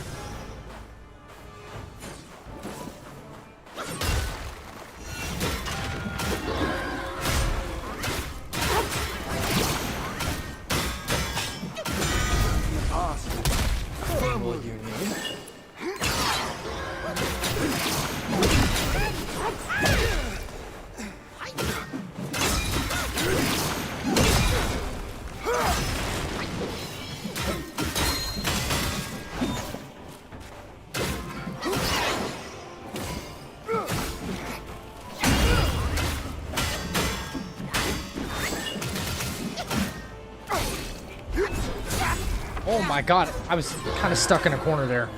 Oh my god, I was kind of stuck in a corner there.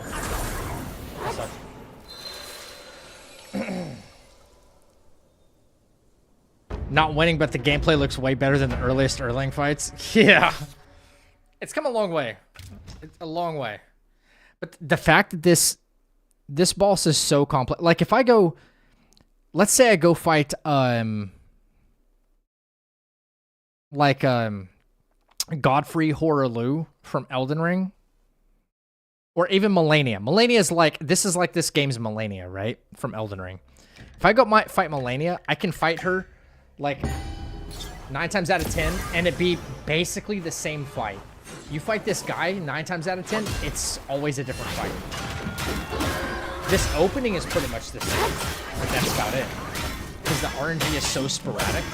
Not winning, but the gameplay looks way better than the earliest Erlang fights. Yeah. It's come a long way. It's a long way. But the fact that this boss is so complex. Like if I go, let's say I go fight Godfrey Horrorlu from Elden Ring, or even Melania. Melania is like this game's Melania, right? From Elden Ring. If I go fight Melania, I can fight her like 9 times out of 10, and it'd be basically the same fight. You fight this guy 9 times out of 10, it's always a different fight. This opening is pretty much the same, but that's about it. Because the RNG is so sporadic.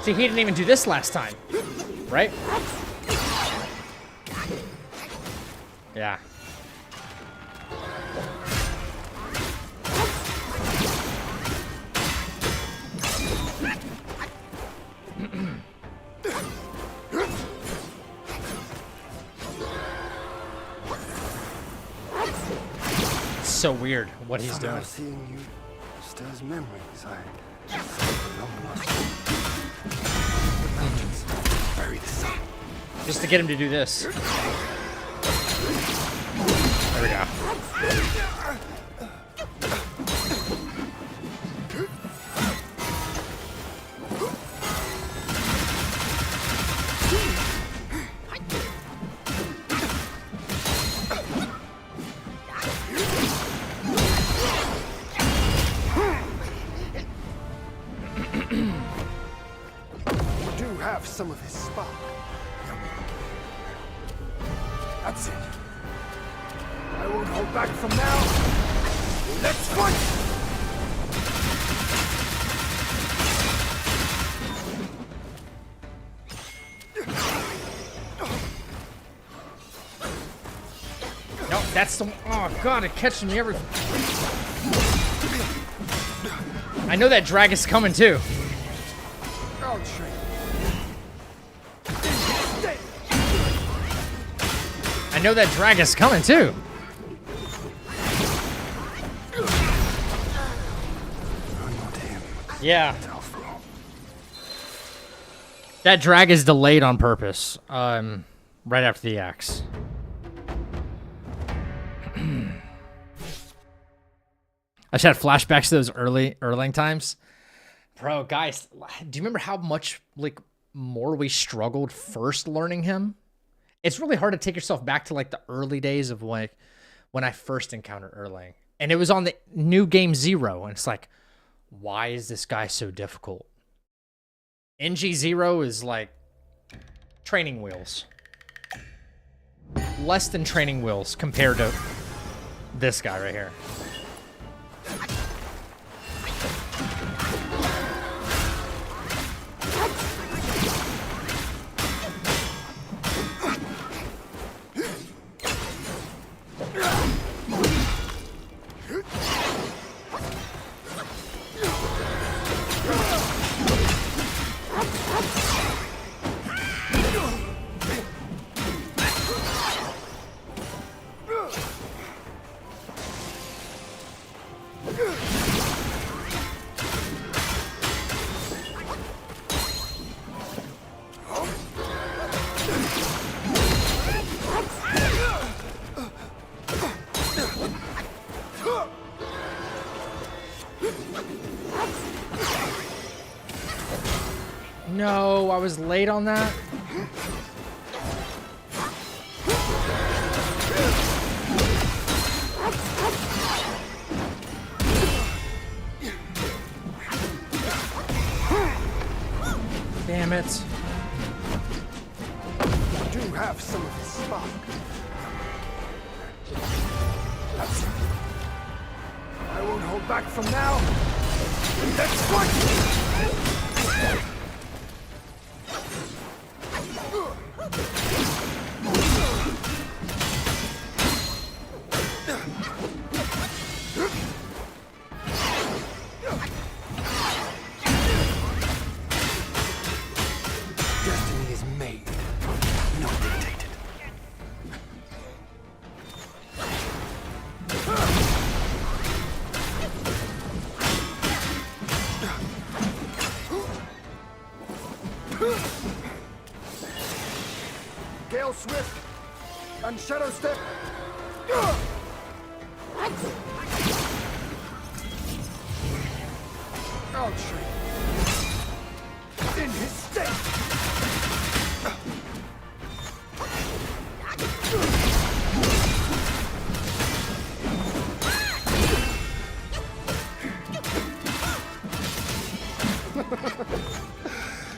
See, he didn't even do this last time, right? Yeah. It's so weird what he's doing. Seeing you stirs memories I long lost. Bury the sun. Just to get him to do this. There we go. Some of his spark. That's it. I won't hold back from now. Let's fight! No, that's the. Oh god, it catches me every. I know that drag is coming too. I'll train. I know that drag is coming too. Yeah. That drag is delayed on purpose. Right after the axe. I just had flashbacks to those early Erlang times. Bro, guys, do you remember how much like more we struggled first learning him? It's really hard to take yourself back to like the early days of like when I first encountered Erlang. And it was on the new game 0. And it's like, why is this guy so difficult? NG0 is like training wheels. Less than training wheels compared to this guy right here. No, I was late on that. Damn it. I do have some of his spark. That's it. I won't hold back from now. Let's fight! Destiny is made, not dictated. Tail Swift and Shadow Step. I'll trade. In his stead.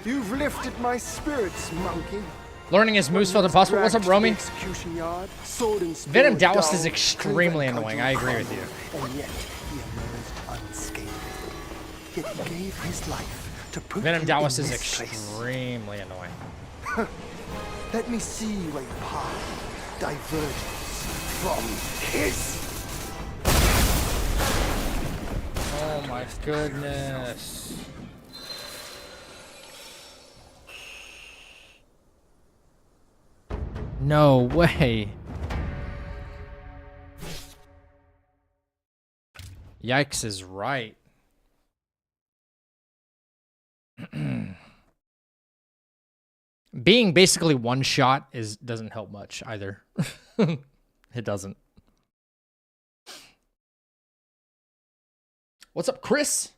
You've lifted my spirits, monkey. Learning his moves felt impossible. What's up, Romy? Execution yard, sword and spear Venom with Dowist is dull, extremely clever annoying. cudgel I agree with crumble, you. And yet he emerged unscathed. Yet he gave his life to put Venom you Dowist in is this place. extremely annoying. Let me see where your path diverges from his. Oh my goodness. No way. Yikes is right. Being basically one shot doesn't help much either. It doesn't. What's up, Chris?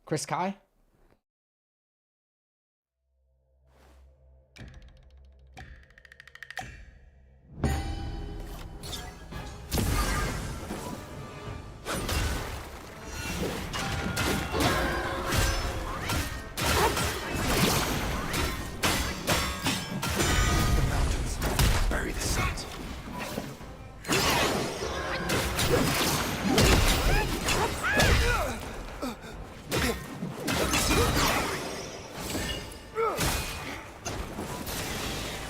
Chris Kai? Bury the scent.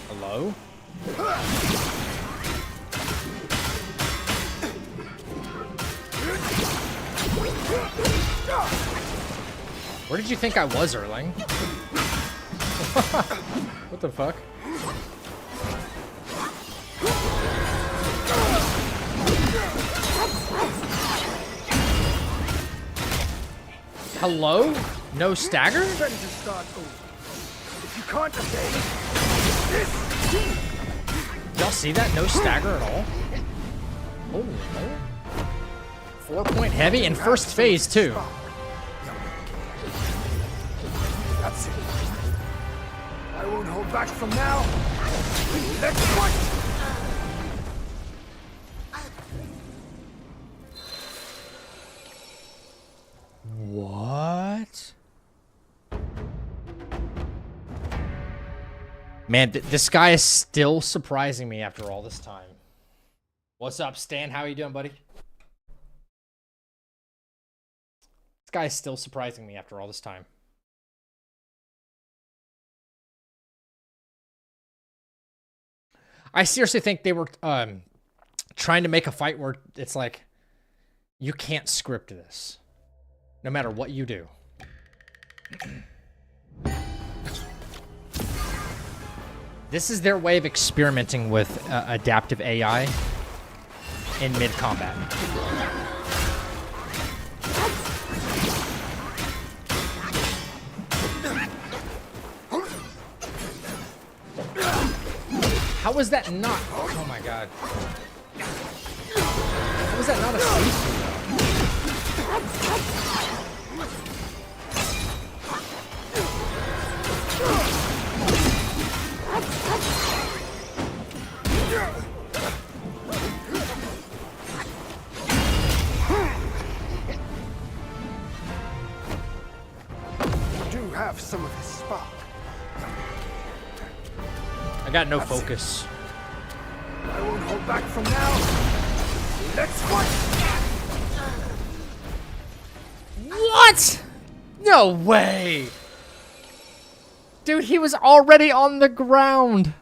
Hello? Where did you think I was, Erling? What the fuck? Hello? No stagger? Ready to start over. If you can't evade this. Y'all see that? No stagger at all? Holy moly. 4-point heavy in first phase, too. That's it. I won't hold back from now. Let's fight! What? Man, this guy is still surprising me after all this time. What's up, Stan? How you doing, buddy? This guy is still surprising me after all this time. I seriously think they were trying to make a fight where it's like, you can't script this, no matter what you do. This is their way of experimenting with adaptive AI in mid-combat. How was that not? Oh my god. How was that not a see-through? You do have some of his spark. I got no focus. I won't hold back from now. Let's fight! What? No way. Dude, he was already on the ground.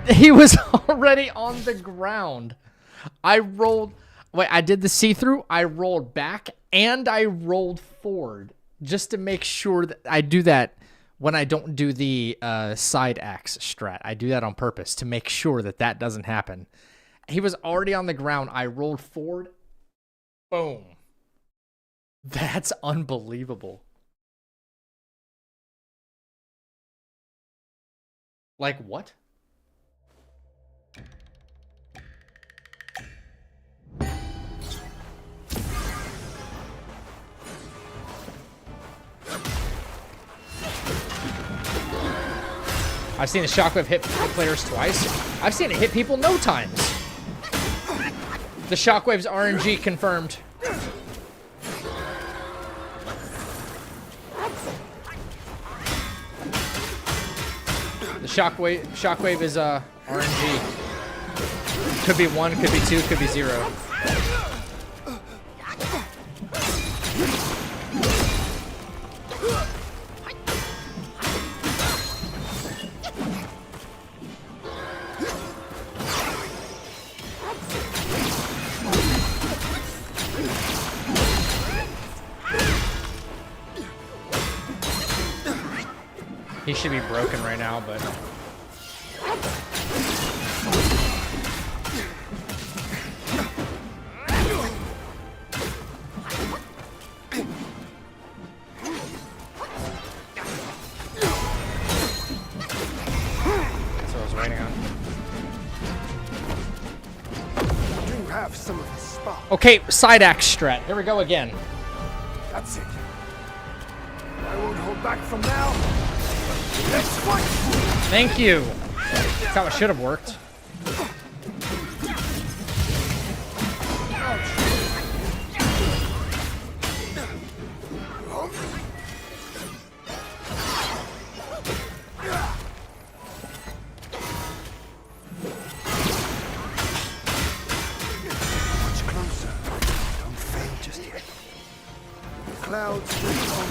He was already on the ground. I rolled... Wait, I did the see-through. I rolled back and I rolled forward just to make sure that I do that when I don't do the side axe strat. I do that on purpose to make sure that that doesn't happen. He was already on the ground. I rolled forward. Boom. That's unbelievable. Like what? I've seen a shockwave hit players twice. I've seen it hit people no times. The shockwave's RNG confirmed. The shockwave is RNG. Could be 1, could be 2, could be 0. He should be broken right now, but... That's what I was waiting on. Do have some of his spark. Okay, side axe strat. Here we go again. That's it. I won't hold back from now. Let's fight! Thank you. That's how it should have worked. Much closer. Don't fail just yet. Clouds drift on.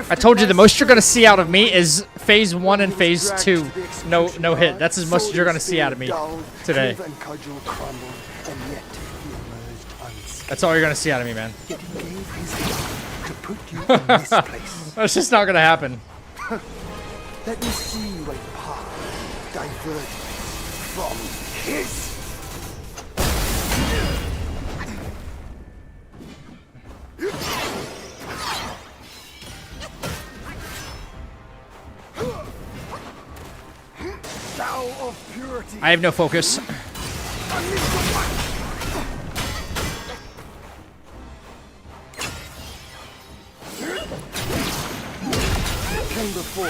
I told you the most you're gonna see out of me is phase 1 and phase 2. No hit. That's as much as you're gonna see out of me today. That's all you're gonna see out of me, man. That's just not gonna happen. Let me see you a path diverged from his. Of purity. I have no focus. Came before.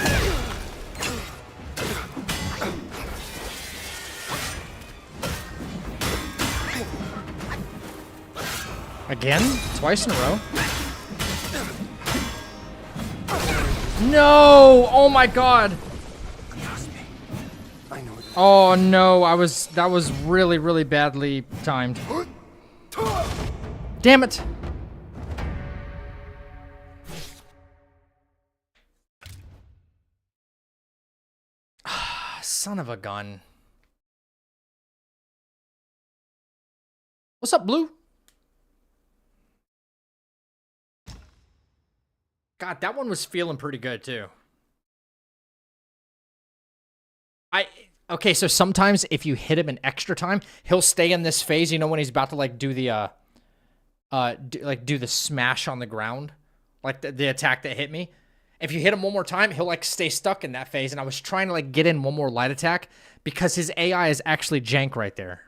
Again? Twice in a row? No! Oh my god! Oh no, that was really, really badly timed. Damn it! Son of a gun. What's up, Blue? God, that one was feeling pretty good too. Okay, so sometimes if you hit him an extra time, he'll stay in this phase. You know when he's about to like do the do the smash on the ground, like the attack that hit me. If you hit him one more time, he'll like stay stuck in that phase. And I was trying to like get in one more light attack because his AI is actually jank right there.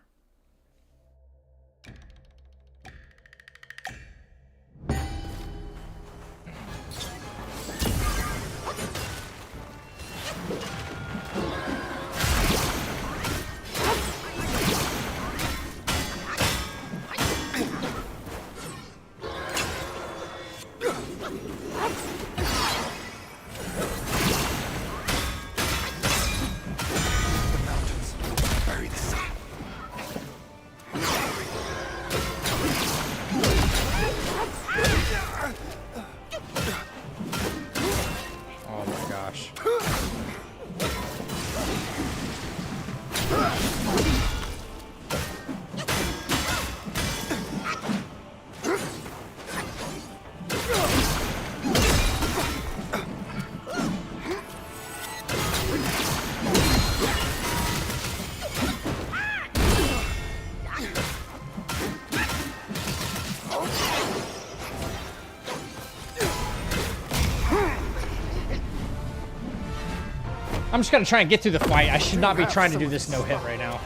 I'm just gonna try and get through the fight. I should not be trying to do this no hit right now.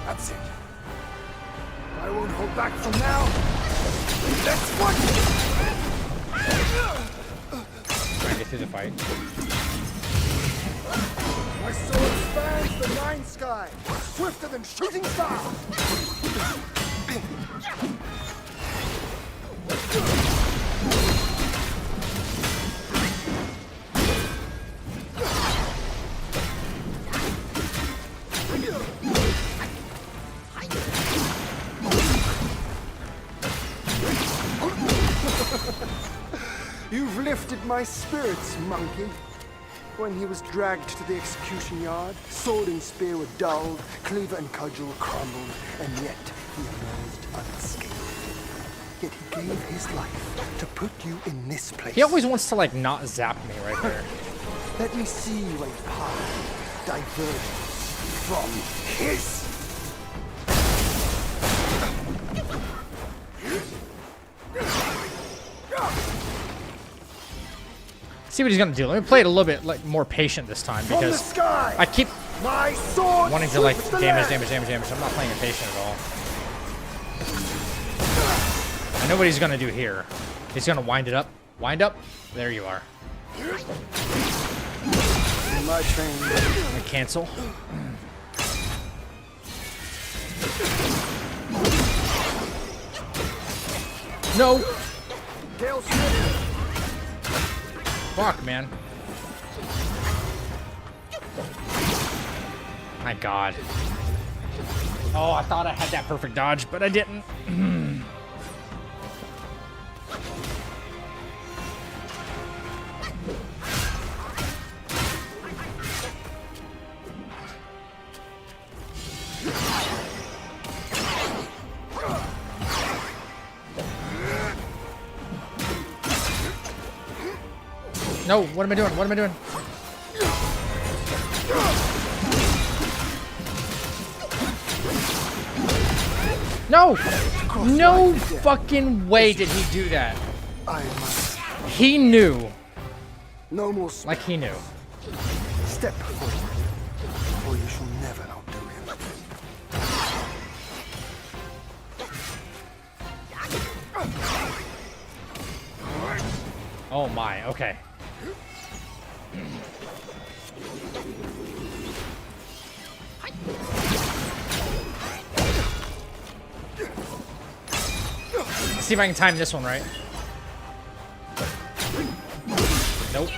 That's it. I won't hold back from now. Let's watch it. Try and get through the fight. My sword spans the night sky, swifter than shooting stars. You've lifted my spirits, monkey. When he was dragged to the execution yard, sword and spear were dulled, cleaver and cudgel crumbled, and yet he emerged unscathed. Yet he gave his life to put you in this place. He always wants to, like, not zap me right there. Let me see where your path diverges from his. See what he's gonna do. Let me play it a little bit like more patient this time because I keep wanting to like damage. I'm not playing it patient at all. I know what he's gonna do here. He's gonna wind it up. Wind up. There you are. My train. I cancel. No. Fuck, man. My God. Oh, I thought I had that perfect dodge, but I didn't. No, what am I doing? What am I doing? No! No fucking way did he do that. He knew. No more like he knew. Step forward, or you shall never outdo him. Oh my, okay. Let's see if I can time this one right. Nope.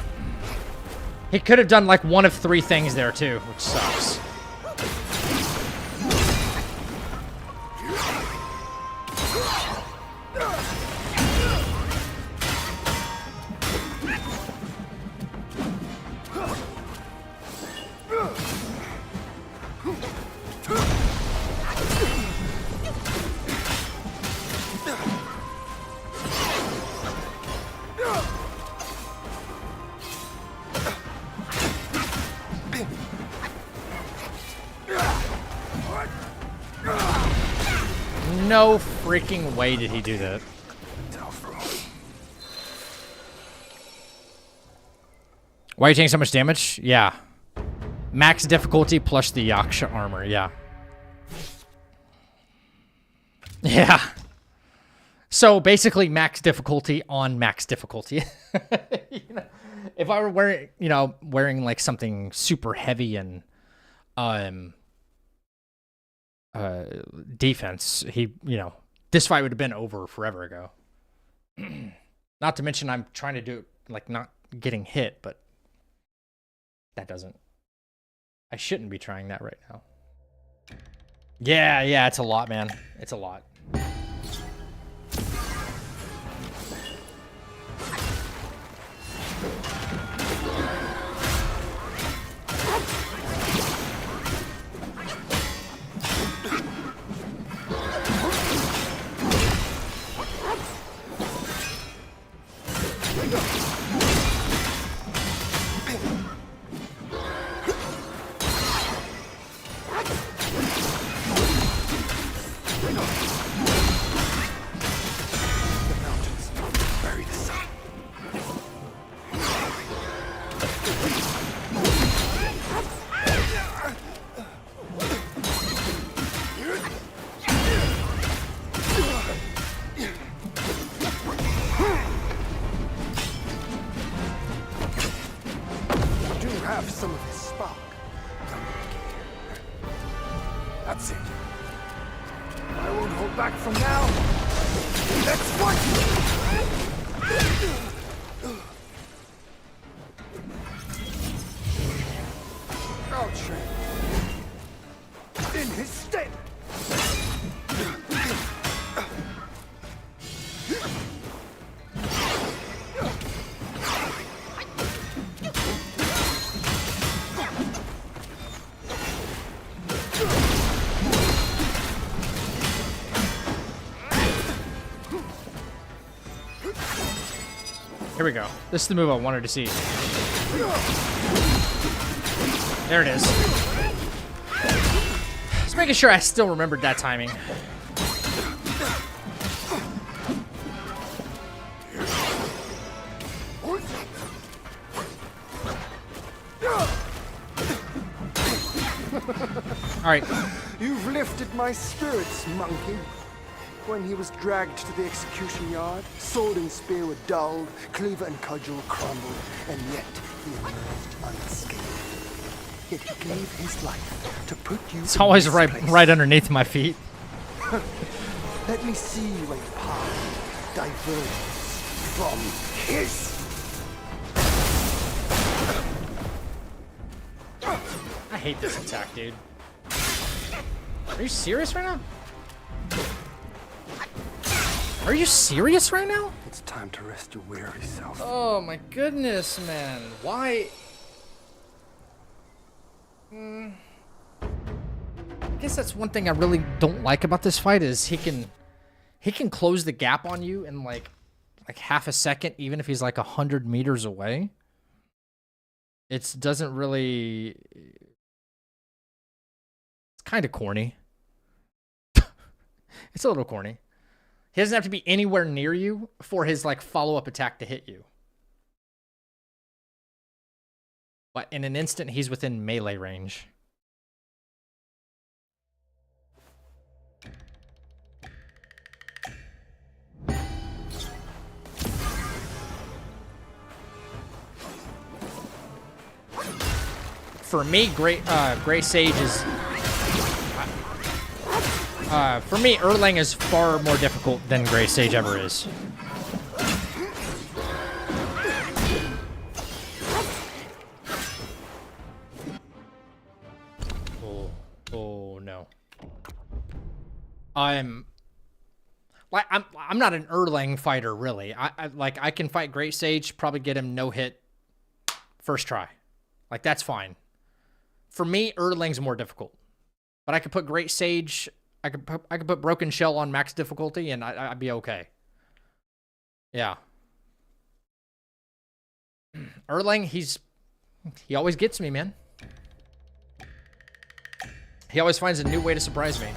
He could have done like one of three things there too, which sucks. No freaking way did he do that. Why are you taking so much damage? Yeah. Max difficulty plus the Yaksha armor, yeah. Yeah. So basically max difficulty on max difficulty. You know, if I were wearing, you know, wearing like something super heavy and defense, he, you know, this fight would have been over forever ago. Not to mention I'm trying to do like not getting hit, but that doesn't, I shouldn't be trying that right now. Yeah, it's a lot, man. It's a lot. Here we go. This is the move I wanted to see. There it is. Just making sure I still remembered that timing. All right. You've lifted my spirits, monkey. When he was dragged to the execution yard, sword and spear were dulled, cleaver and cudgel crumbled, and yet he emerged unscathed. Yet he gave his life to put you. It's always right underneath my feet. Let me see where your path diverges from his. I hate this attack, dude. Are you serious right now? Are you serious right now? It's time to rest your weary self. Oh my goodness, man. Why? I guess that's one thing I really don't like about this fight is he can close the gap on you in like half a second, even if he's like 100 meters away. It doesn't really. It's kind of corny. It's a little corny. He doesn't have to be anywhere near you for his like follow-up attack to hit you. But in an instant, he's within melee range. For me, Gray Sage is... for me, Erlang is far more difficult than Gray Sage ever is. Oh no. I'm not an Erlang fighter really. I can fight Great Sage, probably get him no hit first try. Like that's fine. For me, Erlang's more difficult. But I could put Great Sage, I could put Broken Shell on max difficulty and I'd be okay. Yeah. Erlang, he always gets me, man. He always finds a new way to surprise me.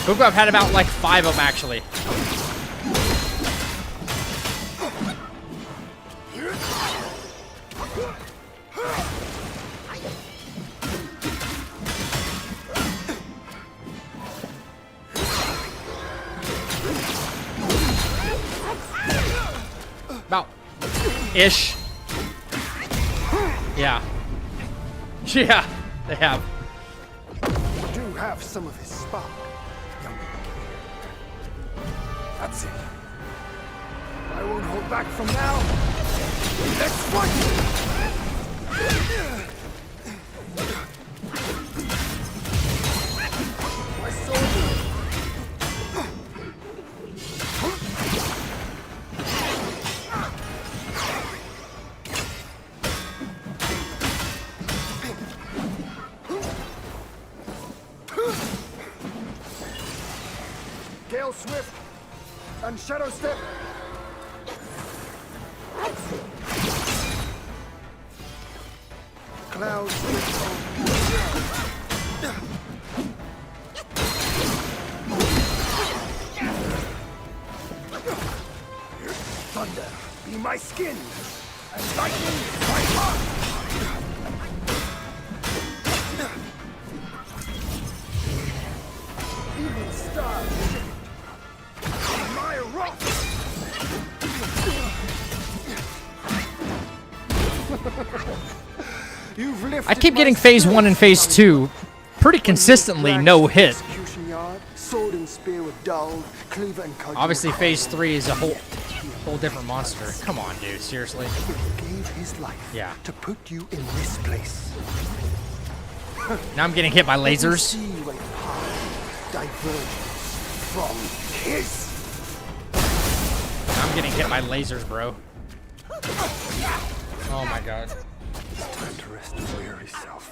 Wukong, I've had about like 5 of them actually. About ish. Yeah. Yeah, they have. You do have some of his spark. That's it. I won't hold back from now. Let's fight! My soldier! Gale Swift! And Shadow Step. Clouds. Thunder, be my skin, and lightning, my heart. Even stars. My wrath! You've lifted I keep my getting phase 1 and phase spirits, 2 pretty consistently no hit. execution yard, sword and spear with dull, cleaver and cudgel. Obviously phase 3 is a whole different monster. Come on, dude, seriously. He gave his life Yeah. to put you in this place. Now I'm getting hit by lasers. See when power diverges from his. I'm getting hit by lasers, bro. Oh my god. It's time to rest a weary self.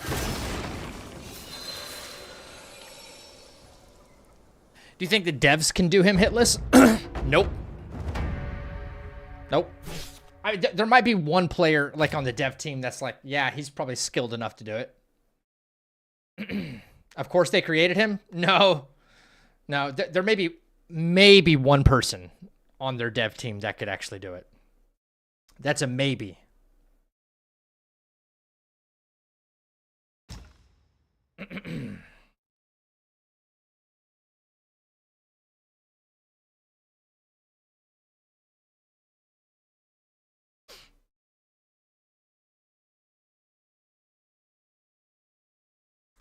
Do you think the devs can do him hitless? Nope. Nope. There might be one player like on the dev team that's like, yeah, he's probably skilled enough to do it. Of course they created him? No. No, there may be maybe one person on their dev team that could actually do it. That's a maybe.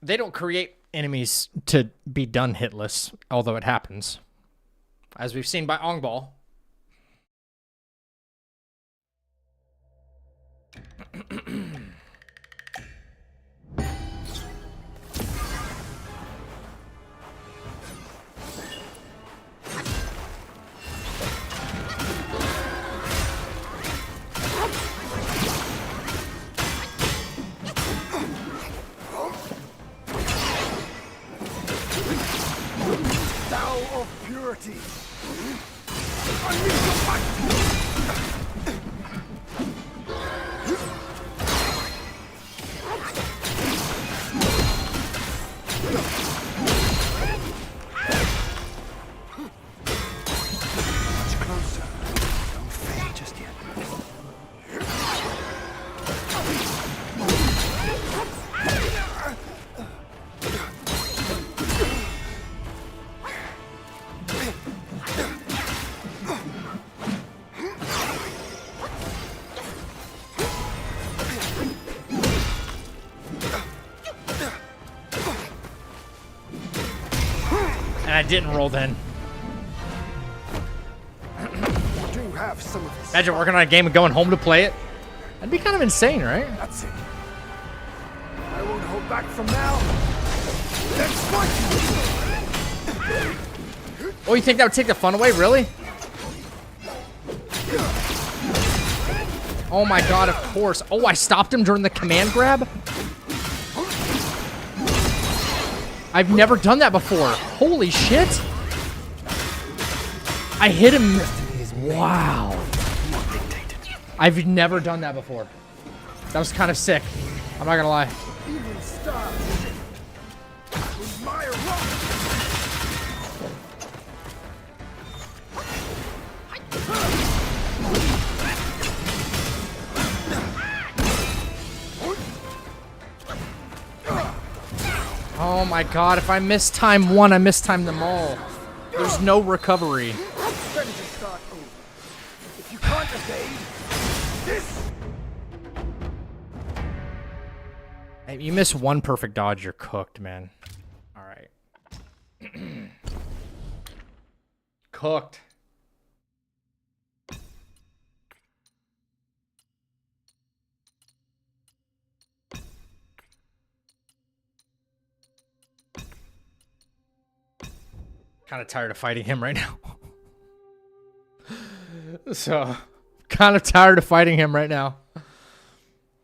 They don't create enemies to be done hitless, although it happens. As we've seen by Ongball. Thou of purity. Unleash your might. Much closer. Don't fade just yet. And I didn't roll then. Do you have some of this? Imagine working on a game and going home to play it. That'd be kind of insane, right? That's it. I won't hold back from now. Let's fight! Oh, you think that would take the fun away? Really? Oh my god, of course. Oh, I stopped him during the command grab? I've never done that before. Holy shit. I hit him. Wow. I've never done that before. That was kind of sick. I'm not gonna lie. Even stars admire rock. Oh my god, if I miss time one, I miss time them all. There's no recovery. Ready to start over. If you can't evade this. Hey, you miss one perfect dodge, you're cooked, man. All right. Cooked. Kind of tired of fighting him right now. So, kind of tired of fighting him right now.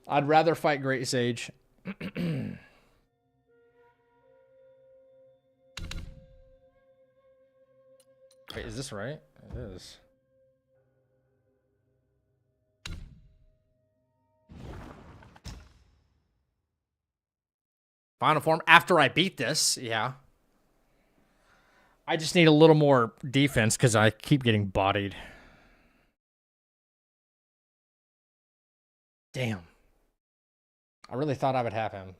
I'd rather fight Great Sage. Wait, is this right? It is. Final form after I beat this, yeah. I just need a little more defense because I keep getting bodied. Damn. I really thought I would have him.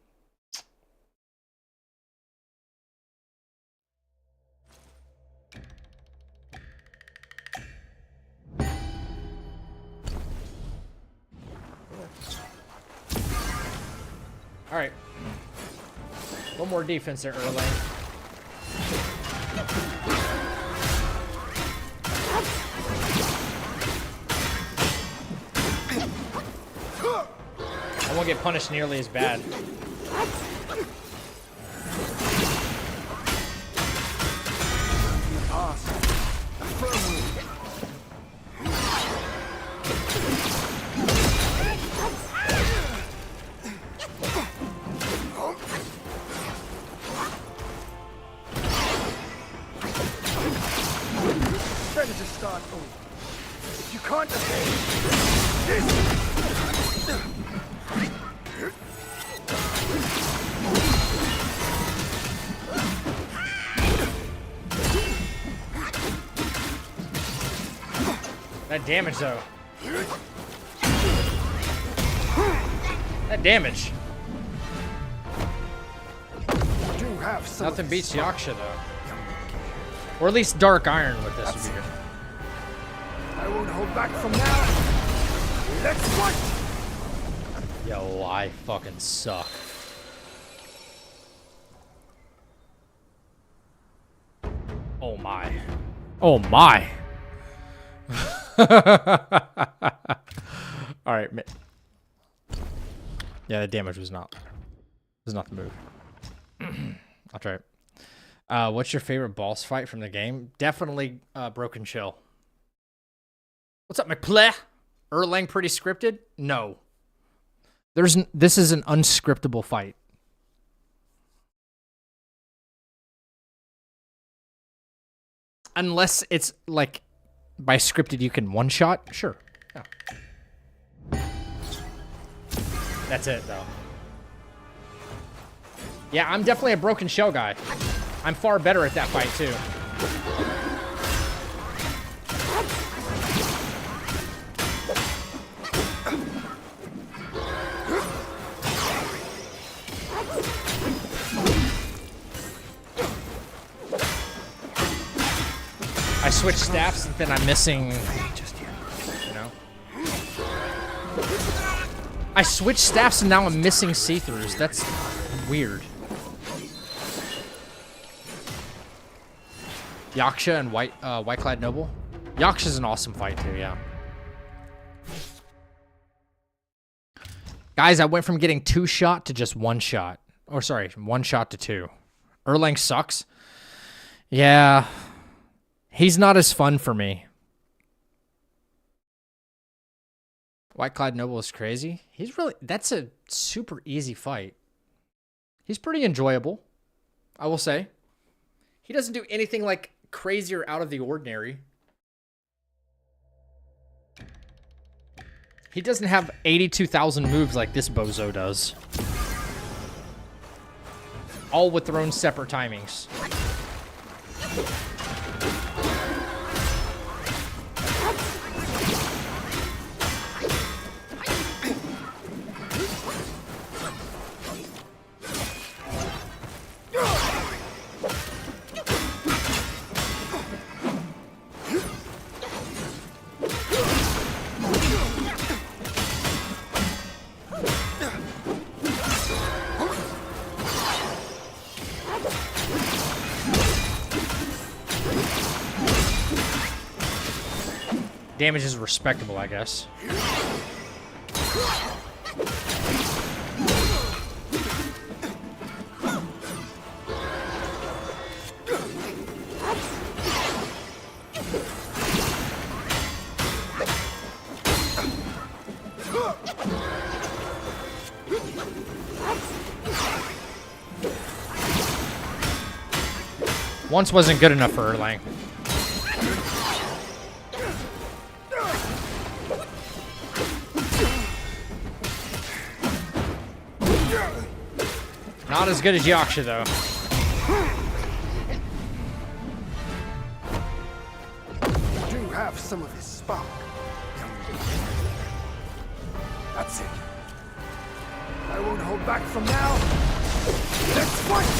All right. A little more defense there, Erlang. I won't get punished nearly as bad. Better to start over. If you can't evade this. That damage, though. That damage. Nothing beats Yaksha, though. Or at least Dark Iron with this would be good. I won't hold back from now. Let's fight! Yo, I fucking suck. Oh my. Oh my. Alright. Yeah, the damage was not the move. I'll try it. What's your favorite boss fight from the game? Definitely Broken Shell. What's up, McPlay? Erlang pretty scripted? No. This is an unscriptable fight. Unless it's like by scripted you can one shot, sure. Yeah. That's it though. Yeah, I'm definitely a Broken Shell guy. I'm far better at that fight too. I switch staffs and then I'm missing, you know. I switch staffs and now I'm missing see-throughs. That's weird. Yaksha and White-Clad Noble. Yaksha's an awesome fight too, yeah. Guys, I went from getting 2 shot to just 1 shot. Or sorry, 1 shot to 2. Erlang sucks. Yeah. He's not as fun for me. White-Clad Noble is crazy. That's a super easy fight. He's pretty enjoyable, I will say. He doesn't do anything like crazy or out of the ordinary. He doesn't have 82,000 moves like this bozo does. All with their own separate timings. Damage is respectable, I guess. Once wasn't good enough for Erlang. Not as good as Yaksha, though. You do have some of his spark. That's it. I won't hold back from now. Let's fight!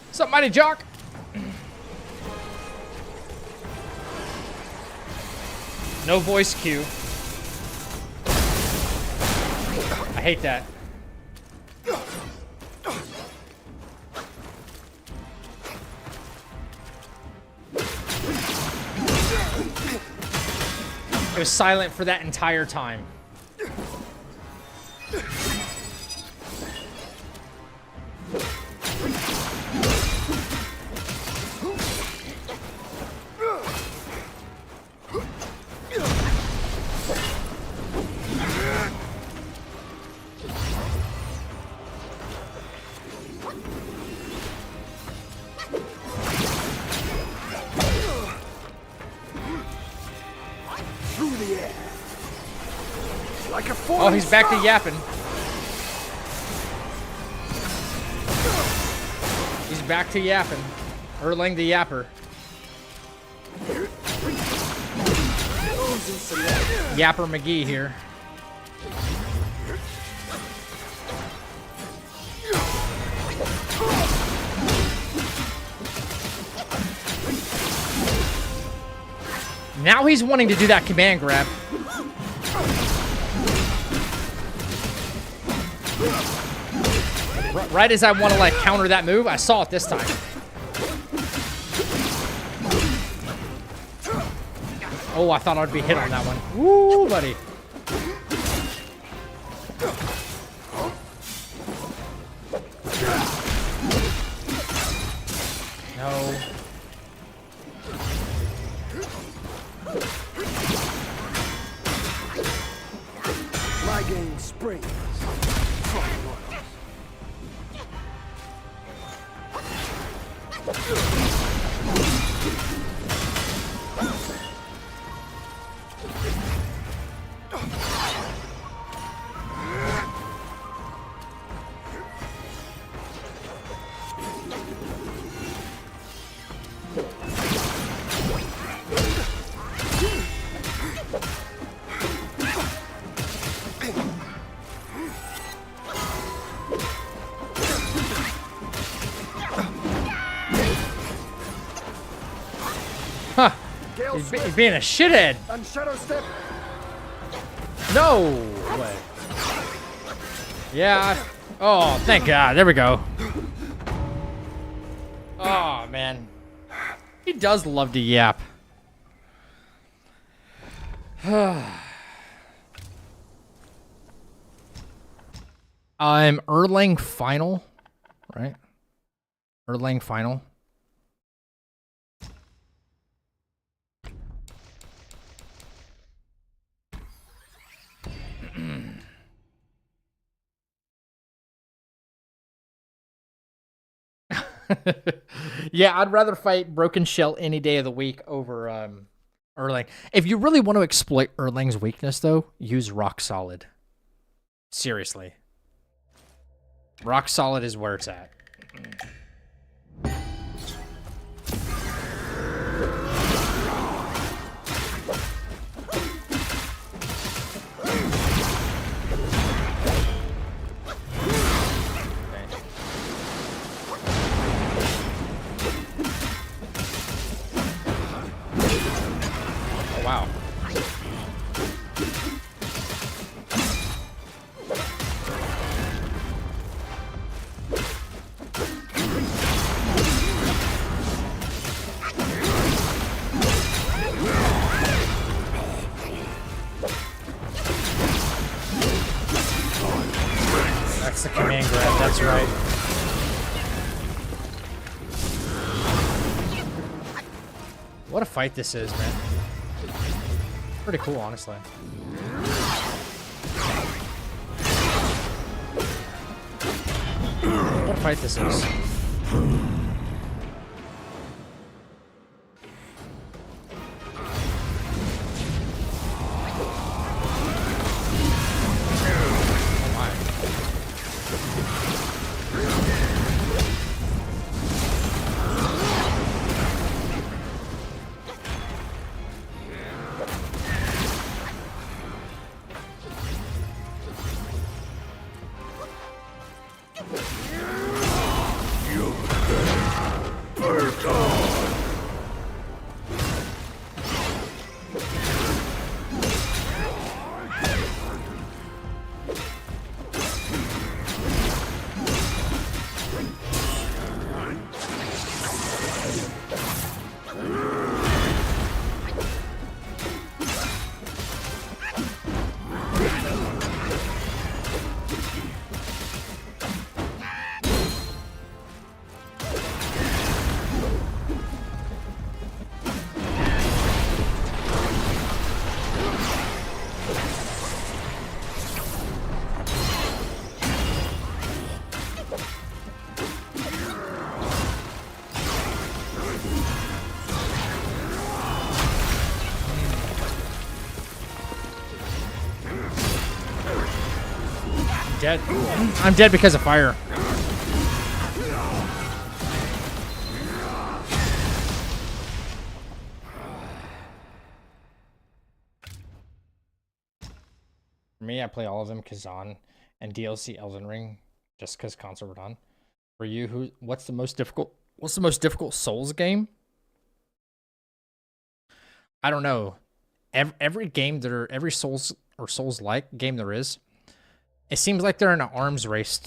What's up, Mighty Jock? No voice cue. I hate that. It was silent for that entire time. Oh, he's back to yapping. He's back to yapping. Erling the yapper. Yapper McGee here. Now he's wanting to do that command grab. Right as I want to, like, counter that move, I saw it this time. Oh, I thought I'd be hit on that one. Woo, buddy. No. My game springs. Huh. He's being a shithead. And shadow step. No way. Yeah. Oh, thank God. There we go. Oh, man. He does love to yap. Erlang final, right? Erlang final. Yeah, I'd rather fight Broken Shell any day of the week over Erlang. If you really want to exploit Erlang's weakness, though, use Rock Solid. Seriously. Rock Solid is where it's at. Wow. That's the command grab, that's right. What a fight this is, man. Pretty cool, honestly. What a fight this is. Dead. I'm dead because of fire. For me, I play all of them Kazan and DLC Elden Ring just because consoles were done. For you, what's the most difficult? What's the most difficult Souls game? I don't know. Every game every Souls or Souls-like game there is, it seems like they're in an arms race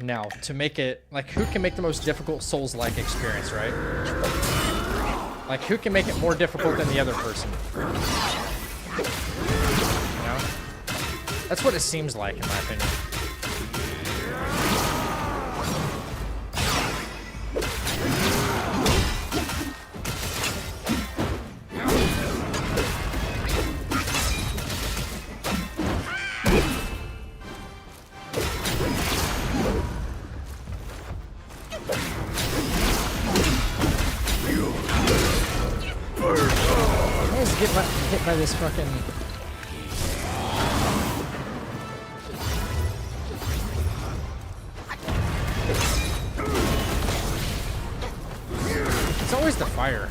now to make it, like, who can make the most difficult Souls-like experience, right? Like, who can make it more difficult than the other person? You know? That's what it seems like, in my opinion. Get hit by this fucking... It's always the fire.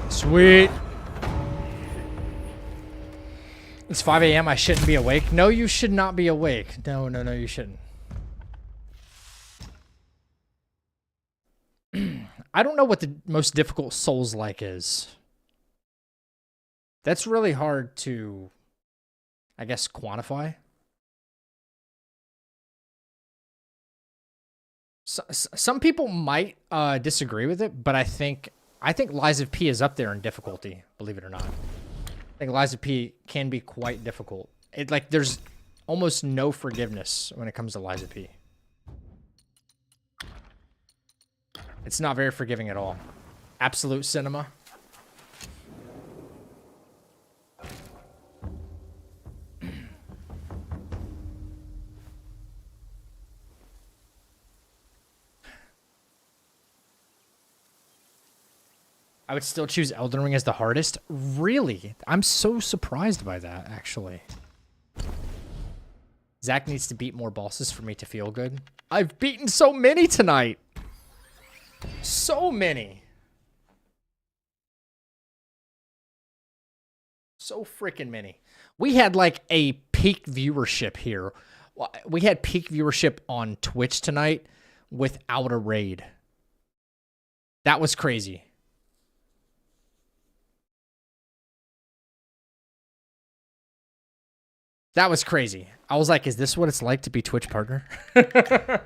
Sweet. It's 5 a.m. I shouldn't be awake. No, you should not be awake. No, you shouldn't. I don't know what the most difficult Souls-like is. That's really hard to, I guess, quantify. Some people might disagree with it, but I think Lies of P is up there in difficulty, believe it or not. I think Lies of P can be quite difficult. There's almost no forgiveness when it comes to Lies of P. It's not very forgiving at all. Absolute cinema. I would still choose Elden Ring as the hardest. Really? I'm so surprised by that, actually. Zach needs to beat more bosses for me to feel good. I've beaten so many tonight. So many. So freaking many. We had like a peak viewership here. We had peak viewership on Twitch tonight without a raid. That was crazy. That was crazy. I was like, is this what it's like to be Twitch partner? That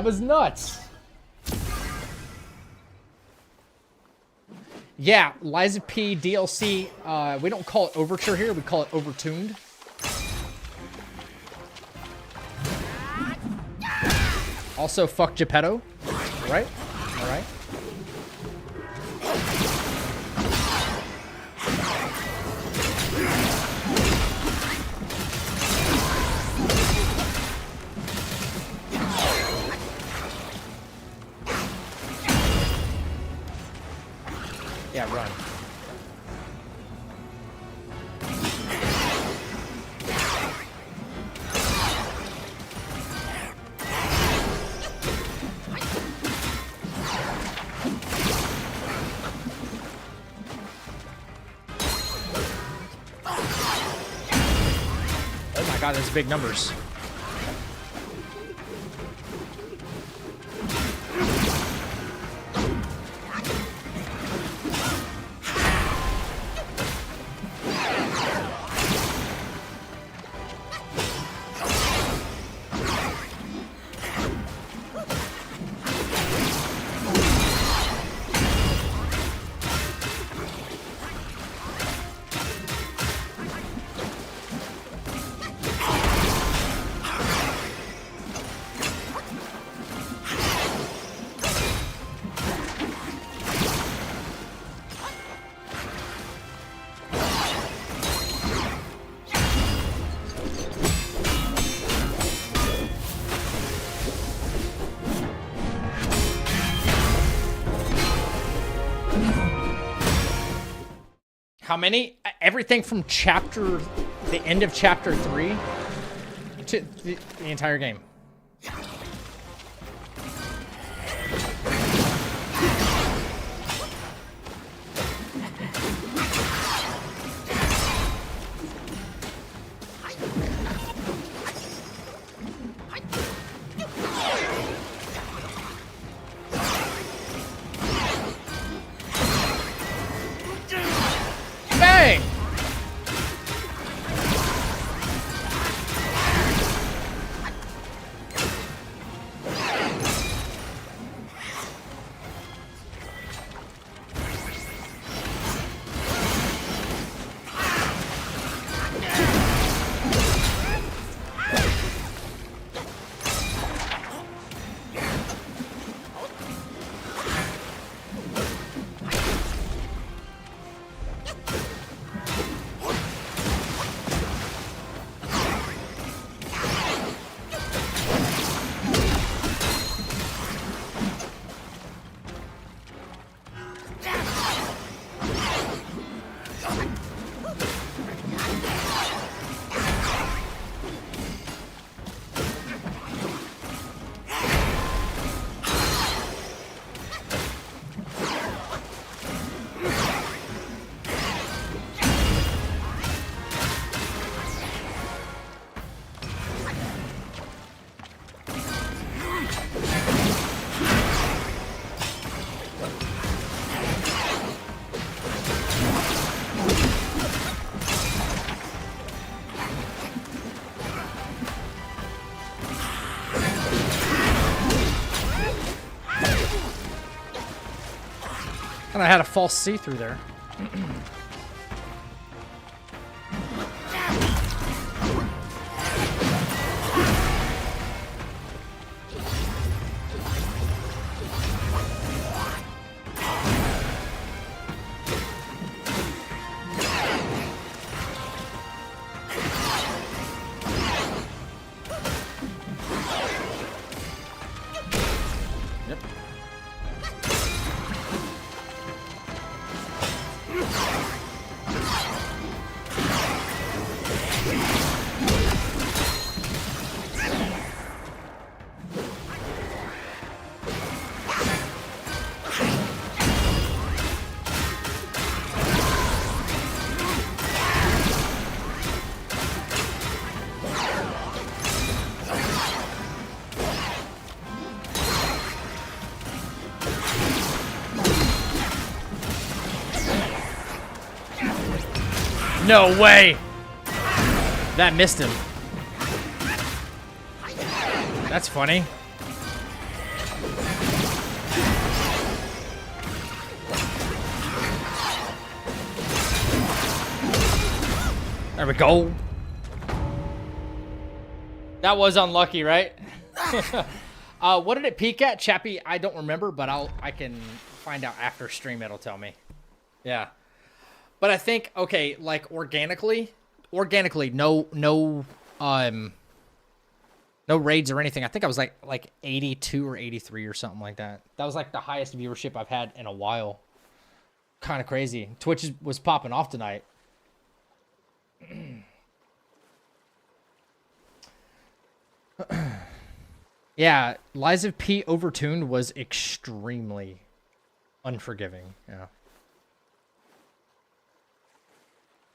was nuts. Yeah, Liza P DLC. We don't call it Overture here. We call it Overtuned. Also, fuck Geppetto. Right? All right. Yeah, run. Oh my god, there's big numbers. How many? Everything from the end of chapter 3 to the entire game. Bang! And I had a false see-through there. Yep. No way. That missed him. That's funny. There we go. That was unlucky, right? What did it peak at, Chappie? I don't remember, but I can find out after stream. It'll tell me. Yeah, but I think okay, like organically, no raids or anything. I think I was like 82 or 83 or something like that. That was like the highest viewership I've had in a while. Kind of crazy. Twitch was popping off tonight. Yeah, Lies of P Overtuned was extremely unforgiving. Yeah.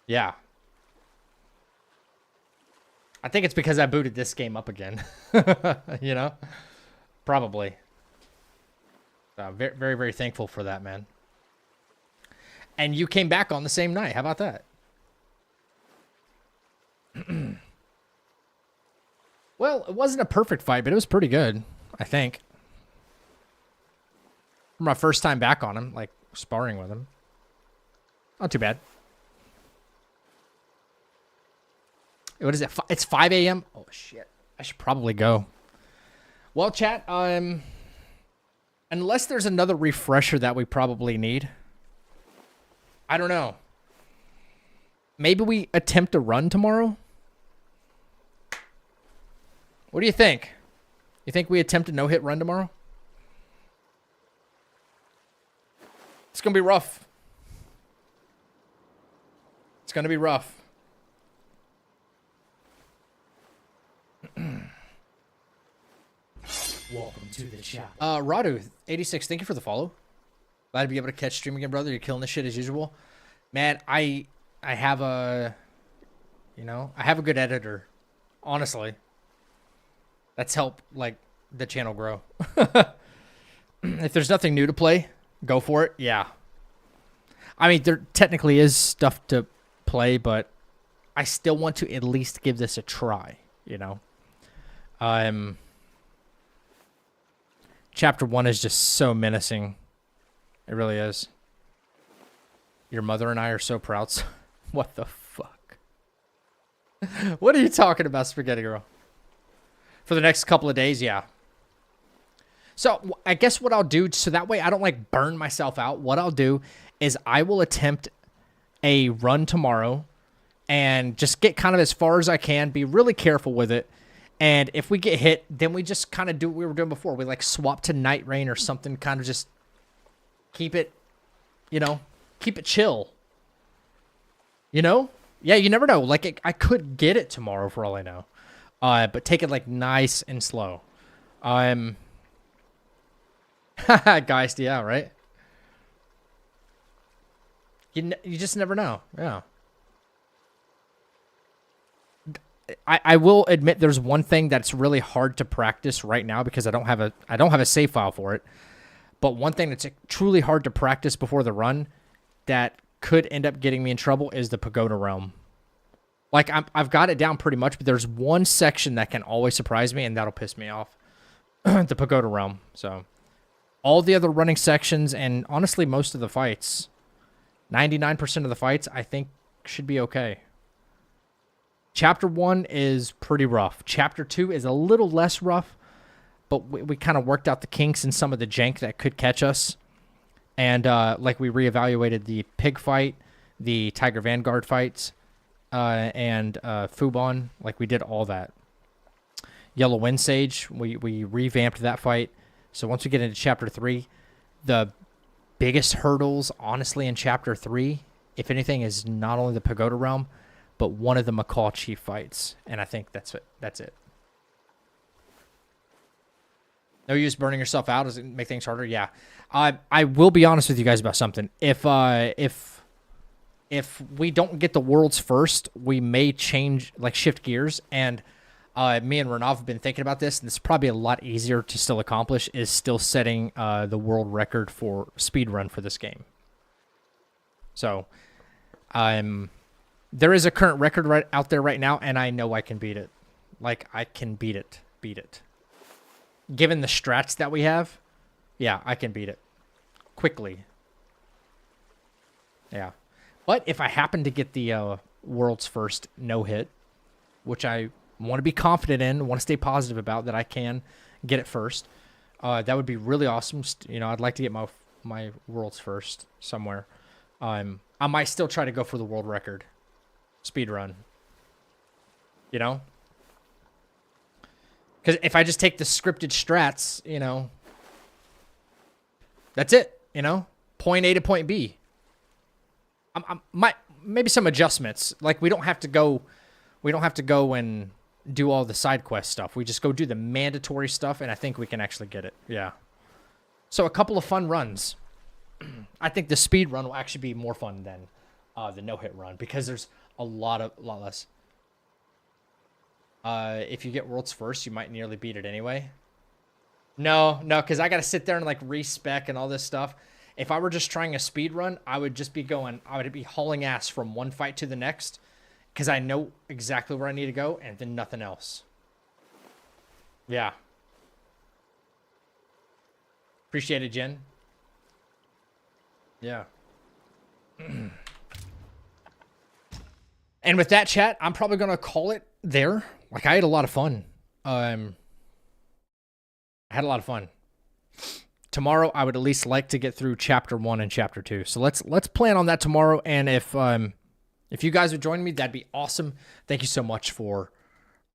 Yeah. I think it's because I booted this game up again. You know? Probably. So very, very, very thankful for that, man. And you came back on the same night. How about that? Well, it wasn't a perfect fight, but it was pretty good, I think. For my first time back on him, like sparring with him. Not too bad. What is it? It's 5 a.m. Oh shit! I should probably go. Well, chat. Unless there's another refresher that we probably need. I don't know. Maybe we attempt a run tomorrow. What do you think? You think we attempt a no-hit run tomorrow? It's gonna be rough. It's gonna be rough. Welcome to the chat. Radu, 86, thank you for the follow. Glad to be able to catch stream again, brother. You're killing this shit as usual. Man, I have a, I have a good editor. Honestly. That's helped, like, the channel grow. If there's nothing new to play, go for it. Yeah. I mean, there technically is stuff to play, but I still want to at least give this a try, Chapter 1 is just so menacing. It really is. Your mother and I are so proud. What the fuck? What are you talking about, Spaghetti Girl? For the next couple of days, yeah. So I guess what I'll do, so that way I don't like burn myself out, what I'll do is I will attempt a run tomorrow and just get kind of as far as I can, be really careful with it. And if we get hit, then we just kind of do what we were doing before. We like swap to Night Rain or something, kind of just keep it, keep it chill. Yeah, you never know. Like I could get it tomorrow for all I know. But take it like nice and slow. Guys, yeah, right? You just never know. Yeah. I will admit there's one thing that's really hard to practice right now because I don't have a save file for it. But one thing that's truly hard to practice before the run that could end up getting me in trouble is the Pagoda Realm. Like I've got it down pretty much, but there's one section that can always surprise me and that'll piss me off. The Pagoda Realm. So all the other running sections and honestly most of the fights, 99% of the fights I think should be okay. Chapter 1 is pretty rough. Chapter 2 is a little less rough, but we kind of worked out the kinks and some of the jank that could catch us. And like we reevaluated the pig fight, the Tiger Vanguard fights, and Fubon. Like we did all that. Yellow Wind Sage, we revamped that fight. So once we get into Chapter 3, the biggest hurdles, honestly, in Chapter 3, if anything, is not only the Pagoda Realm, but one of the Macaw Chief fights. And I think that's it. That's it. No use burning yourself out. Does it make things harder? Yeah. I will be honest with you guys about something. If we don't get the worlds first, we may shift gears. And me and Renav have been thinking about this, and it's probably a lot easier to still accomplish, is still setting the world record for speedrun for this game. So, There is a current record right out there right now, and I know I can beat it. Like, I can beat it. Beat it. Given the strats that we have, yeah, I can beat it. Quickly. Yeah. But if I happen to get the world's first no-hit, which I want to be confident in, want to stay positive about, that I can get it first, that would be really awesome. You know, I'd like to get my world's first somewhere. I might still try to go for the world record. Speedrun. You know? Because if I just take the scripted strats, you know, that's it, you know? Point A to point B. Maybe some adjustments. Like, we don't have to go and do all the side quest stuff. We just go do the mandatory stuff, and I think we can actually get it. Yeah. So a couple of fun runs. I think the speed run will actually be more fun than the no-hit run, because there's a lot less. If you get world's first, you might nearly beat it anyway. No, because I got to sit there and like respec and all this stuff. If I were just trying a speed run, I would be hauling ass from one fight to the next, because I know exactly where I need to go, and then nothing else. Yeah. Appreciate it, Jen. Yeah. And with that, chat, I'm probably going to call it there. Like, I had a lot of fun. I had a lot of fun. Tomorrow, I would at least like to get through Chapter 1 and Chapter 2. So let's plan on that tomorrow. And if you guys would join me, that'd be awesome. Thank you so much for,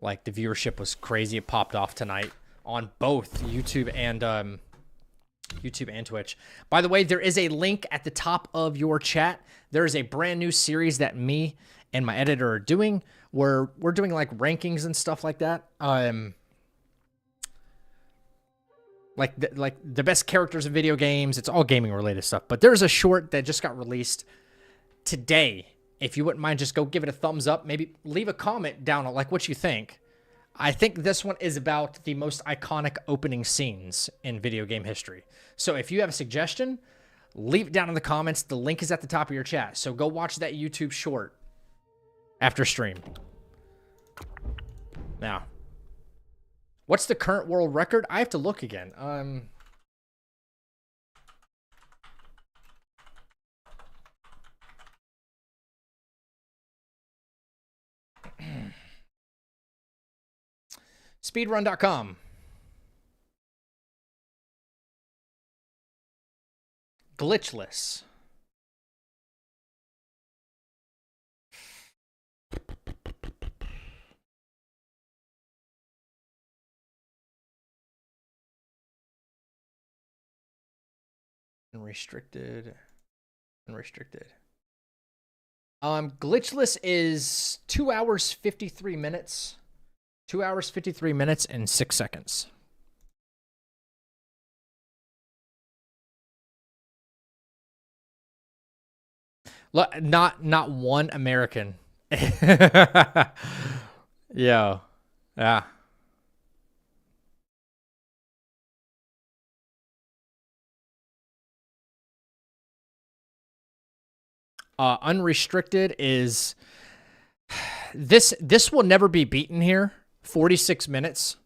like, the viewership was crazy. It popped off tonight on both YouTube and Twitch. By the way, there is a link at the top of your chat. There is a brand new series that me and my editor are doing, where we're doing like rankings and stuff like that. Like the best characters in video games. It's all gaming related stuff. But there's a short that just got released today. If you wouldn't mind, just go give it a thumbs up. Maybe leave a comment down on like what you think. I think this one is about the most iconic opening scenes in video game history. So if you have a suggestion, leave it down in the comments. The link is at the top of your chat. So go watch that YouTube short after stream. Now, what's the current world record? I have to look again. Speedrun.com. Glitchless. Unrestricted. Glitchless is 2 hours 53 minutes. 2 hours 53 minutes and 6 seconds. Not one American. Yeah. Unrestricted is this will never be beaten here. 46 minutes.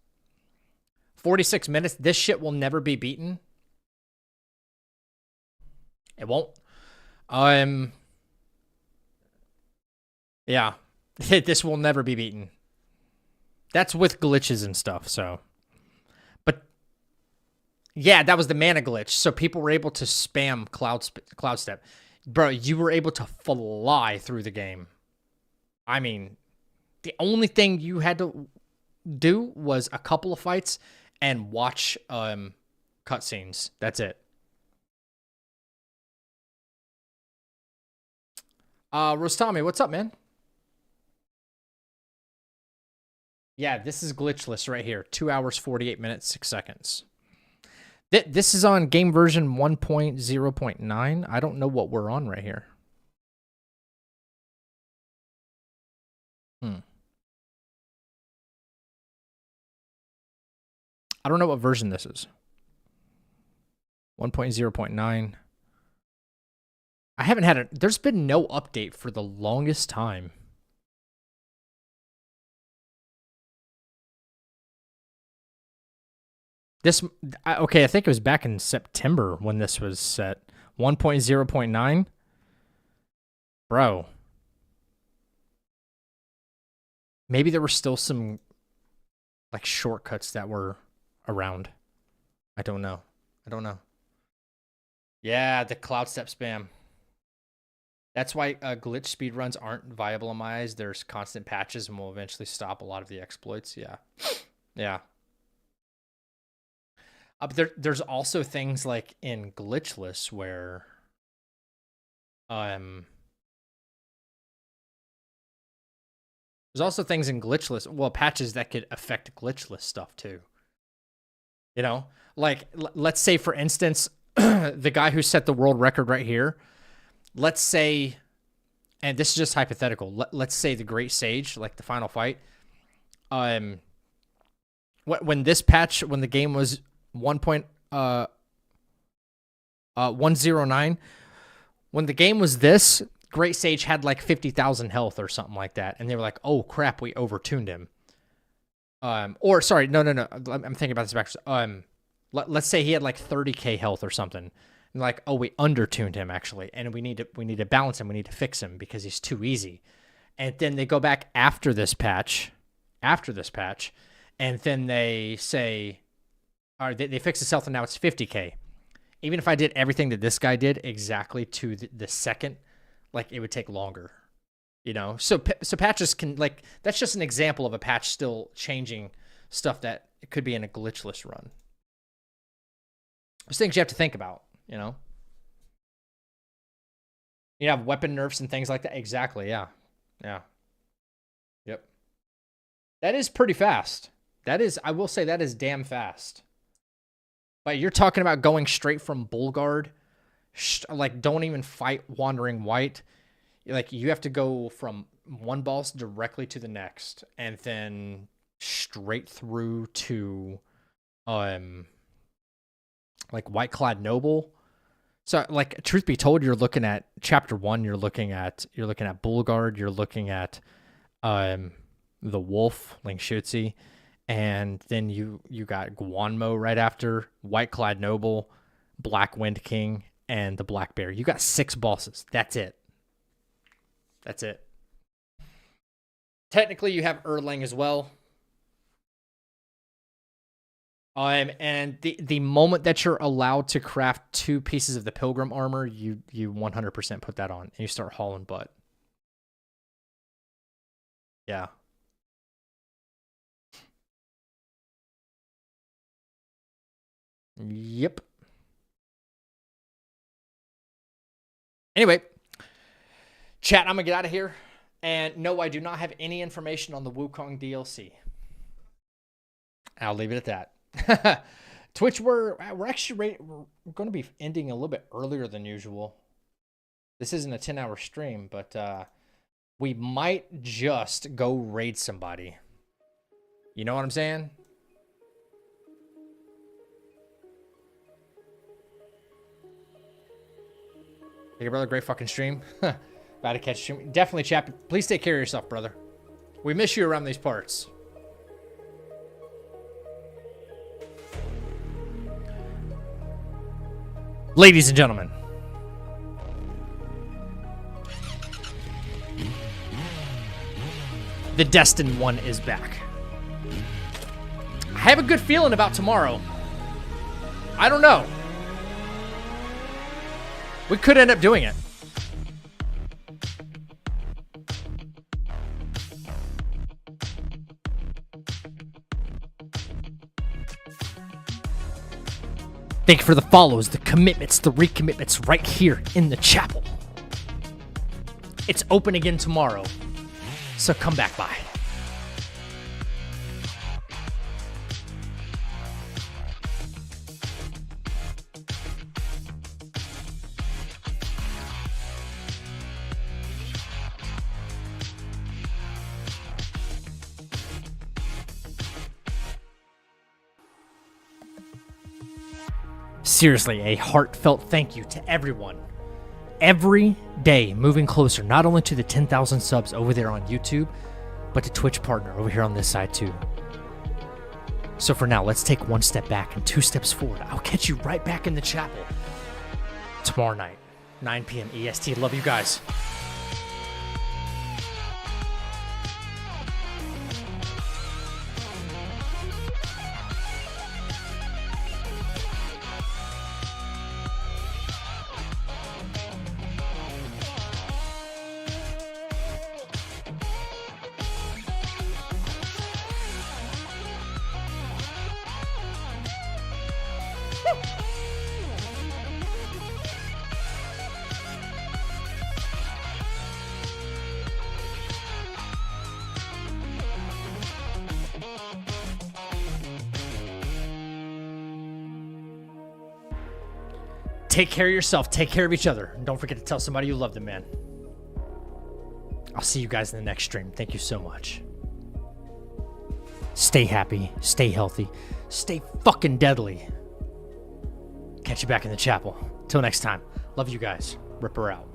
46 minutes. This shit will never be beaten. It won't. Yeah. This will never be beaten. That's with glitches and stuff, so. But yeah, that was the mana glitch. So people were able to spam Cloud Step. Bro, you were able to fly through the game. I mean, the only thing you had to do was a couple of fights and watch cutscenes. That's it. Rostami, what's up, man? Yeah, this is glitchless right here. 2 hours, 48 minutes, 6 seconds. This is on game version 1.0.9. I don't know what we're on right here. I don't know what version this is. 1.0.9. I haven't had there's been no update for the longest time. This, okay, I think it was back in September when this was set. 1.0.9. Bro. Maybe there were still some, like, shortcuts that were around. I don't know. Yeah, the cloud step spam. That's why glitch speedruns aren't viable in my eyes. There's constant patches and will eventually stop a lot of the exploits. Yeah. Yeah. But there's also things like in glitchless where there's also things in glitchless, well, patches that could affect glitchless stuff too. You know, like let's say for instance, the guy who set the world record right here, let's say, and this is just hypothetical, let's say the Great Sage, like the final fight, when this patch, when the game was 1.109, when the game was this, Great Sage had like 50,000 health or something like that, and they were like, oh crap, we overtuned him. Or sorry, no, I'm thinking about this backwards. Let's say he had like 30k health or something, and like, oh, we undertuned him actually, and we need to balance him, we need to fix him because he's too easy. And then they go back after this patch, and then they say, all right, they fix his health and now it's 50k. Even if I did everything that this guy did exactly to the second, like it would take longer, you know? So patches can, like, that's just an example of a patch still changing stuff that it could be in a glitchless run. There's things you have to think about, you know? You have weapon nerfs and things like that. Exactly, yeah. Yeah. Yep. That is pretty fast. That is, I will say that is damn fast. But you're talking about going straight from Bull Guard, like don't even fight Wandering White. Like you have to go from one boss directly to the next, and then straight through to, like White-clad Noble. So like truth be told, you're looking at chapter 1. You're looking at Bull Guard. You're looking at, the Wolf, Ling Shutzi. And then you got Guanmo right after, White-clad Noble, Black Wind King, and the Black Bear. You got 6 bosses. That's it. Technically, you have Erlang as well. And the moment that you're allowed to craft 2 pieces of the Pilgrim armor, you 100% put that on and you start hauling butt. Yeah. Yep. Anyway, chat, I'm gonna get out of here. And no, I do not have any information on the Wukong DLC. I'll leave it at that. Twitch, we're actually we're going to be ending a little bit earlier than usual. This isn't a 10-hour stream, but we might just go raid somebody. You know what I'm saying? Hey, brother, great fucking stream. About to catch stream. Definitely, chat. Please take care of yourself, brother. We miss you around these parts. Ladies and gentlemen, the Destined One is back. I have a good feeling about tomorrow. I don't know. We could end up doing it. Thank you for the follows, the commitments, the recommitments right here in the chapel. It's open again tomorrow, so come back by. Seriously, a heartfelt thank you to everyone. Every day, moving closer, not only to the 10,000 subs over there on YouTube, but to Twitch partner over here on this side too. So for now, let's take 1 step back and 2 steps forward. I'll catch you right back in the chapel tomorrow night, 9 p.m. EST. Love you guys. Take care of yourself. Take care of each other. And don't forget to tell somebody you love them, man. I'll see you guys in the next stream. Thank you so much. Stay happy. Stay healthy. Stay fucking deadly. Catch you back in the chapel. Till next time. Love you guys. Ripper out.